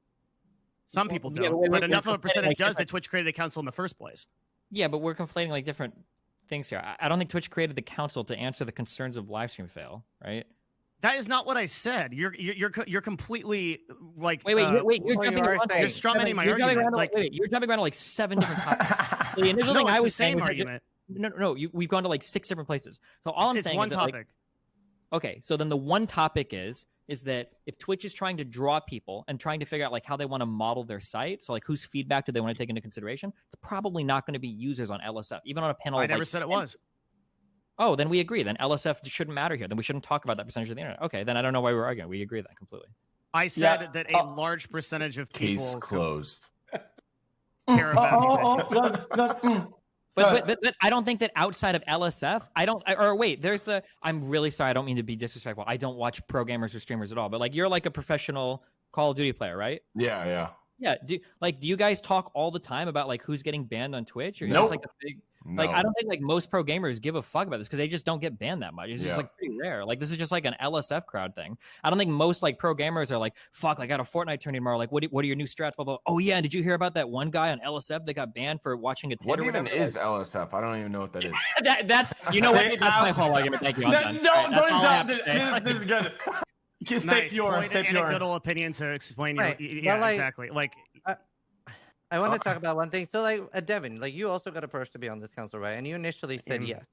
Some people don't, but enough of a percentage does that Twitch created a council in the first place. Yeah, but we're conflating like different things here. I don't think Twitch created the council to answer the concerns of live stream fail, right? That is not what I said. You're completely like. Wait. You're jumping around. You're strawmanning my argument. You're jumping around to like 7 different topics. The initial thing I was saying was argument. No. We've gone to like 6 different places. So all I'm saying one is that, topic. like, okay, so then the one topic is that if Twitch is trying to draw people and trying to figure out like how they want to model their site, so like whose feedback do they want to take into consideration, it's probably not going to be users on LSF, even on a panel. I never said it was. Oh, then we agree. Then LSF shouldn't matter here. Then we shouldn't talk about that percentage of the internet. Okay, then I don't know why we're arguing. We agree that completely. I said that a large percentage of people Case closed. care about these issues. But I don't think that outside of LSF, I'm really sorry. I don't mean to be disrespectful. I don't watch pro gamers or streamers at all. But like you're like a professional Call of Duty player, right? Yeah. Yeah. Do you guys talk all the time about like who's getting banned on Twitch? Or is Nope. this like a big like No. I don't think like most pro gamers give a fuck about this because they just don't get banned that much. It's just Yeah. like pretty rare. Like this is just like an LSF crowd thing. I don't think most like pro gamers are like, fuck, I got a Fortnite tourney tomorrow. Like, what are your new strats? Blah blah. Oh yeah, did you hear about that one guy on LSF that got banned for watching a What or even whatever? is LSF? I don't even know what that is. That's you know what? That's my whole argument. Thank you. I'm done. No, All right, that's all I have to say. this is good. Stay Nice. pure. Point Stay and pure. anecdotal opinion to explain your Right. yeah, Well, like- exactly. Like I want to talk about one thing. So, like, Devin, like, you also got approached to be on this council, right? And you initially said yes.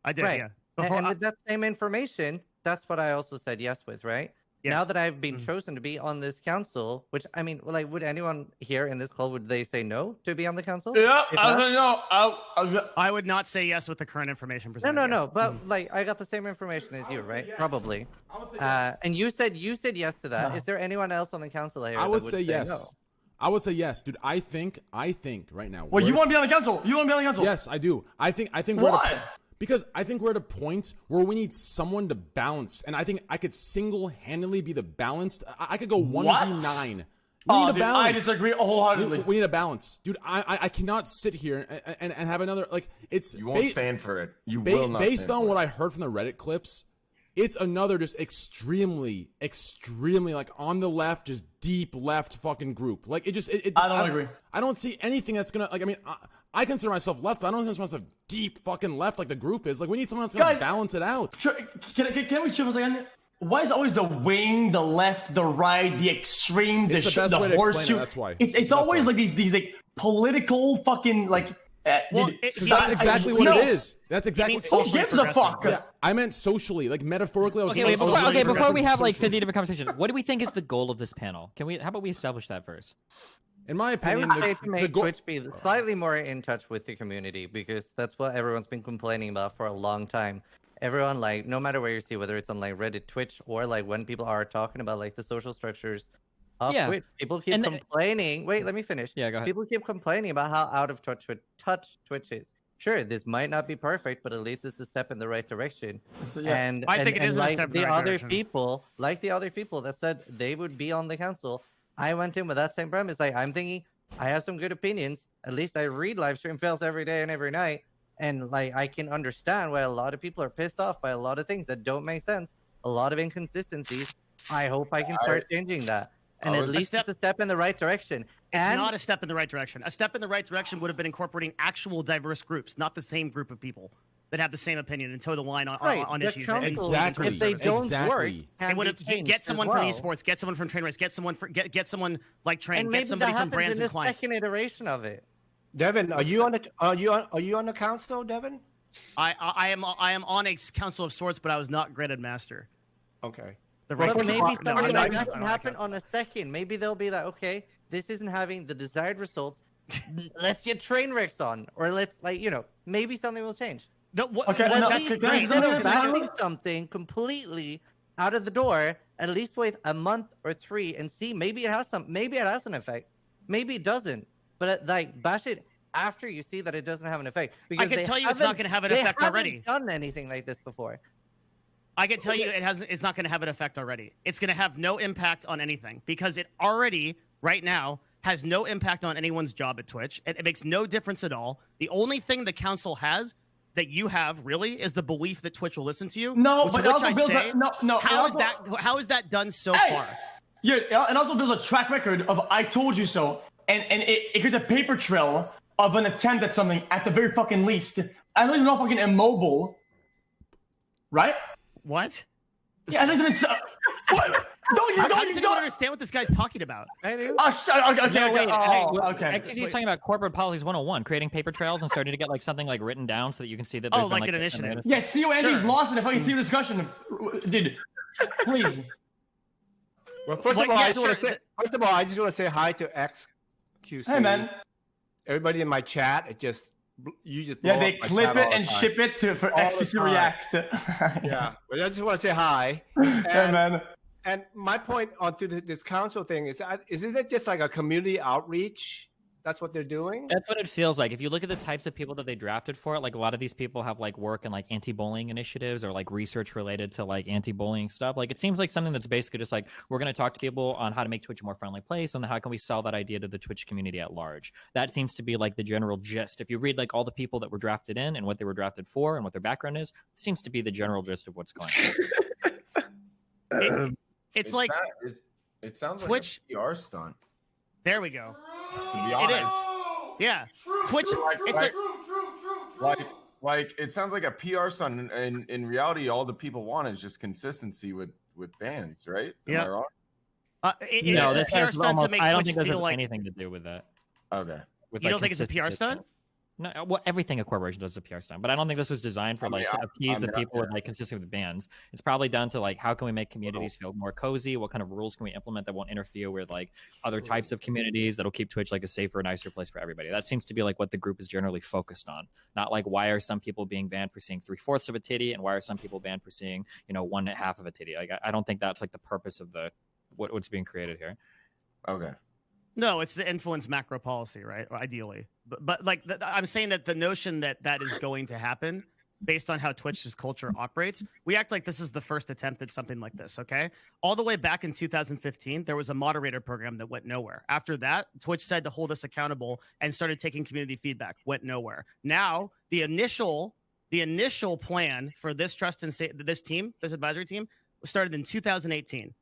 I did, Right. yeah. And with that same information, that's what I also said yes with, right? Yes. Now that I've been chosen to be on this council, which I mean, like, would anyone here in this call would they say no to be on the council? Yeah, If I not? don't know. I would not say yes with the current information presented. No. But like, I got the same information as you, right? Probably. I would say yes. And you said yes to that. No. Is there anyone else on the council here? I that would say yes. no? I would say yes, dude. I think right now. Well, you want to be on the council? You want to be on the council? Yes, I do. I think we're at Why? a, because I think we're at a point where we need someone to balance, and I think I could single-handedly be the balanced. I could go 1v9. We Oh, need a dude, balance. I disagree wholeheartedly. We need a balance, dude. I cannot sit here and have another like it's. You won't stand for it. You will not. Based stand on for what it. I heard from the Reddit clips, it's another just extremely like on the left, just deep left fucking group. Like it just. I don't agree. I don't see anything that's gonna like. I mean, I consider myself left, but I don't consider myself deep fucking left like the group is. Like we need someone that's gonna Guys, balance it out. Can we chill for a second? Why is it always the wing, the left, the right, the extreme, It's the best the way to explain it, horseshoe? that's why. It's It's the best always way. like these like political fucking like. Well, dude, it's That's exactly what no. it is. That's exactly. means Who socially gives a progressive. fuck? Yeah, I meant socially, like metaphorically. I was Okay, saying wait, before, socially. okay, before we have like Social. 50 different conversations, what do we think is the goal of this panel? How about we establish that first? In my I opinion, would say to the make goal. Twitch be slightly more in touch with the community because that's what everyone's been complaining about for a long time. Everyone, like, no matter where you see, whether it's on like Reddit, Twitch, or like when people are talking about like the social structures of Yeah. Twitch, people keep And- complaining. Wait, let me finish. Yeah, go ahead. People keep complaining about how out of touch Twitch is. Sure, this might not be perfect, but at least it's a step in the right direction. So, yeah. And I think it is a like step in the the right other direction. people, like the other people that said they would be on the council, I went in with that same premise. Like I'm thinking, I have some good opinions. At least I read live stream fails every day and every night, and like I can understand why a lot of people are pissed off by a lot of things that don't make sense, a lot of inconsistencies. I hope I can start changing that, and I at would- least it's a step in the right direction. It's And not a step in the right direction. A step in the right direction would have been incorporating actual diverse groups, not the same group of people that have the same opinion and toe the line on, right, on the issues. council, Exactly. If they don't work, Exactly. can And would be have changed get as someone well. from esports, get someone from Trainwreckstv, get someone like Train, And get maybe somebody that from happens brands in and the clients. second iteration of it. Devin, are you on the council, Devin? I am on a council of sorts, but I was not graded master. Okay. The But rank was maybe not- no, something I'm like not- that I'm can not happen council. on a second. Maybe they'll be like, okay, this isn't having the desired results. Let's get train wrecks on, or let's maybe something will change. No, what, Okay, what- no, that's can I great. say Instead something? of bashing something completely out of the door, at least wait a month or 3 and see. Maybe it has an effect. Maybe it doesn't. But bash it after you see that it doesn't have an effect. Because can they tell you it's not haven't- going to have an they effect haven't already. done anything like this before. I can tell you it's not going to have an effect already. It's going to have no impact on anything because it already right now has no impact on anyone's job at Twitch. It makes no difference at all. The only thing the council has that you have really is the belief that Twitch will listen to you. No, to but which also I builds say, no. how is that done so Hey! far? Yeah, and also builds a track record of "I told you so," and it creates a paper trail of an attempt at something at the very fucking least. At least not fucking immobile, right? What? Yeah, at least it's. What? How does Don't anyone understand what this guy's talking about? I do. Oh, okay. No, wait, Oh, okay. XTC is talking about corporate politics 101, creating paper trails and starting to get like something like written down so that you can see that there's Oh, been, like an a initiative. minute- Yeah, CEO Andy's Sure. lost it. If I can see the discussion, dude, please. Well, first Like, of all, yeah, I just want sure, to say hi to XQC. Hey, man. Everybody in my chat, you just Yeah, blow they up my clip chat it all the and time. ship it for All the XCC time. React. Yeah, but I just want to say hi. Hey, man. And my point onto this council thing isn't it just like a community outreach That's what they're doing. That's what it feels like. If you look at the types of people that they drafted for it, like a lot of these people have like work in like anti-bullying initiatives or like research related to like anti-bullying stuff. Like it seems like something that's basically just like, we're going to talk to people on how to make Twitch a more friendly place and how can we sell that idea to the Twitch community at large. That seems to be like the general gist. If you read like all the people that were drafted in and what they were drafted for and what their background is, it seems to be the general gist of what's going on. It's like it sounds Twitch like a PR stunt. There we go. To be honest. It is. Yeah. Twitch. Like it sounds like a PR stunt, and in reality, all the people want is just consistency with bans, right? Am I wrong? No, it's a PR stunt to make I don't Twitch think this feel has like anything to do with that. Okay. You don't think it's a PR stunt? No, well, everything a corporation does is a PR stunt, but I don't think this was designed for to appease the people with like consistent with bans. It's probably done to like how can we make communities feel more cozy? What kind of rules can we implement that won't interfere with like other types of communities that'll keep Twitch like a safer, nicer place for everybody? That seems to be like what the group is generally focused on. Not like why are some people being banned for seeing 3/4 of a titty and why are some people banned for seeing 1/2 of a titty? Like I don't think that's like the purpose of the what's being created here. Okay. No, it's the influence macro policy, right? Ideally, but like I'm saying that the notion that that is going to happen based on how Twitch's culture operates, we act like this is the first attempt at something like this. Okay, all the way back in 2015, there was a moderator program that went nowhere. After that, Twitch said to hold us accountable and started taking community feedback. Went nowhere. Now the initial plan for this this advisory team started in 2018.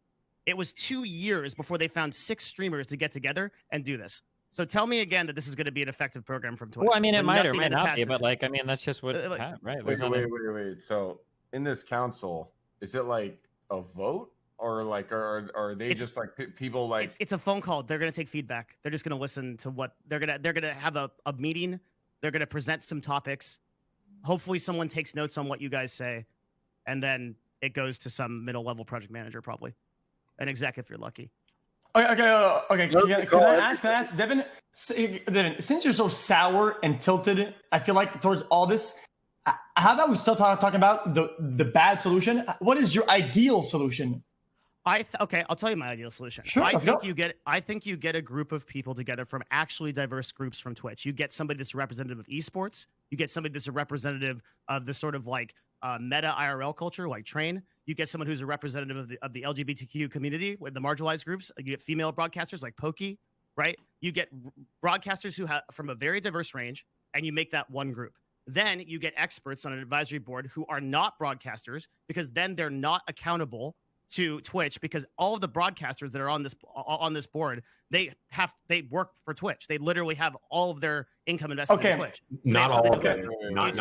It was 2 years before they found 6 streamers to get together and do this. So tell me again that this is going to be an effective program from Twitch. Well, I mean, it might or might not be, but like, I mean, that's just what, right? Wait. So in this council, is it like a vote or like, are they just like people like? It's a phone call. They're going to take feedback. They're just going to listen to what they're going to have a meeting. They're going to present some topics. Hopefully someone takes notes on what you guys say. And then it goes to some middle level project manager, probably. An exec if you're lucky. Okay. Can I ask Devin? Devin, since you're so sour and tilted, I feel like towards all this, how about we still talking about the bad solution? What is your ideal solution? Okay, I'll tell you my ideal solution. Sure, I think you get a group of people together from actually diverse groups from Twitch. You get somebody that's a representative of esports. You get somebody that's a representative of the sort of like meta IRL culture, like Train. You get someone who's a representative of the LGBTQ community with the marginalized groups. You get female broadcasters like Pokey, right? You get broadcasters who have from a very diverse range, and you make that one group. Then you get experts on an advisory board who are not broadcasters, because then they're not accountable to Twitch, because all of the broadcasters that are on this board, they work for Twitch. They literally have all of their income invested in Twitch. So not all of them. I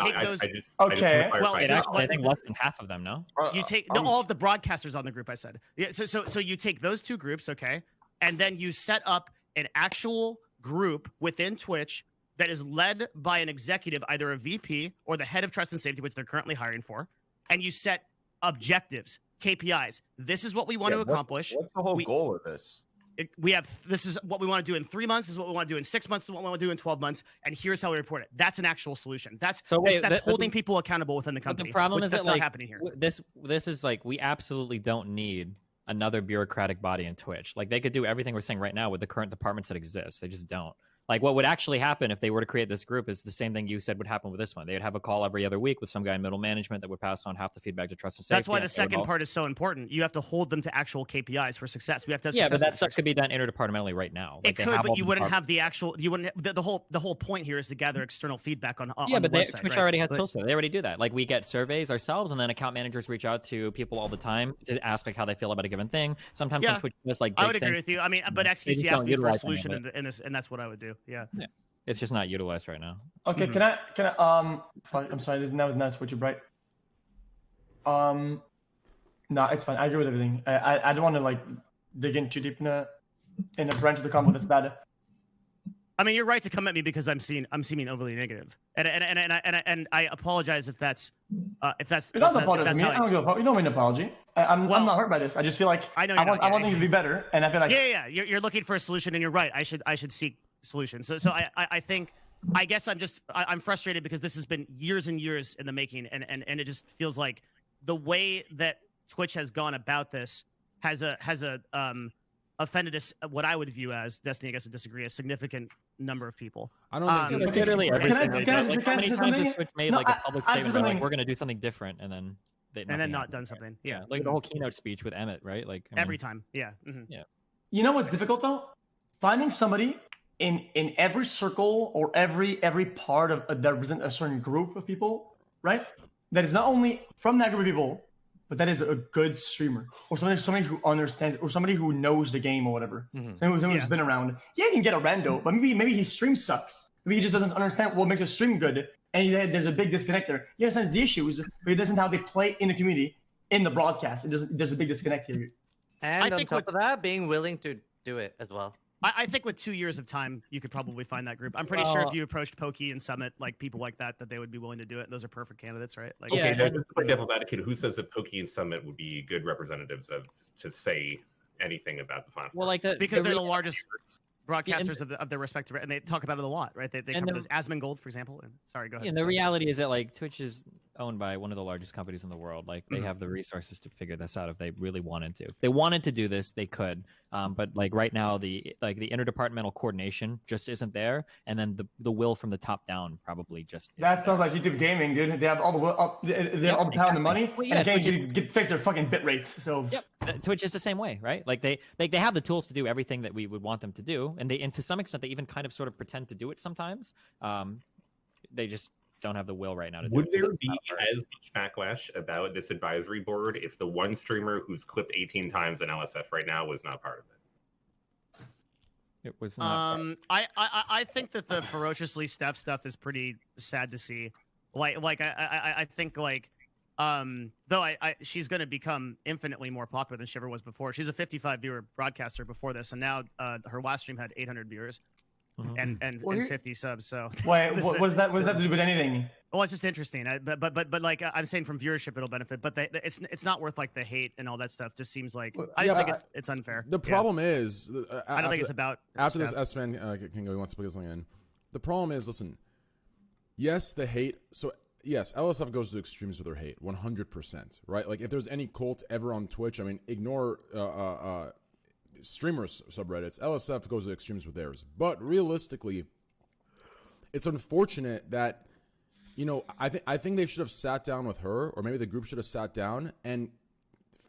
think less than half of them. No, you take all of the broadcasters on the group. I said, yeah. So you take those 2 groups, okay, and then you set up an actual group within Twitch that is led by an executive, either a VP or the head of trust and safety, which they're currently hiring for, and you set objectives. KPIs. This is what we want to accomplish. What's the whole goal of this? This is what we want to do in 3 months. This is what we want to do in 6 months. This is what we want to do in 12 months. And here's how we report it. That's an actual solution. That's holding people accountable within the company. But the problem is that's that not like happening here. This is like, we absolutely don't need another bureaucratic body in Twitch. Like they could do everything we're saying right now with the current departments that exist. They just don't. Like what would actually happen if they were to create this group is the same thing you said would happen with this one. They would have a call every other week with some guy in middle management that would pass on half the feedback to trust and safety. That's why the second part is so important. You have to hold them to actual KPIs for success. We have to have but that stuff could be done interdepartmentally right now. Like it could, but you wouldn't have the actual. You wouldn't. The whole point here is to gather external feedback on. Yeah, but the website, Twitch already has tools for that. They already do that. Like we get surveys ourselves, and then account managers reach out to people all the time to ask like how they feel about a given thing. Sometimes on Twitch just like I would agree with you. I mean, but XQC asked me for a solution in this, and that's what I would do. Yeah. It's just not utilized right now. Okay, can I I'm sorry, that was what you bright. No, it's fine. I agree with everything. I don't want to like dig in too deep in a branch of the combo that's bad. I mean, you're right to come at me because I'm seeming overly negative, and I apologize if that's. You don't apologize to me. I don't give a fuck. You don't mean an apology. I'm not hurt by this. I just feel like I want things to be better, and I feel like you're looking for a solution, and you're right. I should seek solutions. So I think I guess I'm frustrated because this has been years and years in the making, and it just feels like the way that Twitch has gone about this has offended us, what I would view as, Destiny I guess would disagree, a significant number of people. I don't think Like, literally can everything. I- they can I- do. Like, can how I many say times has something? Switch made No, like a public I statement, say where, like, something. we're going to do something different, and then nothing not happened. done something. Yeah. Like the whole keynote speech with Emmett, right? Like Every time. Yeah. Yeah. You know what's difficult though? Finding somebody in every circle or every part of that represent a certain group of people, right? That is not only from that group of people, but that is a good streamer or somebody who understands or somebody who knows the game or whatever. Someone who's been around. Yeah, you can get a rando, but maybe his stream sucks. Maybe he just doesn't understand what makes a stream good, and there's a big disconnect there. He understands the issues, but he doesn't know how they play in the community, in the broadcast. There's a big disconnect here. And I on think top of that, being willing to do it as well. I think with 2 years of time, you could probably find that group. I'm pretty sure if you approached Pokey and Summit, like people like that they would be willing to do it. Those are perfect candidates, right? Like, Okay, now, just like devil's advocate, who says that Pokey and Summit would be good representatives to say anything about the platform? Well, like because they're the largest broadcasters of their respective, and they talk about it a lot, right? They cover those. Asmongold, for example. And sorry, go ahead. And the reality is that like Twitch is owned by one of the largest companies in the world. Like they have the resources to figure this out if they really wanted to. If they wanted to do this, they could. But like right now, the interdepartmental coordination just isn't there, and then the will from the top down probably just. That sounds like YouTube Gaming, dude. They have all the they have all the power and the money, Well, and they Twitch can't get fix their fucking bit rates. So Twitch is the same way, right? Like they have the tools to do everything that we would want them to do, and to some extent they even kind of sort of pretend to do it sometimes. They just don't have the will right now to do Would it. there be as much backlash about this advisory board if the one streamer who's clipped 18 times in LSF right now was not part of it? It was not. I think that the ferociously Steph stuff is pretty sad to see. I think though she's going to become infinitely more popular than she ever was before. She's a 55 viewer broadcaster before this, and now her last stream had 800 viewers and 50 subs. So wait, what does that to do with anything? Well, it's just interesting. But like I'm saying, from viewership, it'll benefit. But it's not worth like the hate and all that stuff. Just seems like I just think it's unfair. The problem is, I don't think it's about after this S-Fan can go. He wants to put this thing in. The problem is, listen. Yes, the hate. So yes, LSF goes to extremes with their hate, 100%. Right? Like if there's any cult ever on Twitch, I mean, ignore streamers subreddits. LSF goes to extremes with theirs. But realistically, it's unfortunate that. I think they should have sat down with her, or maybe the group should have sat down and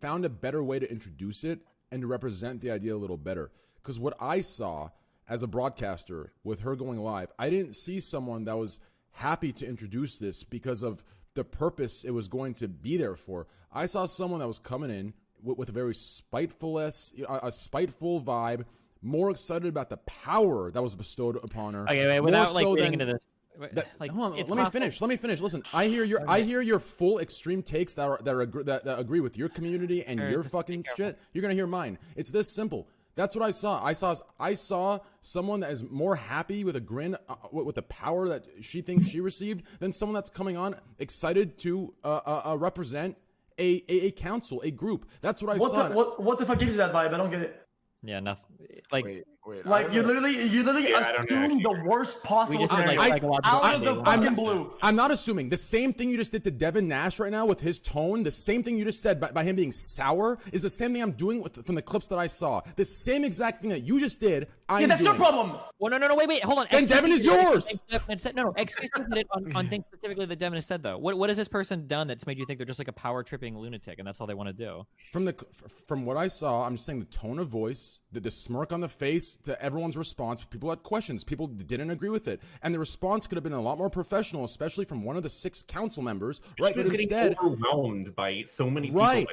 found a better way to introduce it and to represent the idea a little better. Because what I saw as a broadcaster with her going live, I didn't see someone that was happy to introduce this because of the purpose it was going to be there for. I saw someone that was coming in with a very spiteful vibe, more excited about the power that was bestowed upon her. Okay, wait, without getting into this. Hold on, let me finish. Listen, I hear your full extreme takes that agree with your community and your fucking shit. You're gonna hear mine. It's this simple. That's what I saw. I saw someone that is more happy with a grin with the power that she thinks she received than someone that's coming on excited to represent a council, a group. That's what I saw. What the fuck gives you that vibe? I don't get it. Yeah, nothing. Like, like you're literally assuming the worst possible scenario out of the fucking blue. I'm not assuming. The same thing you just did to Devin Nash right now with his tone, the same thing you just said by him being sour is the same thing I'm doing from the clips that I saw. The same exact thing that you just did, I'm doing. That's your problem. Well, no, wait, hold on. Then Devin is yours. No, XQC did it on things specifically that Devin has said, though. What has this person done that's made you think they're just like a power-tripping lunatic and that's all they want to do? From what I saw, I'm just saying the tone of voice, the smirk on the face to everyone's response. People had questions. People didn't agree with it. And the response could have been a lot more professional, especially from one of the 6 council members. Right, but instead overwhelmed by so many people. Right.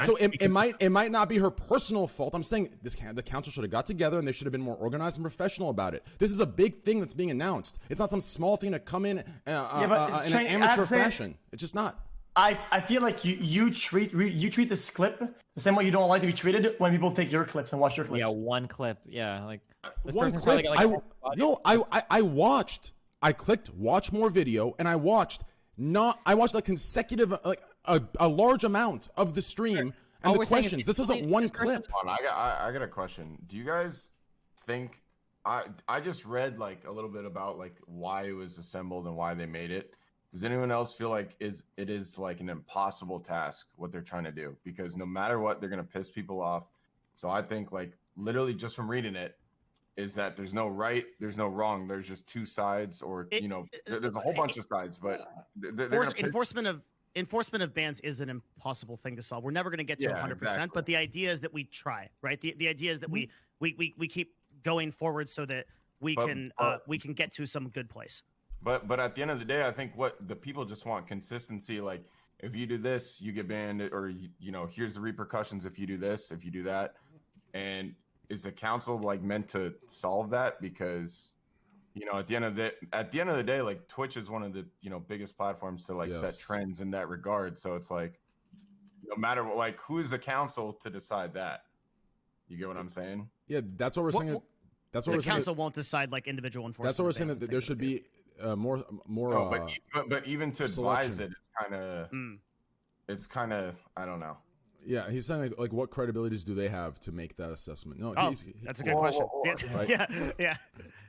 So it might not be her personal fault. I'm saying the council should have got together and they should have been more organized and professional about it. This is a big thing that's being announced. It's not some small thing to come in in an amateur fashion. It's just not. I feel like you treat this clip the same way you don't like to be treated when people take your clips and watch your clips. Yeah, one clip. Yeah, like one clip. I watched. I clicked watch more video, and I watched like consecutive, like a large amount of the stream and the questions. This isn't one clip. I got a question. Do you guys think? I just read like a little bit about like why it was assembled and why they made it. Does anyone else feel like it is like an impossible task what they're trying to do? Because no matter what, they're gonna piss people off. So I think like literally just from reading it, is that there's no right, there's no wrong. There's just two sides, or there's a whole bunch of sides. But enforcement of bans is an impossible thing to solve. We're never going to get to 100%, exactly. but the idea is that we try, right? The idea is that we keep going forward so that we can get to some good place. But at the end of the day, I think what the people just want consistency. Like, if you do this, you get banned, or here's the repercussions if you do this, if you do that. And is the council like meant to solve that? Because at the end of the day, like, Twitch is one of the biggest platforms to like set trends in that regard. So it's like, no matter what, like, who is the council to decide that? You get what I'm saying? Yeah, that's what we're saying. That's what the council won't decide like individual enforcement. That's what we're saying, that there should be more. No, but even to advise it, it's kind of I don't know. Yeah, he's saying like what credibilities do they have to make that assessment? No, that's a good question. Right? Yeah.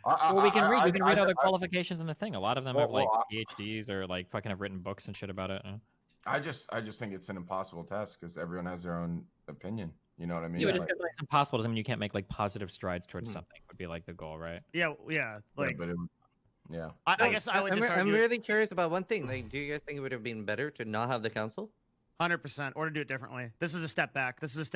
Well, we can read other qualifications in the thing. A lot of them have like PhDs or like fucking have written books and shit about it. I just think it's an impossible task because everyone has their own opinion. You know what I mean? Yeah, just because it's impossible doesn't mean you can't make like positive strides towards something. Would be like the goal, right? Yeah. Like, I guess I would. I'm really curious about one thing. Like, do you guys think it would have been better to not have the council? 100%, or to do it differently. This is a step back. This is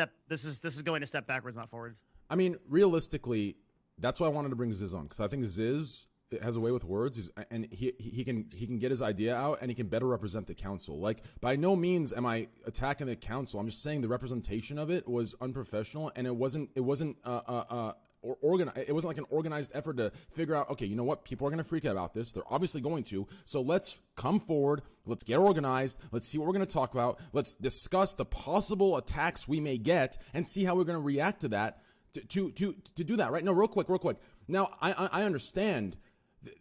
going a step backwards, not forward. I mean, realistically, that's why I wanted to bring Ziz on, because I think Ziz has a way with words, and he can get his idea out, and he can better represent the council. Like, by no means am I attacking the council. I'm just saying the representation of it was unprofessional, and it wasn't organized. It wasn't like an organized effort to figure out, okay, you know what, people are going to freak out about this. They're obviously going to. So let's come forward. Let's get organized. Let's see what we're going to talk about. Let's discuss the possible attacks we may get and see how we're going to react to that. To do that, right? No, real quick. Now, I understand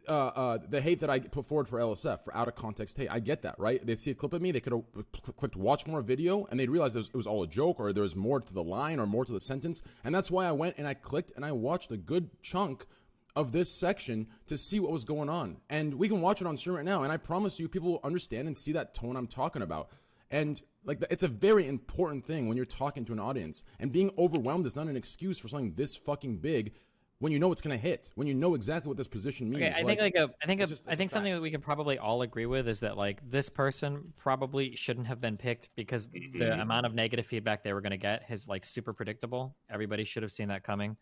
the hate that I put forward for LSF, for out of context hate. I get that, right? They see a clip of me, they could have clicked watch more video, and they'd realize it was all a joke, or there was more to the line or more to the sentence. And that's why I went and I clicked and I watched a good chunk of this section to see what was going on. And we can watch it on stream right now, and I promise you people will understand and see that tone I'm talking about. And like, it's a very important thing when you're talking to an audience, and being overwhelmed is not an excuse for something this fucking big when you know it's going to hit, when you know exactly what this position means. Okay, I think something that we can probably all agree with is that like this person probably shouldn't have been picked because the amount of negative feedback they were going to get is like super predictable. Everybody should have seen that coming.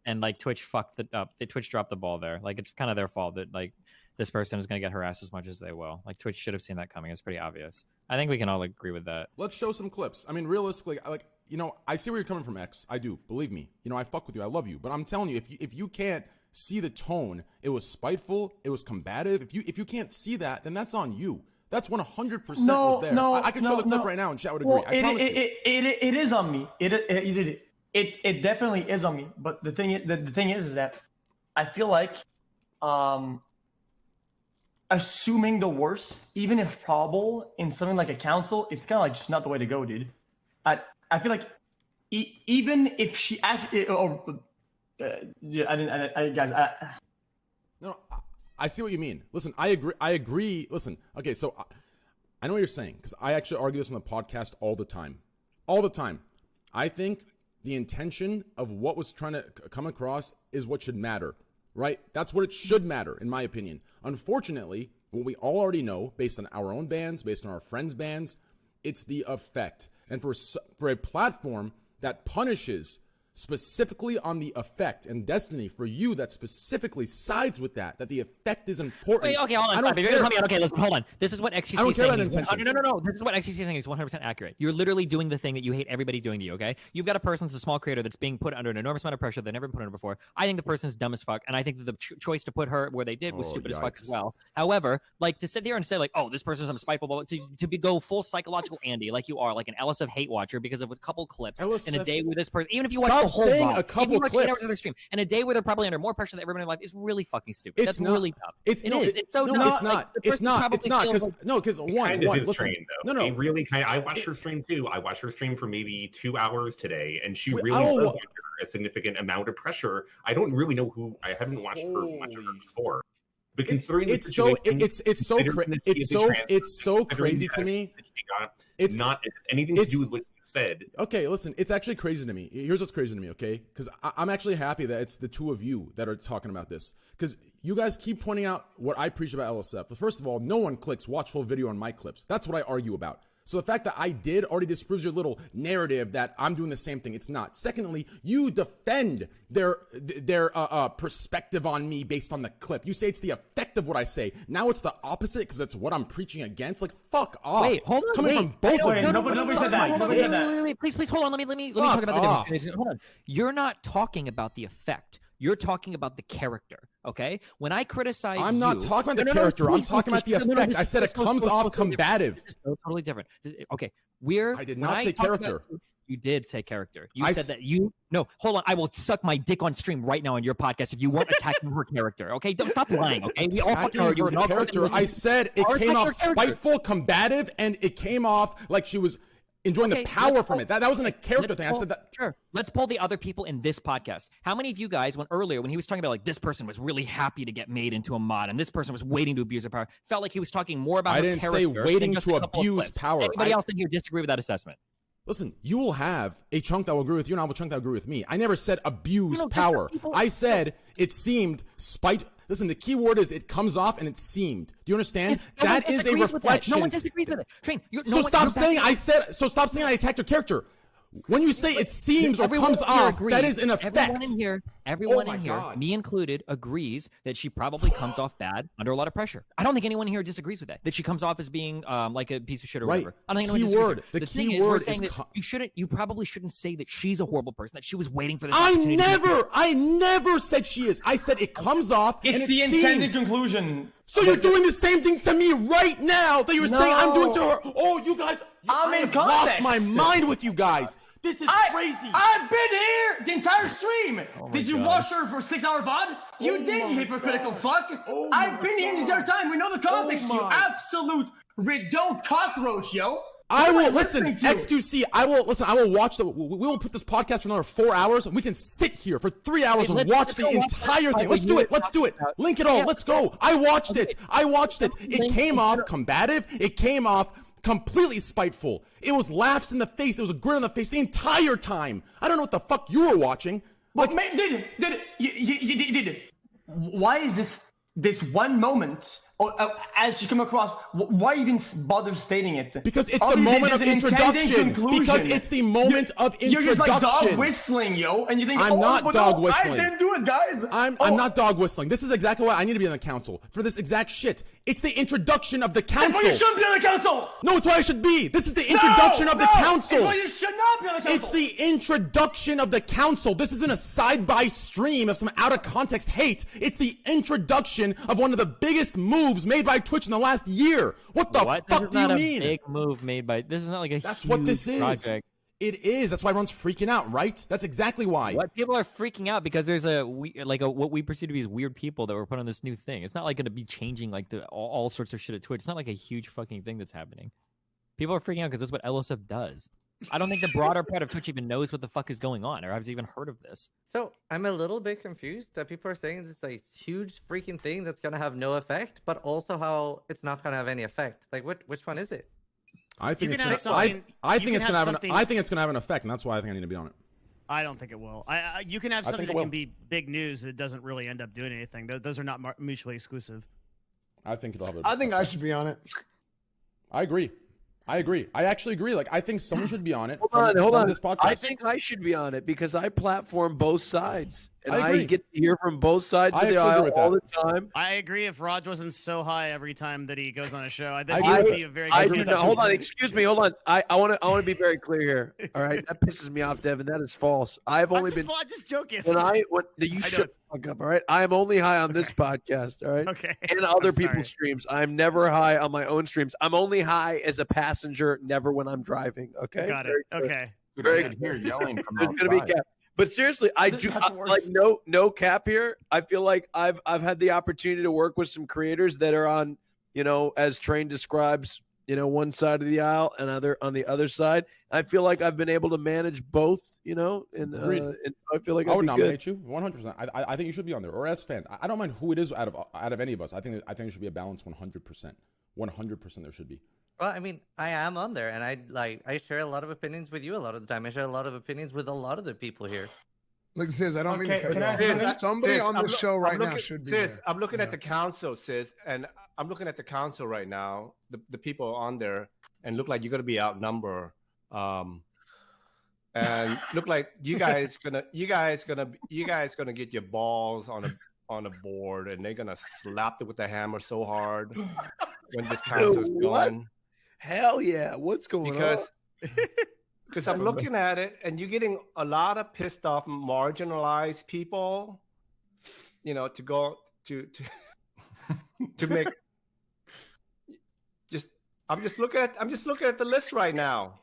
And like Twitch fucked it up. Twitch dropped the ball there. Like, it's kind of their fault that like this person is going to get harassed as much as they will. Like, Twitch should have seen that coming. It's pretty obvious. I think we can all agree with that. Let's show some clips. I mean, realistically, like, I see where you're coming from, X. I do. Believe me. I fuck with you. I love you. But I'm telling you, if you can't see the tone, it was spiteful, it was combative. If you can't see that, then that's on you. That's 100% was there. I can show the clip right now and chat would agree. I promise you. It is on me. It definitely is on me. But the thing is that I feel like assuming the worst, even if probable, in something like a council, it's kind of like just not the way to go, dude. I feel like even if she actually, No, I see what you mean. Listen, I agree. Listen, okay, so I know what you're saying, because I actually argue this on the podcast all the time. I think the intention of what was trying to come across is what should matter, right? That's what it should matter, in my opinion. Unfortunately, what we all already know, based on our own bans, based on our friends' bans, it's the effect. And for a platform that punishes specifically on the effect, and Destiny, for you, that specifically sides with that the effect is important. Wait, okay, hold on. Stop. You're gonna tell me, okay, listen, hold on. This is what XQC is saying. No. This is what XQC is saying is 100% accurate. You're literally doing the thing that you hate everybody doing to you, okay? You've got a person that's a small creator that's being put under an enormous amount of pressure they've never been put under before. I think the person's dumb as fuck, and I think that the choice to put her where they did was stupid as fuck as well. However, like, to sit there and say, like, oh, this person's spiteful, to go full psychological Andy, like you are, like an LSF hate watcher because of a couple clips in a day where this person, even if you watch the whole VOD, stream, and a day where they're probably under more pressure than everybody in life is really fucking stupid. That's really tough. It's so dumb. It's not because one. Listen, no. They really kind of, I watched her stream too. I watched her stream for maybe 2 hours today, and she really was under a significant amount of pressure. I don't really know who. I haven't watched her much of her before. But considering it's so crazy to me. It's not anything to do with what said. Okay, listen, it's actually crazy to me. Here's what's crazy to me, okay? Because I'm actually happy that it's the two of you that are talking about this. Because you guys keep pointing out what I preach about LSF. But first of all, no one clicks watch full video on my clips. That's what I argue about. So the fact that I did already disproves your little narrative that I'm doing the same thing. It's not. Secondly, you defend their perspective on me based on the clip. You say it's the effect of what I say. Now it's the opposite because that's what I'm preaching against. Like, fuck off. Wait, hold on. Coming from both of you. Nobody said that. Wait, please hold on. Let me talk about the difference. Hold on. You're not talking about the effect. You're talking about the character, okay? When I criticize I'm not talking about the character. I'm talking about the effect. I said it comes off combative. This is totally different. Okay, I did not say character. You did say character. You I said that you... No, hold on. I will suck my dick on stream right now on your podcast if you weren't attacking her character, okay? Don't stop lying, okay? We all fucking heard you. Her character. I said it came off spiteful, combative, and it came off like she was enjoying the power from it. That wasn't a character thing. I said that. Sure. Let's pull the other people in this podcast. How many of you guys, when he was talking about like this person was really happy to get made into a mod and this person was waiting to abuse their power, felt like he was talking more about her character. I didn't say waiting to abuse power. Anybody else in here disagree with that assessment? Listen, you will have a chunk that will agree with you and I'll have a chunk that will agree with me. I never said abuse power. I said it seemed Listen, the key word is it comes off and it seemed. Do you understand? That is a reflection. No one disagrees with it. Train. Stop saying I attacked your character. When you say it seems or comes off, that is an effect. Everyone in here, me included, agrees that she probably comes off bad under a lot of pressure. I don't think anyone here disagrees with that she comes off as being like a piece of shit or whatever. I don't think anyone disagrees with that. The key word is you probably shouldn't say that she's a horrible person, that she was waiting for this opportunity. I never said she is. I said it comes off and it seems. It's the intended conclusion. So you're doing the same thing to me right now that you're saying I'm doing to her. Oh, you guys, I have lost my mind with you guys. This is crazy. I've been here the entire stream. Did you watch her for 6-hour VOD? You did, you hypocritical fuck. I've been here the entire time. We know the context, you absolute redonk cockroach, yo. I will listen, XQC. I will watch we will put this podcast for another 4 hours, and we can sit here for 3 hours and watch the entire thing. Let's do it. Link it all. Let's go. I watched it. It came off combative. It came off completely spiteful. It was laughs in the face. It was a grin on the face the entire time. I don't know what the fuck you were watching. But why is this one moment? As she come across, why even bother stating it? Because it's the moment of introduction. Because it's the moment of introduction. You're just like dog whistling, yo, and you think I'm not dog whistling. I didn't do it, guys. I'm not dog whistling. This is exactly why I need to be on the council for this exact shit. It's the introduction of the council. That's why you shouldn't be on the council. No, it's why I should be. This is the introduction of the council. It's why you should not be on the council. It's the introduction of the council. This isn't a side-by stream of some out-of-context hate. It's the introduction of one of the biggest moves made by Twitch in the last year. What the fuck do you mean? Big move made by. This is not like a. That's what this is. Project. It is. That's why everyone's freaking out, right? That's exactly why. What people are freaking out because there's what we perceive to be as weird people that were put on this new thing. It's not like going to be changing like all sorts of shit at Twitch. It's not like a huge fucking thing that's happening. People are freaking out because that's what LSF does. I don't think the broader part of Twitch even knows what the fuck is going on or has even heard of this. So I'm a little bit confused that people are saying this is a huge freaking thing that's gonna have no effect, but also how it's not gonna have any effect. Like which one is it? I think it's gonna have an effect, and that's why I think I need to be on it. I don't think it will. You can have something that can be big news that doesn't really end up doing anything. Those are not mutually exclusive. I think it'll have. I think I should be on it. I agree. I actually agree. Like, I think someone should be on it. Hold on. This podcast. I think I should be on it because I platform both sides. And I get to hear from both sides of the aisle all the time. I agree. If Raj wasn't so high every time that he goes on a show, I think he would be a very good Hold on. Excuse me. Hold on. I want to be very clear here. All right. That pisses me off, Devin. That is false. I'm just joking. You shut the fuck up. All right. I am only high on this podcast. All right. Okay. And other people's streams. I'm never high on my own streams. I'm only high as a passenger, never when I'm driving. Okay. Got it. Okay. Very good. Hear yelling from outside. There's gonna be cap. But seriously, I do like no cap here. I feel like I've had the opportunity to work with some creators that are on, as Train describes, one side of the aisle and on the other side. I feel like I've been able to manage both, and I feel like I would nominate you 100%. I think you should be on there, or as fan. I don't mind who it is out of any of us. I think it should be a balance 100%. 100% there should be. Well, I mean, I am on there, and I share a lot of opinions with you a lot of the time. I share a lot of opinions with a lot of the people here. Look, sis, I don't mean to Okay, cut you can I off. say but something? Somebody on I'm this loo- show I'm right now looking- should be sis, there. I'm looking Yeah. at the council, sis, and I'm looking at the council right now. The people on there, and look like you're gonna be outnumbered. And look like you guys gonna get your balls on a board, and they're gonna slap it with the hammer so hard when this council's What? done. Hell yeah! What's going on? Because I'm looking at it, and you're getting a lot of pissed off, marginalized people, to go to make. I'm just looking at the list right now,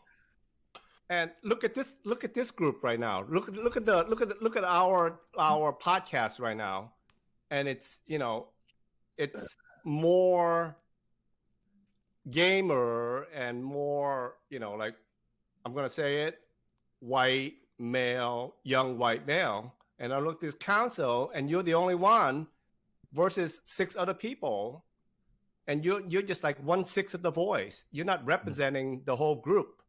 and look at this group right now. Look at our podcast right now, and it's more gamer and more like, I'm gonna say it, white male, young white male. And I look at this council, and you're the only one versus 6 other people, and you're just like 1/6 of the voice. You're not representing the whole group.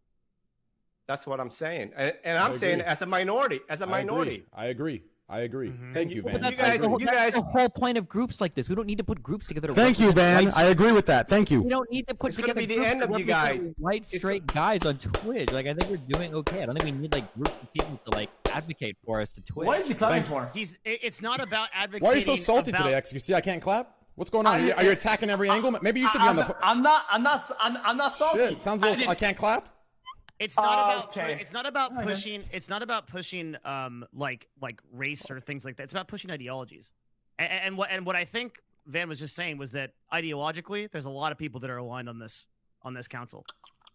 That's what I'm saying, and I'm saying as a minority, I agree. Thank you, Van. But that's the whole point of groups like this. We don't need to put groups together. To Thank you, represent Van. white I agree with that. Thank you. We don't need to put It's gonna together be the groups end to of you represent guys. white straight guys on Twitch. Like, I think we're doing okay. I don't think we need like groups of people to like advocate for us to Twitch. What is he clapping for? It's not about advocating. Why are you so salty about... today, X? You see, I can't clap. What's going on? Are you attacking every angle? Maybe you should be on the. I'm not salty. Shit, sounds a little. I can't clap. It's not about. Okay. It's not about pushing. It's not about pushing. Like race or things like that. It's about pushing ideologies. And what I think Van was just saying was that ideologically, there's a lot of people that are aligned on this council.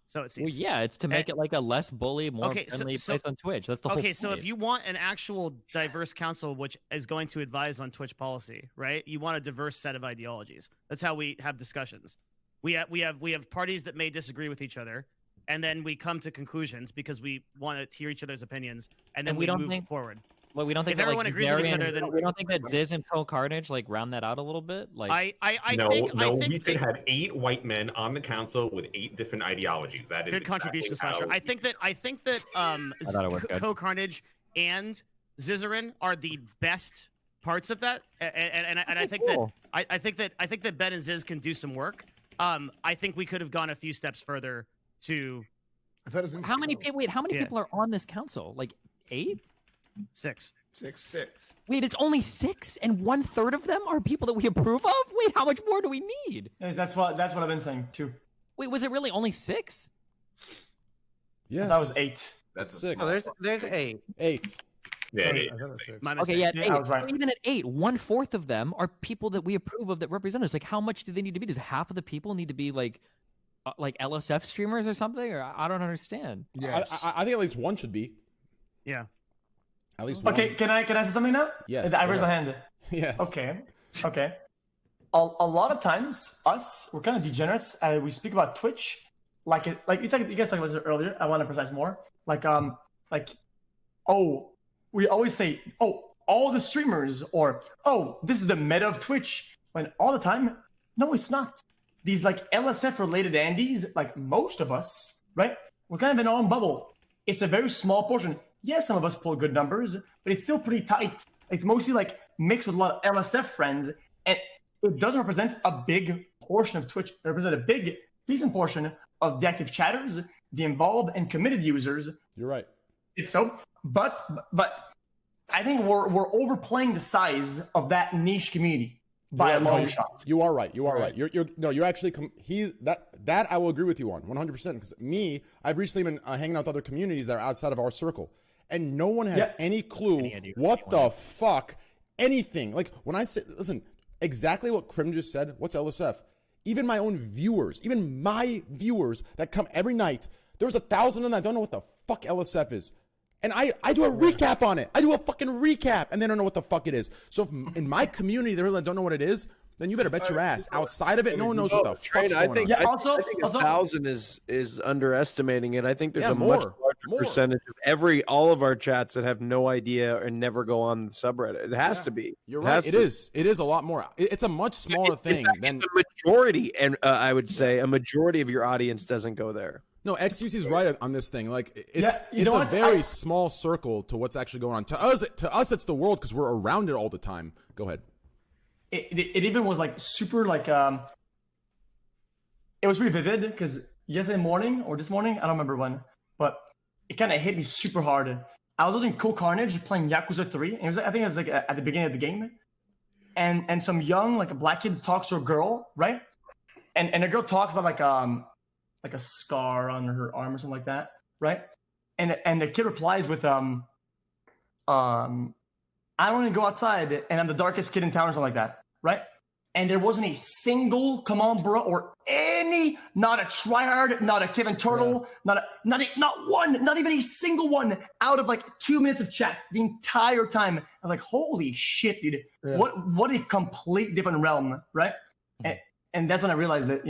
So it seems. Well, yeah, it's to make it like a less bully, more friendly place on Twitch. That's the whole. Okay, so point. if you want an actual diverse council, which is going to advise on Twitch policy, right? You want a diverse set of ideologies. That's how we have discussions. We have parties that may disagree with each other, and then we come to conclusions because we want to hear each other's opinions, and then And we don't move think- forward. Well, we don't think If that, everyone like, agrees with each Zarian- other, then we don't think that Ziz and Co Carnage like round that out a little bit. Like, I No, think we should have 8 white men on the council with 8 different ideologies. That is good contribution, exactly Sasha. I think that thought it worked good. Co Carnage and Zizarin are the best parts of that, and I think Cool. that I think that Ben and Ziz can do some work. I think we could have gone a few steps further to. how many people? Wait, how many Yeah. people are on this council? Like 8? 6. Wait, it's only 6, and 1/3 of them are people that we approve of. Wait, how much more do we need? That's what I've been saying too. Wait, was it really only 6? Yes. That was 8. That's a 6. Oh, there's 8. 8. Yeah, Okay, yeah. I thought it was 6. My Okay, mistake. yeah, at 8. I was right. So even at 8, 1/4 of them are people that we approve of that represent us. Like, how much do they need to be? Does half of the people need to be like LSF streamers or something? Or I don't understand. Yes. I think at least one should be. Yeah. At least one. Okay, can I say something now? Yes, I go raised my ahead. hand. Yes. Okay. A lot of times, we're kind of degenerates. We speak about Twitch, you guys talked about it earlier. I want to precise more. We always say, all the streamers, or this is the meta of Twitch. When all the time, no, it's not. These LSF related Andes, like most of us, right? We're kind of in our own bubble. It's a very small portion. Yes, some of us pull good numbers, but it's still pretty tight. It's mostly mixed with a lot of LSF friends, and it doesn't represent a big portion of Twitch. It represents a decent portion of the active chatters, the involved and committed users. You're right. If so, but I think we're overplaying the size of that niche community by a long shot. You are right. You are right. You're actually that I will agree with you on 100%. Because I've recently been hanging out with other communities that are outside of our circle, and no one has any clue what the fuck anything. Like when I say, listen, exactly what Krim just said. What's LSF? Even my own viewers, even my viewers that come every night, there's 1,000 of them that don't know what the fuck LSF is. And I do a recap on it. I do a fucking recap, and they don't know what the fuck it is. So if in my community, they really don't know what it is, then you better bet your ass. Outside of it, no one knows what the fuck's going on. I think 1,000 is underestimating it. I think there's a much larger percentage of all of our chats that have no idea and never go on the subreddit. It has to be. You're It right. has It to. is. It is a lot more. It's a much smaller thing than the majority, and I would say a majority of your audience doesn't go there. No, XUC's right on this thing. Like it's you it's know a what? very small circle to what's actually going on. To us, it's the world because we're around it all the time. Go ahead. It even was like super like it was pretty vivid because yesterday morning or this morning, I don't remember when, but it kind of hit me super hard. I was watching Cool Carnage playing Yakuza 3, and it was, I think it was like at the beginning of the game, and some young like a black kid talks to a girl, right? And the girl talks about like a scar on her arm or something like that, right? And the kid replies with I don't want to go outside, and I'm the darkest kid in town or something like that, right? And there wasn't a single come on bro or any, not a tryhard, not a Kevin Turtle, not one, not even a single one out of like 2 minutes of chat the entire time. I was like, holy shit, dude. Yeah. What a complete different realm, right? And that's when I realized that,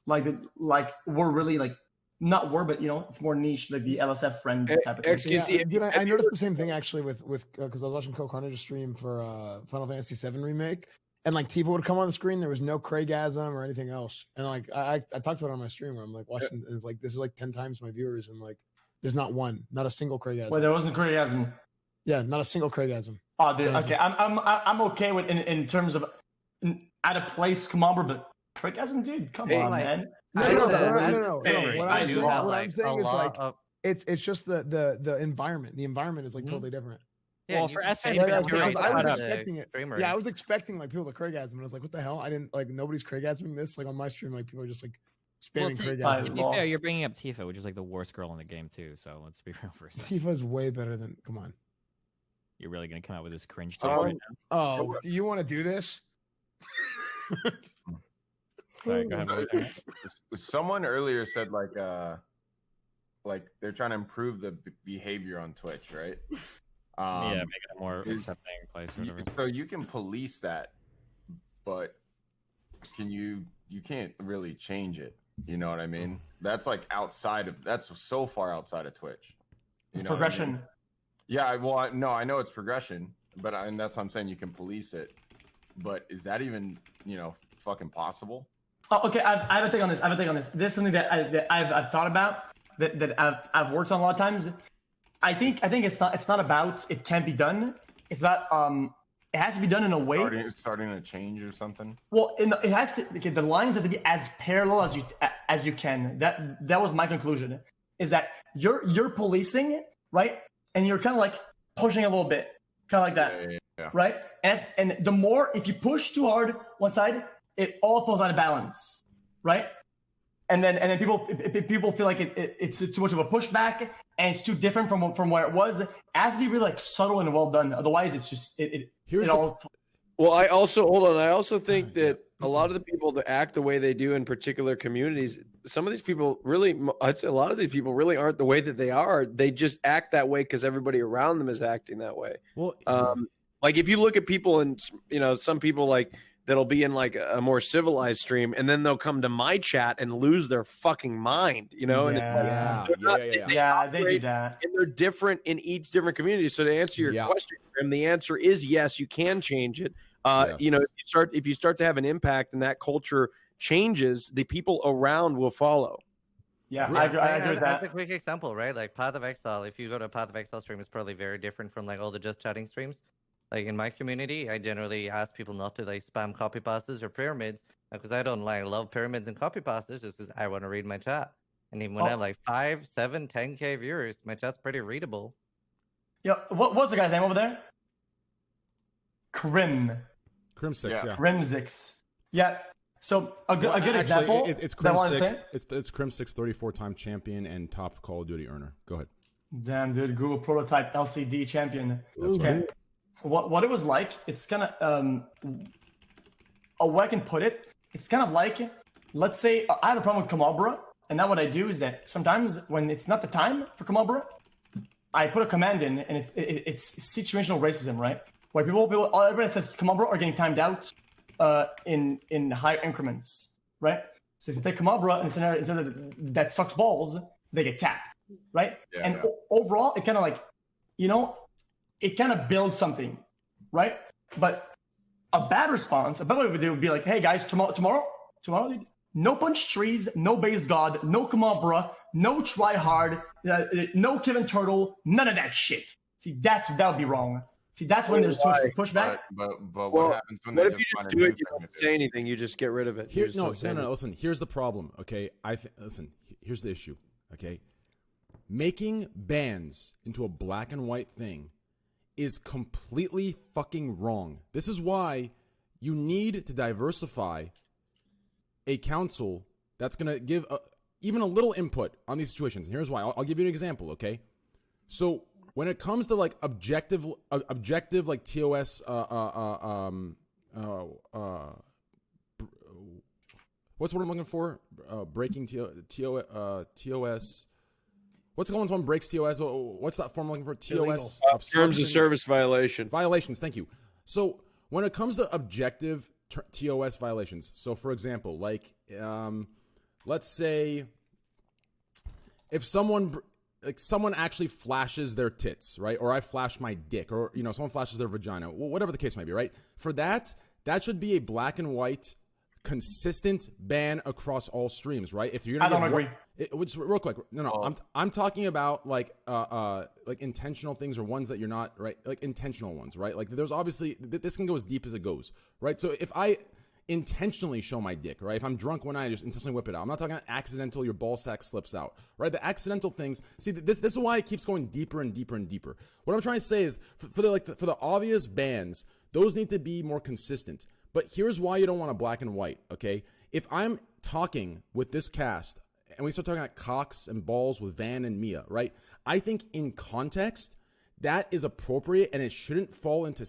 like we're really like not we're, but it's more niche, like the LSF friend type of thing. Yeah, dude, I noticed the same thing actually with because I was watching Cool Carnage stream for Final Fantasy VII Remake. And like Tifa would come on the screen, there was no Craigasm or anything else. And like I talked about it on my stream where I'm like watching, and it's like this is like 10 times my viewers, and like there's not a single Craigasm. Well, there wasn't Craigasm. Yeah, not a single Craigasm. Oh, dude. Okay, I'm okay with in terms of out of place Commander, but Craigasm, dude, come on, man. No. I do have What like I'm saying a is lot like of. it's just the environment. The environment is like totally different. Well, for SFAN, I was expecting it. Yeah, I was expecting like people to Craigasm, and I was like, "What the hell?" I didn't like nobody's Craigasming this. Like on my stream, like people are just like spamming Craigasm. To be fair, you're bringing up Tifa, which is like the worst girl in the game too. So let's be real for a second. Tifa's way better than. Come on. You're really gonna come out with this cringe thing right now? Oh, do you want to do this? Sorry, go ahead. Someone earlier said like they're trying to improve the behavior on Twitch, right? Yeah, make it a more accepting place or whatever. So you can police that, but you can't really change it. You know what I mean? That's like that's so far outside of Twitch. It's progression. I mean? Yeah, well, no, I know it's progression, but and that's what I'm saying. You can police it, but is that even fucking possible? Oh, okay. I have a take on this. This is something that I've thought about that I've worked on a lot of times. I think it's not about it can't be done. It's about it has to be done in a way starting to change or something. Well, it has to. Okay, the lines have to be as parallel as you can. That was my conclusion. Is that you're policing it, right? And you're kind of like pushing a little bit, kind of like that, yeah. right? And the more if you push too hard one side, it all falls out of balance, right? And then people feel like it's too much of a pushback and it's too different from where it was. It has to be really like subtle and well done. Otherwise, it's just Well, I also think that a lot of the people that act the way they do in particular communities, some of these people really, I'd say a lot of these people really aren't the way that they are. They just act that way because everybody around them is acting that way. Well, like if you look at people and some people like that'll be in like a more civilized stream, and then they'll come to my chat and lose their fucking mind, and it's like, they do that, and they're different in each different community. So to answer your question, Grim, the answer is yes, you can change it. If you start to have an impact and that culture changes, the people around will follow. Yeah, I agree with that. That's a quick example, right? Like Path of Exile. If you go to a Path of Exile stream, it's probably very different from like all the just chatting streams. Like in my community, I generally ask people not to like spam copy pastas or pyramids because I don't love pyramids and copy pastas just because I want to read my chat. And even when I have like 5, 7, 10K viewers, my chat's pretty readable. Yeah, what's the guy's name over there? Crim6, yeah. Crim6. Yeah. So a good example. It's Crim6. It's Crim6, 34-time champion and top Call of Duty earner. Go ahead. Damn, dude, Google prototype LCD champion. That's right. What it was like, it's kind of way I can put it, it's kind of like, let's say I have a problem with Kamabra, and now what I do is that sometimes when it's not the time for Kamabra, I put a command in, and it's situational racism, right? Where everybody that says Kamabra are getting timed out in higher increments, right? So if you take Kamabra and instead of that sucks balls, they get tapped, right? Yeah, and yeah. Overall, it kind of like, it kind of builds something, right? But a bad response, a better way would be like, hey guys, tomorrow, no punch trees, no base god, no come on bruh, no try hard, no Kevin Turtle, none of that shit. See, that would be wrong. See, that's when there's too much pushback. But what Well, happens when what they if you find just a do new it? You thing don't to do? say anything. You just get rid of it. You just don't say anything. Listen, here's the problem. Okay, listen. Here's the issue. Okay, making bans into a black and white thing is completely fucking wrong. This is why you need to diversify a council that's gonna give even a little input on these situations. And here's why. I'll give you an example. Okay, so when it comes to like objective like TOS what's what I'm looking for? Breaking TOS. What's the one breaks TOS? What's that form I'm looking for? TOS. Terms of service violation. Violations. Thank you. So when it comes to objective TOS violations, so for example, like let's say if someone actually flashes their tits, right? Or I flash my dick, or someone flashes their vagina, whatever the case might be, right? For that should be a black and white, consistent ban across all streams, right? If you're gonna I don't agree. Just real quick, no, I'm talking about like intentional things or ones that you're not, right? Like intentional ones, right? Like there's obviously this can go as deep as it goes, right? So if I intentionally show my dick, right? If I'm drunk one night, I just intentionally whip it out. I'm not talking about accidental, your ball sack slips out, right? The accidental things. See, this is why it keeps going deeper and deeper and deeper. What I'm trying to say is, for the obvious bans, those need to be more consistent. But here's why you don't want a black and white, okay? If I'm talking with this cast and we start talking about cocks and balls with Van and Mia, right? I think in context, that is appropriate and it shouldn't fall into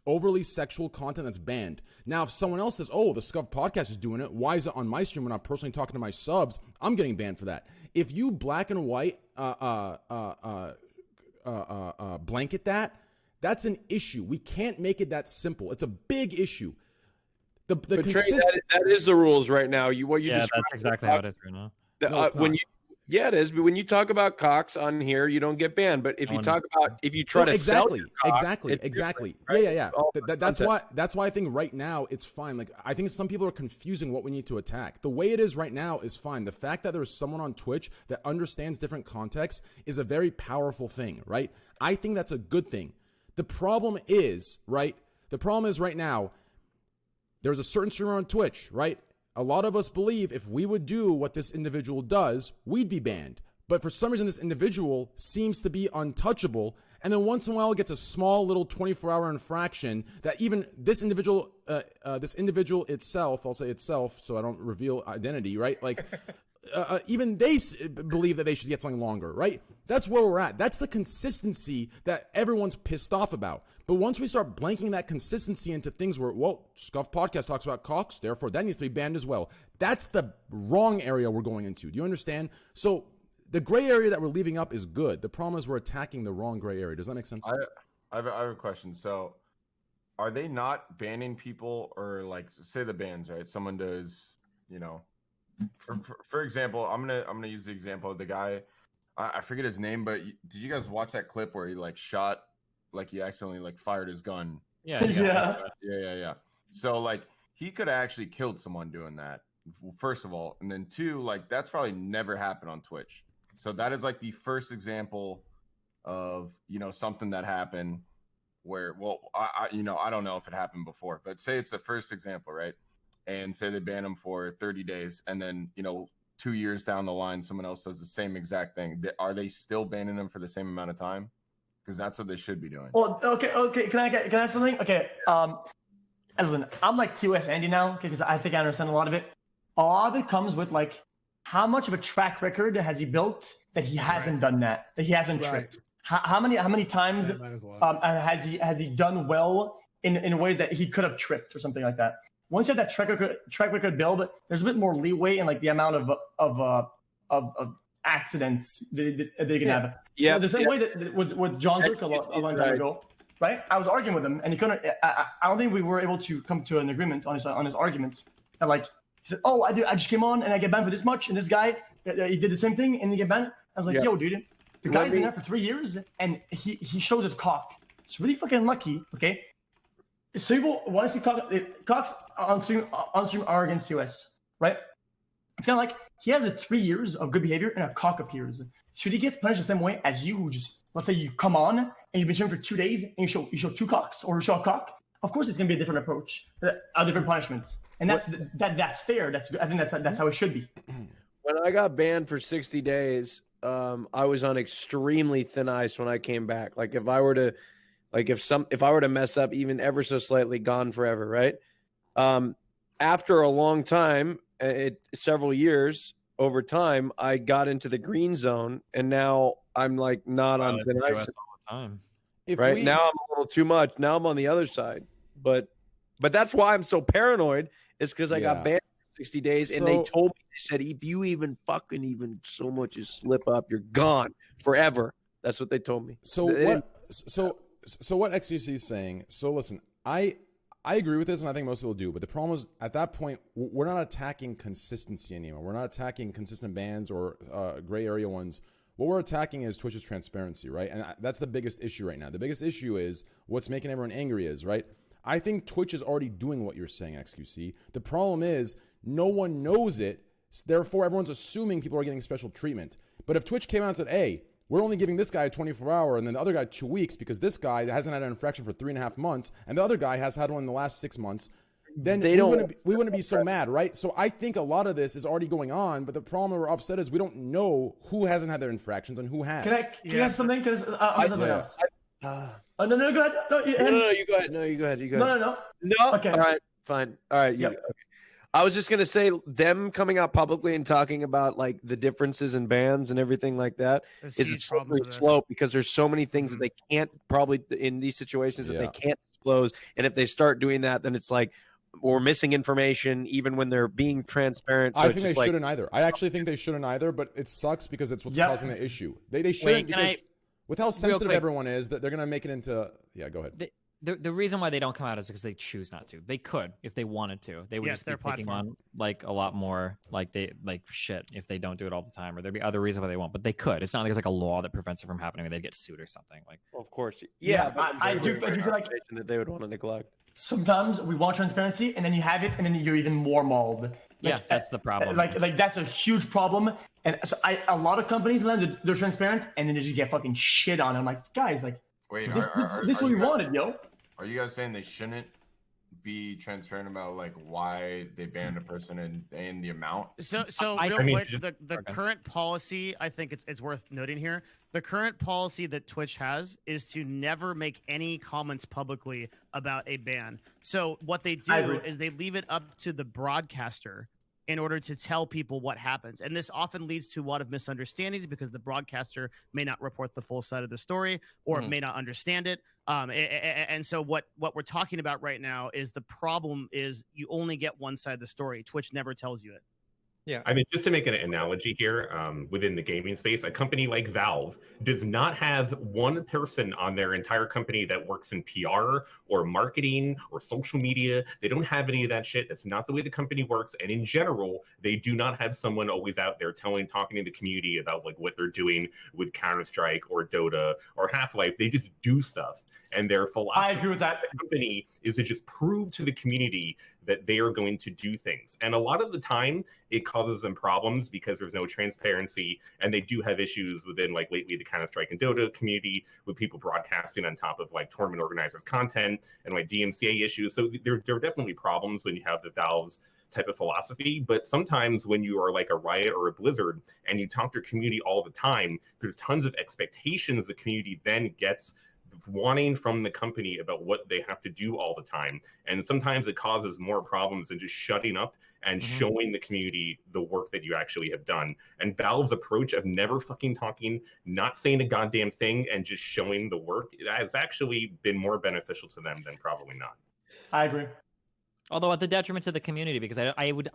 overly sexual content that's banned. Now, if someone else says, oh, the Scuffed podcast is doing it, why is it on my stream when I'm personally talking to my subs? I'm getting banned for that. If you black and white blanket that's an issue. We can't make it that simple. It's a big issue. But Trey, that is the rules right now. That's exactly how it is right now. Yeah, it is. But when you talk about cocks on here, you don't get banned. But if you try to sell your cock, exactly. Right? Yeah. That's why I think right now it's fine. Like I think some people are confusing what we need to attack. The way it is right now is fine. The fact that there's someone on Twitch that understands different contexts is a very powerful thing, right? I think that's a good thing. The problem is right now, there's a certain streamer on Twitch, right? A lot of us believe if we would do what this individual does, we'd be banned. But for some reason, this individual seems to be untouchable. And then once in a while, it gets a small little 24-hour infraction that even this individual itself, I'll say itself, so I don't reveal identity, right? Like, even they believe that they should get something longer, right? That's where we're at. That's the consistency that everyone's pissed off about. But once we start blanking that consistency into things where, well, Scuffed Podcast talks about cocks, therefore that needs to be banned as well. That's the wrong area we're going into. Do you understand? So the gray area that we're leaving up is good. The problem is we're attacking the wrong gray area. Has that make sense? I have a question. So are they not banning people, or like say the bans, right? Someone does, for example, I'm gonna use the example of the guy. I forget his name, but did you guys watch that clip where he like shot, like he accidentally like fired his gun? Yeah. So like he could have actually killed someone doing that, first of all, and then two, like that's probably never happened on Twitch. So that is like the first example of something that happened where, well, I don't know if it happened before, but say it's the first example, right? And say they ban him for 30 days, and then 2 years down the line, someone else does the same exact thing. Are they still banning them for the same amount of time? Because that's what they should be doing. Well, okay. Can I ask something? Okay. Listen, I'm like TOS Andy now, okay, because I think I understand a lot of it. A lot of it comes with like how much of a track record has he built that he hasn't done that he hasn't tricked. How many times has he done well in ways that he could have tricked or something like that? Once you have that track record build, there's a bit more leeway in like the amount of accidents that they can have. Yeah. The same way that with John Zirk a long time ago, right? I was arguing with him, and he couldn't. I don't think we were able to come to an agreement on his arguments. And like he said, "Oh, I just came on and I get banned for this much," and this guy he did the same thing and he get banned. I was like, Yeah. yo, dude, the guy's been there for 3 years and he shows his cock. It's really fucking lucky, okay? So people want to see cocks on stream are against US, right? It's kind of like he has 3 years of good behavior and a cock appears. Should he get punished the same way as you who just, let's say you come on and you've been streaming for 2 days and you show 2 cocks or you show a cock? Of course, it's going to be a different approach, a different punishment, and that's fair. I think that's how it should be. When I got banned for 60 days, I was on extremely thin ice when I came back. Like if I were to mess up even ever so slightly, gone forever, right? After a long time, several years over time, I got into the green zone, and now I'm like not on thin ice all the time. Now I'm a little too much. Now I'm on the other side, but that's why I'm so paranoid. Is because I got banned for 60 days, and they told me, they said, if you even so much as slip up, you're gone forever. That's what they told me. So what XQC is saying. So listen, I agree with this, and I think most people do. But the problem is, at that point, we're not attacking consistency anymore. We're not attacking consistent bans or gray area ones. What we're attacking is Twitch's transparency, right? And that's the biggest issue right now. The biggest issue is what's making everyone angry is, right? I think Twitch is already doing what you're saying, XQC. The problem is no one knows it. So therefore, everyone's assuming people are getting special treatment. But if Twitch came out and said, hey, we're only giving this guy a 24-hour and then the other guy 2 weeks because this guy hasn't had an infraction for 3.5 months and the other guy has had one in the last 6 months, then we wouldn't be so mad, right? So I think a lot of this is already going on, but the problem we're upset is we don't know who hasn't had their infractions and who has. Can I ask something? Because I'm something else. No, go ahead. No, you go ahead. No, you go ahead. No. Okay. All right, fine. All right. Okay. I was just gonna say, them coming out publicly and talking about like the differences in bans and everything like that is a slippery slope because there's so many things that they can't probably in these situations that they can't disclose, and if they start doing that, then it's like we're missing information even when they're being transparent. So I think they shouldn't either. I actually think they shouldn't either, but it sucks because it's what's causing the issue. They shouldn't because with how sensitive everyone is, that they're gonna make it into. Yeah, go ahead. The reason why they don't come out is because they choose not to. They could if they wanted to. They would just be taking on like a lot more shit if they don't do it all the time, or there'd be other reasons why they won't. But they could. It's not like there's like a law that prevents it from happening, or they'd get sued or something. Like, well, of course, but I do feel like that they would want to neglect. Sometimes we want transparency, and then you have it, and then you're even more mauled. That's the problem. Like that's a huge problem. And so a lot of companies, they're transparent, and then they just get fucking shit on. I'm like, guys, like, wait, this is what we wanted, yo. Are you guys saying they shouldn't be transparent about like why they banned a person and the amount? So real quick, the current policy, I think it's worth noting here. The current policy that Twitch has is to never make any comments publicly about a ban. So what they do is they leave it up to the broadcaster in order to tell people what happens. And this often leads to a lot of misunderstandings because the broadcaster may not report the full side of the story or may not understand it. And so what we're talking about right now is the problem is you only get one side of the story. Twitch never tells you it. Yeah. I mean, just to make an analogy here, within the gaming space, a company like Valve does not have one person on their entire company that works in PR or marketing or social media. They don't have any of that shit. That's not the way the company works. And in general, they do not have someone always out there talking to the community about like what they're doing with Counter-Strike or Dota or Half-Life. They just do stuff. And their philosophy I agree with that. the company is to just prove to the community that they are going to do things. And a lot of the time, it causes them problems because there's no transparency, and they do have issues within, like, lately the Counter-Strike and Dota community with people broadcasting on top of, like, tournament organizers' content and, like, DMCA issues. So there are definitely problems when you have the Valve's type of philosophy, but sometimes when you are like a Riot or a Blizzard and you talk to your community all the time, there's tons of expectations the community then gets wanting from the company about what they have to do all the time. And sometimes it causes more problems than just shutting up and showing the community the work that you actually have done. And Valve's approach of never fucking talking, not saying a goddamn thing, and just showing the work has actually been more beneficial to them than probably not. I agree. Although at the detriment to the community, because I would,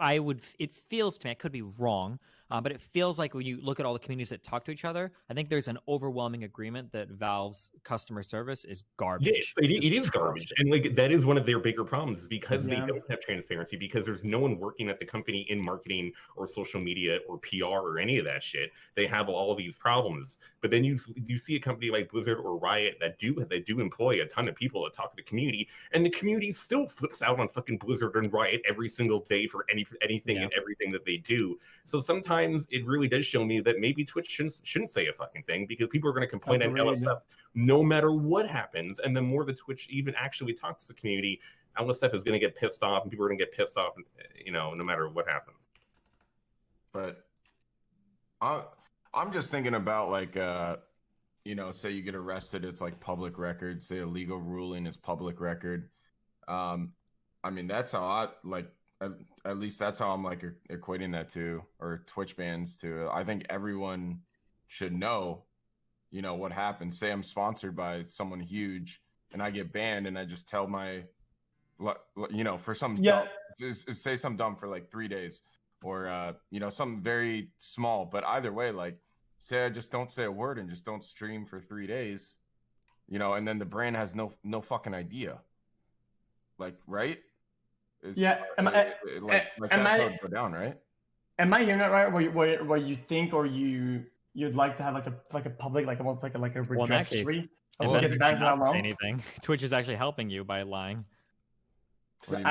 it feels to me, I could be wrong, But it feels like when you look at all the communities that talk to each other, I think there's an overwhelming agreement that Valve's customer service is garbage. Yes, it is garbage, and like that is one of their bigger problems, is because they Yeah. don't have transparency, because there's no one working at the company in marketing or social media or PR or any of that shit. They have all of these problems, but then you see a company like Blizzard or Riot that do employ a ton of people that talk to the community, and the community still flips out on fucking Blizzard and Riot every single day for anything and everything that they do. So sometimes it really does show me that maybe Twitch shouldn't say a fucking thing, because people are going to complain at LSF no matter what happens. And the more the Twitch even actually talks to the community, LSF is going to get pissed off, and people are going to get pissed off, no matter what happens. But I'm just thinking about like, say you get arrested, it's like public record. Say a legal ruling is public record. I mean, that's how I like. At least that's how I'm like equating that to, or Twitch bans to. I think everyone should know, what happens. Say I'm sponsored by someone huge and I get banned, and I just tell my, for some dumb, say some dumb for like 3 days, or something very small. But either way, like, say I just don't say a word and just don't stream for 3 days, and then the brand has no fucking idea. Like, right? Am I go down, right? Am I hearing that right? Where you think, or you'd like to have like a public, like almost like a registry? If Well, you not say anything, Twitch is actually helping you by lying. What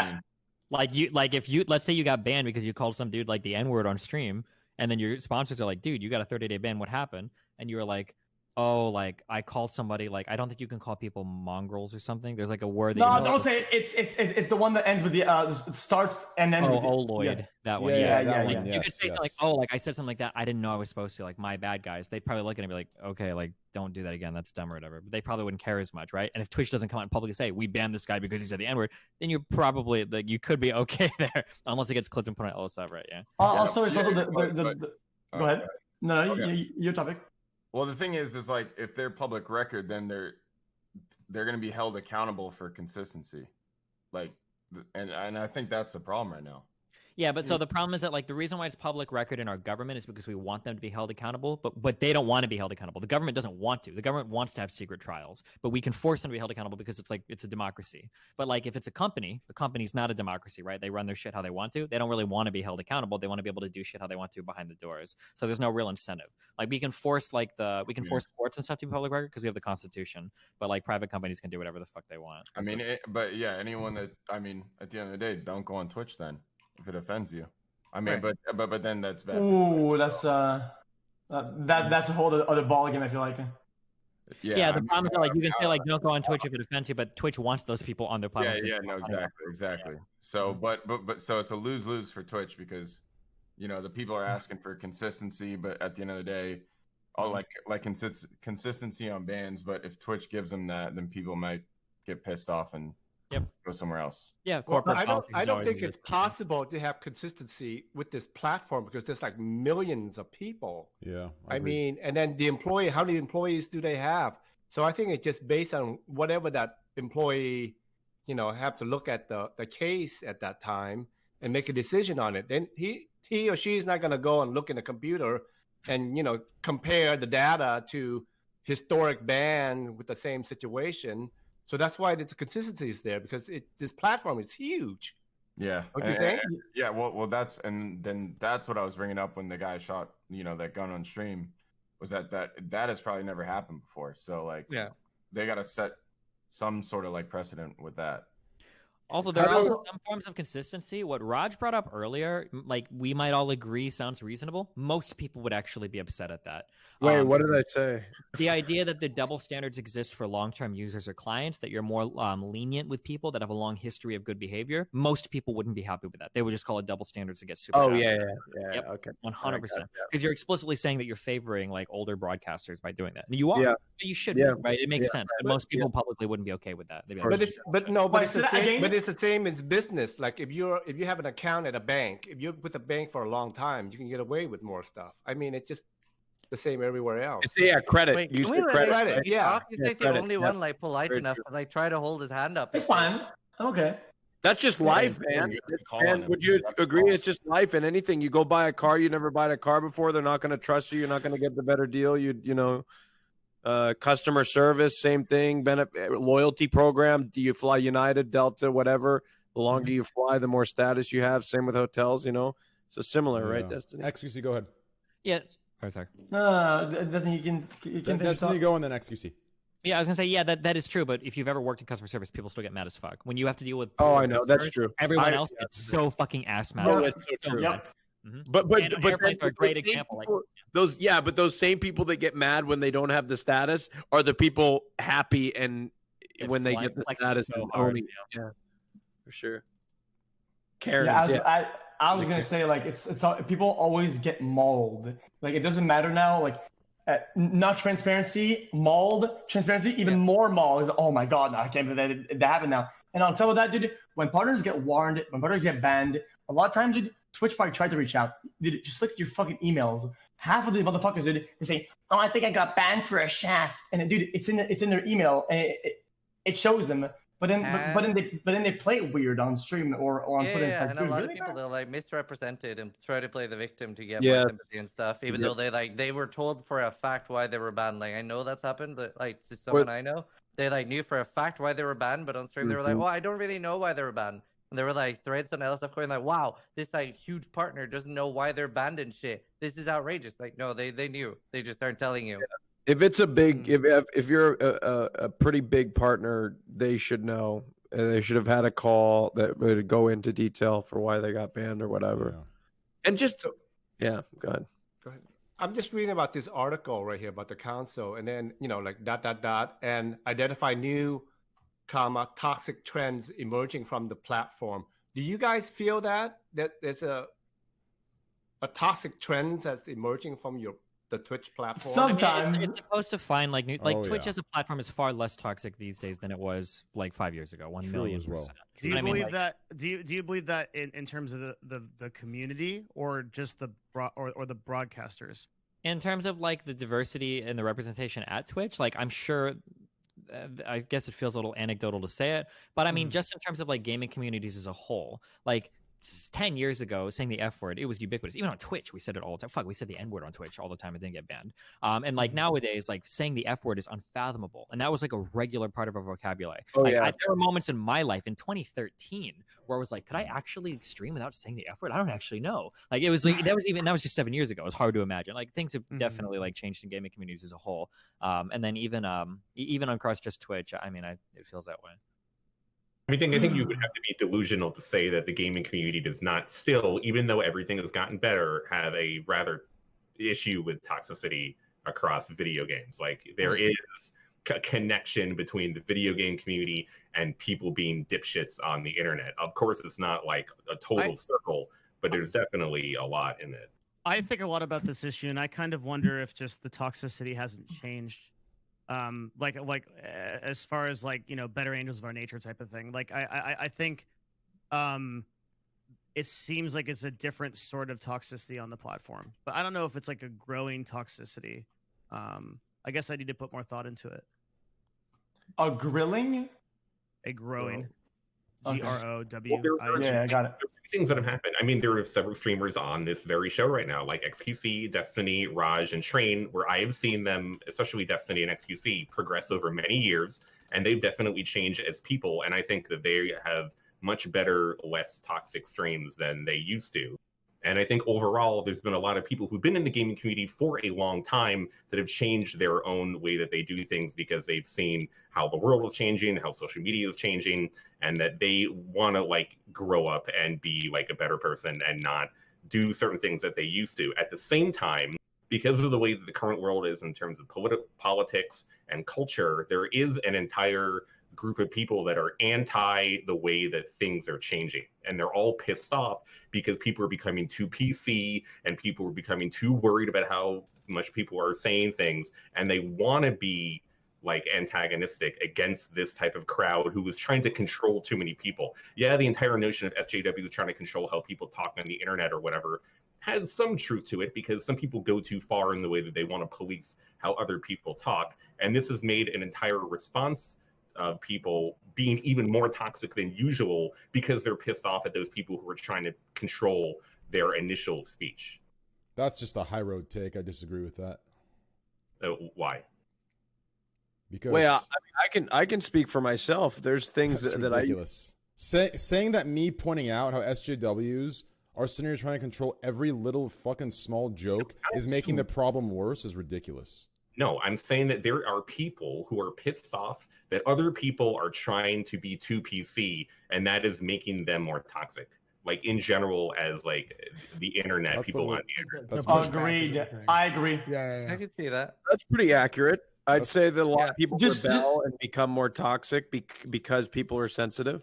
do you mean? If you, let's say you got banned because you called some dude like the N-word on stream, and then your sponsors are like, dude, you got a 30-day ban, what happened? And you were like, oh, like I called somebody, like I don't think you can call people mongrels or something. There's like a word that don't say it. It's the one that ends with the it starts and ends with Lloyd. That one. You could say something like, oh, like I said something like that. I didn't know I was supposed to. Like, my bad, guys. They'd probably look at it and be like, okay, like don't do that again. That's dumb or whatever. But they probably wouldn't care as much, right? And if Twitch doesn't come out and publicly say we banned this guy because he said the N-word, then you're probably like you could be okay there, unless it gets clipped and put on LSF, right? Yeah. Also, it's also the go ahead. No, your topic. Well, the thing is like if they're public record, then they're going to be held accountable for consistency, like, and I think that's the problem right now. Yeah, but so the problem is that like the reason why it's public record in our government is because we want them to be held accountable, but they don't want to be held accountable. The government doesn't want to. The government wants to have secret trials, but we can force them to be held accountable because it's a democracy. But like if it's a company, the company's not a democracy, right? They run their shit how they want to. They don't really want to be held accountable. They want to be able to do shit how they want to behind the doors. So there's no real incentive. Like we can force force sports and stuff to be public record because we have the Constitution, but like private companies can do whatever the fuck they want. I mean, anyone that at the end of the day, don't go on Twitch then. If it offends you, I mean, right. but then that's bad. Ooh, that's that's a whole other ball game. I feel like. Yeah, the problem is like you can say like don't go on Twitch if it offends you, but Twitch wants those people on their platform. Exactly. So, but so it's a lose for Twitch because, the people are asking for consistency, but at the end of the day, consistency on bans. But if Twitch gives them that, then people might get pissed off and go somewhere else. Yeah, corporate. I don't think it's possible to have consistency with this platform because there's like millions of people. Yeah, I mean, and then the employee, how many employees do they have? So I think it's just based on whatever that employee, have to look at the case at that time and make a decision on it. Then he or she is not going to go and look in the computer and compare the data to historic ban with the same situation. So that's why the consistency is there because this platform is huge. Yeah. What do you think? Yeah. Well, that's what I was bringing up when the guy shot, that gun on stream, was that has probably never happened before. So like, they got to set some sort of like precedent with that. Also, there are also some forms of consistency. What Raj brought up earlier, like we might all agree sounds reasonable. Most people would actually be upset at that. Wait, what did I say? The idea that the double standards exist for long-term users or clients, that you're more lenient with people that have a long history of good behavior, most people wouldn't be happy with that. They would just call it double standards to get super. Oh, yeah, yep, okay. 100%. Because you're explicitly saying that you're favoring like older broadcasters by doing that. And you are. Yeah. But you should be, right? It makes sense. But most people publicly wouldn't be okay with that. They'd be like, it's the same as business. Like if you have an account at a bank, if you're with a bank for a long time, you can get away with more stuff. I mean, it's just the same everywhere else. Credit. Wait, Use can we the let credit. He's like the credit. only one like polite enough, but like try to hold his hand up. It's fine. I'm okay. That's just Yeah, life, yeah, man. you have to call on And them. would you You have to agree? call. It's just life and anything. You go buy a car, you never bought a car before. They're not going to trust you. You're not going to get the better deal. Customer service, same thing. Loyalty program. Do you fly United, Delta, whatever? The longer you fly, the more status you have. Same with hotels. So similar, right, Destiny? XQC, go ahead. Yeah. Oh, sorry. Destiny, you can Destiny, go and then XQC. Yeah, I was gonna say, yeah, that is true. But if you've ever worked in customer service, people still get mad as fuck when you have to deal with. Oh, I know, that's true. Everyone else gets so fucking ass mad. Oh, that's so true. Yep. But airplanes are a great example. But those same people that get mad when they don't have the status are the people happy and when they get the status. So hard, yeah, for sure. Karens, I was gonna say, like, it's people always get mauled. Like, it doesn't matter now. Like, not transparency, mauled. Transparency, even more mauled. Is, oh my god, no, I can't believe that happened now. And on top of that, dude, when partners get warned, when partners get banned, a lot of times, dude, Twitch probably tried to reach out. Dude, just look at your fucking emails. Half of the motherfuckers, dude, they say, "Oh, I think I got banned for a shaft," and dude, it's in their email, and it shows them. But then they play it weird on stream or on Twitter. Yeah, Like, and a dude, lot really, of people bro? they'll like misrepresent it and try to play the victim to get Yes. more sympathy and stuff, even though they were told for a fact why they were banned. Like I know that's happened, but like to someone I know, they like knew for a fact why they were banned, but on stream they were like, "Oh, I don't really know why they were banned." And there were like threads and other stuff going like, "Wow, this like huge partner doesn't know why they're banned and shit. This is outrageous." Like, no, they knew. They just aren't telling you. If it's a big, if you're a pretty big partner, they should know. And they should have had a call that would go into detail for why they got banned or whatever. Yeah. And just, go ahead. Go ahead. I'm just reading about this article right here about the council, and then like ... and identify new, toxic trends emerging from the platform. Do you guys feel that there's a toxic trend that's emerging from the Twitch platform? Sometimes it's supposed to find like new, like Twitch yeah. as a platform is far less toxic these days than it was like 5 years ago. 1,000,000%. as well. Do you believe that? Do you believe that in terms of the community or just the or the broadcasters? In terms of like the diversity and the representation at Twitch, like I'm sure, I guess it feels a little anecdotal to say it, but I mean, just in terms of like gaming communities as a whole, like 10 years ago, saying the F word, it was ubiquitous. Even on Twitch, we said it all the time. Fuck, we said the N word on Twitch all the time. It didn't get banned. And like nowadays, like saying the F word is unfathomable. And that was like a regular part of our vocabulary. There were moments in my life in 2013 where I was like, could I actually stream without saying the F word? I don't actually know. Like it was like, that was just 7 years ago. It was hard to imagine. Like things have definitely like changed in gaming communities as a whole. And then even across just Twitch, I mean, it feels that way. I think you would have to be delusional to say that the gaming community does not still, even though everything has gotten better, have a rather issue with toxicity across video games. Like there is a connection between the video game community and people being dipshits on the internet. Of course, it's not like a total circle, but there's definitely a lot in it. I think a lot about this issue, and I kind of wonder if just the toxicity hasn't changed. As far as like better angels of our nature type of thing. Like I think it seems like it's a different sort of toxicity on the platform, but I don't know if it's like a growing toxicity. I guess I need to put more thought into it. A grilling? A growing. Okay. GROW. Yeah, I got it. There are things that have happened. I mean, there are several streamers on this very show right now, like XQC, Destiny, Raj, and Train, where I have seen them, especially Destiny and XQC, progress over many years, and they've definitely changed as people. And I think that they have much better, less toxic streams than they used to. And I think overall, there's been a lot of people who've been in the gaming community for a long time that have changed their own way that they do things because they've seen how the world is changing, how social media is changing, and that they want to like grow up and be like a better person and not do certain things that they used to. At the same time, because of the way that the current world is in terms of politics and culture, there is an entire group of people that are anti the way that things are changing, and they're all pissed off because people are becoming too PC and people are becoming too worried about how much people are saying things, and they want to be like antagonistic against this type of crowd who is trying to control too many people. Yeah, the entire notion of SJW is trying to control how people talk on the internet or whatever has some truth to it, because some people go too far in the way that they want to police how other people talk, and this has made an entire response of people being even more toxic than usual because they're pissed off at those people who are trying to control their initial speech. That's just a high road take. I disagree with that. Why? Because well, I mean, I can speak for myself. There's things that's that ridiculous. Saying that me pointing out how SJWs are sitting here trying to control every little fucking small joke is making the problem worse is ridiculous. No, I'm saying that there are people who are pissed off that other people are trying to be too PC, and that is making them more toxic. Like in general, as like the internet, That's people the- on the internet. That's Agreed. I agree. Yeah. I can see that. That's pretty accurate. I'd say that a lot of people Just- rebel and become more toxic because people are sensitive.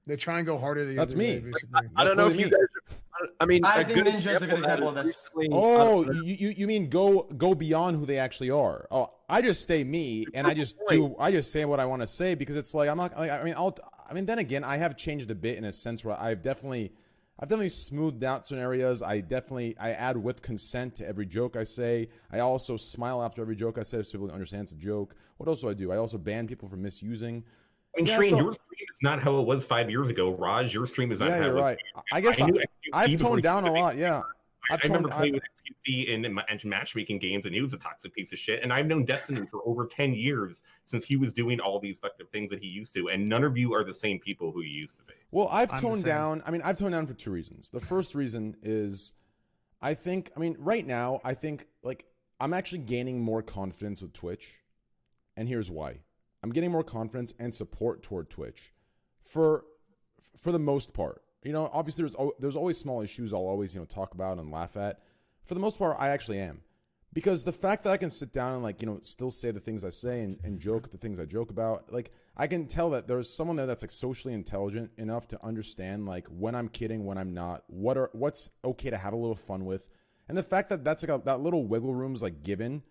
They try and go harder. That's me. Basically. I don't know if you guys. I mean, I a think good Ninja's a good example of that this. recently- Oh, you mean go beyond who they actually are? Oh, I just stay me, and I just say what I want to say because it's like I'm not. Like, I mean, then again, I have changed a bit in a sense where I've definitely smoothed out certain areas. I add with consent to every joke I say. I also smile after every joke I say so people understand it's a joke. What else do? I also ban people from misusing. I mean, Yeah, Train, so- your stream is not how it was 5 years ago. Raj, your stream is not Yeah, how you're it was. right. I guess I've toned down a lot. Yeah. I remember playing with XQC in matchmaking games, and he was a toxic piece of shit. And I've known Destiny for over 10 years since he was doing all these effective things that he used to. And none of you are the same people who you used to be. Well, I've toned down. I mean, I've toned down for two reasons. The first reason is right now, I think like I'm actually gaining more confidence with Twitch. And here's why. I'm getting more confidence and support toward Twitch for the most part. You know, obviously there's always small issues I'll always, talk about and laugh at. For the most part, I actually am. Because the fact that I can sit down and like, still say the things I say and joke the things I joke about, like I can tell that there's someone there that's like socially intelligent enough to understand like when I'm kidding, when I'm not, what's okay to have a little fun with. And the fact that that's like that little wiggle room's like given,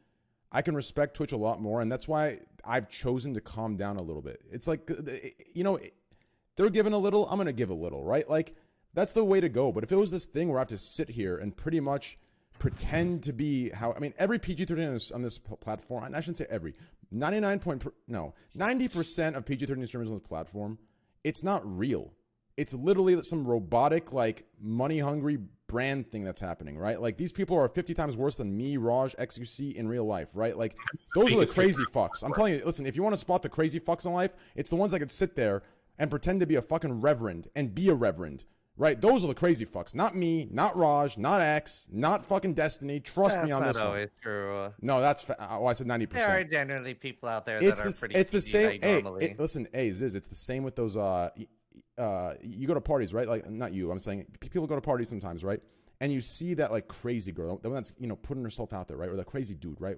I can respect Twitch a lot more, and that's why I've chosen to calm down a little bit. It's like, they're giving a little, I'm going to give a little, right? Like, that's the way to go. But if it was this thing where I have to sit here and pretty much pretend to be every PG-13 on this platform, I shouldn't say every, 90% of PG-13 streamers on this platform, it's not real. It's literally some robotic, like, money-hungry brand thing that's happening, right? Like, these people are 50 times worse than me, Raj, XUC in real life, right? Like, those are the crazy fucks. I'm telling you, listen, if you want to spot the crazy fucks in life, it's the ones that could sit there and pretend to be a fucking reverend and be a reverend, right? Those are the crazy fucks. Not me, not Raj, not X, not fucking Destiny. Trust me on this That's not one. always true. No, that's I said 90%. There are generally people out there that are pretty. It's the same. Hey, normally. listen, Ziz, it's the same with those. You go to parties, right? Like, not you. I'm saying people go to parties sometimes, right? And you see that like crazy girl, the one that's putting herself out there, right? Or that crazy dude, right?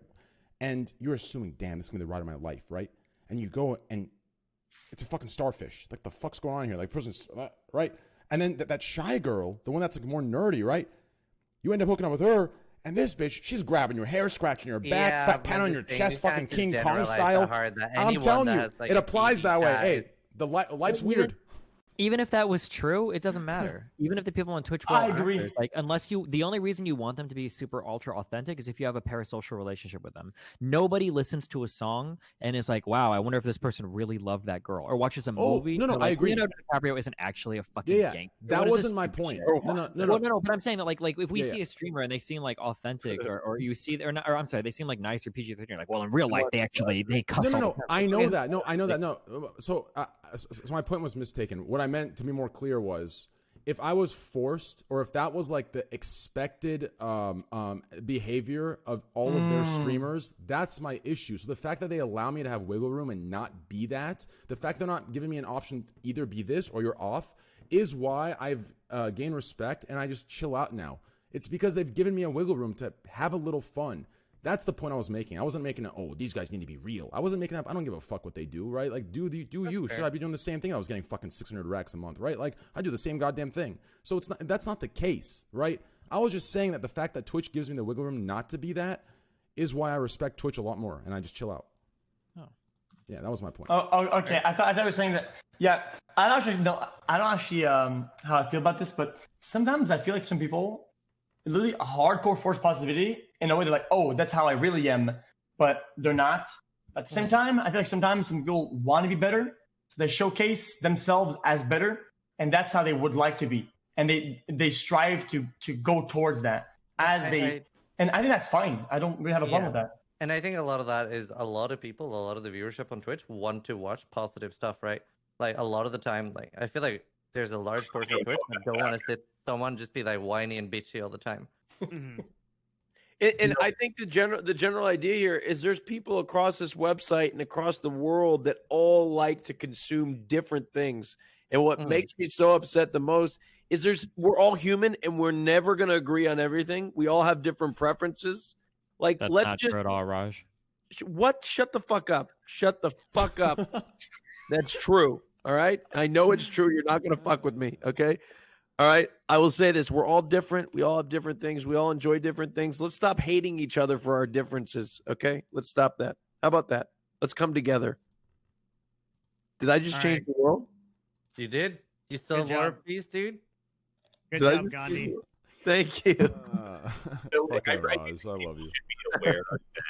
And you're assuming, damn, this is gonna be the ride of my life, right? And you go and it's a fucking starfish. Like, the fuck's going on here? Like, person's right? And then that shy girl, the one that's like more nerdy, right? You end up hooking up with her, and this bitch, she's grabbing your hair, scratching your back, patting on your chest, fucking King Kong style. I'm telling you, it applies that way. Hey, life's weird. Even if that was true, it doesn't matter. Even if the people on Twitch were I agree. actors, like the only reason you want them to be super ultra authentic is if you have a parasocial relationship with them. Nobody listens to a song and is like, "Wow, I wonder if this person really loved that girl," or watches a movie. No, like, I agree. Leonardo DiCaprio isn't actually a fucking gangster. That What is wasn't this my stupid point. shit? No. But I'm saying that like if we Yeah, see a streamer and they seem like authentic, or you see or I'm sorry, they seem like nice or PG-13, you're like, well, in real life they cuss. No. I know that. No, I know that. No. So my point was mistaken. What I meant to be more clear was, if I was forced, or if that was like the expected behavior of all of their streamers, that's my issue. So the fact that they allow me to have wiggle room and not be that, the fact they're not giving me an option to either be this or you're off, is why I've gained respect and I just chill out now. It's because they've given me a wiggle room to have a little fun. That's the point I was making. I wasn't making these guys need to be real. I wasn't making that. I don't give a fuck what they do, right? Like, do you. Should I be doing the same thing? I was getting fucking 600 racks a month, right? Like, I do the same goddamn thing. So that's not the case, right? I was just saying that the fact that Twitch gives me the wiggle room not to be that is why I respect Twitch a lot more, and I just chill out. Oh. Yeah, that was my point. Oh, okay. I thought you were saying that. Yeah, I don't actually how I feel about this, but sometimes I feel like some people literally hardcore force positivity in a way. They're like, oh, that's how I really am, but they're not. At the same time, I feel like sometimes some people want to be better, so they showcase themselves as better, and that's how they would like to be, and they strive to go towards that and I think that's fine. I don't really have a problem with that. And I think a lot of that is a lot of people, a lot of the viewership on Twitch want to watch positive stuff, right? Like a lot of the time, like I feel like there's a large portion of Twitch that don't want to sit someone just be like whiny and bitchy all the time. And I think the general idea here is there's people across this website and across the world that all like to consume different things. And what makes me so upset the most is we're all human and we're never going to agree on everything. We all have different preferences. Like, That's let's not just true at all, Raj. what? Shut the fuck up. Shut the fuck up. That's true. All right. I know it's true. You're not going to fuck with me. Okay. All right. I will say this. We're all different. We all have different things. We all enjoy different things. Let's stop hating each other for our differences. Okay. Let's stop that. How about that? Let's come together. Did I just change the world? You did? You still have more peace, dude? Good job, Gandhi. Thank you. Fucking Raj, I love you. Should be aware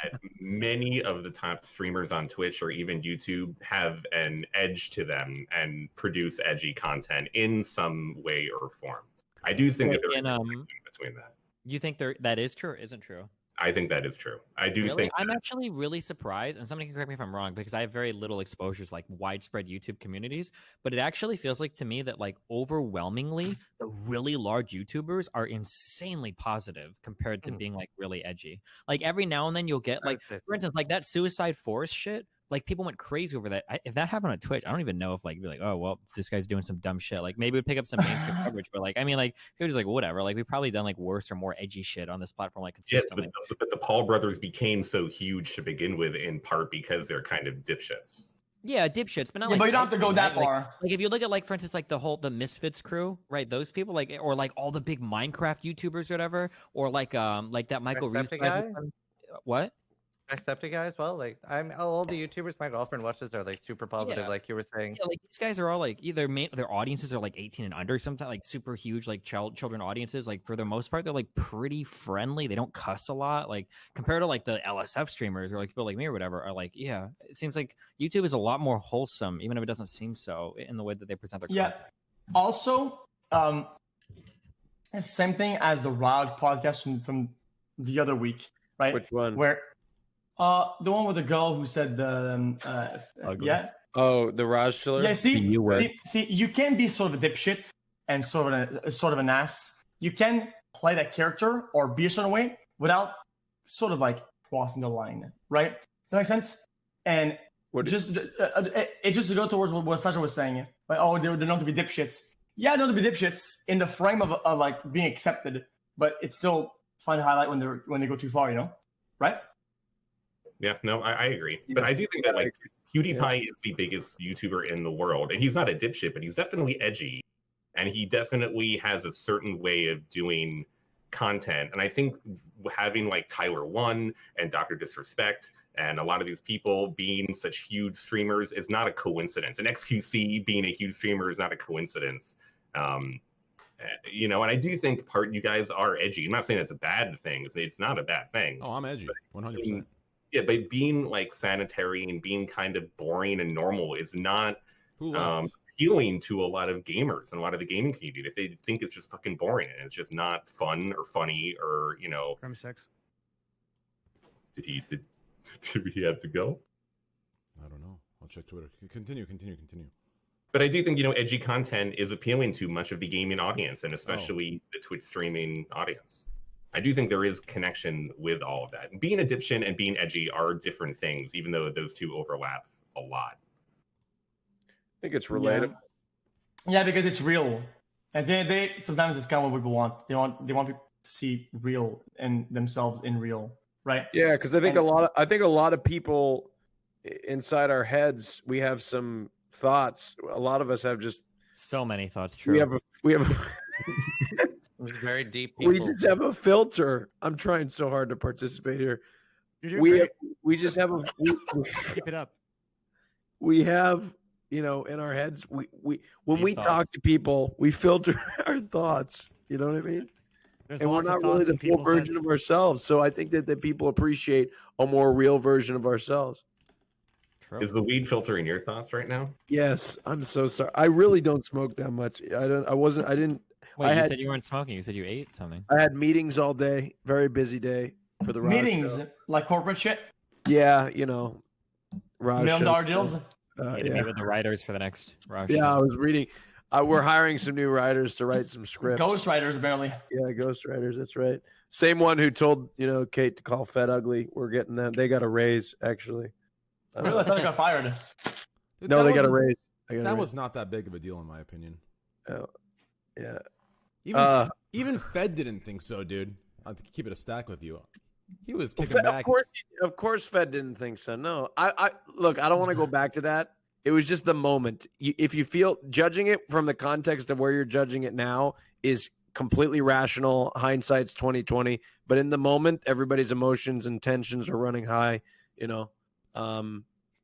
that many of the top streamers on Twitch or even YouTube have an edge to them and produce edgy content in some way or form. I do think that there's a connection between that. You think that is true or isn't true? I think that is true. I do Really? think I'm actually really surprised, and somebody can correct me if I'm wrong, because I have very little exposure to like widespread YouTube communities. But it actually feels like to me that like overwhelmingly the really large YouTubers are insanely positive compared to being like really edgy. Like every now and then you'll get like, for instance, like that Suicide Forest shit. Like people went crazy over that. If that happened on Twitch, I don't even know if like be like, oh well, this guy's doing some dumb shit. Like maybe we'd pick up some mainstream coverage, but like I mean, like it was just like whatever. Like we've probably done like worse or more edgy shit on this platform like consistently. Yeah, but the Paul brothers became so huge to begin with, in part because they're kind of dipshits. Yeah, dipshits, but not Yeah, like. but you don't have to go edgy, that right? far. Like if you look at like for instance like the Misfits crew, right? Those people like or like all the big Minecraft YouTubers or whatever, or like that Michael Reeves guy. What? Jacksepticeye as well. Like all the YouTubers my girlfriend watches are like super positive, Yeah. like you were saying. Yeah, like these guys are all like either their audiences are like 18 and under, sometimes like super huge like children audiences. Like for the most part, they're like pretty friendly. They don't cuss a lot. Like compared to like the LSF streamers or like people like me or whatever are like, yeah, it seems like YouTube is a lot more wholesome, even if it doesn't seem so in the way that they present their content. Also, same thing as the Raj podcast from the other week, right? Which one? Where the one with the girl who said yeah. Oh, the Raj Schiller? Yeah, see, you can be sort of a dipshit and sort of an ass. You can play that character or be a certain way without sort of like crossing the line, right? Does that make sense? And just to go towards what Sasha was saying, like, oh, they're known to be dipshits. Yeah, known to be dipshits in the frame of like being accepted, but it's still fun to highlight when they go too far, you know, right? Yeah, no, I agree. But I do think that like PewDiePie is the biggest YouTuber in the world, and he's not a dipshit, but he's definitely edgy, and he definitely has a certain way of doing content. And I think having like Tyler One and Dr. Disrespect and a lot of these people being such huge streamers is not a coincidence. And XQC being a huge streamer is not a coincidence. You know, and I do think you guys are edgy. I'm not saying it's a bad thing. It's not a bad thing. Oh, I'm edgy, 100%. Yeah, but being like sanitary and being kind of boring and normal is not appealing to a lot of gamers and a lot of the gaming community. If they think it's just fucking boring and it's just not fun or funny or, you know. Crim 6. Did he have to go? I don't know. I'll check Twitter. Continue. But I do think, you know, edgy content is appealing to much of the gaming audience and especially the Twitch streaming audience. I do think there is connection with all of that. Being a dipshit and being edgy are different things, even though those two overlap a lot. I think it's related. Yeah, because it's real. And they sometimes it's kind of what people want. They want people to see real and themselves in real, right? Yeah, because I think a lot of people inside our heads, we have some thoughts. A lot of us have just so many thoughts. True. We have very deep people. We just have a filter. I'm trying so hard to participate here. We just have a keep it up. We have, you know, in our heads, when we talk to people, we filter our thoughts. You know what I mean? And we're not really the full version of ourselves. So I think that people appreciate a more real version of ourselves. throat. Is the weed filtering your thoughts right now? Yes, I'm so sorry. I really don't smoke that much. I didn't. Wait, I you had, said you weren't smoking. You said you ate something. I had meetings all day. Very busy day for the Raj Meetings show. like corporate shit. Yeah, you know, Raj. $1 million deals. You need to yeah. meet with the writers for the next Raj. Yeah, show. I was reading. We're hiring some new writers to write some scripts. Ghost writers apparently. Yeah, ghost writers. That's right. Same one who told Kate to call Fed ugly. We're getting them. They got a raise actually. Really? I thought they got fired. Dude, No, that they got a wasn't- raise. That was not that big of a deal, in my opinion. Oh, yeah. Even Fed didn't think so, dude. I'll keep it a stack with you. He was Well, kicking Fed, back. of course, Fed didn't think so. No, I look. I don't want to go back to that. It was just the moment. If you feel judging it from the context of where you're judging it now is completely rational. Hindsight's 2020. But in the moment, everybody's emotions and tensions are running high.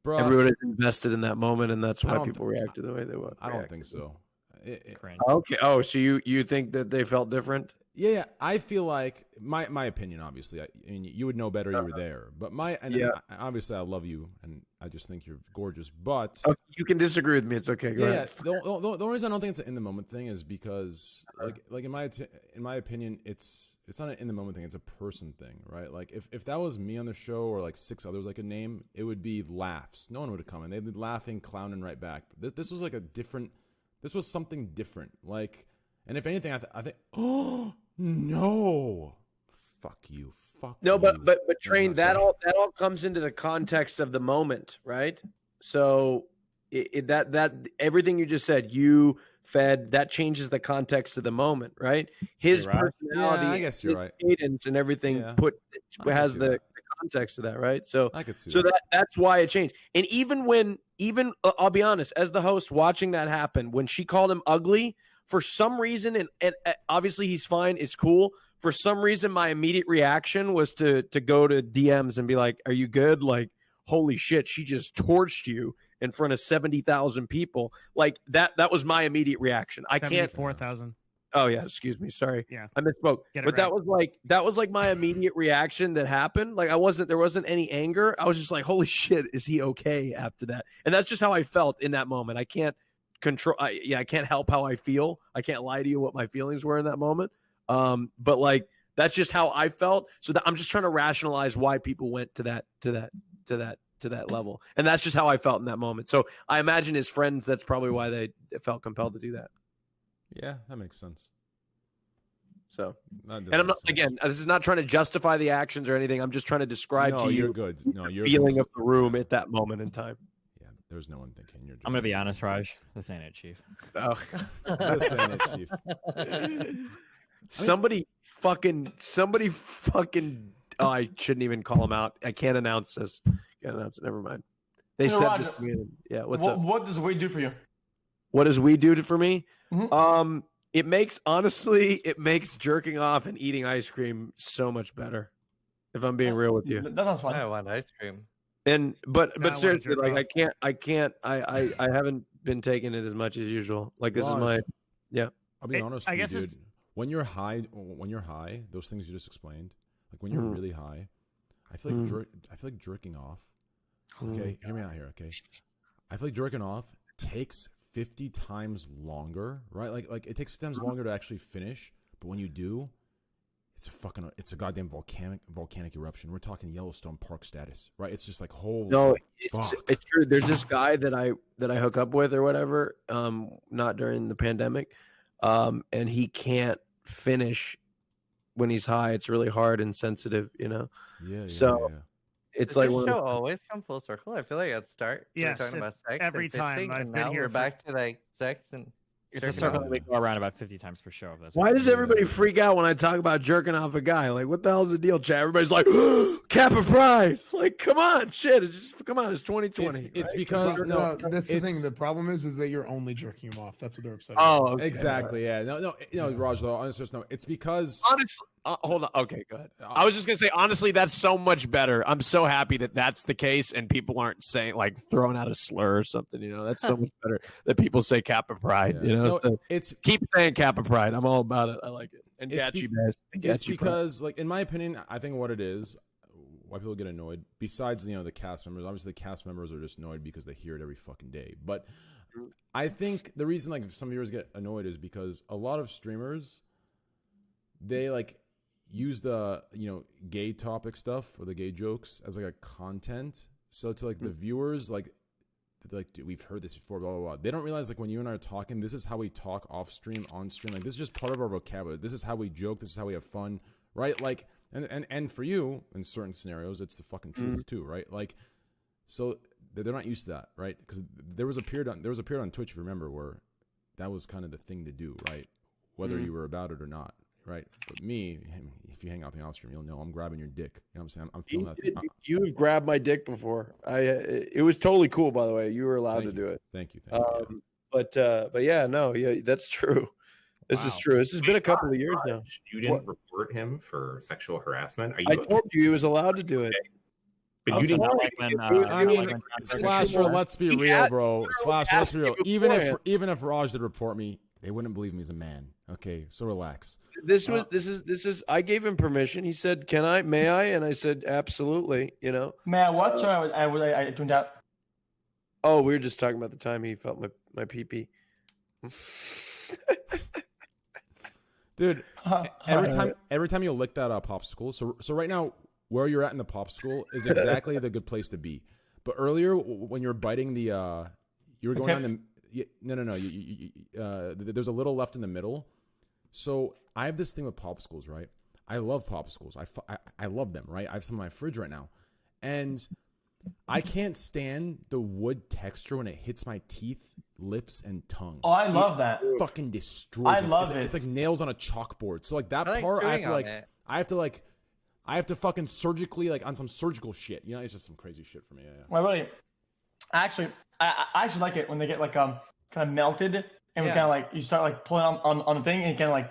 Bro, everybody's invested in that moment, and that's I why don't people reacted the way they would. I don't think so. Okay. Oh, so you think that they felt different? Yeah, I feel like my opinion. Obviously, I mean, you would know better. You were there, but obviously, I love you, and I just think you're gorgeous. But you can disagree with me. It's okay. Go ahead. The only reason I don't think it's an in the moment thing is because, like in my opinion, it's not an in the moment thing. It's a person thing, right? Like if that was me on the show or like 6 others I could name, it would be laughs. No one would have come in. They'd be laughing, clowning right back. This was like a different. This was something different. Like, and if anything, I think. Oh no! Fuck you. Fuck. No, you. but Train, That's not that all comes into the context of the moment, right? So that everything you just said, you Fed, that changes the context of the moment, right? His right. personality, Yeah, I guess you're right. cadence, and everything has the context of that, right? So I could see that's why it changed. And even I'll be honest, as the host watching that happen, when she called him ugly, for some reason, and obviously he's fine, it's cool. For some reason, my immediate reaction was to go to DMs and be like, "Are you good?" Like, holy shit, she just torched you in front of 70,000 people. Like that was my immediate reaction. I can't. 74,000. Oh yeah, excuse me, sorry. Yeah, I misspoke. Get it But that right. was like my immediate reaction that happened. Like there wasn't any anger. I was just like, holy shit, is he okay after that? And that's just how I felt in that moment. I can't control. I can't help how I feel. I can't lie to you what my feelings were in that moment. But like that's just how I felt. So I'm just trying to rationalize why people went to that level, and that's just how I felt in that moment. So I imagine his friends, that's probably why they felt compelled to do that. Yeah, that makes sense. So, That does and I'm make not sense. again. This is not trying to justify the actions or anything. I'm just trying to describe No, to you you're good. No, the you're feeling good. of the room at that moment in time. Yeah, there's no one thinking you're. Just I'm gonna be honest, Raj. This ain't it, Chief. Oh. This ain't it, Chief. Somebody fucking. Oh, I shouldn't even call him out. I can't announce this. Can't announce it. Never mind. They Hey, said Raj, this to me. Yeah. What's what, up? What does we do for you? What does we do for me? Mhm. It makes jerking off and eating ice cream so much better. If I'm being real with you. That sounds fun. I want ice cream. And but I wanna seriously, jerk like off. I haven't been taking it as much as usual. Like this is Raj, my yeah. I'll be honest I with guess you, it's- dude. When you're high, those things you just explained, like when you're Mhm. really high, I feel like jerking off. Okay, hear me out here. Okay, I feel like jerking off takes 50 times longer, right? Like it takes 50 times longer to actually finish, but when you do, it's a goddamn volcanic eruption. We're talking Yellowstone Park status, right? It's just like holy. No, fuck. it's true. There's this guy that I hook up with or whatever. Not during the pandemic, and he can't finish when he's high. It's really hard and sensitive, Yeah. So it's Does like this one show of always come full circle? I feel like at the start we were Yes, talking about sex every and time fisting, I've and been now here we're for- back to like sex and It's a jerking circle off. that we go around about 50 times per show. That's Why does everybody freak out when I talk about jerking off a guy? Like, what the hell's the deal, Chad? Everybody's like, Kappa Pride. Like, come on, shit. It's 2020. It's right? because No, that's the thing. it's- The problem is that you're only jerking him off. That's what they're upset Oh, about. okay. Exactly. Yeah. No, Raj. Though, honestly, no. It's because Honestly, hold on. Okay, go ahead. I was just gonna say, honestly, that's so much better. I'm so happy that that's the case, and people aren't saying like throwing out a slur or something. That's so much better that people say Kappa Pride. Yeah. No, So it's keep saying Kappa Pride. I'm all about it. I like it. And It's Gachi be- Bass. It's because, like, in my opinion, I think what it is, why people get annoyed. Besides, the cast members. Obviously, the cast members are just annoyed because they hear it every fucking day. But I think the reason like some viewers get annoyed is because a lot of streamers, they like use the gay topic stuff or the gay jokes as like a content. So to like the viewers, like dude, we've heard this before, blah blah blah. They don't realize like when you and I are talking, this is how we talk off stream, on stream. Like this is just part of our vocabulary. This is how we joke. This is how we have fun, right? Like and for you in certain scenarios, it's the fucking truth too, right? Like so they're not used to that, right? Because there was a period on Twitch, if you remember, where that was kind of the thing to do, right? Whether you were about it or not. Right, but me, if you hang out with me on stream, you'll know I'm grabbing your dick. You know what I'm saying? I'm feeling that. You have grabbed my dick before. It was totally cool, by the way. You were allowed to do it. Thank you. But yeah, no, yeah, that's true. This is true. This has been a couple of years now. You didn't report him for sexual harassment? I told you he was allowed to do it. But you didn't. I mean, Slasher, let's be real, bro. Slasher, let's be real. Even if Raj did report me, they wouldn't believe me as a man. Okay, so relax. This is. I gave him permission. He said, may I?" And I said, "Absolutely." May I what? Sorry, I tuned out. Oh, we were just talking about the time he felt my pee pee. Dude, every time you lick that popsicle. So right now, where you're at in the popsicle is exactly the good place to be. But earlier, when you were biting you were going down the. No. There's a little left in the middle. So I have this thing with popsicles, right? I love popsicles. I love them, right? I have some in my fridge right now, and I can't stand the wood texture when it hits my teeth, lips, and tongue. Oh, I love that. Fucking destroys. I love it. It's like nails on a chalkboard. So like that part, I have to fucking surgically on some surgical shit. It's just some crazy shit for me. Yeah. Well, really, I actually like it when they get kind of melted and we kind of you start pulling on the thing and you kind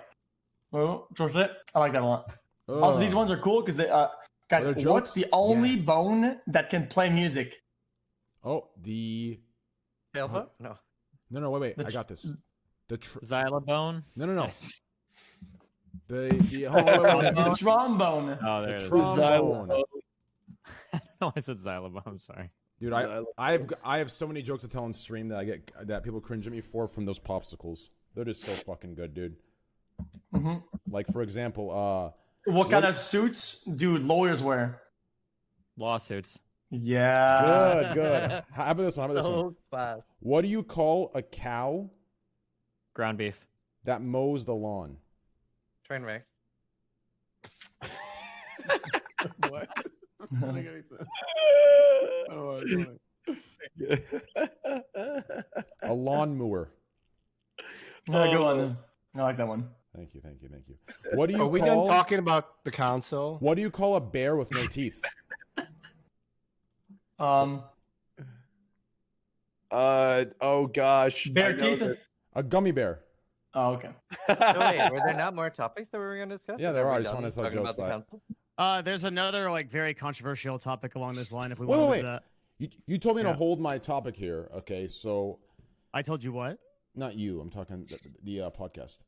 of trust it. I like that a lot. Also, these ones are cool because they guys. What's the only bone that can play music? Oh, the tailbone? No. Wait. I got this. The xylobone? No. The trombone. Oh, there it is. Trombone. No, I said xylobone. I'm sorry. Dude, I have so many jokes to tell on stream that people cringe at me for from those popsicles. They're just so fucking good, dude. Mm-hmm. Like for example, what kind of suits do lawyers wear? Lawsuits. Yeah. Good. How about this one? Fast. What do you call a cow? Ground beef. That mows the lawn. Trainwreck. What? A lawnmower. Good one. I like that one. Thank you. What do you Are we done talking about the council? What do you call a bear with no teeth? Oh gosh. Bear teeth? A gummy bear. Oh, okay. So wait, were there not more topics that we were going to discuss? Yeah, there are. I just want to tell jokes. There's another very controversial topic along this line. If we wait, want wait. to do that. You told me to hold my topic here. Okay, so I told you what? Not you. I'm talking the podcast.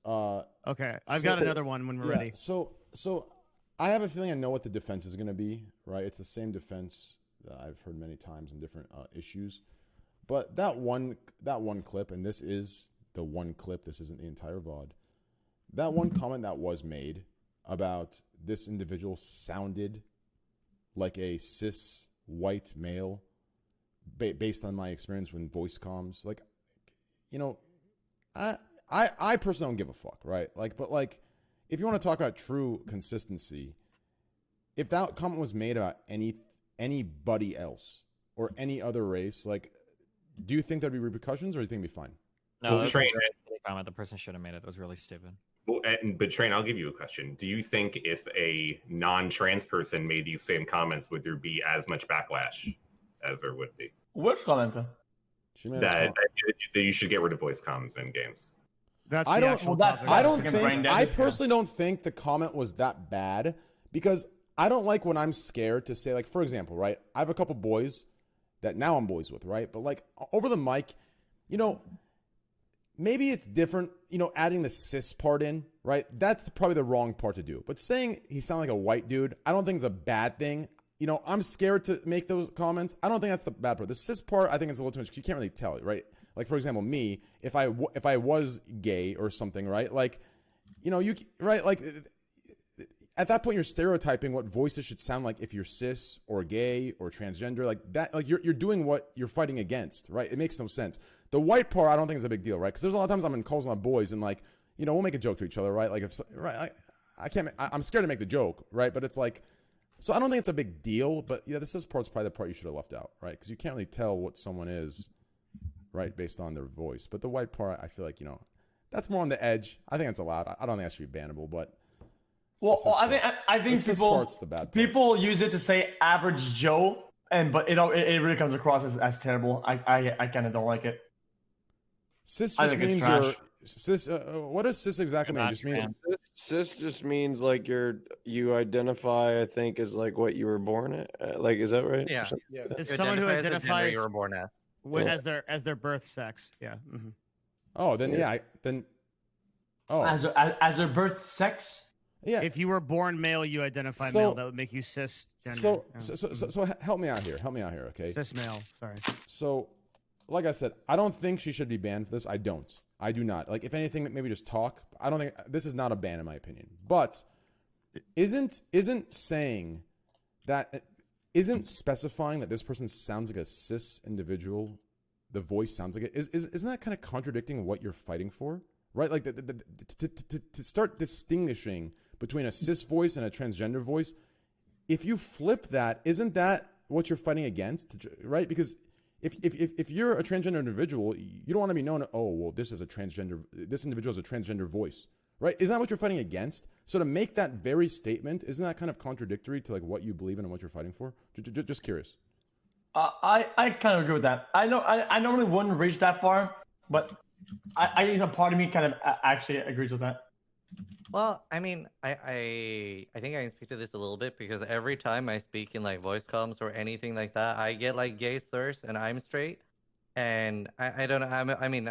Okay, I've got another one when we're ready. So I have a feeling I know what the defense is going to be. Right? It's the same defense that I've heard many times in different issues. But that one clip, and this is the one clip. This isn't the entire VOD. That one comment that was made about this individual sounded like a cis white male based on my experience with voice comms. I personally don't give a fuck, right? But if you want to talk about true consistency, if that comment was made about anybody else or any other race, do you think there'd be repercussions or do you think it'd be fine? No, that was a really comment. The person should have made it. That was really stupid. Well, but Train, I'll give you a question. Do you think if a non-trans person made these same comments, would there be as much backlash as there would be? Which comment? That you should get rid of voice comms in games. I personally don't think the comment was that bad because I don't like when I'm scared to say, for example, right? I have a couple boys that now I'm boys with, right? But over the mic, maybe it's different, adding the cis part in, right? That's probably the wrong part to do. But saying he sounded like a white dude, I don't think it's a bad thing. you know, I'm scared to make those comments. I don't think that's the bad part. The cis part, I think it's a little too much. You can't really tell, right? Like, for example, me, if I was gay or something, right? Like, you know, right? Like, at that point, you're stereotyping what voices should sound like if you're cis or gay or transgender. Like that, like you're doing what you're fighting against, right? It makes no sense. The white part, I don't think is a big deal, right? Because there's a lot of times I'm in calls with my boys and like, you know, we'll make a joke to each other, right? Like if right, I'm scared to make the joke, right? But it's like, so I don't think it's a big deal. But yeah, this is probably the part you should have left out, right? Because you can't really tell what someone is, right, based on their voice. But the white part, I feel like, you know, that's more on the edge. I think it's allowed. I don't think that should be bannable, but. Well, I think people use it to say average Joe, but it really comes across as terrible. I kind of don't like it. Cis just means you're cis. What does cis exactly mean? Just means cis just means like you identify. I think as like what you were born at. Like, is that right? Yeah. It's someone who identifies you were born at. As their birth sex. Yeah. Mm-hmm. Oh, then as their birth sex. Yeah. If you were born male, you identify male. That would make you cisgender. So help me out here. Okay. Cis male. Sorry. So, like I said, I don't think she should be banned for this. I do not. Like, if anything, maybe just talk. I don't think this is not a ban in my opinion. But isn't saying that isn't specifying that this person sounds like a cis individual. The voice sounds like it. Isn't that kind of contradicting what you're fighting for? Right? Like to start distinguishing between a cis voice and a transgender voice, if you flip that, isn't that what you're fighting against? Right? Because if you're a transgender individual, you don't want to be known, oh, well, this individual has a transgender voice. Right? Isn't that what you're fighting against? So to make that very statement, isn't that kind of contradictory to like what you believe in and what you're fighting for? Just curious. I kind of agree with that. I normally wouldn't reach that far, but I think a part of me kind of actually agrees with that. Well, I mean, I think I can speak to this a little bit because every time I speak in like voice comms or anything like that, I get like gay slurs and I'm straight. And I don't know.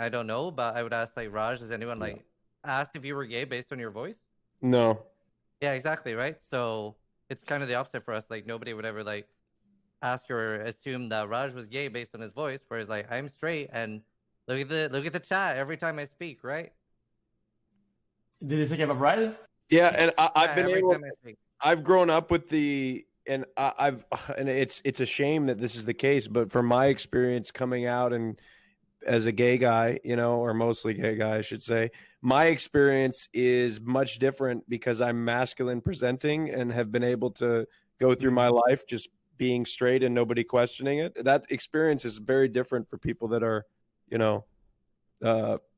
I don't know, but I would ask like Raj, has anyone like asked if you were gay based on your voice? No. Yeah, exactly, right? So it's kind of the opposite for us. Like nobody would ever like ask or assume that Raj was gay based on his voice, whereas like I'm straight and look at the chat every time I speak, right? Did they say I'm right? Yeah, and I've been able. I've grown up with and it's a shame that this is the case, but from my experience coming out and as a gay guy, you know, or mostly gay guy, I should say, my experience is much different because I'm masculine presenting and have been able to go through my life just being straight and nobody questioning it. That experience is very different for people that are, you know,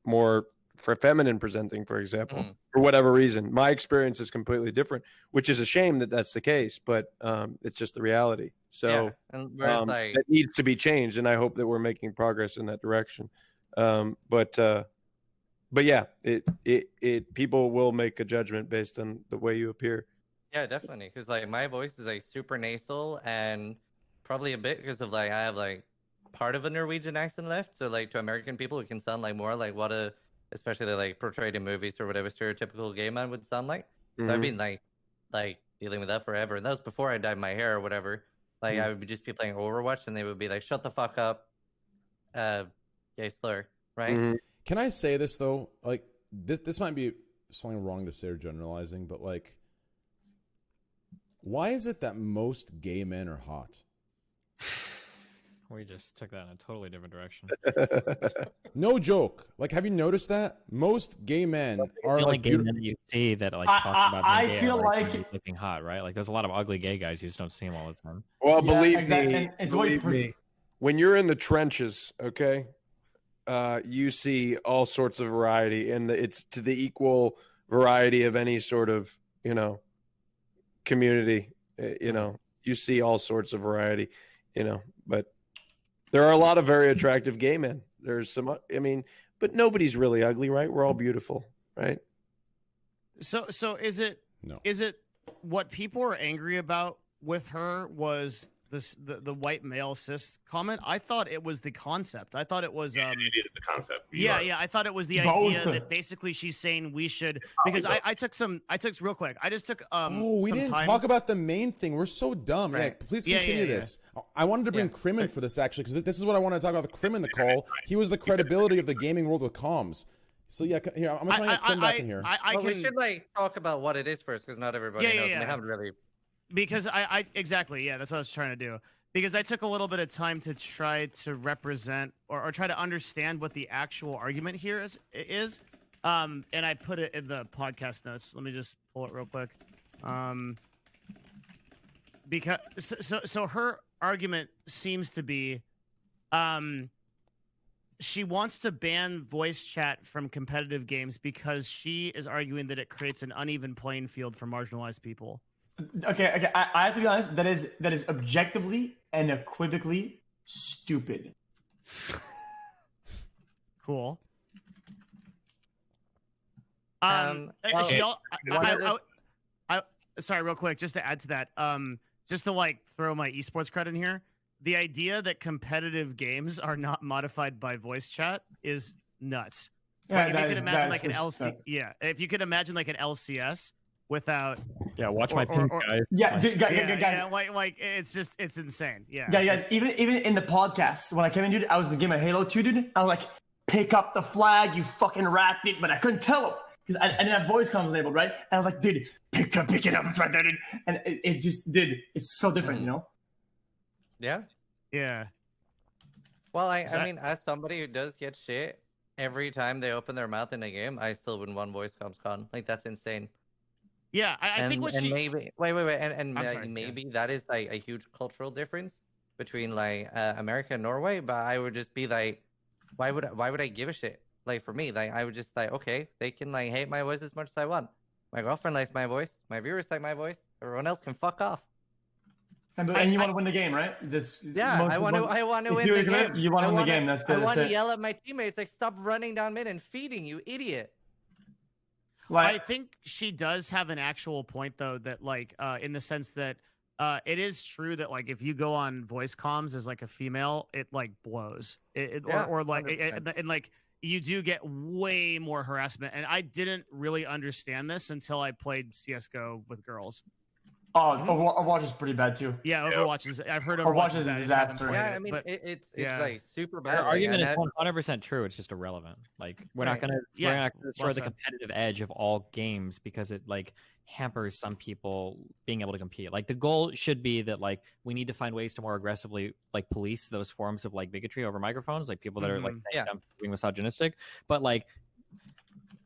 more for feminine presenting, for example, for whatever reason. My experience is completely different, which is a shame that that's the case, but it's just the reality. So that needs to be changed, and I hope that we're making progress in that direction. But yeah, it people will make a judgment based on the way you appear. Yeah, definitely, because like my voice is like super nasal and probably a bit because of like I have like part of a Norwegian accent left, so like to American people it can sound like more like what a especially like portrayed in movies or whatever stereotypical gay man would sound like. So I've been like dealing with that forever, and that was before I dyed my hair or whatever. Like I would just be playing Overwatch and they would be like, shut the fuck up, gay slur, right? Can I say this though? Like this might be something wrong to say or generalizing, but like, why is it that most gay men are hot? We just took that in a totally different direction. No joke. Like, have you noticed that most gay men are the only like gay men that you see that like talk about being gay feel are, like looking hot, right? Like, there's a lot of ugly gay guys. You just don't see them all the time. Well, believe believe me, when you're in the trenches, okay, you see all sorts of variety, and it's to the equal variety of any sort of, you know, community. You know, you see all sorts of variety, you know, but there are a lot of very attractive gay men. There's some, I mean, but nobody's really ugly, right? We're all beautiful, right? So is it No. Is it what people are angry about with her was the white male cis comment. I thought it was the concept. I thought it was it is the concept. Yeah, I thought it was the idea that basically she's saying we should, because I took real quick. I just took we some didn't time. talk about the main thing. We're so dumb. Right. Yeah, please Yeah, continue yeah. this. I wanted to bring Crim in for this actually, because this is what I want to talk about. The Crim in the call. He was the credibility of the gaming world with comms. So yeah, here I'm gonna get Crim back in here. We should like talk about what it is first, because not everybody knows. And they haven't really. Because I exactly, yeah, that's what I was trying to do. Because I took a little bit of time to try to represent or try to understand what the actual argument here is. And I put it in the podcast notes. Let me just pull it real quick. Because so her argument seems to be she wants to ban voice chat from competitive games because she is arguing that it creates an uneven playing field for marginalized people. Okay. I have to be honest. That is objectively and equivocally stupid. Cool. Sorry, real quick, just to add to that, just to like throw my esports credit in here. The idea that competitive games are not modified by voice chat is nuts. Yeah, if you could imagine like an if you could imagine like an LCS without watch my pings, guys. Guys. Like it's insane. Yeah, guys. Even in the podcast when I came in, dude, I was in the game of Halo 2, dude. I was like, pick up the flag, you fucking rat, dude. But I couldn't tell him because I didn't have voice comms enabled, right? And I was like, dude, pick it up, it's right there, dude. And it just did. It's so different, you know. Yeah. Well, I mean, as somebody who does get shit every time they open their mouth in a game, I still win one voice comms con. Like that's insane. Yeah, I think what maybe maybe that is like a huge cultural difference between like America and Norway. But I would just be like, why would I give a shit? Like for me, like I would just like, okay, they can like hate my voice as much as I want. My girlfriend likes my voice. My viewers like my voice. Everyone else can fuck off. And you want to win the game, right? I want to win the game. You want to win the game. That's good. I want to yell at my teammates like, stop running down mid and feeding, you idiot. I think she does have an actual point though, that like in the sense that it is true that like if you go on voice comms as like a female, it like blows. Or like and like you do get way more harassment. And I didn't really understand this until I played CS:GO with girls. Oh, Overwatch is pretty bad too. Yeah, Overwatch is. I've heard Overwatch is a disaster. Yeah, I mean, it's like super bad. Her argument is 100% true. It's just irrelevant. Like we're not gonna destroy the competitive edge of all games because it like hampers some people being able to compete. Like the goal should be that like we need to find ways to more aggressively like police those forms of like bigotry over microphones, like people that are like saying being misogynistic, but like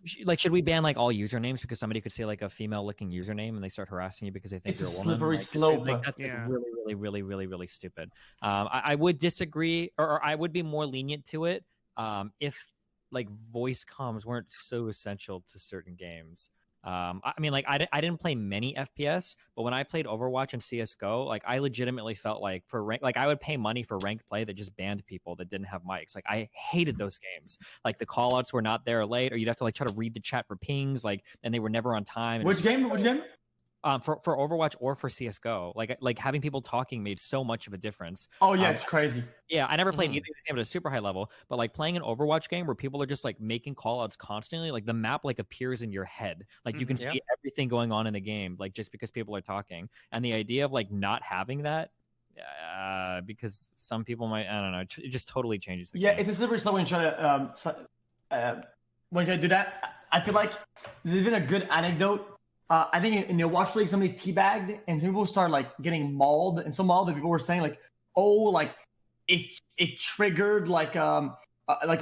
should we ban like all usernames because somebody could say like a female looking username and they start harassing you because they think you're a woman? Slippery slope. Like, that's like really stupid. I would disagree, or I would be more lenient to it if like voice comms weren't so essential to certain games. I mean, like I didn't play many FPS, but when I played Overwatch and CS:GO, like I legitimately felt like for rank, like I would pay money for ranked play that just banned people that didn't have mics. Like I hated those games. Like the callouts were not there late, or you'd have to like try to read the chat for pings, like, and they were never on time. Which game? For Overwatch or for CS:GO, like having people talking made so much of a difference. Oh yeah, it's crazy. Yeah, I never played either of these games at a super high level, but like playing an Overwatch game where people are just like making callouts constantly, like the map like appears in your head, like you can see everything going on in the game, like just because people are talking. And the idea of like not having that, because some people might, I don't know, it just totally changes the game. It's a slippery slope when you try to do that. I feel like there's been a good anecdote. I think in the Watch League, somebody teabagged, and some people started like getting mauled, and so mauled that people were saying like, "Oh, like it triggered like a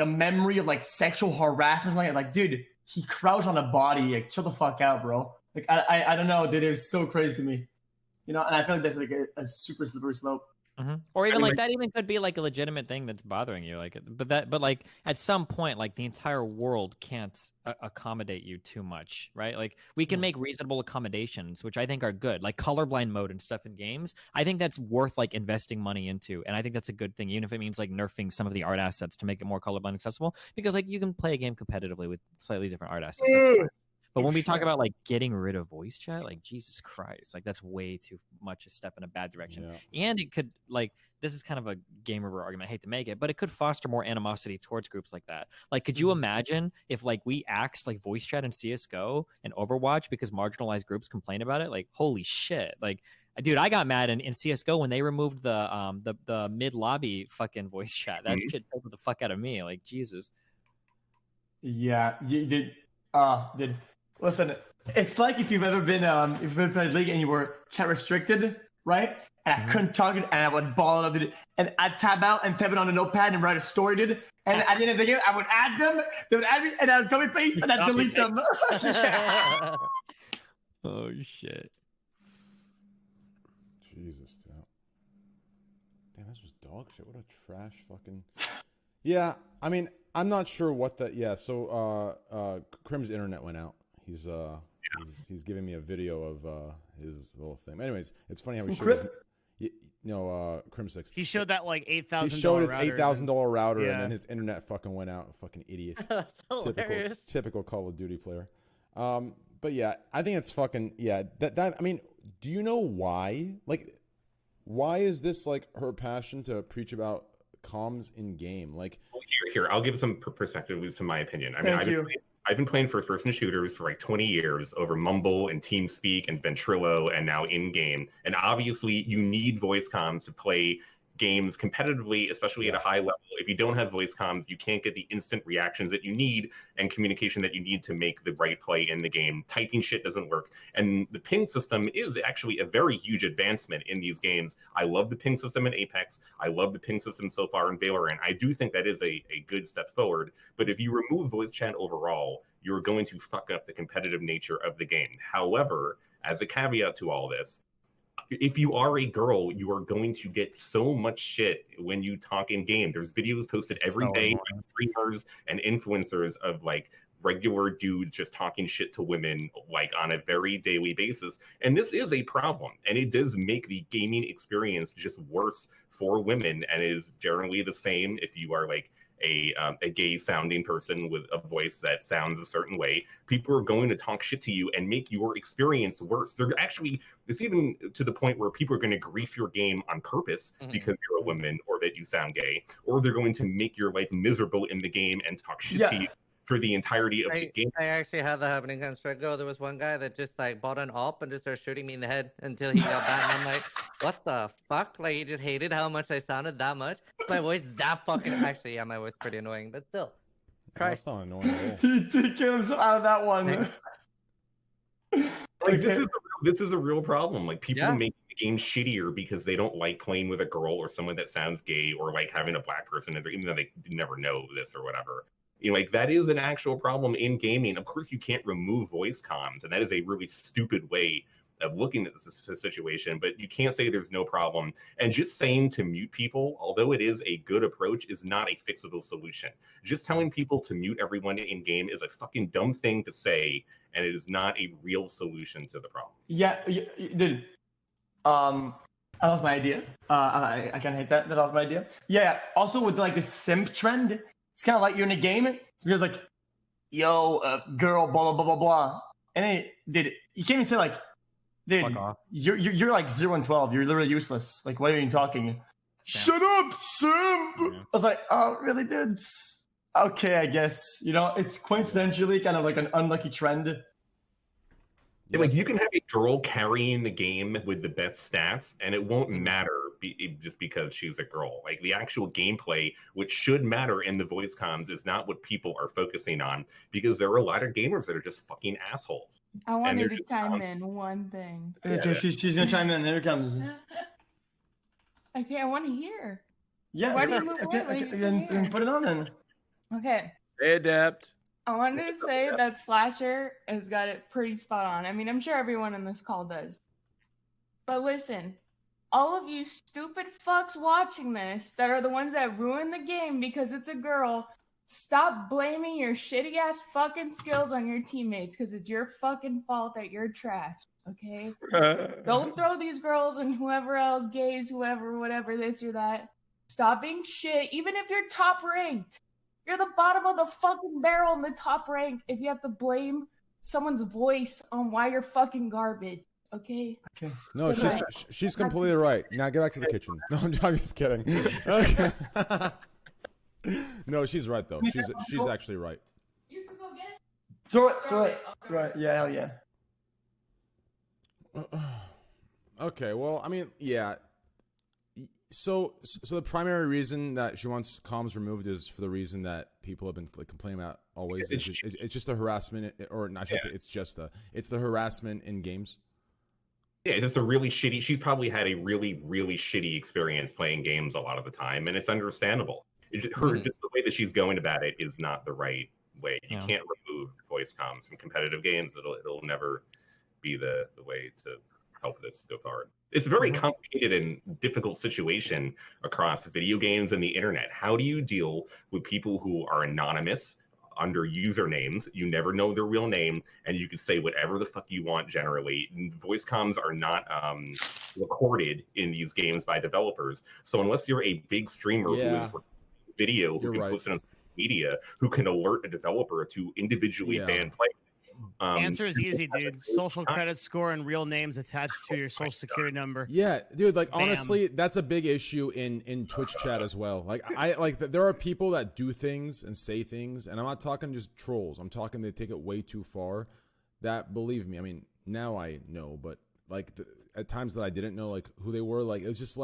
memory of like sexual harassment." Like, dude, he crouched on a body. Like, chill the fuck out, bro. Like, I don't know, dude. It was so crazy to me, you know. And I feel like that's like a super slippery slope. Or even like that even could be like a legitimate thing that's bothering you, like, but like at some point, like the entire world can't accommodate you too much, right? Like we can make reasonable accommodations, which I think are good, like colorblind mode and stuff in games. I think that's worth like investing money into, and I think that's a good thing, even if it means like nerfing some of the art assets to make it more colorblind accessible, because like you can play a game competitively with slightly different art assets. But when we talk about like getting rid of voice chat, like Jesus Christ, like that's way too much a step in a bad direction. Yeah. And it could like this is kind of a game over argument. I hate to make it, but it could foster more animosity towards groups like that. Like, could you imagine if like we axed like voice chat in CS:GO and Overwatch because marginalized groups complain about it? Like, holy shit! Like, dude, I got mad in CS:GO when they removed the mid lobby fucking voice chat. That shit told the fuck out of me. Like, Jesus. Yeah, you did. Did listen? It's like if you've ever been played League and you were chat restricted, right? And I couldn't talk it, and I would ball it up, dude. And I'd tab out and type it on a notepad and write a story, dude. And at the end of the game, I would add them. They would add me, and I'd copy paste, and I'd delete them. Oh shit. Jesus, damn, this was dog shit. What a trash fucking. Yeah, I mean, I'm not sure what the. Yeah, so Crim's internet went out. He's giving me a video of his little thing. Anyways, it's funny how he showed Crim6. He showed that like $8,000. He showed his $8,000 router, and then his internet fucking went out. Fucking idiot. typical Call of Duty player. But yeah, I think it's fucking That I mean, do you know why? Like, why is this like her passion to preach about comms in game? Like, here, I'll give some perspective with my opinion. I mean, I've been playing first-person shooters for like 20 years over Mumble and TeamSpeak and Ventrilo and now in-game. And obviously, you need voice comms to play games competitively, especially at a high level. If you don't have voice comms, you can't get the instant reactions that you need and communication that you need to make the right play in the game. Typing shit doesn't work. And the ping system is actually a very huge advancement in these games. I love the ping system in Apex. I love the ping system so far in Valorant. I do think that is a good step forward. But if you remove voice chat overall, you're going to fuck up the competitive nature of the game. However, as a caveat to all this, if you are a girl, you are going to get so much shit when you talk in game. There's videos posted every day by streamers and influencers of like regular dudes just talking shit to women like on a very daily basis. And this is a problem. And it does make the gaming experience just worse for women, and is generally the same if you are like a gay sounding person with a voice that sounds a certain way. People are going to talk shit to you and make your experience worse. It's even to the point where people are going to grief your game on purpose because you're a woman or that you sound gay, or they're going to make your life miserable in the game and talk shit to you for the entirety of the game. I actually had that happening on Strego. There was one guy that just like bought an AWP and just started shooting me in the head until he got back. And I'm like, what the fuck? Like, he just hated how much I sounded that much. My voice that fucking. Actually, yeah, my voice is pretty annoying, but still. Christ. That's not annoying at all. He did get himself out of that one. Like, this is a real problem. Like, people make the game shittier because they don't like playing with a girl or someone that sounds gay, or like having a black person in there, even though they never know this or whatever. You know, like, that is an actual problem in gaming. Of course, you can't remove voice comms, and that is a really stupid way of looking at this situation, but you can't say there's no problem. And just saying to mute people, although it is a good approach, is not a fixable solution. Just telling people to mute everyone in game is a fucking dumb thing to say, and it is not a real solution to the problem. Yeah, dude. I lost my idea. I kind of hate that. That was my idea. Yeah. Also, with like the simp trend, it's kind of like you're in a game. It's because like, yo, girl, blah blah blah blah blah, and then, dude, you can't even say like, dude, you're like 0 and 12. You're literally useless. Like, why are you even talking? Shut up, simp. I was like, oh, really, dude? Okay, I guess. You know, it's coincidentally kind of like an unlucky trend. Yeah, like, you can have a girl carrying the game with the best stats, and it won't matter just because she's a girl. Like, the actual gameplay, which should matter in the voice comms, is not what people are focusing on, because there are a lot of gamers that are just fucking assholes. I wanted to chime in one thing. Okay, she's gonna chime in. There it comes. Okay, I want to hear. Yeah. Why do you move away? Then put it on then. Okay. They adapt. I wanted to say that Slasher has got it pretty spot on. I mean, I'm sure everyone in this call does. But listen, all of you stupid fucks watching this that are the ones that ruin the game because it's a girl, stop blaming your shitty ass fucking skills on your teammates, because it's your fucking fault that you're trash, okay? Don't throw these girls and whoever else, gays, whoever, whatever, this or that. Stop being shit, even if you're top ranked. You're the bottom of the fucking barrel in the top rank if you have to blame someone's voice on why you're fucking garbage. Okay. Okay. No, she's completely right. Now get back to the kitchen. No, I'm just kidding. Okay. No, she's right though. She's actually right. You can go get it. Throw it. Yeah, hell yeah. Okay, well, I mean, yeah. So the primary reason that she wants comms removed is for the reason that people have been like complaining about always. It's just the harassment, or not. It's the harassment in games. Yeah, it's just a really shitty. She's probably had a really, really shitty experience playing games a lot of the time, and it's understandable. Just the way that she's going about it is not the right way. You can't remove voice comms from competitive games. It'll never be the way to help this go forward. It's a very complicated and difficult situation across video games and the internet. How do you deal with people who are anonymous under usernames? You never know their real name, and you can say whatever the fuck you want generally. Voice comms are not recorded in these games by developers. So unless you're a big streamer who is video, who can post it on social media, who can alert a developer to individually ban players. Answer is easy, dude. Social credit score and real names attached to your social security number. Yeah, dude. Like, Bam. honestly, that's a big issue in Twitch chat as well. Like, there are people that do things and say things, and I'm not talking just trolls. I'm talking they take it way too far. That, believe me, I mean, now I know, but like at times that I didn't know like who they were, like it's just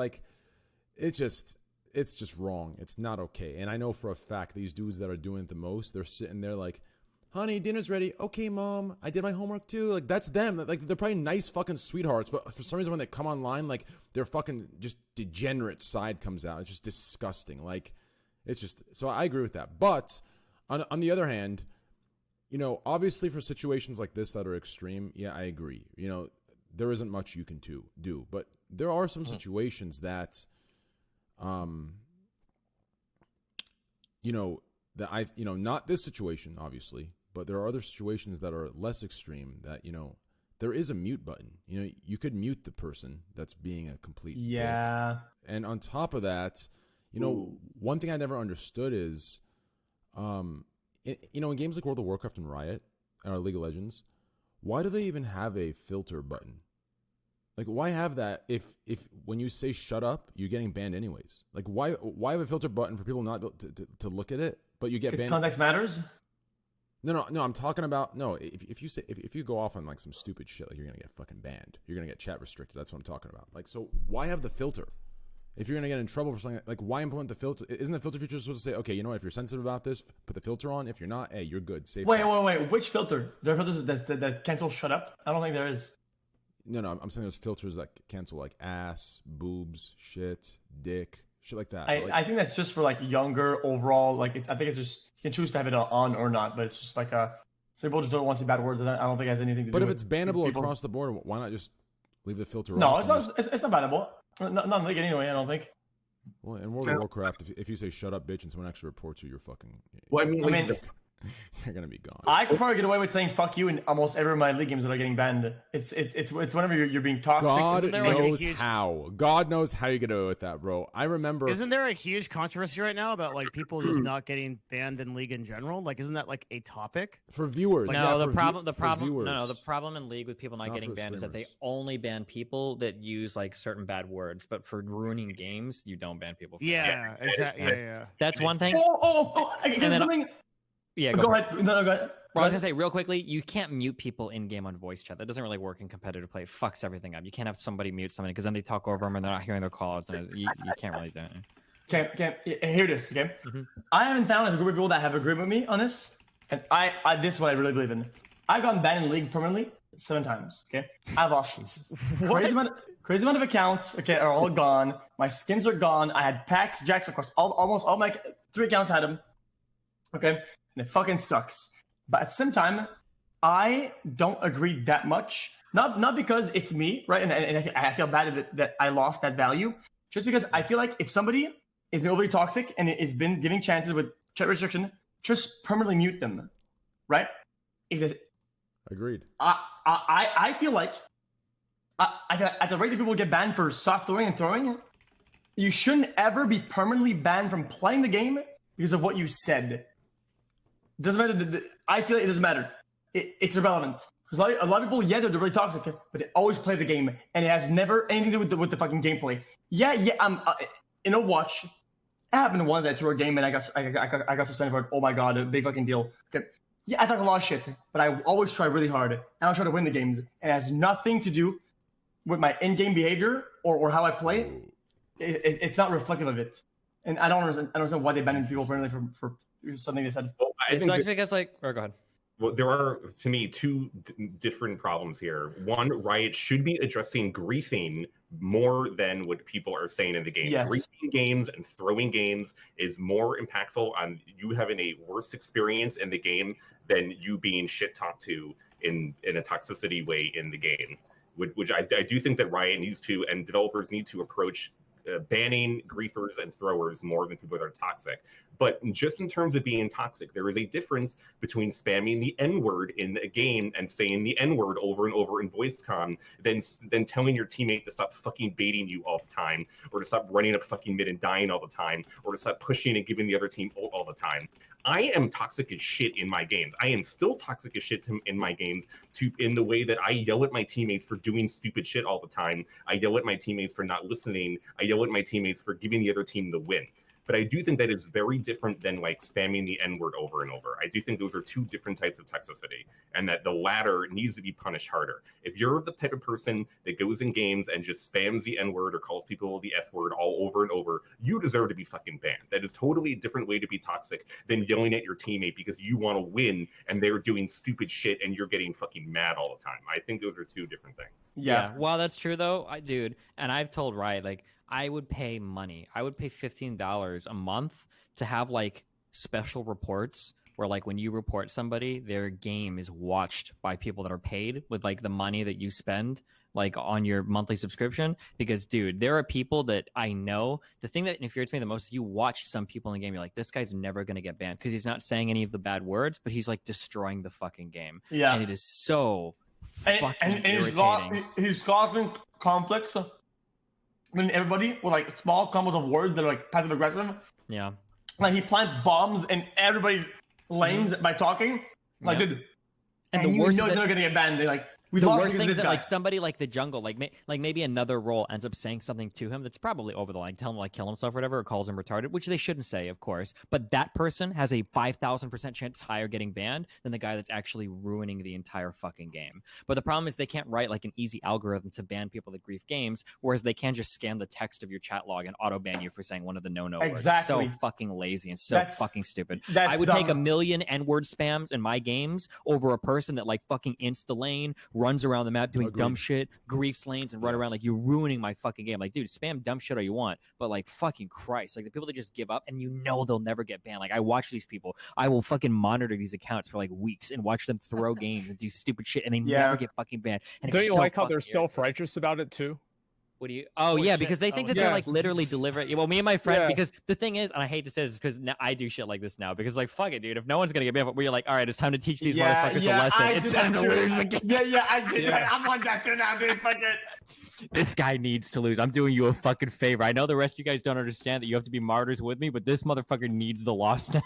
wrong. It's not okay. And I know for a fact these dudes that are doing it the most, they're sitting there like, honey, dinner's ready. Okay, mom, I did my homework too. Like, that's them. Like, they're probably nice fucking sweethearts, but for some reason when they come online, like, their fucking just degenerate side comes out. It's just disgusting. Like, it's just, so I agree with that. But on the other hand, you know, obviously for situations like this that are extreme, yeah, I agree. You know, there isn't much you can do, but there are some situations that, you know, not this situation, obviously, but there are other situations that are less extreme that, you know, there is a mute button. You know, you could mute the person that's being a complete dick. And on top of that, you know, one thing I never understood is, you know, in games like World of Warcraft and Riot or League of Legends, why do they even have a filter button? Like, why have that if when you say shut up, you're getting banned anyways? Like, why have a filter button for people not to look at it, but you get banned? Context matters? No, I'm talking about, no, if you go off on like some stupid shit, like you're gonna get fucking banned. You're gonna get chat restricted. That's what I'm talking about. Like, so why have the filter? If you're gonna get in trouble for something, like why implement the filter? Isn't the filter feature supposed to say, okay, you know what, if you're sensitive about this, put the filter on. If you're not, hey, you're good. Safe. Wait, which filter? There are filters that cancel shut up? I don't think there is. No, I'm saying there's filters that cancel like ass, boobs, shit, dick, shit like that. I think that's just for like younger overall. Like, I think it's just, you can choose to have it on or not, but it's just like some people just don't want to say bad words. I don't think it has anything to do with it. But if it's bannable across the board, why not just leave the filter no, off? it's not bannable. Not in the league anyway, I don't think. Well, in World of Warcraft, if you say shut up, bitch, and someone actually reports you, you're fucking. Well, I mean you're gonna be gone. I could probably get away with saying "fuck you" in almost every of my league games that are getting banned. It's whenever you're being toxic. God knows how. God knows how you get away with that, bro. I remember. Isn't there a huge controversy right now about like people just not getting banned in League in general? Like, isn't that like a topic for viewers? No, the problem in League with people not getting banned is that they only ban people that use like certain bad words. But for ruining games, you don't ban people. For yeah, that. Exactly. Yeah. That's one thing. I guess something. Yeah, go ahead. No, go ahead. Well, I was gonna say real quickly, you can't mute people in game on voice chat. That doesn't really work in competitive play. It fucks everything up. You can't have somebody mute somebody because then they talk over them and they're not hearing their calls, and you can't really do it. Okay, hear this. Okay, I haven't found a group of people that have agreed with me on this, and I this is what I really believe in. I've gotten banned in League permanently 7 times. Okay, I've lost crazy amount of accounts. Okay, are all gone. My skins are gone. I had packs, jacks across almost all my 3 accounts. Had them. Okay. And it fucking sucks. But at the same time, I don't agree that much. Not because it's me, right? And I feel bad that I lost that value. Just because I feel like if somebody is overly toxic and has been giving chances with chat restriction, just permanently mute them, right? Agreed. I feel like at the rate that people get banned for soft throwing and throwing, you shouldn't ever be permanently banned from playing the game because of what you said. Doesn't matter. I feel like it doesn't matter. it's irrelevant. A lot of people, yeah, they're really toxic, but they always play the game, and it has never anything to do with the fucking gameplay. Yeah, in Overwatch, it happened once I threw a game and I got suspended for it. Oh my god, a big fucking deal. Okay. Yeah, I talk a lot of shit, but I always try really hard, and I try to win the games. And it has nothing to do with my in-game behavior or how I play. It's not reflective of it, and I don't understand why they banned people for something they said. Well, it sucks because go ahead. Well, there are, to me, two different problems here. One, Riot should be addressing griefing more than what people are saying in the game. Yes. Griefing games and throwing games is more impactful on you having a worse experience in the game than you being shit talked to in a toxicity way in the game. Which I do think that Riot needs to, and developers need to approach banning griefers and throwers more than people that are toxic. But just in terms of being toxic, there is a difference between spamming the N-word in a game and saying the N-word over and over in voice comm than telling your teammate to stop fucking baiting you all the time, or to stop running up fucking mid and dying all the time, or to stop pushing and giving the other team ult all the time. I am toxic as shit in my games. I am still toxic as shit in my games in the way that I yell at my teammates for doing stupid shit all the time. I yell at my teammates for not listening. I yell at my teammates for giving the other team the win. But I do think that is very different than like spamming the N-word over and over. I do think those are two different types of toxicity, and that the latter needs to be punished harder. If you're the type of person that goes in games and just spams the N-word or calls people the F-word all over and over, you deserve to be fucking banned. That is totally a different way to be toxic than yelling at your teammate because you want to win and they're doing stupid shit and you're getting fucking mad all the time. I think those are two different things. Yeah. Well, that's true though, dude. And I've told Riot, like, I would pay money. I would pay $15 a month to have like special reports where like when you report somebody, their game is watched by people that are paid with like the money that you spend like on your monthly subscription. Because dude, there are people that I know. The thing that infuriates me the most is you watch some people in the game, you're like, this guy's never gonna get banned because he's not saying any of the bad words, but he's like destroying the fucking game. Yeah. And it is so fucking and irritating. he's causing conflicts. I mean, everybody with like small combos of words that are like passive aggressive. Yeah. Like he plants bombs in everybody's lanes by talking. Like, dude, And and the you worst know is they're that- gonna get banned. They're like, we the lost worst because thing of is this that guy. like somebody like the jungle, like maybe another role ends up saying something to him that's probably over the line, tell him to like kill himself or whatever, or calls him retarded, which they shouldn't say, of course. But that person has a 5,000% chance higher getting banned than the guy that's actually ruining the entire fucking game. But the problem is they can't write like an easy algorithm to ban people that grief games, whereas they can just scan the text of your chat log and auto ban you for saying one of the no-no words. Exactly. So fucking lazy and so That's- fucking stupid. that's I would take a dumb. million N-word spams in my games over a person that like fucking insta lane, runs around the map doing dumb shit, griefs lanes, and run around like you're ruining my fucking game. Like, dude, spam dumb shit all you want, but like fucking Christ, like the people that just give up and you know they'll never get banned. Like I watch these people, I will fucking monitor these accounts for like weeks and watch them throw games and do stupid shit, and they never get fucking banned. And Don't it's you so like how they're fucking self-righteous about it too? What do you? Oh yeah, shit. because they think that Yeah. they're like literally delivering. Well, me and my friend, Yeah. because the thing is, and I hate to say this, because I do shit like this now. Because like, fuck it, dude. If no one's gonna get banned, we're like, all right, it's time to teach these motherfuckers a lesson. I It's did time that to too. lose the game. Yeah, I did that. I'm on that too now, dude. Fuck it. This guy needs to lose. I'm doing you a fucking favor. I know the rest of you guys don't understand that you have to be martyrs with me, but this motherfucker needs the loss now.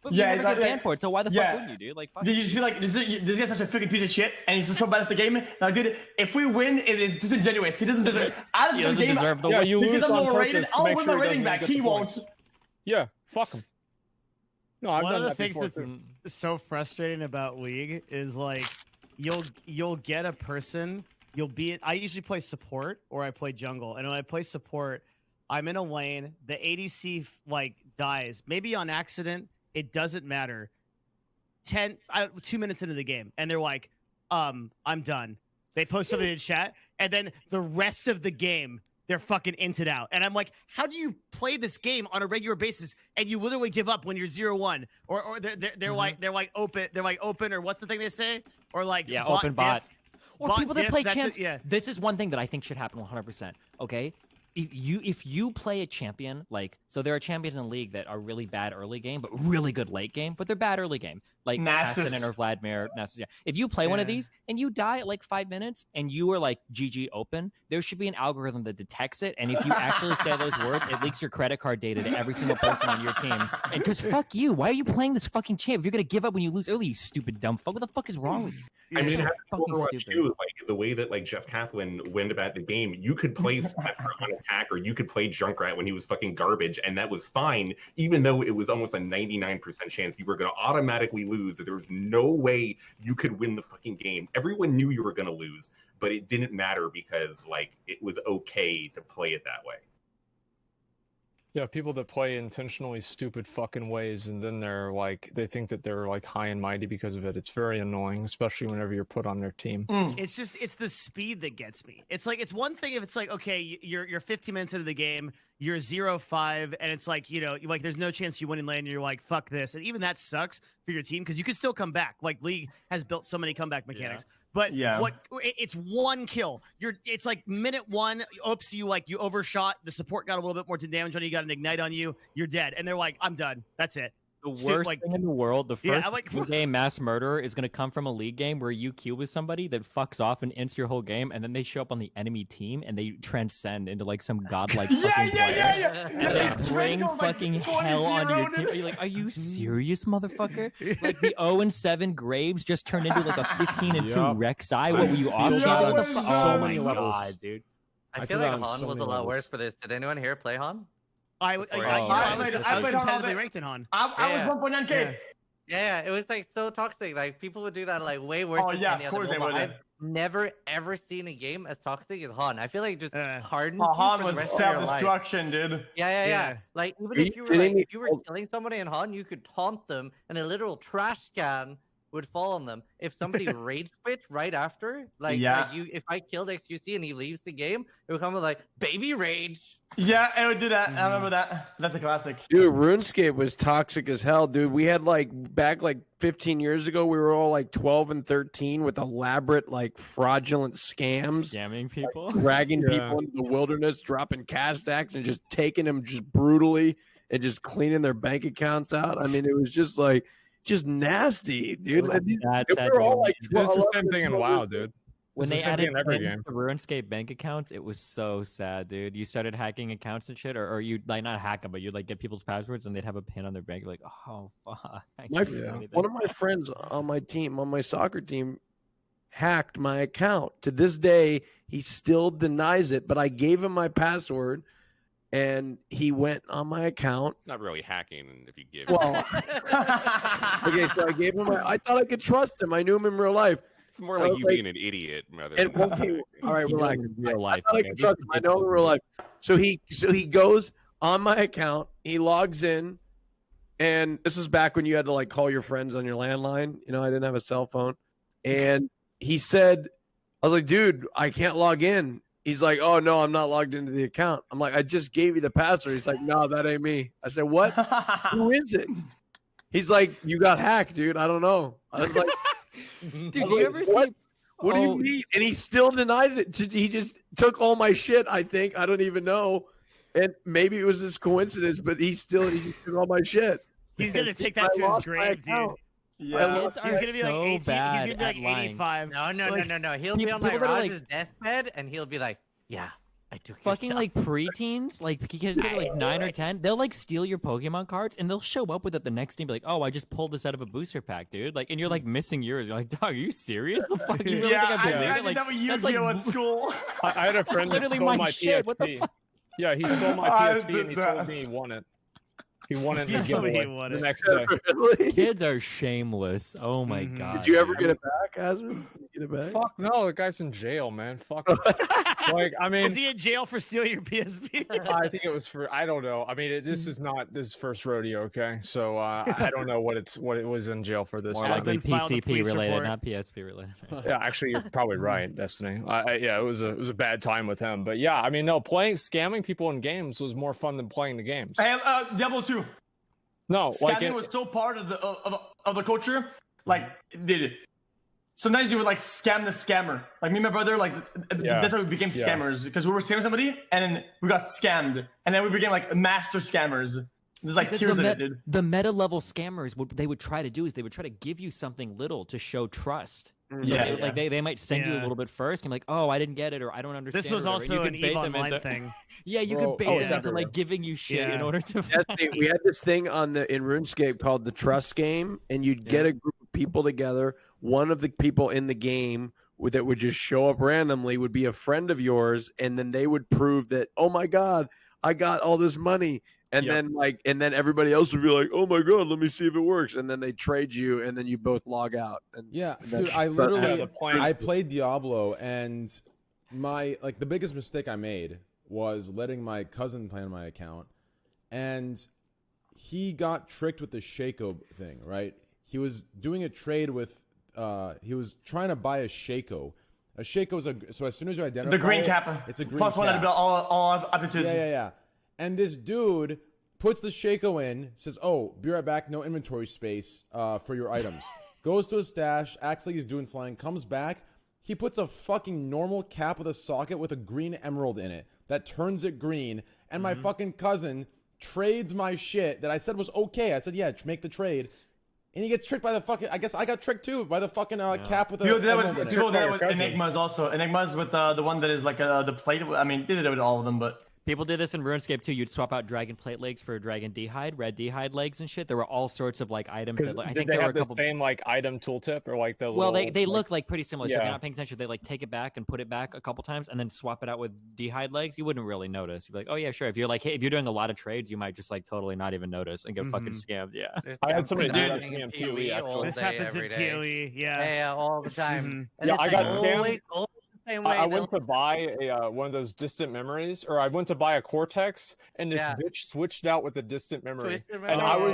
But Yeah, we never get exactly. banned for it, so why the Yeah. fuck wouldn't you, dude? Like, fuck. Did you feel like this guy's such a freaking piece of shit, and he's just so bad at the game? Like, dude, if we win, it is disingenuous. He doesn't deserve. Out of He the doesn't game, deserve the Yeah, win. you because lose I'm on lower rated. purpose to I'll make win sure my he rating doesn't back. get He the won't. points. Yeah, fuck him. No, I've One done of the that things before that's too. so frustrating about League is like you'll get a person, you'll be I usually play support or I play jungle, and when I play support, I'm in a lane, the ADC like dies, maybe on accident, it doesn't matter. 2 minutes into the game, and they're like, I'm done. They post something in chat, and then the rest of the game they're fucking inted out. And I'm like, how do you play this game on a regular basis and you literally give up when you're 0-1? Or they're like open, or what's the thing they say? Or like Open bot. diff. Or Bot people that diff, play that's champs. it, yeah. This is one thing that I think should happen 100%. Okay, if you play a champion, like, so there are champions in the league that are really bad early game, but really good late game, but they're bad early game. Like Nasus. Aston or Vladimir, Nasus, yeah. If you play one of these and you die at like 5 minutes and you are like GG open, there should be an algorithm that detects it. And if you actually say those words, it leaks your credit card data to every single person on your team. And because fuck you, why are you playing this fucking champ? If you're gonna give up when you lose early, you stupid dumb fuck. What the fuck is wrong with you? I mean, So it happened in fucking Overwatch stupid. too. Like the way that like Jeff Kaplan went about the game, you could play Sniper on attack, or you could play Junkrat when he was fucking garbage, and that was fine, even though it was almost a 99% chance you were going to automatically lose. That there was no way you could win the fucking game. Everyone knew you were going to lose, but it didn't matter because like it was okay to play it that way. Yeah, people that play intentionally stupid fucking ways, and then they're like, they think that they're like high and mighty because of it. It's very annoying, especially whenever you're put on their team. It's just, it's the speed that gets me. It's like, it's one thing if it's like, okay, you're 15 minutes into the game, you're 0-5, and it's like, you know, like there's no chance you win in lane, and you're like, fuck this. And even that sucks for your team because you can still come back. Like League has built so many comeback mechanics. But it's one kill. It's like minute 1. Oops, you overshot. The support got a little bit more damage on you. Got an ignite on you. You're dead. And they're like, I'm done. That's it. The worst thing in the world, the first like, game mass murderer is going to come from a league game where you queue with somebody that fucks off and ends your whole game, and then they show up on the enemy team and they transcend into like some godlike fucking player. And they bring fucking hell onto your team. Are you like, are you serious, motherfucker? Like the 0-7 Graves just turned into like a 15-2 Rek'Sai. What were you off? What the fuck? So Oh many my levels. god, dude. I feel like Han was a lot worse for this. Did anyone here play Han? I was competitively ranked in Han. I was 1.9K. Yeah, it was like so toxic. Like people would do that like way worse than any other MOBA. I've never ever seen a game as toxic as Han. I feel like just hardened. Han was self-destruction, dude. Yeah. Like even if you were killing somebody in Han, you could taunt them, and a literal trash can would fall on them. If somebody rage quit right after, if I killed XQC and he leaves the game, it would come with like baby rage. Yeah, it would do that. I remember that. That's a classic. Dude, RuneScape was toxic as hell, dude. We had back 15 years ago, we were all like 12 and 13 with elaborate fraudulent scams. Scamming people. Dragging people into the wilderness, dropping cash stacks and just taking them just brutally and just cleaning their bank accounts out. I mean, it was just just nasty, dude. It's the same thing in WoW, dude. When they added pins to RuneScape bank accounts, it was so sad, dude. You started hacking accounts and shit, or you'd not hack them, but you'd get people's passwords and they'd have a pin on their bank. You're like, oh fuck. One of my friends on my team, on my soccer team, hacked my account. To this day, he still denies it, but I gave him my password and he went on my account. It's not really hacking if you give it. Okay, so I gave him I thought I could trust him. I knew him in real life. It's more like you being an idiot. All right, relax. Real life. I know him in real life. So he goes on my account. He logs in, and this is back when you had to call your friends on your landline. You know, I didn't have a cell phone, and he said, "I was like, dude, I can't log in." He's like, "Oh no, I'm not logged into the account." I'm like, "I just gave you the password." He's like, "No, that ain't me." I said, "What? Who is it?" He's like, "You got hacked, dude. I don't know." I was like. Dude, do you ever see? What do you mean? And he still denies it. He just took all my shit. I think I don't even know, and maybe it was this coincidence, but he just took all my shit. He's gonna take that to his grave, dude. Yeah, he's gonna be like 18. He's gonna be like 85. No. He'll be on Raj's deathbed, and he'll be like, "Yeah, I took fucking preteens, kids that are 9 or 10, they'll steal your Pokemon cards and they'll show up with it the next day and be like, "Oh, I just pulled this out of a booster pack, dude." And you're missing yours. You're like, "Dog, are you serious? The fuck? You really think I'm doing it?" I did that with Yu-Gi-Oh at school. I had a friend that stole my PSP. Yeah, he stole my PSP and he told me he won it. He won it in the giveaway the next day. Really? Kids are shameless. Oh my god. Did you ever get it back, Asmon? Get it back? Fuck no, the guy's in jail, man. Fuck. I mean, is he in jail for stealing your PSP? I think it was I don't know. I mean, this is not his first rodeo, okay? So I don't know what it was in jail for this. More likely PCP related, not PSP related. Yeah, actually, you're probably right, Destiny. Yeah, it was a bad time with him, but yeah, I mean, no, scamming people in games was more fun than playing the games. Hey, Diablo 2. No, scamming was so part of the culture. Dude, sometimes you would like scam the scammer. Like me and my brother, like that's how we became scammers because we were scamming somebody and then we got scammed and then we became like master scammers. There's like tiers in it, dude. The meta level scammers, what they would try to do is they would try to give you something little to show trust. So like they might send you a little bit first and be like, oh, I didn't get it or I don't understand. This was also an EVE Online thing. Yeah, you could bait them into like giving you shit in order to. We had this thing in RuneScape called the Trust Game, and you'd get a group of people together. One of the people in the game that would just show up randomly would be a friend of yours, and then they would prove that, oh my God, I got all this money. And then everybody else would be like, "Oh my God, let me see if it works." And then they trade you, and then you both log out. And dude, I literally I played Diablo, and the biggest mistake I made was letting my cousin play on my account, and he got tricked with the Shaco thing. Right? He was doing a trade with, he was trying to buy a Shaco. A Shaco is so as soon as you identify the green cap, it's a green plus cap. 1 all aptitudes. Yeah. And this dude puts the Shaco in, says, "Oh, be right back, no inventory space for your items." Goes to his stash, acts like he's doing something, comes back. He puts a fucking normal cap with a socket with a green emerald in it that turns it green. And my fucking cousin trades my shit that I said was okay. I said, yeah, make the trade. And he gets tricked by the fucking. I guess I got tricked too by the fucking cap with the. People did that with Enigmas also. Enigmas with the one that is like the plate. I mean, they did it with all of them, but. People did this in RuneScape too. You'd swap out dragon plate legs for dragon d'hide, red d'hide legs and shit. There were all sorts of like items that I think they there were have a couple. The same like item tooltip or like the. Well, little, they look like pretty similar. So if Yeah. you're not paying attention, they like take it back and put it back a couple times and then swap it out with d'hide legs. You wouldn't really notice. You'd be like, oh yeah, sure. If you're like, hey, if you're doing a lot of trades, you might just like totally not even notice and get fucking scammed. Yeah. I had somebody do that to happening me in in PoE actually. This happens in PoE, Yeah, all the time. And Yeah, it's I got like scammed. always the same way. I went to buy one of those distant memories, or I went to buy a Cortex, and this bitch switched out with a distant memory. And I was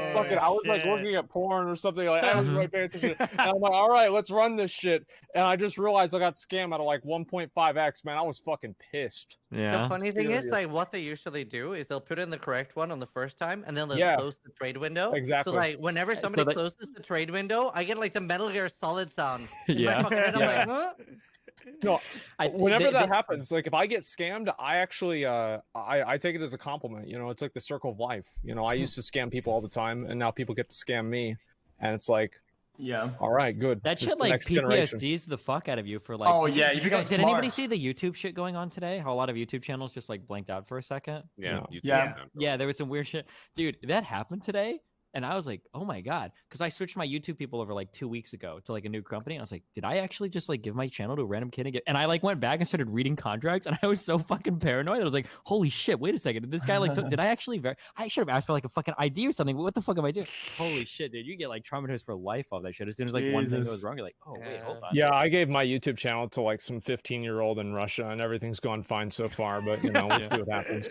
like looking at porn or something. Like I wasn't really paying attention. And I'm like, all right, let's run this shit. And I just realized I got scammed out of like 1.5x. Man, I was fucking pissed. Yeah. The funny thing is, like, what they usually do is they'll put in the correct one on the first time, and then they'll close the trade window. Exactly. So like, whenever somebody closes the trade window, I get like the Metal Gear Solid sound. In my fucking head. I'm like, huh? No, whenever that happens, like if I get scammed, I actually I take it as a compliment. You know, it's like the circle of life. You know, I used to scam people all the time, and now people get to scam me, and it's like, all right, good. That shit like PTSDs the fuck out of you for like. Oh yeah, you become Did smart. anybody see the YouTube shit going on today? How a lot of YouTube channels just like blanked out for a second. Yeah. There was some weird shit, dude. That happened today. And I was like, oh my God. Because I switched my YouTube people over like 2 weeks ago to like a new company. And I was like, did I actually just like give my channel to a random kid? And I like went back and started reading contracts. And I was so fucking paranoid. I was like, holy shit, wait a second. Did this guy like, did I actually, I should have asked for like a fucking ID or something. What the fuck am I doing? Holy shit, dude. You get like traumatized for life off that shit. As soon as like one thing goes wrong, you're like, oh, wait, hold on. Yeah, I gave my YouTube channel to like some 15-year-old in Russia, and everything's gone fine so far. But you know, we'll see what happens.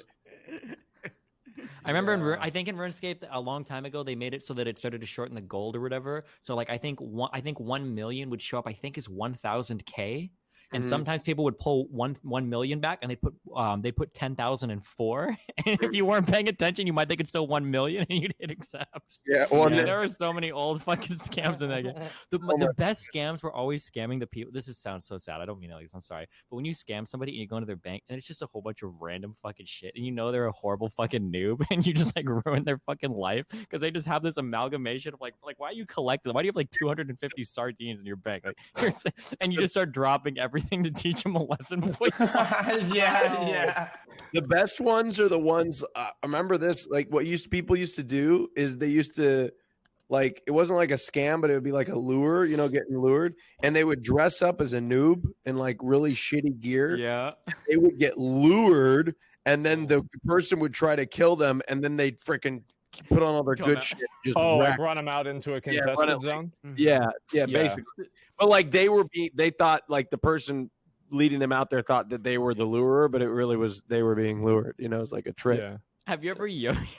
I remember, I think in RuneScape a long time ago, they made it so that it started to shorten the gold or whatever. So like, I think 1 million would show up, I think is 1,000K. And sometimes people would pull 1 million back, and they put 10,004. And if you weren't paying attention, you might think it's still 1 million, and you'd hit accept. Yeah, there were so many old fucking scams in that game. The best scams were always scamming the people. This sounds so sad. I don't mean it like this. I'm sorry, but when you scam somebody and you go into their bank, and it's just a whole bunch of random fucking shit, and you know they're a horrible fucking noob, and you just like ruin their fucking life because they just have this amalgamation of like why are you collecting? Why do you have like 250 sardines in your bank? Like, and you just start dropping everything to teach them a lesson before you yeah. The best ones are the ones. I remember this. Like what people used to do is they used to, like, it wasn't like a scam, but it would be like a lure. You know, getting lured, and they would dress up as a noob in like really shitty gear. Yeah, they would get lured, and then the person would try to kill them, and then they'd freaking put on all their good shit. Just like run them out into a contested zone. Yeah, basically. But like they thought like the person leading them out there thought that they were the lurer, but it really was they were being lured. You know, it's like a trick. Yeah. Have you ever yo-yoed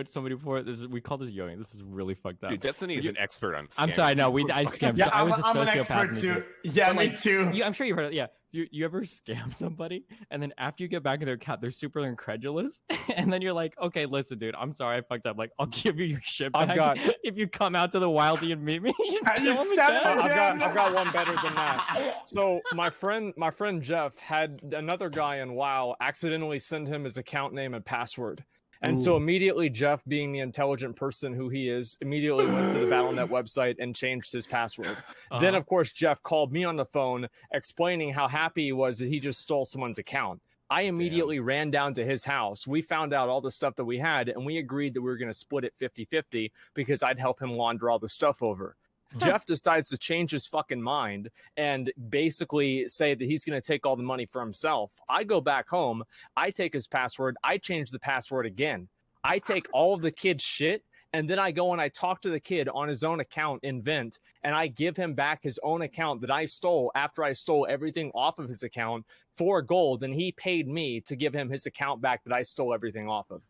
somebody before? We call this yo-yoing. This is really fucked up. Dude, Destiny is an expert on scams. I'm sorry, no, I scammed. Yeah, I was I'm a an sociopath. expert too. Yeah, me too. I'm sure you've heard it. Yeah. You ever scam somebody and then after you get back in their account, they're super incredulous, and then you're like, okay, listen, dude, I'm sorry, I fucked up. Like, I'll give you your shit back I've got- if you come out to the wildy and meet me. You steal them I've got one better than that. So my friend Jeff had another guy in WoW accidentally send him his account name and password. And so immediately Jeff, being the intelligent person who he is, immediately went to the Battle.net website and changed his password. Then, of course, Jeff called me on the phone explaining how happy he was that he just stole someone's account. I immediately ran down to his house. We found out all the stuff that we had, and we agreed that we were going to split it 50-50 because I'd help him launder all the stuff over. Jeff decides to change his fucking mind and basically say that he's going to take all the money for himself. I go back home. I take his password. I change the password again. I take all of the kid's shit, and then I go and I talk to the kid on his own account in Vent, and I give him back his own account that I stole after I stole everything off of his account for gold, and he paid me to give him his account back that I stole everything off of.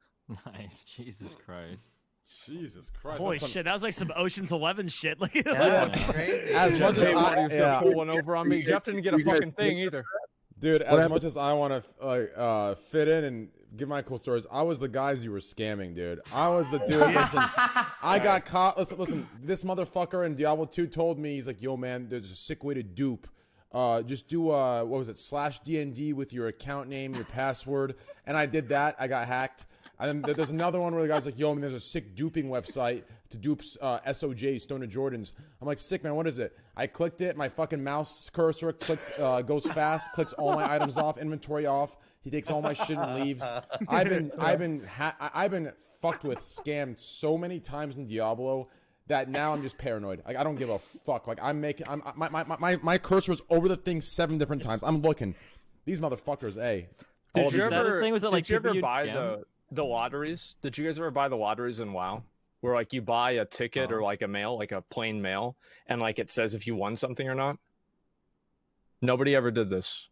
Nice. Jesus Christ. Jesus Christ. Holy shit, that was like some Ocean's 11 shit. Like, As much as he was gonna pull one over on me. Jeff didn't get a fucking thing either. Dude, as much as I want to fit in and give my cool stories, I was the guys you were scamming, dude. I was the dude. Listen, I got caught. Listen. This motherfucker in Diablo 2 told me, he's like, yo, man, there's a sick way to dupe. Just do what was it, /DND with your account name, your password, and I did that. I got hacked. And then there's another one where the guy's like, yo, man, there's a sick duping website to dupe SOJ, Stoner Jordans. I'm like, sick, man, what is it? I clicked it. My fucking mouse cursor clicks, goes fast, clicks all my items off, inventory off. He takes all my shit and leaves. I've been fucked with, scammed so many times in Diablo that now I'm just paranoid. Like, I don't give a fuck. Like, my cursor was over the thing 7 different times. I'm looking. These motherfuckers, hey. Did you ever buy the lotteries? Did you guys ever buy the lotteries in WoW? Where like you buy a ticket or like a mail, like a plain mail, and like it says if you won something or not? Nobody ever did this.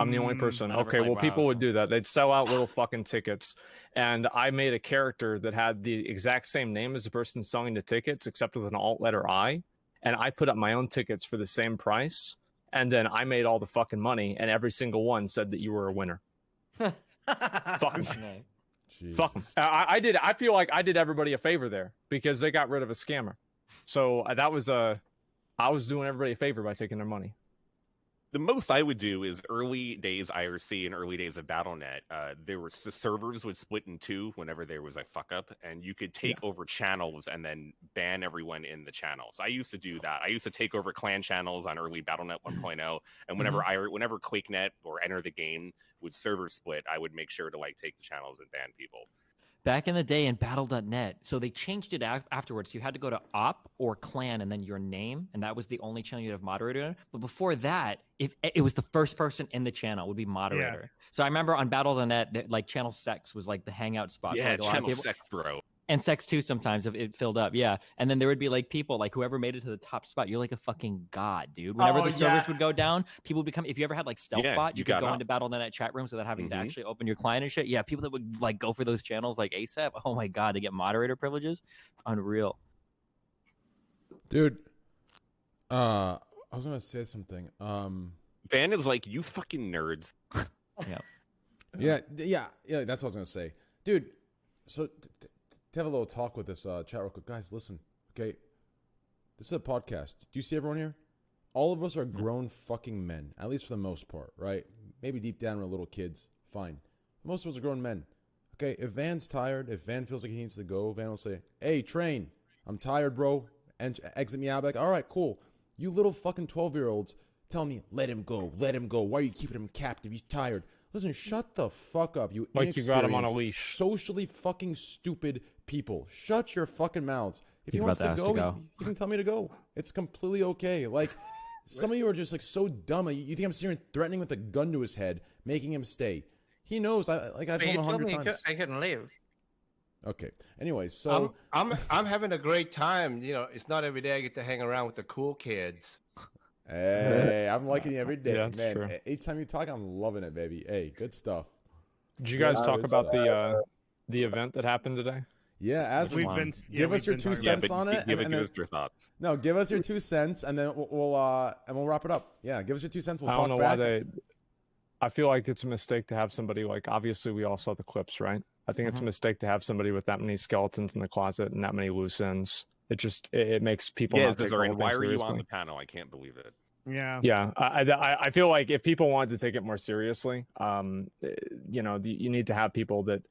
I'm the only person. Okay, well, people would do that. They'd sell out little fucking tickets. And I made a character that had the exact same name as the person selling the tickets, except with an alt letter I. And I put up my own tickets for the same price. And then I made all the fucking money. And every single one said that you were a winner. Fuck. Fuck 'em. I did. I feel like I did everybody a favor there because they got rid of a scammer. So that was I was doing everybody a favor by taking their money. The most I would do is early days IRC and early days of Battle.net. There was the servers would split in 2 whenever there was a fuck up, and you could take over channels and then ban everyone in the channels. I used to do that. I used to take over clan channels on early Battle.net 1.0, and whenever QuakeNet or Enter the Game would server split, I would make sure to like take the channels and ban people. Back in the day in Battle.net, so they changed it afterwards. You had to go to op or clan and then your name, and that was the only channel you'd have moderator in. But before that, if it was the first person in the channel would be moderator. Yeah. So I remember on Battle.net, like channel sex was like the hangout spot. Yeah, for, like, channel sex, bro. And sex too sometimes if it filled up, yeah. And then there would be like people like whoever made it to the top spot. You're like a fucking god, dude. Whenever the servers would go down, people would become. If you ever had like stealth bot, you could go into Battle.net chat rooms without having to actually open your client and shit. Yeah, people that would like go for those channels like ASAP. Oh my god, to get moderator privileges, it's unreal. Dude, I was gonna say something. Van is like, you fucking nerds. Yeah. Yeah. That's what I was gonna say, dude. So. To have a little talk with this chat real quick. Guys, listen, okay? This is a podcast. Do you see everyone here? All of us are grown fucking men, at least for the most part, right? Maybe deep down we're little kids. Fine. Most of us are grown men. Okay, if Van's tired, if Van feels like he needs to go, Van will say, hey, Train, I'm tired, bro. And exit me out. Like, all right, cool. You little fucking 12-year-olds tell me, let him go, let him go. Why are you keeping him captive? He's tired. Listen, shut the fuck up, you like you got him on a leash. Socially fucking stupid people. Shut your fucking mouths. If he wants to go, you can tell me to go. It's completely okay. Like, some of you are just like so dumb. You think I'm sitting here threatening with a gun to his head, making him stay. He knows. I've told him 100 times. I couldn't leave. Okay. Anyways, so I'm having a great time. You know, it's not every day I get to hang around with the cool kids. Hey, I'm liking you every day, yeah, that's man. True. Each time you talk, I'm loving it, baby. Hey, good stuff. Did you guys talk about the event that happened today? Yeah, give us your 2 cents on it. Give us your thoughts. No, give us your 2 cents, and then we'll wrap it up. Yeah, give us your 2 cents. We'll I talk don't know back. why they. I feel like it's a mistake to have somebody like. Obviously, we all saw the clips, right? I think it's a mistake to have somebody with that many skeletons in the closet and that many loose ends. It makes people. Yeah, not take the whole why thing are you seriously. on the panel? I can't believe it. Yeah. Yeah, I feel like if people wanted to take it more seriously, you know, you need to have people that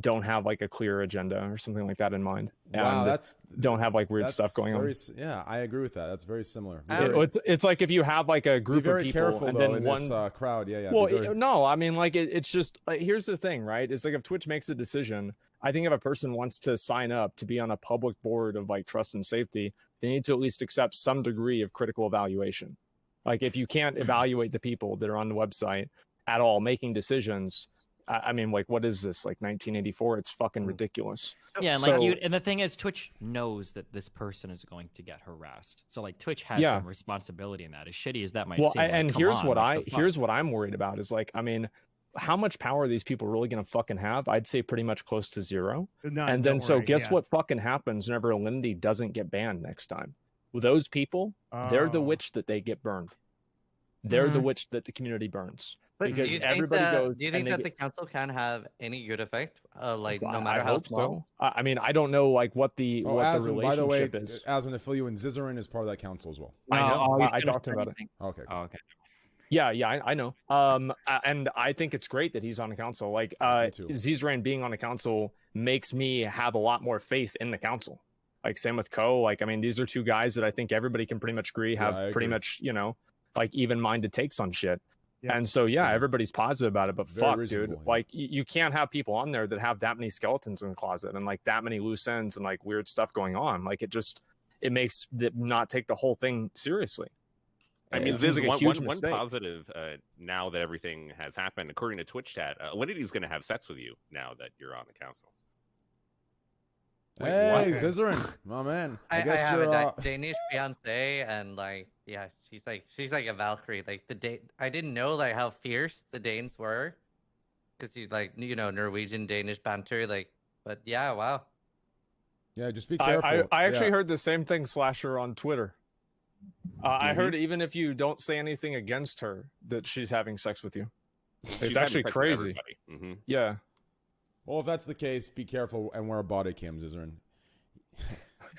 don't have like a clear agenda or something like that in mind. Wow, and don't have like weird that's stuff going on. Yeah, I agree with that. That's very similar. It's like if you have like a group be very of people careful and though then in one this crowd. Yeah, yeah. Well, be very- no, I mean like it's just like, here's the thing, right? It's like if Twitch makes a decision, I think if a person wants to sign up to be on a public board of like trust and safety, they need to at least accept some degree of critical evaluation. Like if you can't evaluate the people that are on the website at all making decisions, I mean, like, what is this? Like 1984? It's fucking ridiculous. Yeah, and So- and the thing is, Twitch knows that this person is going to get harassed. So like, Twitch has Yeah. some responsibility in that. As shitty as that might Well, seem. Like, and come here's on, what what the fuck? here's what I'm worried about is like, I mean, how much power are these people really gonna fucking have? I'd say pretty much close to zero. No, And then don't so worry, guess yeah. what fucking happens whenever Alinity doesn't get banned next time? Well, those people, they're the Oh. witch that they get burned. They're the Mhm. witch that the community burns. But Because do you think everybody that, goes. do you and think they that get- the council can have any good effect? Like Well, no I matter how hope small. so. I mean, I don't know like what the Oh, what the Asmon, by the way, relationship is. Asmon, to fill you in, Zizarin is part of that council as well. I know. Oh, you I should've talked to him said about it. anything. Okay. Oh, okay. Yeah, I know. And I think it's great that he's on the council. Like, too. Zizran being on the council makes me have a lot more faith in the council. Like, same with Ko. Like, I mean, these are two guys that I think everybody can pretty much agree have I pretty agree. much, you know, like even-minded takes on shit. Yeah. And so, yeah, Same. everybody's positive about it. But Very fuck, reasonable, dude, yeah. like, you can't have people on there that have that many skeletons in the closet and like that many loose ends and like weird stuff going on. Like, it makes it not take the whole thing seriously. I mean, it seems like a huge one mistake. positive now that everything has happened, according to Twitch chat, Linity's going to have sex with you now that you're on the council. Hey, Zizarin, my man. I guess have you're, a Danish fiance, and like, yeah, she's like a Valkyrie. Like I didn't know like how fierce the Danes were, because you like Norwegian Danish banter. Like, but yeah, wow. Yeah, just be careful. I actually Yeah. heard the same thing, Slasher, on Twitter. I heard even if you don't say anything against her, that she's having sex with you. She's It's having actually sex with crazy. everybody. Mhm. Yeah. Well, if that's the case, be careful and wear a body cam, Zizarin.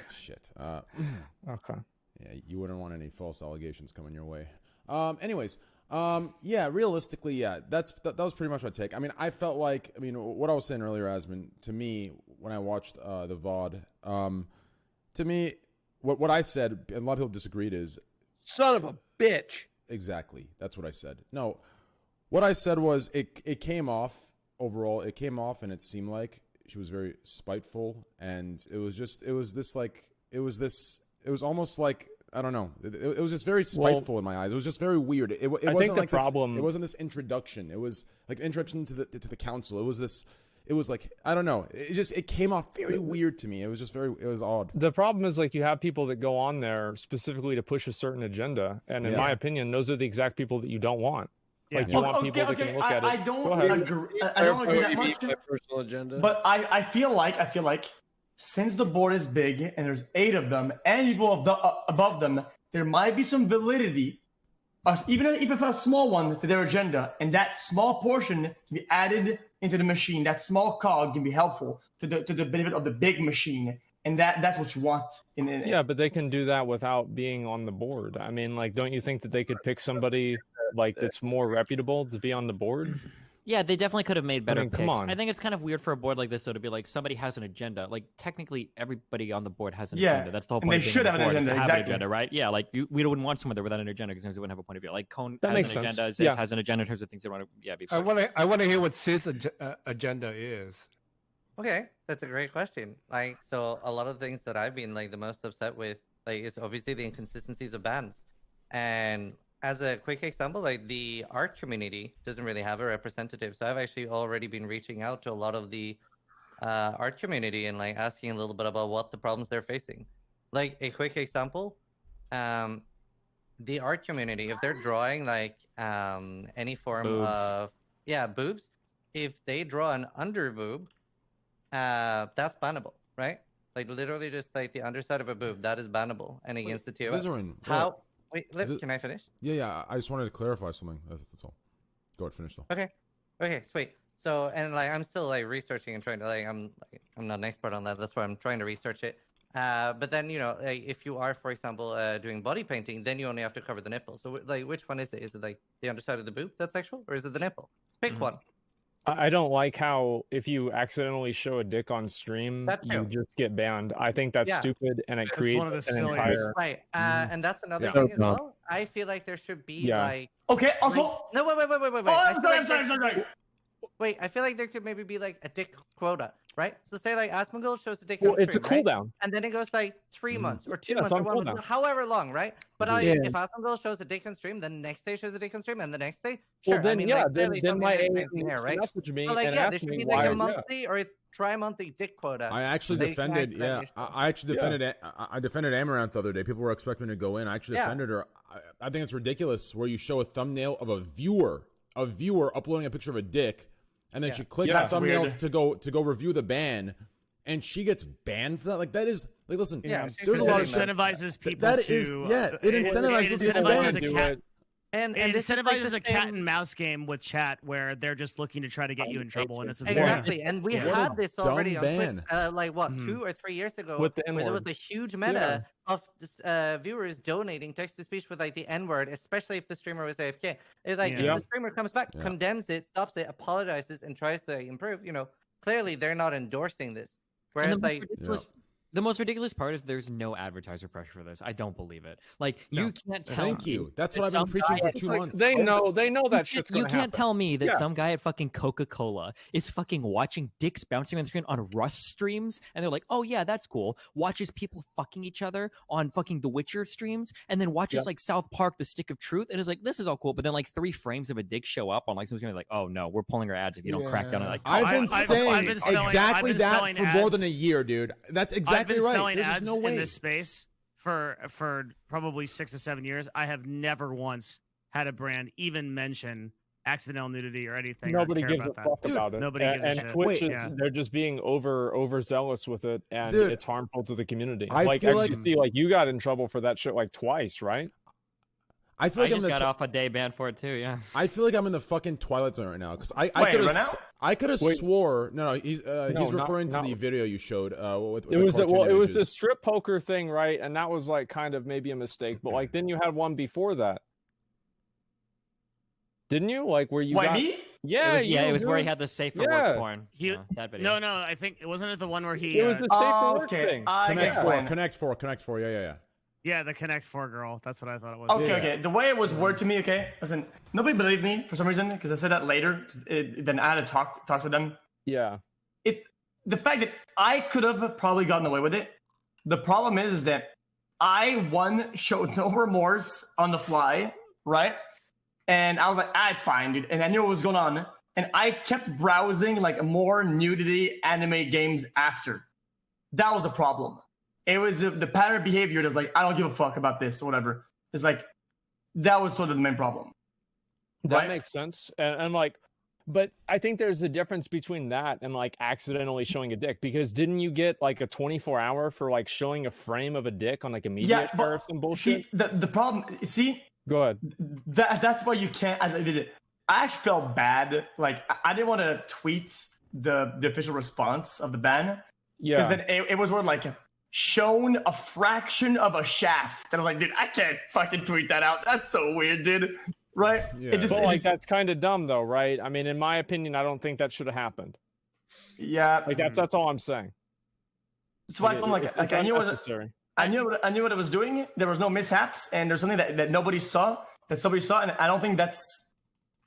Shit. Okay. Yeah, you wouldn't want any false allegations coming your way. Anyways, yeah, realistically, yeah, that was pretty much my take. I mean, I felt like, what I was saying earlier, Asmon, to me, when I watched the VOD, to me, what I said, and a lot of people disagreed, is son of a bitch. Exactly. That's what I said. No, what I said was it came off overall. It came off, and it seemed like she was very spiteful, and it was almost like, I don't know. It was just very spiteful in my eyes. It was just very weird. It wasn't think the like problem- it wasn't this introduction. It was like introduction to the council. It was like, I don't know. It came off very weird to me. It was odd. The problem is like you have people that go on there specifically to push a certain agenda, and in Yeah. my opinion, those are the exact people that you don't want. Like Yeah. you want people that can look at it. I don't Go ahead. agree. I don't agree that much. My personal agenda. But I feel like since the board is big and there's 8 of them and people above them, there might be some validity, even if it's a small one, to their agenda, and that small portion can be added into the machine. That small cog can be helpful to the benefit of the big machine, and that's what you want. Yeah, but they can do that without being on the board. I mean, like, don't you think that they could pick somebody like that's more reputable to be on the board? Yeah, they definitely could have made better mean, picks. come on. I think it's kind of weird for a board like this, though, to be like somebody has an agenda. Like technically, everybody on the board has an Yeah, agenda. That's the whole and point. they of being should on have the an board, is to agenda, have an exactly. agenda, right? Yeah, like we wouldn't want someone there without an agenda because they wouldn't have a point of view. Like Cone That has makes an sense. agenda. Ziz Yeah. has an agenda in terms of things they want to. Yeah, be I want to hear what Sis' agenda is. Okay, that's a great question. Like, so a lot of the things that I've been like the most upset with, like, is obviously the inconsistencies of bans. And as a quick example, like the art community doesn't really have a representative. So I've actually already been reaching out to a lot of the art community and like asking a little bit about what the problems they're facing. Like a quick example, the art community, if they're drawing like any form Boobs. of boobs, if they draw an under boob, that's bannable, right? Like literally just like the underside of a boob, that is bannable and against the TOS. Scissoring, How? Wait, can I finish? Yeah. I just wanted to clarify something. That's all. Go ahead, finish though. Okay, sweet. So and like I'm still like researching and trying to I'm not an expert on that. That's why I'm trying to research it. But then like, if you are, for example, doing body painting, then you only have to cover the nipple. So like, which one is it? Is it like the underside of the boob that's sexual, or is it the nipple? Pick one. I don't like how if you accidentally show a dick on stream, you just get banned. I think that's stupid, and it creates an entire right. And that's another thing as well. I feel like there should be like also no wait. I'm sorry. Wait, I feel like there could maybe be like a dick quota, right? So say like Asmongold shows the dick. Well, on it's a stream, cooldown, right? And then it goes like 3 months or 2 Yeah, months it's or on 1 month, however long, right? But if Asmongold shows a dick on stream, then the next day shows a dick on stream, and the next day, sure. Well, then I mean, then my there, aim needs to right? message me But like, and there ask should me be like why. a monthly or a tri-monthly dick quota. I actually defended. I actually defended. I defended Amaranth the other day. People were expecting me to go in. I actually defended her. I think it's ridiculous where you show a thumbnail of a viewer uploading a picture of a dick, and then she clicks the thumbnail to go review the ban, and she gets banned for that. Like that is like listen. There's a lot of incentivizes people. That to, is it incentivizes people to do it. And it this is incentivizes like the a cat and mouse game with chat where they're just looking to try to get you in trouble, and it's exactly. And we had this already on ban. Twitch, like what 2 or 3 years ago, with the where there was a huge meta of viewers donating text to speech with like the N-word, especially if the streamer was AFK. It's like if the streamer comes back, condemns it, stops it, apologizes, and tries to improve. Clearly they're not endorsing this. Whereas the most ridiculous part is there's no advertiser pressure for this. I don't believe it. Like you can't tell. Thank you. That's what I've been preaching for 2 months. They know that shit's gonna happen. You can't tell me that some guy at fucking Coca-Cola is fucking watching dicks bouncing on the screen on Rust streams, and they're like, "Oh yeah, that's cool." Watches people fucking each other on fucking The Witcher streams, and then watches like South Park: The Stick of Truth, and is like, "This is all cool." But then like 3 frames of a dick show up on like somebody's gonna be like, "Oh no, we're pulling our ads if you don't crack down." Like, I've been saying exactly that for more than a year, dude. That's exactly right. There's no way in this space for probably 6 to 7 years. I have never once had a brand even mention accidental nudity or anything. Nobody gives a fuck about it. Nobody gives a shit. And Twitch they're just being overzealous with it, and it's harmful to the community. I feel like you got in trouble for that shit like twice, right? I feel like I just got off a day ban for it too. Yeah. I feel like I'm in the fucking Twilight Zone right now because I could have swore. No, he's referring to the video you showed. It was a strip poker thing, right? And that was like kind of maybe a mistake, but like then you had one before that, didn't you? Like where you got me? Yeah, it was where he had the safe for work porn. That video. No, I think it wasn't the one where he. It was the safe for work thing. Connect four. Yeah. Yeah, the Connect 4 girl. That's what I thought it was. Okay. The way it was worded to me, listen, nobody believed me for some reason because I said that later. Then I had to talk with them. Yeah. The fact that I could have probably gotten away with it. The problem is that I showed no remorse on the fly, right? And I was like, it's fine, dude. And I knew what was going on. And I kept browsing like more nudity anime games after. That was the problem. It was the pattern of behavior that's like, I don't give a fuck about this or whatever. It's like, that was sort of the main problem. That makes sense. And like, but I think there's a difference between that and like accidentally showing a dick, because didn't you get like a 24-hour for like showing a frame of a dick on like a media share or some bullshit? See, the problem, go ahead. That's why you can't, I did it. I actually felt bad. Like, I didn't want to tweet the official response of the ban. Yeah. Because then it was where like, shown a fraction of a shaft. And I was like, dude, I can't fucking tweet that out. That's so weird, dude. Right? Yeah. That's kind of dumb though, right? I mean, in my opinion, I don't think that should have happened. Yeah. Like that's all I'm saying. That's why I'm like I knew what I was doing. There was no mishaps, and there's something that nobody saw, that somebody saw, and I don't think that's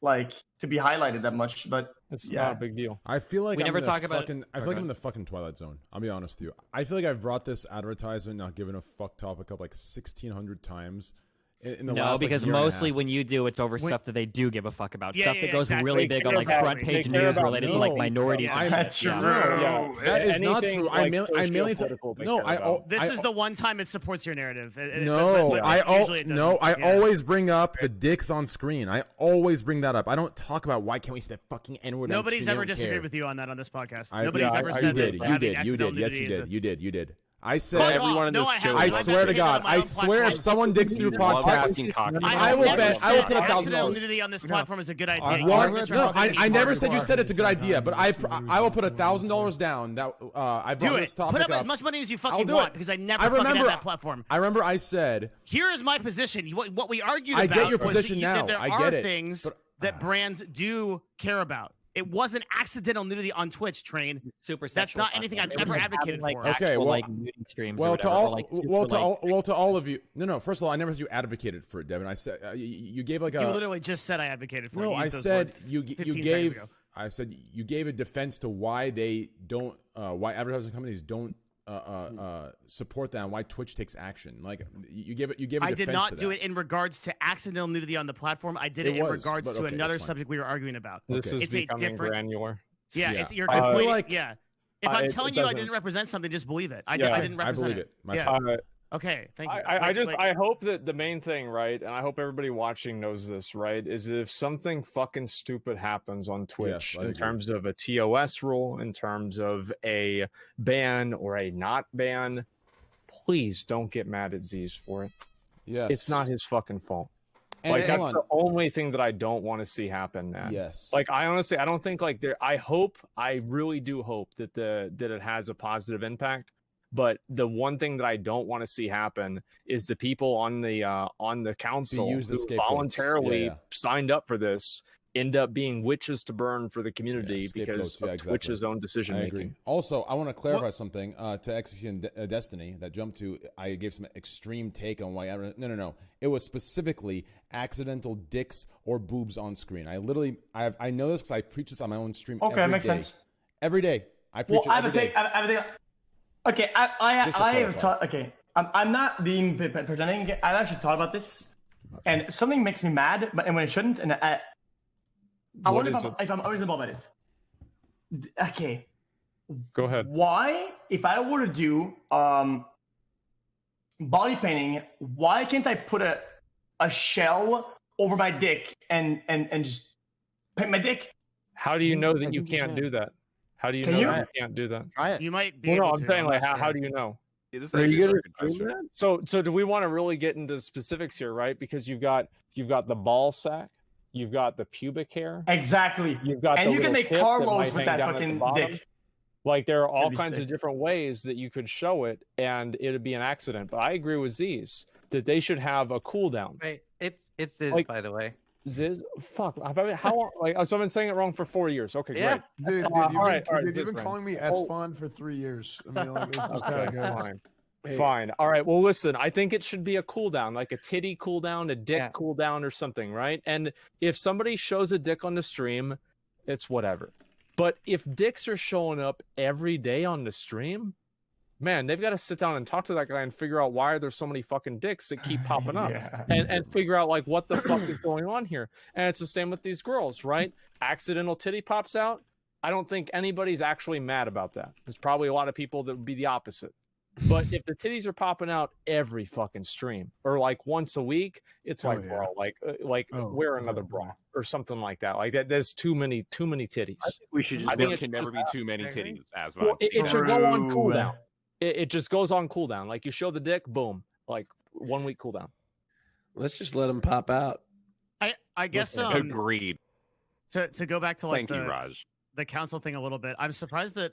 like to be highlighted that much, but it's not a big deal. I feel like we never talk about. I feel like I'm in the fucking Twilight Zone. I'll be honest with you. I feel like I've brought this advertisement, not given a fuck topic, up like 1,600 times, in the No, last because year and a mostly half. when you do, it's over stuff that they do give a fuck about. Yeah, Stuff yeah, that goes exactly. really They big on care like about- front they page care news about related to like me. minorities. Yeah. and That's shit. true. Yeah. That is not Anything, true. like, I merely sociopolitical they no. care about. This is the one time it supports your narrative. No, usually it doesn't. I Yeah. always bring up the dicks on screen. I always bring that up. I don't talk about why can't we say the fucking N-word. Nobody's ever disagreed with you on that on this podcast. I, Nobody's ever said you did. that You did. having You did. accidental Yes, you nudity is did. You did. You did. I said Fuck everyone in this show. I swear to God. I swear if someone digs through podcasts, I will bet. I will put accidental $1,000. nudity on this platform is a good idea. No, I never said you said it's a good idea, but I will put $1,000 down that I brought Do this it. topic Put up as much money as you I'll fucking do want it. because I never I fucking remember had that platform. I remember I said Here is my position. What we argued I about get your was position that now. there I are get it. things that brands do care about. It wasn't accidental nudity on Twitch, Train. Super That's sexual not anything I've content. ever It was having, advocated like, for. Okay, actual, well, like, nudity streams or well, whatever, or, like, super, to all of you. No. First of all, I never said you advocated for it, Devin. I said you gave like a. You literally just said I advocated for it. No, You I used those said words you 15 seconds gave. ago. I said you gave a defense to why they don't. Why advertising companies don't support that and why Twitch takes action. Like you gave it. You gave a I defense did not to do that. it in regards to accidental nudity on the platform. I did It it in was, regards but to okay, another that's fine. subject we were arguing about. This is It's a becoming different. granular. Yeah, Yeah. it's you're I feel conflating. like- Yeah. If I'm it telling you I doesn't- didn't represent something, just believe it. I Yeah. didn't represent believe it. My Yeah. fault. Okay, thank you. I hope that the main thing, right, and I hope everybody watching knows this, right, is if something fucking stupid happens on Twitch I in agree. terms of a TOS rule, in terms of a ban or a not ban, please don't get mad at Z's for it. Yes. It's not his fucking fault. And Like that's hold on. the only thing that I don't want to see happen, man. Yes. Like I honestly, I don't think like there. I really do hope that it has a positive impact. But the one thing that I don't want to see happen is the people on the council use the who scapegoats. voluntarily Yeah. signed up for this end up being witches to burn for the community because scapegoats, yeah, of exactly. Twitch's own decision I making. agree. Also, I want to clarify something to Execution Destiny that jumped to. I gave some extreme take on why. No. It was specifically accidental dicks or boobs on screen. I know this because I preach this on my own stream. Okay, every makes day. sense. Every day I preach it I have every a day. take. I have a take. Okay, I Just to have clarify. thought. Okay, I'm not being pretending. I've actually thought about this, and something makes me mad, but and when it shouldn't, and I What wonder is if I'm reasonable about it. Okay, Go ahead. why, if I were to do body painting, why can't I put a shell over my dick and just paint my dick? How do you know that you think you can't can. do that? How do you Can know you? that you can't do that? Try it. You might be Well, no, able I'm to. saying like not how sure. do you know? Yeah, this is Are actually you a gonna good question. So do we want to really get into specifics here, right? Because you've got the ball sack, you've got the pubic hair, Exactly. you've got And the you can little make tip Carlos might with hang that down at the fucking bottom. dick. Like there are all That'd be kinds sick. of different ways that you could show it, and it'd be an accident. But I agree with Z's that they should have a cooldown. Wait, it's this, Like- by the way. Ziz, fuck. How long? Like, so I've been saying it wrong for 4 years. Okay, Yeah. great. Dude, all right, all right, you've been Ziz, calling me man. Esfon for 3 years. I mean, like, it's just how it Okay, goes. fine. Fine. All right. Well, listen, I think it should be a cooldown, like a titty cooldown, a dick Yeah. cooldown, or something, right? And if somebody shows a dick on the stream, it's whatever. But if dicks are showing up every day on the stream, man, they've got to sit down and talk to that guy and figure out why are there so many fucking dicks that keep popping up, Yeah. and figure out like what the fuck is going on here. And it's the same with these girls, right? Accidental titty pops out. I don't think anybody's actually mad about that. There's probably a lot of people that would be the opposite. But if the titties are popping out every fucking stream or like once a week, it's Oh, like, yeah. bro, like Oh, wear another bra or something like that. Like that, there's too many titties. We should I just think There it's can never just- be too many I agree. titties, as Well, it should go on True. cooldown. It just goes on cooldown. Like you show the dick, boom, like 1 week cooldown. Let's just let them pop out. I guess Agreed. to go back to like Thank you, Raj. the council thing a little bit. I'm surprised that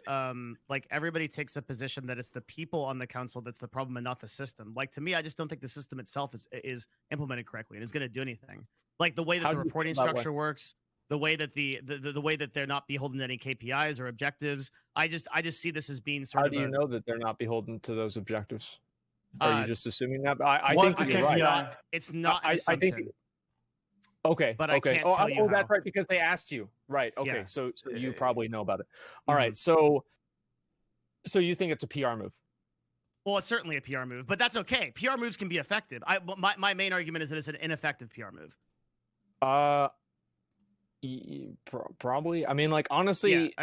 like everybody takes a position that it's the people on the council that's the problem and not the system. Like to me, I just don't think the system itself is implemented correctly and is going to do anything. Like the way that How the do you feel reporting that way? structure works, the way that the way that they're not beholden to any KPIs or objectives. I just see this as being sort How of do you a, know that they're not beholden to those objectives? Are you Uh, just assuming that? I What think that it's you're right. not. It's not. An I think. assumption. Okay. But I okay. can't oh, tell you oh, that's how. right because they asked you. Right. Okay. Yeah. So you probably know about it. All right. So you think it's a PR move? Well, it's certainly a PR move, but that's okay. PR moves can be effective. My main argument is that it's an ineffective PR move. Probably. I mean, like honestly,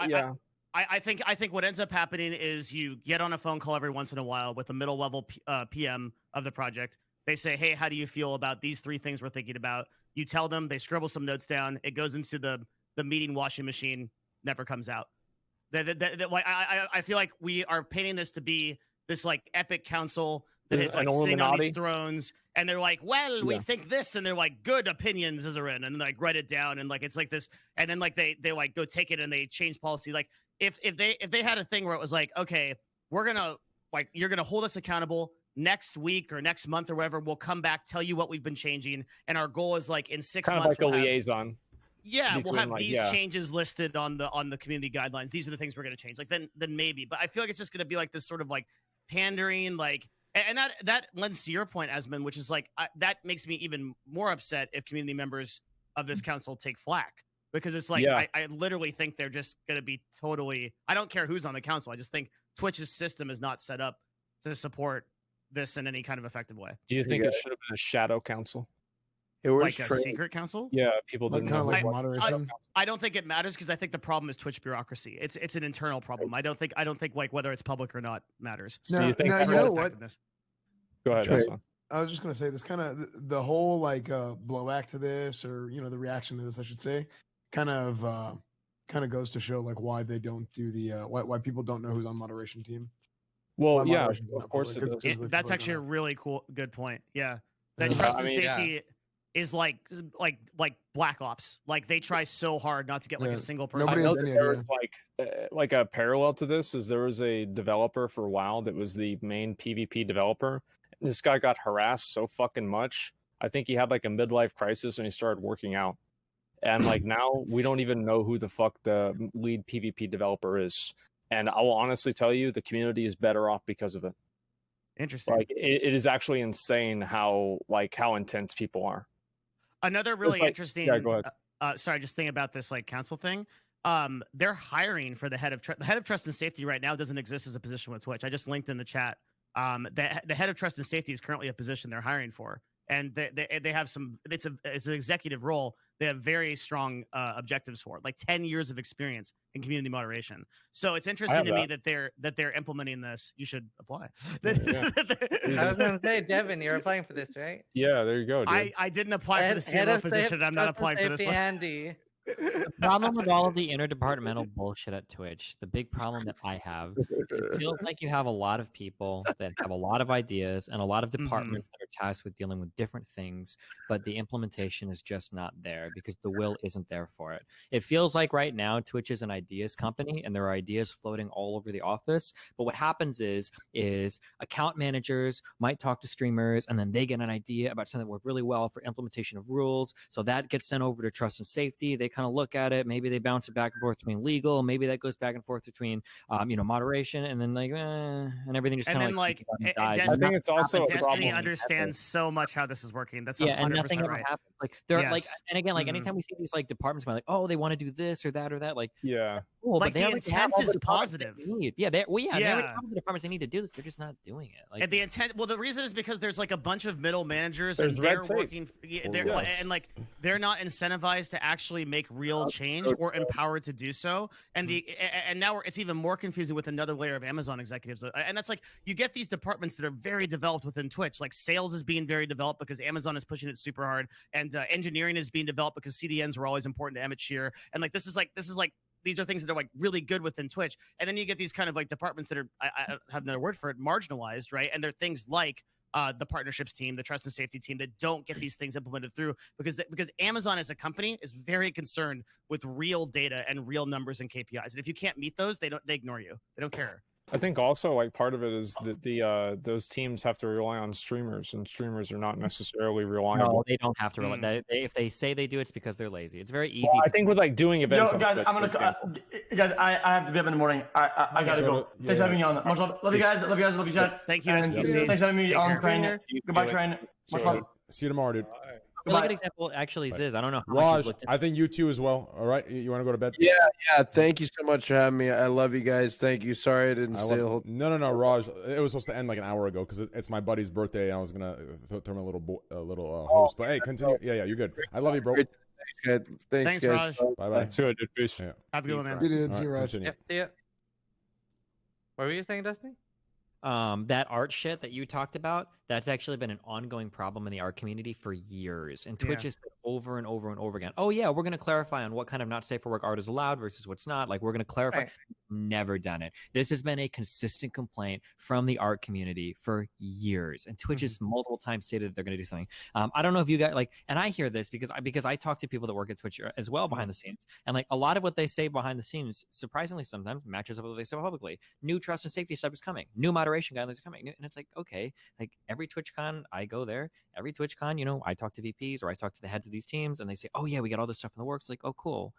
yeah. I think what ends up happening is you get on a phone call every once in a while with a middle level PM of the project. They say, "Hey, how do you feel about these 3 things we're thinking about?" You tell them. They scribble some notes down. It goes into the meeting washing machine. Never comes out. I feel like we are painting this to be this like epic council that is like sitting on these thrones, and they're like, "Well, we think this," and they're like, "Good opinions, Izarin," and like write it down, and like it's like this, and then like they like go take it and they change policy. Like if they had a thing where it was like, okay, we're gonna like you're gonna hold us accountable next week or next month or whatever. We'll come back, tell you what we've been changing, and our goal is like in 6 kind months. Kind of like a liaison. Yeah, we'll have these changes listed on the community guidelines. These are the things we're going to change. Like then maybe, but I feel like it's just going to be like this sort of like pandering, like, and that lends to your point, Asmon, which is like that makes me even more upset if community members of this council take flack, because it's like I literally think they're just going to be totally. I don't care who's on the council. I just think Twitch's system is not set up to support this in any kind of effective way. Do you think it should have been a shadow council? It was like a secret council? Yeah, people didn't know. Like moderation. I don't think it matters because I think the problem is Twitch bureaucracy. It's an internal problem. I don't think like whether it's public or not matters. No, you know what? Go ahead. I was just gonna say this kind of the whole like blowback to this, or you know, the reaction to this, I should say, kind of goes to show like why they don't do the why people don't know who's on moderation team. Well, yeah, of course it is. That's actually a really good point. Yeah, that trust and safety is like Black Ops. Like they try so hard not to get like a single person. I know that there was like a parallel to this is there was a developer for WoW that was the main PvP developer. And this guy got harassed so fucking much. I think he had like a midlife crisis when he started working out. And like now we don't even know who the fuck the lead PvP developer is. And I will honestly tell you, the community is better off because of it. Interesting. Like it is actually insane how intense people are. Another really interesting. Yeah, go ahead. Sorry, just thinking about this like council thing. They're hiring for the head of trust and safety right now doesn't exist as a position with Twitch. I just linked in the chat. The head of trust and safety is currently a position they're hiring for, and they have some. It's an executive role. They have very strong objectives for it, like 10 years of experience in community moderation. So it's interesting to me that they're implementing this. You should apply. I was going to say, Devin, you're applying for this, right? Yeah, there you go, dude. I didn't apply for the CMO position. I'm not applying for this one. Andy. The problem with all of the interdepartmental bullshit at Twitch, the big problem that I have, is it feels like you have a lot of people that have a lot of ideas and a lot of departments that are tasked with dealing with different things, but the implementation is just not there because the will isn't there for it. It feels like right now Twitch is an ideas company and there are ideas floating all over the office, but what happens is account managers might talk to streamers and then they get an idea about something that worked really well for implementation of rules, so that gets sent over to trust and safety. They kind of look at it, maybe they bounce it back and forth between legal, maybe that goes back and forth between moderation, and then and everything just kind of like I think it's also a Destiny problem. understands so much how this is working. That's 100% and nothing ever right. happens. Like they're like, and again, like anytime we see these like departments going like, oh, they want to do this or that, like cool, like but they the intent is positive. They already have the departments they need to do this. They're just not doing it. Like and the intent, well, the reason is because there's like a bunch of middle managers There's and they're red tape. working, and like they're not incentivized to actually make real change or empowered to do so. And and now it's even more confusing with another layer of Amazon executives. And that's like you get these departments that are very developed within Twitch. Like sales is being very developed because Amazon is pushing it super hard, and engineering is being developed because CDNs were always important to Emmett Shear. And like this is like these are things that are like really good within Twitch. And then you get these kind of like departments that are, I have another word for it, marginalized, right? And they're things like the partnerships team, the trust and safety team that don't get these things implemented through because Amazon as a company is very concerned with real data and real numbers and KPIs. And if you can't meet those, they ignore you. They don't care. I think also like part of it is that those teams have to rely on streamers, and streamers are not necessarily reliable. No, they don't have to rely. If they say they do, it's because they're lazy. It's very easy. Well, I think with like doing events. Yo, guys, guys, I have to be up in the morning. I gotta go. Thanks for having me on. Much love. Love you guys. Love you guys. Love you, chat. Thank you. And thanks for having me on Train. Goodbye, Train. Much love. See you tomorrow, dude. Really good example actually is I don't know how much Raj, you've looked I think you too as well. All right, you want to go to bed? Yeah. Thank you so much for having me. I love you guys. Thank you. Sorry I didn't stay the whole. No, Raj. It was supposed to end like an hour ago because it's my buddy's birthday. And I was gonna throw him a little host. But hey, continue. Yeah, you're good. I love you, bro. Thanks, guys. Thanks, guys. Raj. Bye. See you, dude. Peace. Yeah. Have a good one, man. See you, All right, Raj. continue. See ya. What were you saying, Destiny? That art shit that you talked about, that's actually been an ongoing problem in the art community for years. And Twitch has said over and over and over again, oh yeah, we're going to clarify on what kind of not safe for work art is allowed versus what's not. Like, we're going to clarify. Right. Never done it. This has been a consistent complaint from the art community for years. And Twitch has multiple times stated that they're going to do something. I don't know if you got and I hear this because I talk to people that work at Twitch as well behind the scenes. And like a lot of what they say behind the scenes, surprisingly sometimes matches up with what they say publicly. New trust and safety stuff is coming. New moderation guidelines are coming. And it's like, okay, like every TwitchCon I go there, every TwitchCon, I talk to VPs or I talk to the heads of these teams and they say, oh yeah, we got all this stuff in the works. Like, oh, cool.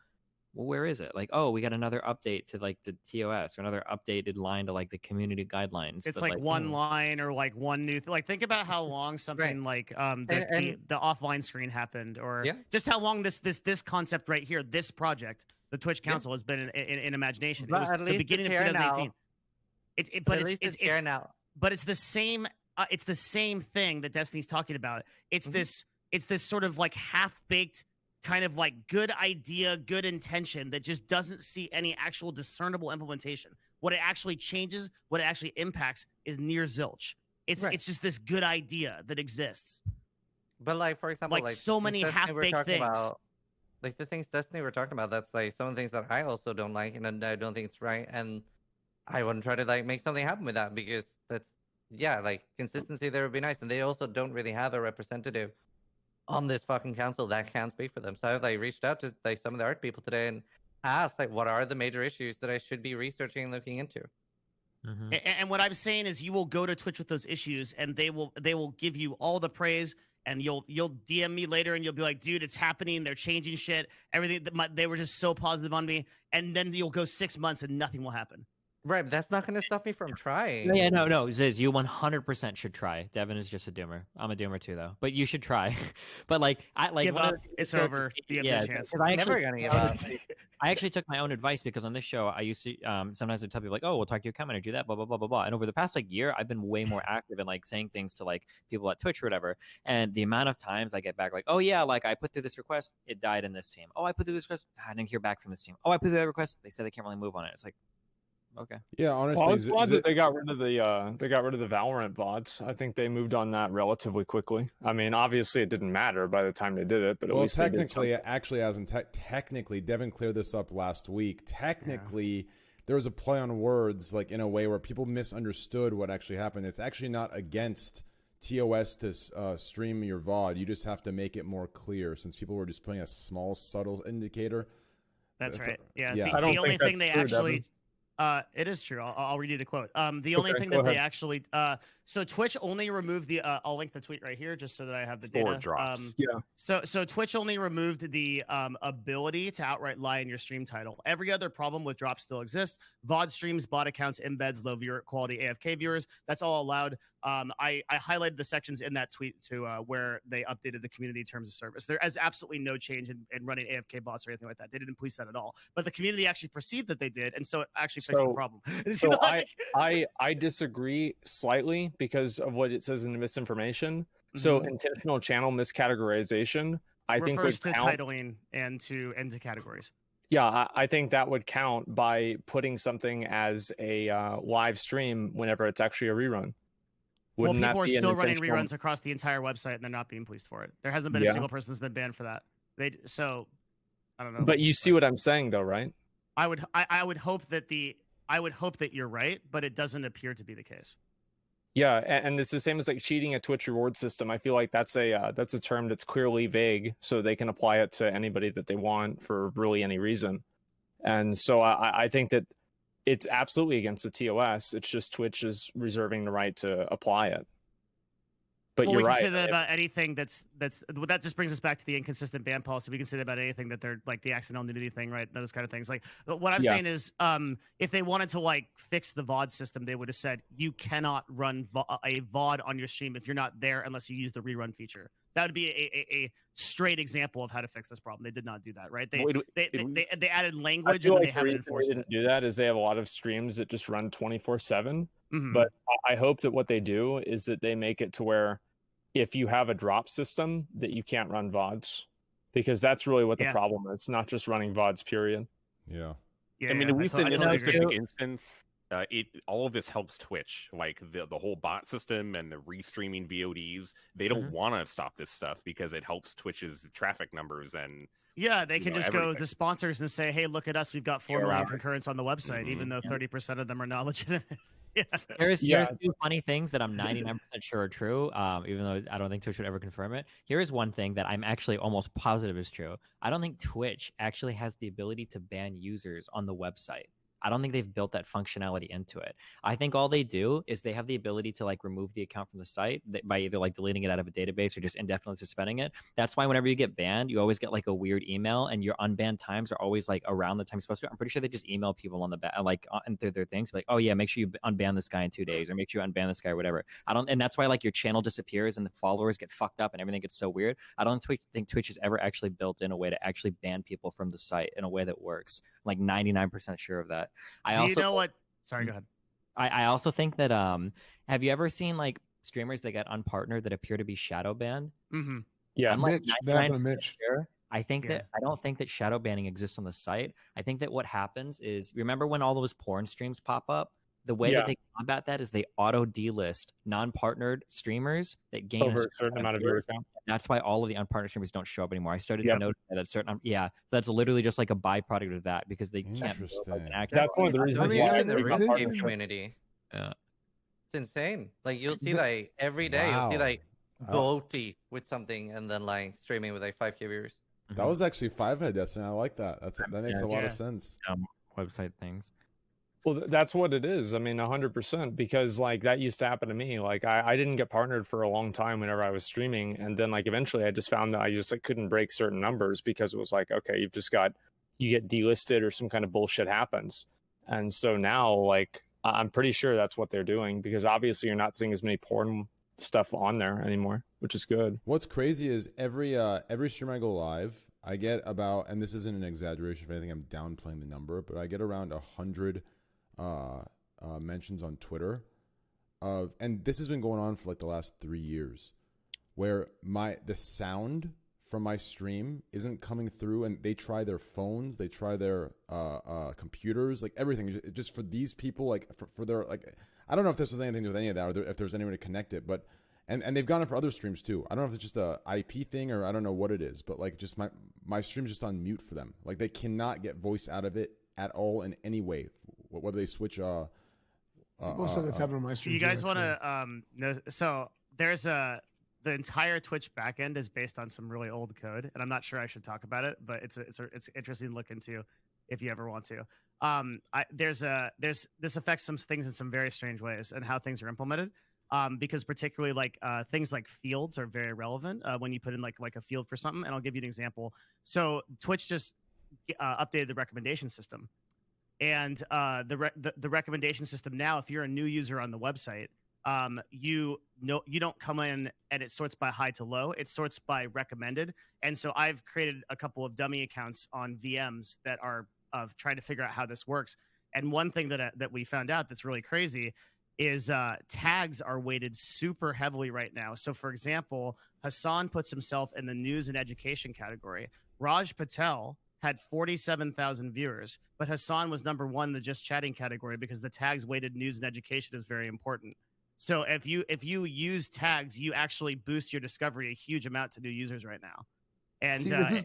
Well, where is it? Like, oh, we got another update to like the TOS or another updated line to like the community guidelines. It's but, like one line or like one new like think about how long something like the offline screen happened or just how long this concept right here, this project, the Twitch Council has been in imagination. But it was at the least beginning of it's here 2018. now. But at least it's here now. But it's the same. It's the same thing that Destiny's talking about. It's this sort of like half-baked kind of like good idea, good intention that just doesn't see any actual discernible implementation. What it actually changes, what it actually impacts is near zilch. It's just this good idea that exists. But like, for example, like so many half-baked things. Like the things Destiny we're talking about, that's like some of the things that I also don't like and I don't think it's right. And I wouldn't try to like make something happen with that because that's like consistency there would be nice. And they also don't really have a representative on this fucking council that can speak for them. So I like reached out to like some of the art people today and asked like, what are the major issues that I should be researching and looking into? And what I'm saying is, you will go to Twitch with those issues, and they will give you all the praise, and you'll DM me later, and you'll be like, dude, it's happening. They're changing shit. Everything they were just so positive on me, and then you'll go 6 months and nothing will happen. Right, but that's not going to stop me from trying. Yeah, no, Ziz, you 100% should try. Devin is just a doomer. I'm a doomer too, though. But you should try. But like, give up. It's over. You have no chance. Never gonna give up. I actually took my own advice because on this show, I used to sometimes I'd tell people like, oh, we'll talk to your account manager, do that, blah blah blah blah blah. And over the past like year, I've been way more active in like saying things to like people at Twitch or whatever. And the amount of times I get back like, oh yeah, like I put through this request, it died in this team. Oh, I put through this request, I didn't hear back from this team. Oh, I put through that request, they said they can't really move on it. It's like, okay. Yeah, honestly, well, I was glad that they got rid of the Valorant bots. I think they moved on that relatively quickly. I mean, obviously it didn't matter by the time they did it, but at least technically, it actually hasn't. Technically, Devin cleared this up last week. Technically, there was a play on words, like in a way where people misunderstood what actually happened. It's actually not against TOS to stream your VOD. You just have to make it more clear, since people were just putting a small, subtle indicator. That's right. Yeah. Yeah. The only thing they actually. It is true. I'll read you the quote. The only thing that they actually, so Twitch only removed the, I'll link the tweet right here just so that I have the data. 4 drops. So Twitch only removed the ability to outright lie in your stream title. Every other problem with drops still exists. VOD streams, bot accounts, embeds, low viewer quality AFK viewers. That's all allowed. I highlighted the sections in that tweet to where they updated the community terms of service. There is absolutely no change in running AFK bots or anything like that. They didn't police that at all. But the community actually perceived that they did, and so it actually fixed the problem. So I disagree slightly because of what it says in the misinformation. So intentional channel miscategorization, I think refers would to count. titling and to categories. Yeah, I think that would count by putting something as a live stream whenever it's actually a rerun. Wouldn't people are that be still an running intentional... reruns across the entire website, and they're not being policed for it. There hasn't been a single person that's been banned for that. So I don't know. But you see what I'm saying, though, right? I would hope that you're right, but it doesn't appear to be the case. Yeah, and it's the same as like cheating a Twitch reward system. I feel like that's a term that's clearly vague, so they can apply it to anybody that they want for really any reason. And so I think that it's absolutely against the TOS. It's just Twitch is reserving the right to apply it. But well, you're we can right. say that about anything that just brings us back to the inconsistent ban policy. We can say that about anything that they're like the accidental nudity thing, right? Those kind of things. Like what I'm saying is, if they wanted to like fix the VOD system, they would have said you cannot run a VOD on your stream if you're not there unless you use the rerun feature. That would be a straight example of how to fix this problem. They did not do that, right? They Well, they added I language feel and like they the haven't reason they enforced it. didn't do that is they have a lot of streams that just run 24/7. Mhm. But I hope that what they do is that they make it to where if you have a drop system that you can't run VODs, because that's really what the problem is. Not just running VODs, period. Yeah. I mean, at least in this specific instance, all of this helps Twitch. Like the whole bot system and the restreaming VODs, they don't want to stop this stuff because it helps Twitch's traffic numbers and Yeah, they can just go everything. to sponsors and say, "Hey, look at us. We've got 4 million concurrents on the website," even though 30% of them are not legitimate. Here's two funny things that I'm 99% sure are true, even though I don't think Twitch would ever confirm it. Here is one thing that I'm actually almost positive is true. I don't think Twitch actually has the ability to ban users on the website. I don't think they've built that functionality into it. I think all they do is they have the ability to like remove the account from the site by either like deleting it out of a database or just indefinitely suspending it. That's why whenever you get banned, you always get like a weird email, and your unbanned times are always like around the time you're supposed to. I'm pretty sure they just email people on the like through their things like, oh yeah, make sure you unban this guy in 2 days, or make sure you unban this guy or whatever. And that's why like your channel disappears and the followers get fucked up and everything gets so weird. I don't think Twitch has ever actually built in a way to actually ban people from the site in a way that works. I'm like 99% sure of that. Do you know what? Sorry, go ahead. I also think that have you ever seen like streamers that get unpartnered that appear to be shadow banned? Mm-hmm. Yeah, I'm like Mitch, that happened to 99% Mitch. sure. I think that I don't think that shadow banning exists on the site. I think that what happens is, remember when all those porn streams pop up? The way that they combat that is they auto delist non-partnered streamers that gain over a certain amount of viewer count. That's why all of the unpartnered streamers don't show up anymore. I started to notice that certain, so that's literally just like a byproduct of that because they can't. That's one of the reasons why. In the why RuneScape community, yeah, it's insane. Like you'll see like every day, you'll see like Boaty with something, and then like streaming with like 5K viewers. That was actually Fivehead Destiny. I like that. That makes a lot of sense. Website things. Well, that's what it is. I mean, 100%, because like that used to happen to me. Like I didn't get partnered for a long time whenever I was streaming, and then like eventually I just found that I just like couldn't break certain numbers because it was like, okay, you get delisted or some kind of bullshit happens. And so now like I'm pretty sure that's what they're doing, because obviously you're not seeing as many porn stuff on there anymore, which is good. What's crazy is every stream I go live, I get about, and this isn't an exaggeration if anything, I'm downplaying the number, but I get around 100 mentions on Twitter and this has been going on for like the last 3 years, where the sound from my stream isn't coming through, and they try their phones, they try their computers, like everything, just for these people, like for their, like, I don't know if this has anything to do with any of that, or if there's any way to connect it, but and they've gone it for other streams too. I don't know if it's just a IP thing or I don't know what it is, but like just my stream's just on mute for them. Like they cannot get voice out of it at all in any way, whether they switch. People said that's happened on my stream. You guys want to know? So there's the entire Twitch backend is based on some really old code, and I'm not sure I should talk about it, but it's interesting to look into if you ever want to. This affects some things in some very strange ways and how things are implemented. Because particularly like things like fields are very relevant when you put in like a field for something. And I'll give you an example. So Twitch just updated the recommendation system, and the recommendation system now, if you're a new user on the website, you don't come in and it sorts by high to low. It sorts by recommended. And so I've created a couple of dummy accounts on VMs that are of trying to figure out how this works. And one thing that we found out that's really crazy is tags are weighted super heavily right now. So for example, Hassan puts himself in the news and education category. Raj Patel had 47,000 viewers, but Hassan was number 1 in the just chatting category because the tags weighted news and education is very important. So if you use tags, you actually boost your discovery a huge amount to new users right now. And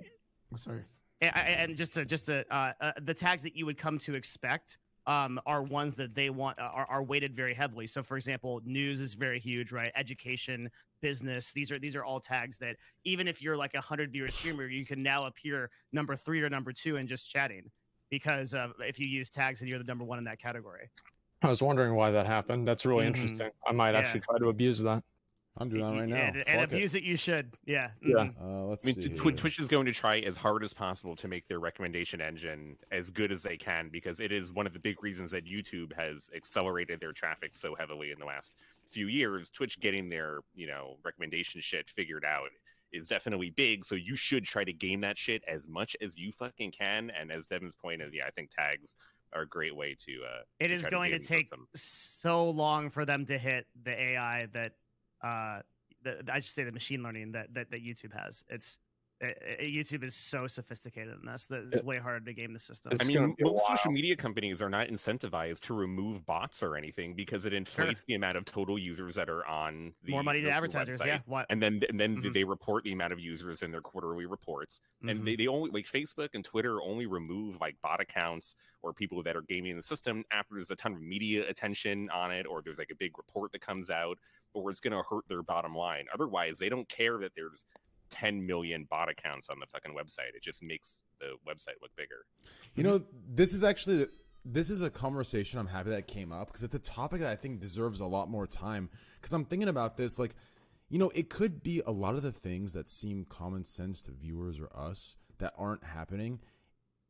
sorry. And just the tags that you would come to expect are ones that they want are weighted very heavily. So for example, news is very huge, right? Education, business, these are all tags that even if you're like 100 viewer streamer, you can now appear number 3 or number 2 in just chatting, because if you use tags and you're the number 1 in that category. I was wondering why that happened. That's really interesting. I might actually try to abuse that. I'm doing that right now. And abuse it, you should. Yeah. Yeah. Let's I mean, see. Twitch is going to try as hard as possible to make their recommendation engine as good as they can, because it is one of the big reasons that YouTube has accelerated their traffic so heavily in the last few years. Twitch getting their recommendation shit figured out is definitely big. So you should try to game that shit as much as you fucking can. And as Devin's point is, yeah, I think tags are a great way to. It is going to take so long for them to hit the AI that, I should say the machine learning that YouTube has. YouTube is so sophisticated in this that it's way harder to game the system. I mean, most social media companies are not incentivized to remove bots or anything because it inflates the amount of total users that are on the more money to the advertisers. website. Yeah, what? And then they report the amount of users in their quarterly reports. And they only like Facebook and Twitter only remove like bot accounts or people that are gaming the system after there's a ton of media attention on it, or there's like a big report that comes out, or it's going to hurt their bottom line. Otherwise, they don't care that there's 10 million bot accounts on the fucking website. It just makes the website look bigger. You know, this is a conversation I'm happy that came up because it's a topic that I think deserves a lot more time. Because I'm thinking about this, like, you know, it could be a lot of the things that seem common sense to viewers or us that aren't happening.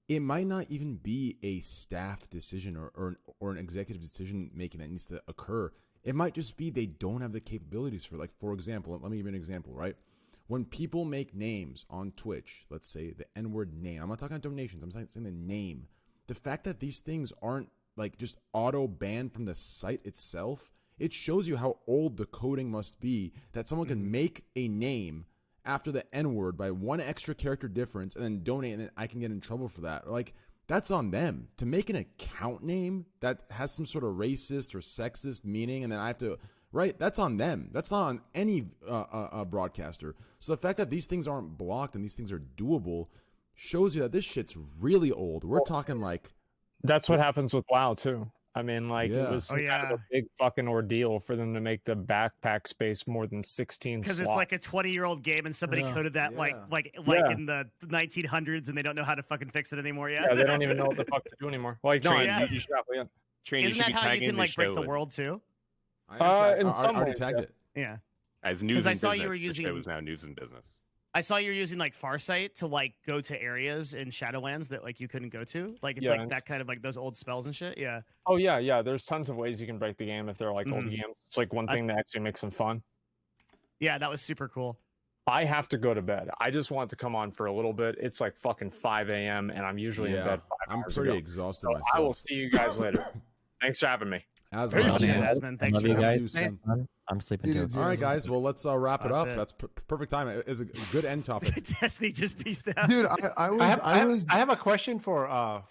It might not even be a staff decision or an executive decision making that needs to occur. It might just be they don't have the capabilities for, like, for example, let me give you an example, right? When people make names on Twitch, let's say the N-word name, I'm not talking about donations, I'm saying the name. The fact that these things aren't like just auto banned from the site itself, it shows you how old the coding must be that someone can make a name after the N-word by one extra character difference and then donate, and then I can get in trouble for that. Like, that's on them. To make an account name that has some sort of racist or sexist meaning, and then I have to... Right, that's on them. That's not on any broadcaster. So the fact that these things aren't blocked and these things are doable shows you that this shit's really old. We're talking like... That's what happens with WoW, too. I mean, like, it was Oh, kind yeah. of a big fucking ordeal for them to make the backpack space more than 16 Because slots. it's like a 20-year-old game and somebody Yeah. coded that Yeah. like Yeah. in the 1900s and they don't know how to fucking fix it anymore yet. Yeah, they don't even know what the fuck to do anymore. Like, no, Yeah. you should probably... Train, Isn't that how you can like break the world too? in I some already ways, tagged yeah. it. Yeah. As news I and saw business, you were the using- show is now news and business. I saw you're using like Farsight to like go to areas in Shadowlands that like you couldn't go to. Like it's Yeah, like it's- that kind of like those old spells and shit. Yeah. Oh, yeah. There's tons of ways you can break the game if they're like old Mhm. games. It's like one thing that actually makes them fun. Yeah, that was super cool. I have to go to bed. I just want to come on for a little bit. It's like fucking 5 a.m. and I'm usually in Yeah, bed 5 I'm hours pretty ago. exhausted So I will myself. see you guys later. Thanks for having me. Asmon, Appreciate it, man. Asmon. Thanks Love for you I'll guys. see you soon. I'm sleeping too. All right, guys. Well, let's wrap it That's up. it. That's perfect time. It's a good end topic. Destiny just pieced out. Dude, I have a question for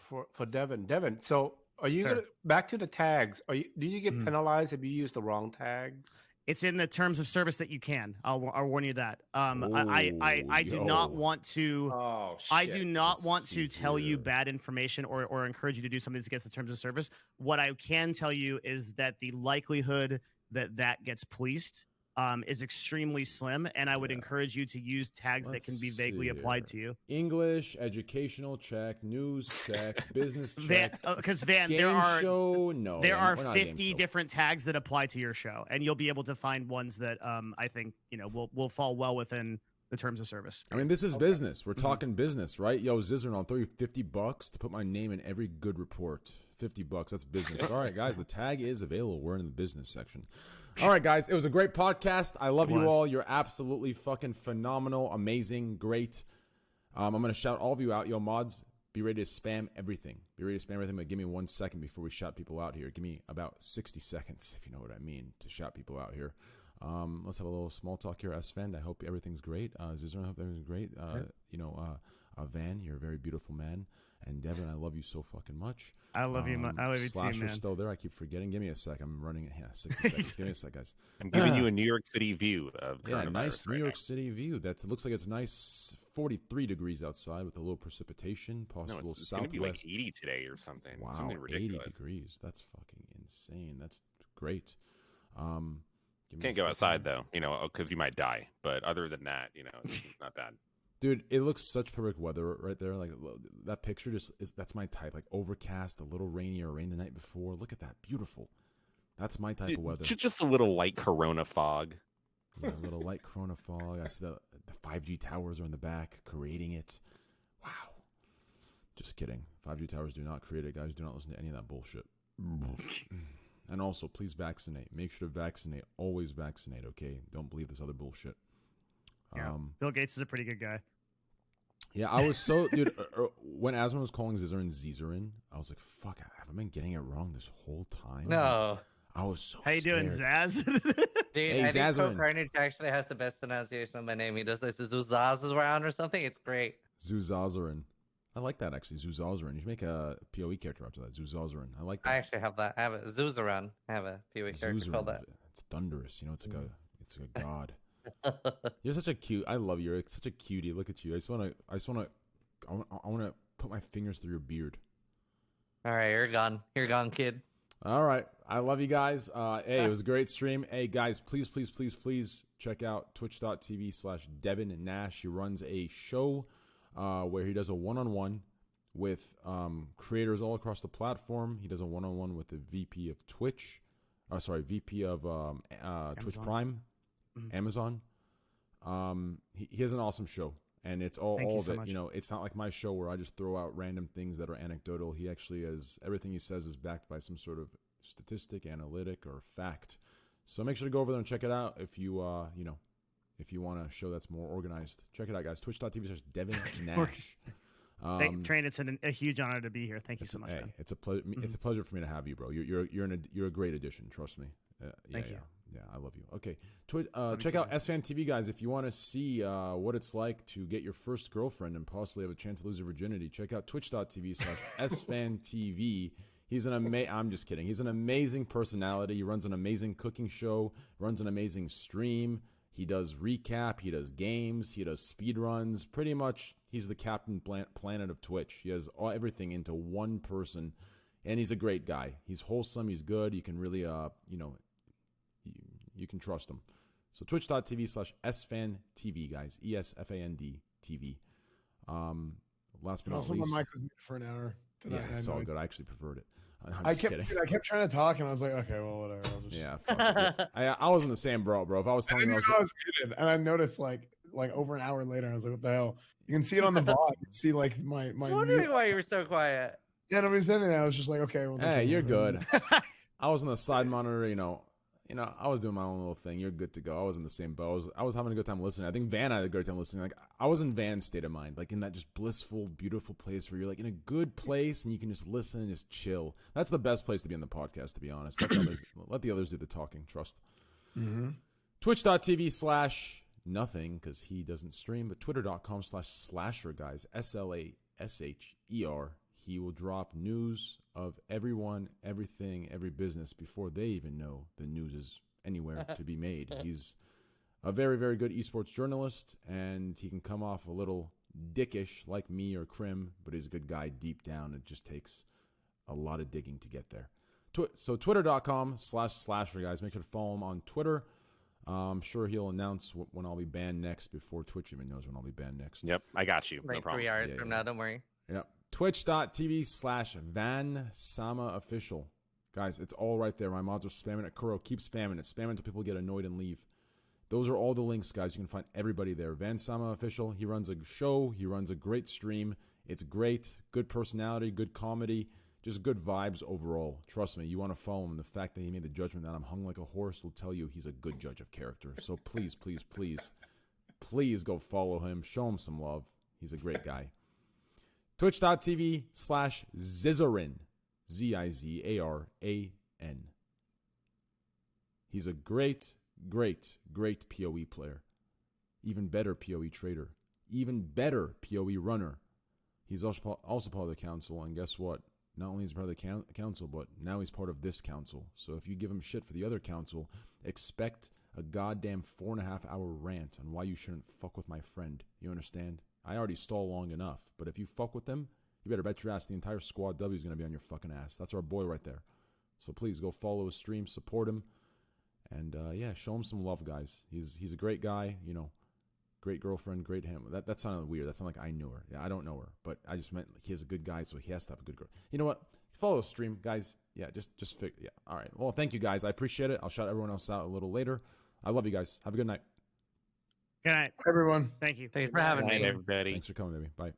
Devin. Devin, so are you Sir. gonna back to the tags? Do you get penalized if you use the wrong tags? It's in the terms of service that you can. I'll warn you that. I do not want to. Oh, I shit. do not Let's want see to tell you here. bad information or encourage you to do something that's against the terms of service. What I can tell you is that the likelihood that gets policed is extremely slim, and I would encourage you to use tags that can be Let's vaguely see applied here. to you. English, educational check, news check, business Van, check. because Van, game there are show? No, there are we're not a game 50 show. different tags that apply to your show, and you'll be able to find ones that I think will fall well within the terms of service. I mean, this is business. We're talking business, right? Yo, Zizzern, I'll throw you $50 to put my name in every good report. $50, that's business. All right, guys, the tag is available. We're in the business section. All right, guys, it was a great podcast. I love you all. You're absolutely fucking phenomenal, amazing, great. I'm going to shout all of you out. Yo, mods, be ready to spam everything. Be ready to spam everything, but give me 1 second before we shout people out here. Give me about 60 seconds, if you know what I mean, to shout people out here. Let's have a little small talk here. Sven, I hope everything's great. Zizzern, I hope everything's great. Van, you're a very beautiful man. And Devin, I love you so fucking much. I love you. I love you too, Slasher's man. still there. I keep forgetting. Give me a sec. I'm running it. Yeah, 60 seconds. Give me a sec, guys. I'm giving you a New York City view of Yeah, coronavirus nice New right York now. City view. That looks like it's nice. 43 degrees outside with a little precipitation, No, possible it's going to be like southwest. 80 today or something. Wow, Something 80 ridiculous. degrees. That's fucking insane. That's great. Give me Can't a go outside second. though, because you might die. But other than that, it's not bad. Dude, it looks such perfect weather right there. Like that picture that's my type. Like overcast, a little rainy or rain the night before. Look at that. Beautiful. That's my type of weather. Just a little light corona fog. Yeah, a little light corona fog. I see the 5G towers are in the back creating it. Wow. Just kidding. 5G towers do not create it, guys. Do not listen to any of that bullshit. And also, please vaccinate. Make sure to vaccinate. Always vaccinate, okay? Don't believe this other bullshit. Yeah. Bill Gates is a pretty good guy. Yeah, I was so dude. When Asmon was calling Zizarin Zizarin, I was like, "Fuck, have I been getting it wrong this whole time?" No. I was so. How you doing, scared. Zaz? Dude, Hey, I think Zazarin. Carnage actually has the best pronunciation of my name. He does this Zuzaz or something. It's great. Zuzazarin. I like that actually. Zuzazarin. You should make a PoE character after that. Zuzazarin. I like that. I actually have that. I have a Zuzaran. I have a PoE character called that. It's thunderous. You know, it's like a god. You're such a cute. I love you. You're such a cutie. Look at you. I want to put my fingers through your beard. All right, you're gone. You're gone, kid. All right. I love you guys. Hey, it was a great stream. Hey, guys, please check out twitch.tv/Devin Nash. He runs a show where he does a one-on-one with creators all across the platform. He does a one-on-one with the VP of Twitch. VP of Twitch Prime, Amazon. He has an awesome show. And it's all of it. You know, it's not like my show where I just throw out random things that are anecdotal. He actually has everything he says is backed by some sort of statistic, analytic, or fact. So make sure to go over there and check it out if you if you want a show that's more organized. Check it out, guys. Twitch.tv/Devin Nash. Train, it's a huge honor to be here. Thank you so much. Hey, it's a pleasure. It's a pleasure for me to have you, bro. You're a great addition. Trust me. Thank you. Yeah, I love you. Okay, check out SFan TV, guys. If you want to see what it's like to get your first girlfriend and possibly have a chance to lose your virginity, check out twitch.tv/SFanTV. He's an I'm just kidding. He's an amazing personality. He runs an amazing cooking show, runs an amazing stream. He does recap. He does games. He does speed runs. Pretty much, he's the Captain Planet of Twitch. He has everything into one person, and he's a great guy. He's wholesome. He's good. You can really, you can trust him. So twitch.tv/SFanTV, guys. ESFAND TV. Last but not Also, least. my mic was muted for an hour. Yeah, it's all good. I actually preferred it. I kept trying to talk, and I was like, okay, well, whatever. I'll just... Yeah, fuck it. I wasn't the same, bro. If I was telling you, I was muted, and I noticed like over an hour later, I was like, what the hell? You can see it on the VOD. You can see like my. I was wondering why you were so quiet. Yeah, nobody said anything. I was just like, okay, well. Hey, you're good. I was on the side monitor, you know, I was doing my own little thing. You're good to go. I was in the same boat. I was having a good time listening. I think Van had a great time listening. Like I was in Van's state of mind, like in that just blissful, beautiful place where you're like in a good place and you can just listen and just chill. That's the best place to be on the podcast, to be honest. Let the others do the talking. Trust. Twitch.tv/nothing because he doesn't stream, but twitter.com/slasher, guys. SLASHER. He will drop news of everyone, everything, every business before they even know the news is anywhere to be made. He's a very, very good esports journalist, and he can come off a little dickish like me or Krim, but he's a good guy deep down. It just takes a lot of digging to get there. So twitter.com/slasher, guys. Make sure to follow him on Twitter. I'm sure he'll announce when I'll be banned next before Twitch even knows when I'll be banned next. Yep, I got you. Like no problem. 3 hours from now, don't worry. Yep. Twitch.tv/VanSamaOfficial. Guys, it's all right there. My mods are spamming it. Kuro, keep spamming it. Spam it until people get annoyed and leave. Those are all the links, guys. You can find everybody there. VanSamaOfficial. He runs a show. He runs a great stream. It's great. Good personality, good comedy, just good vibes overall. Trust me, you want to follow him. The fact that he made the judgment that I'm hung like a horse will tell you he's a good judge of character. So please, please, please, please go follow him. Show him some love. He's a great guy. Twitch.tv/Zizarin. Zizaran. He's a great, great, great PoE player. Even better PoE trader. Even better PoE runner. He's also part of the council, and guess what? Not only is he part of the council, but now he's part of this council. So if you give him shit for the other council, expect a goddamn 4.5-hour rant on why you shouldn't fuck with my friend. You understand? I already stall long enough, but if you fuck with them, you better bet your ass the entire Squad W is going to be on your fucking ass. That's our boy right there. So please go follow his stream, support him, and yeah, show him some love, guys. He's a great guy, you know, great girlfriend, great him. That sounded weird. That sounded like I knew her. Yeah, I don't know her, but I just meant like, he has a good guy, so he has to have a good girl. You know what? Follow his stream, guys. Yeah, just figure. Yeah, all right. Well, thank you, guys. I appreciate it. I'll shout everyone else out a little later. I love you guys. Have a good night. Good night, everyone. Thank you. Thanks for having me, everybody. Thanks for coming, baby. Bye.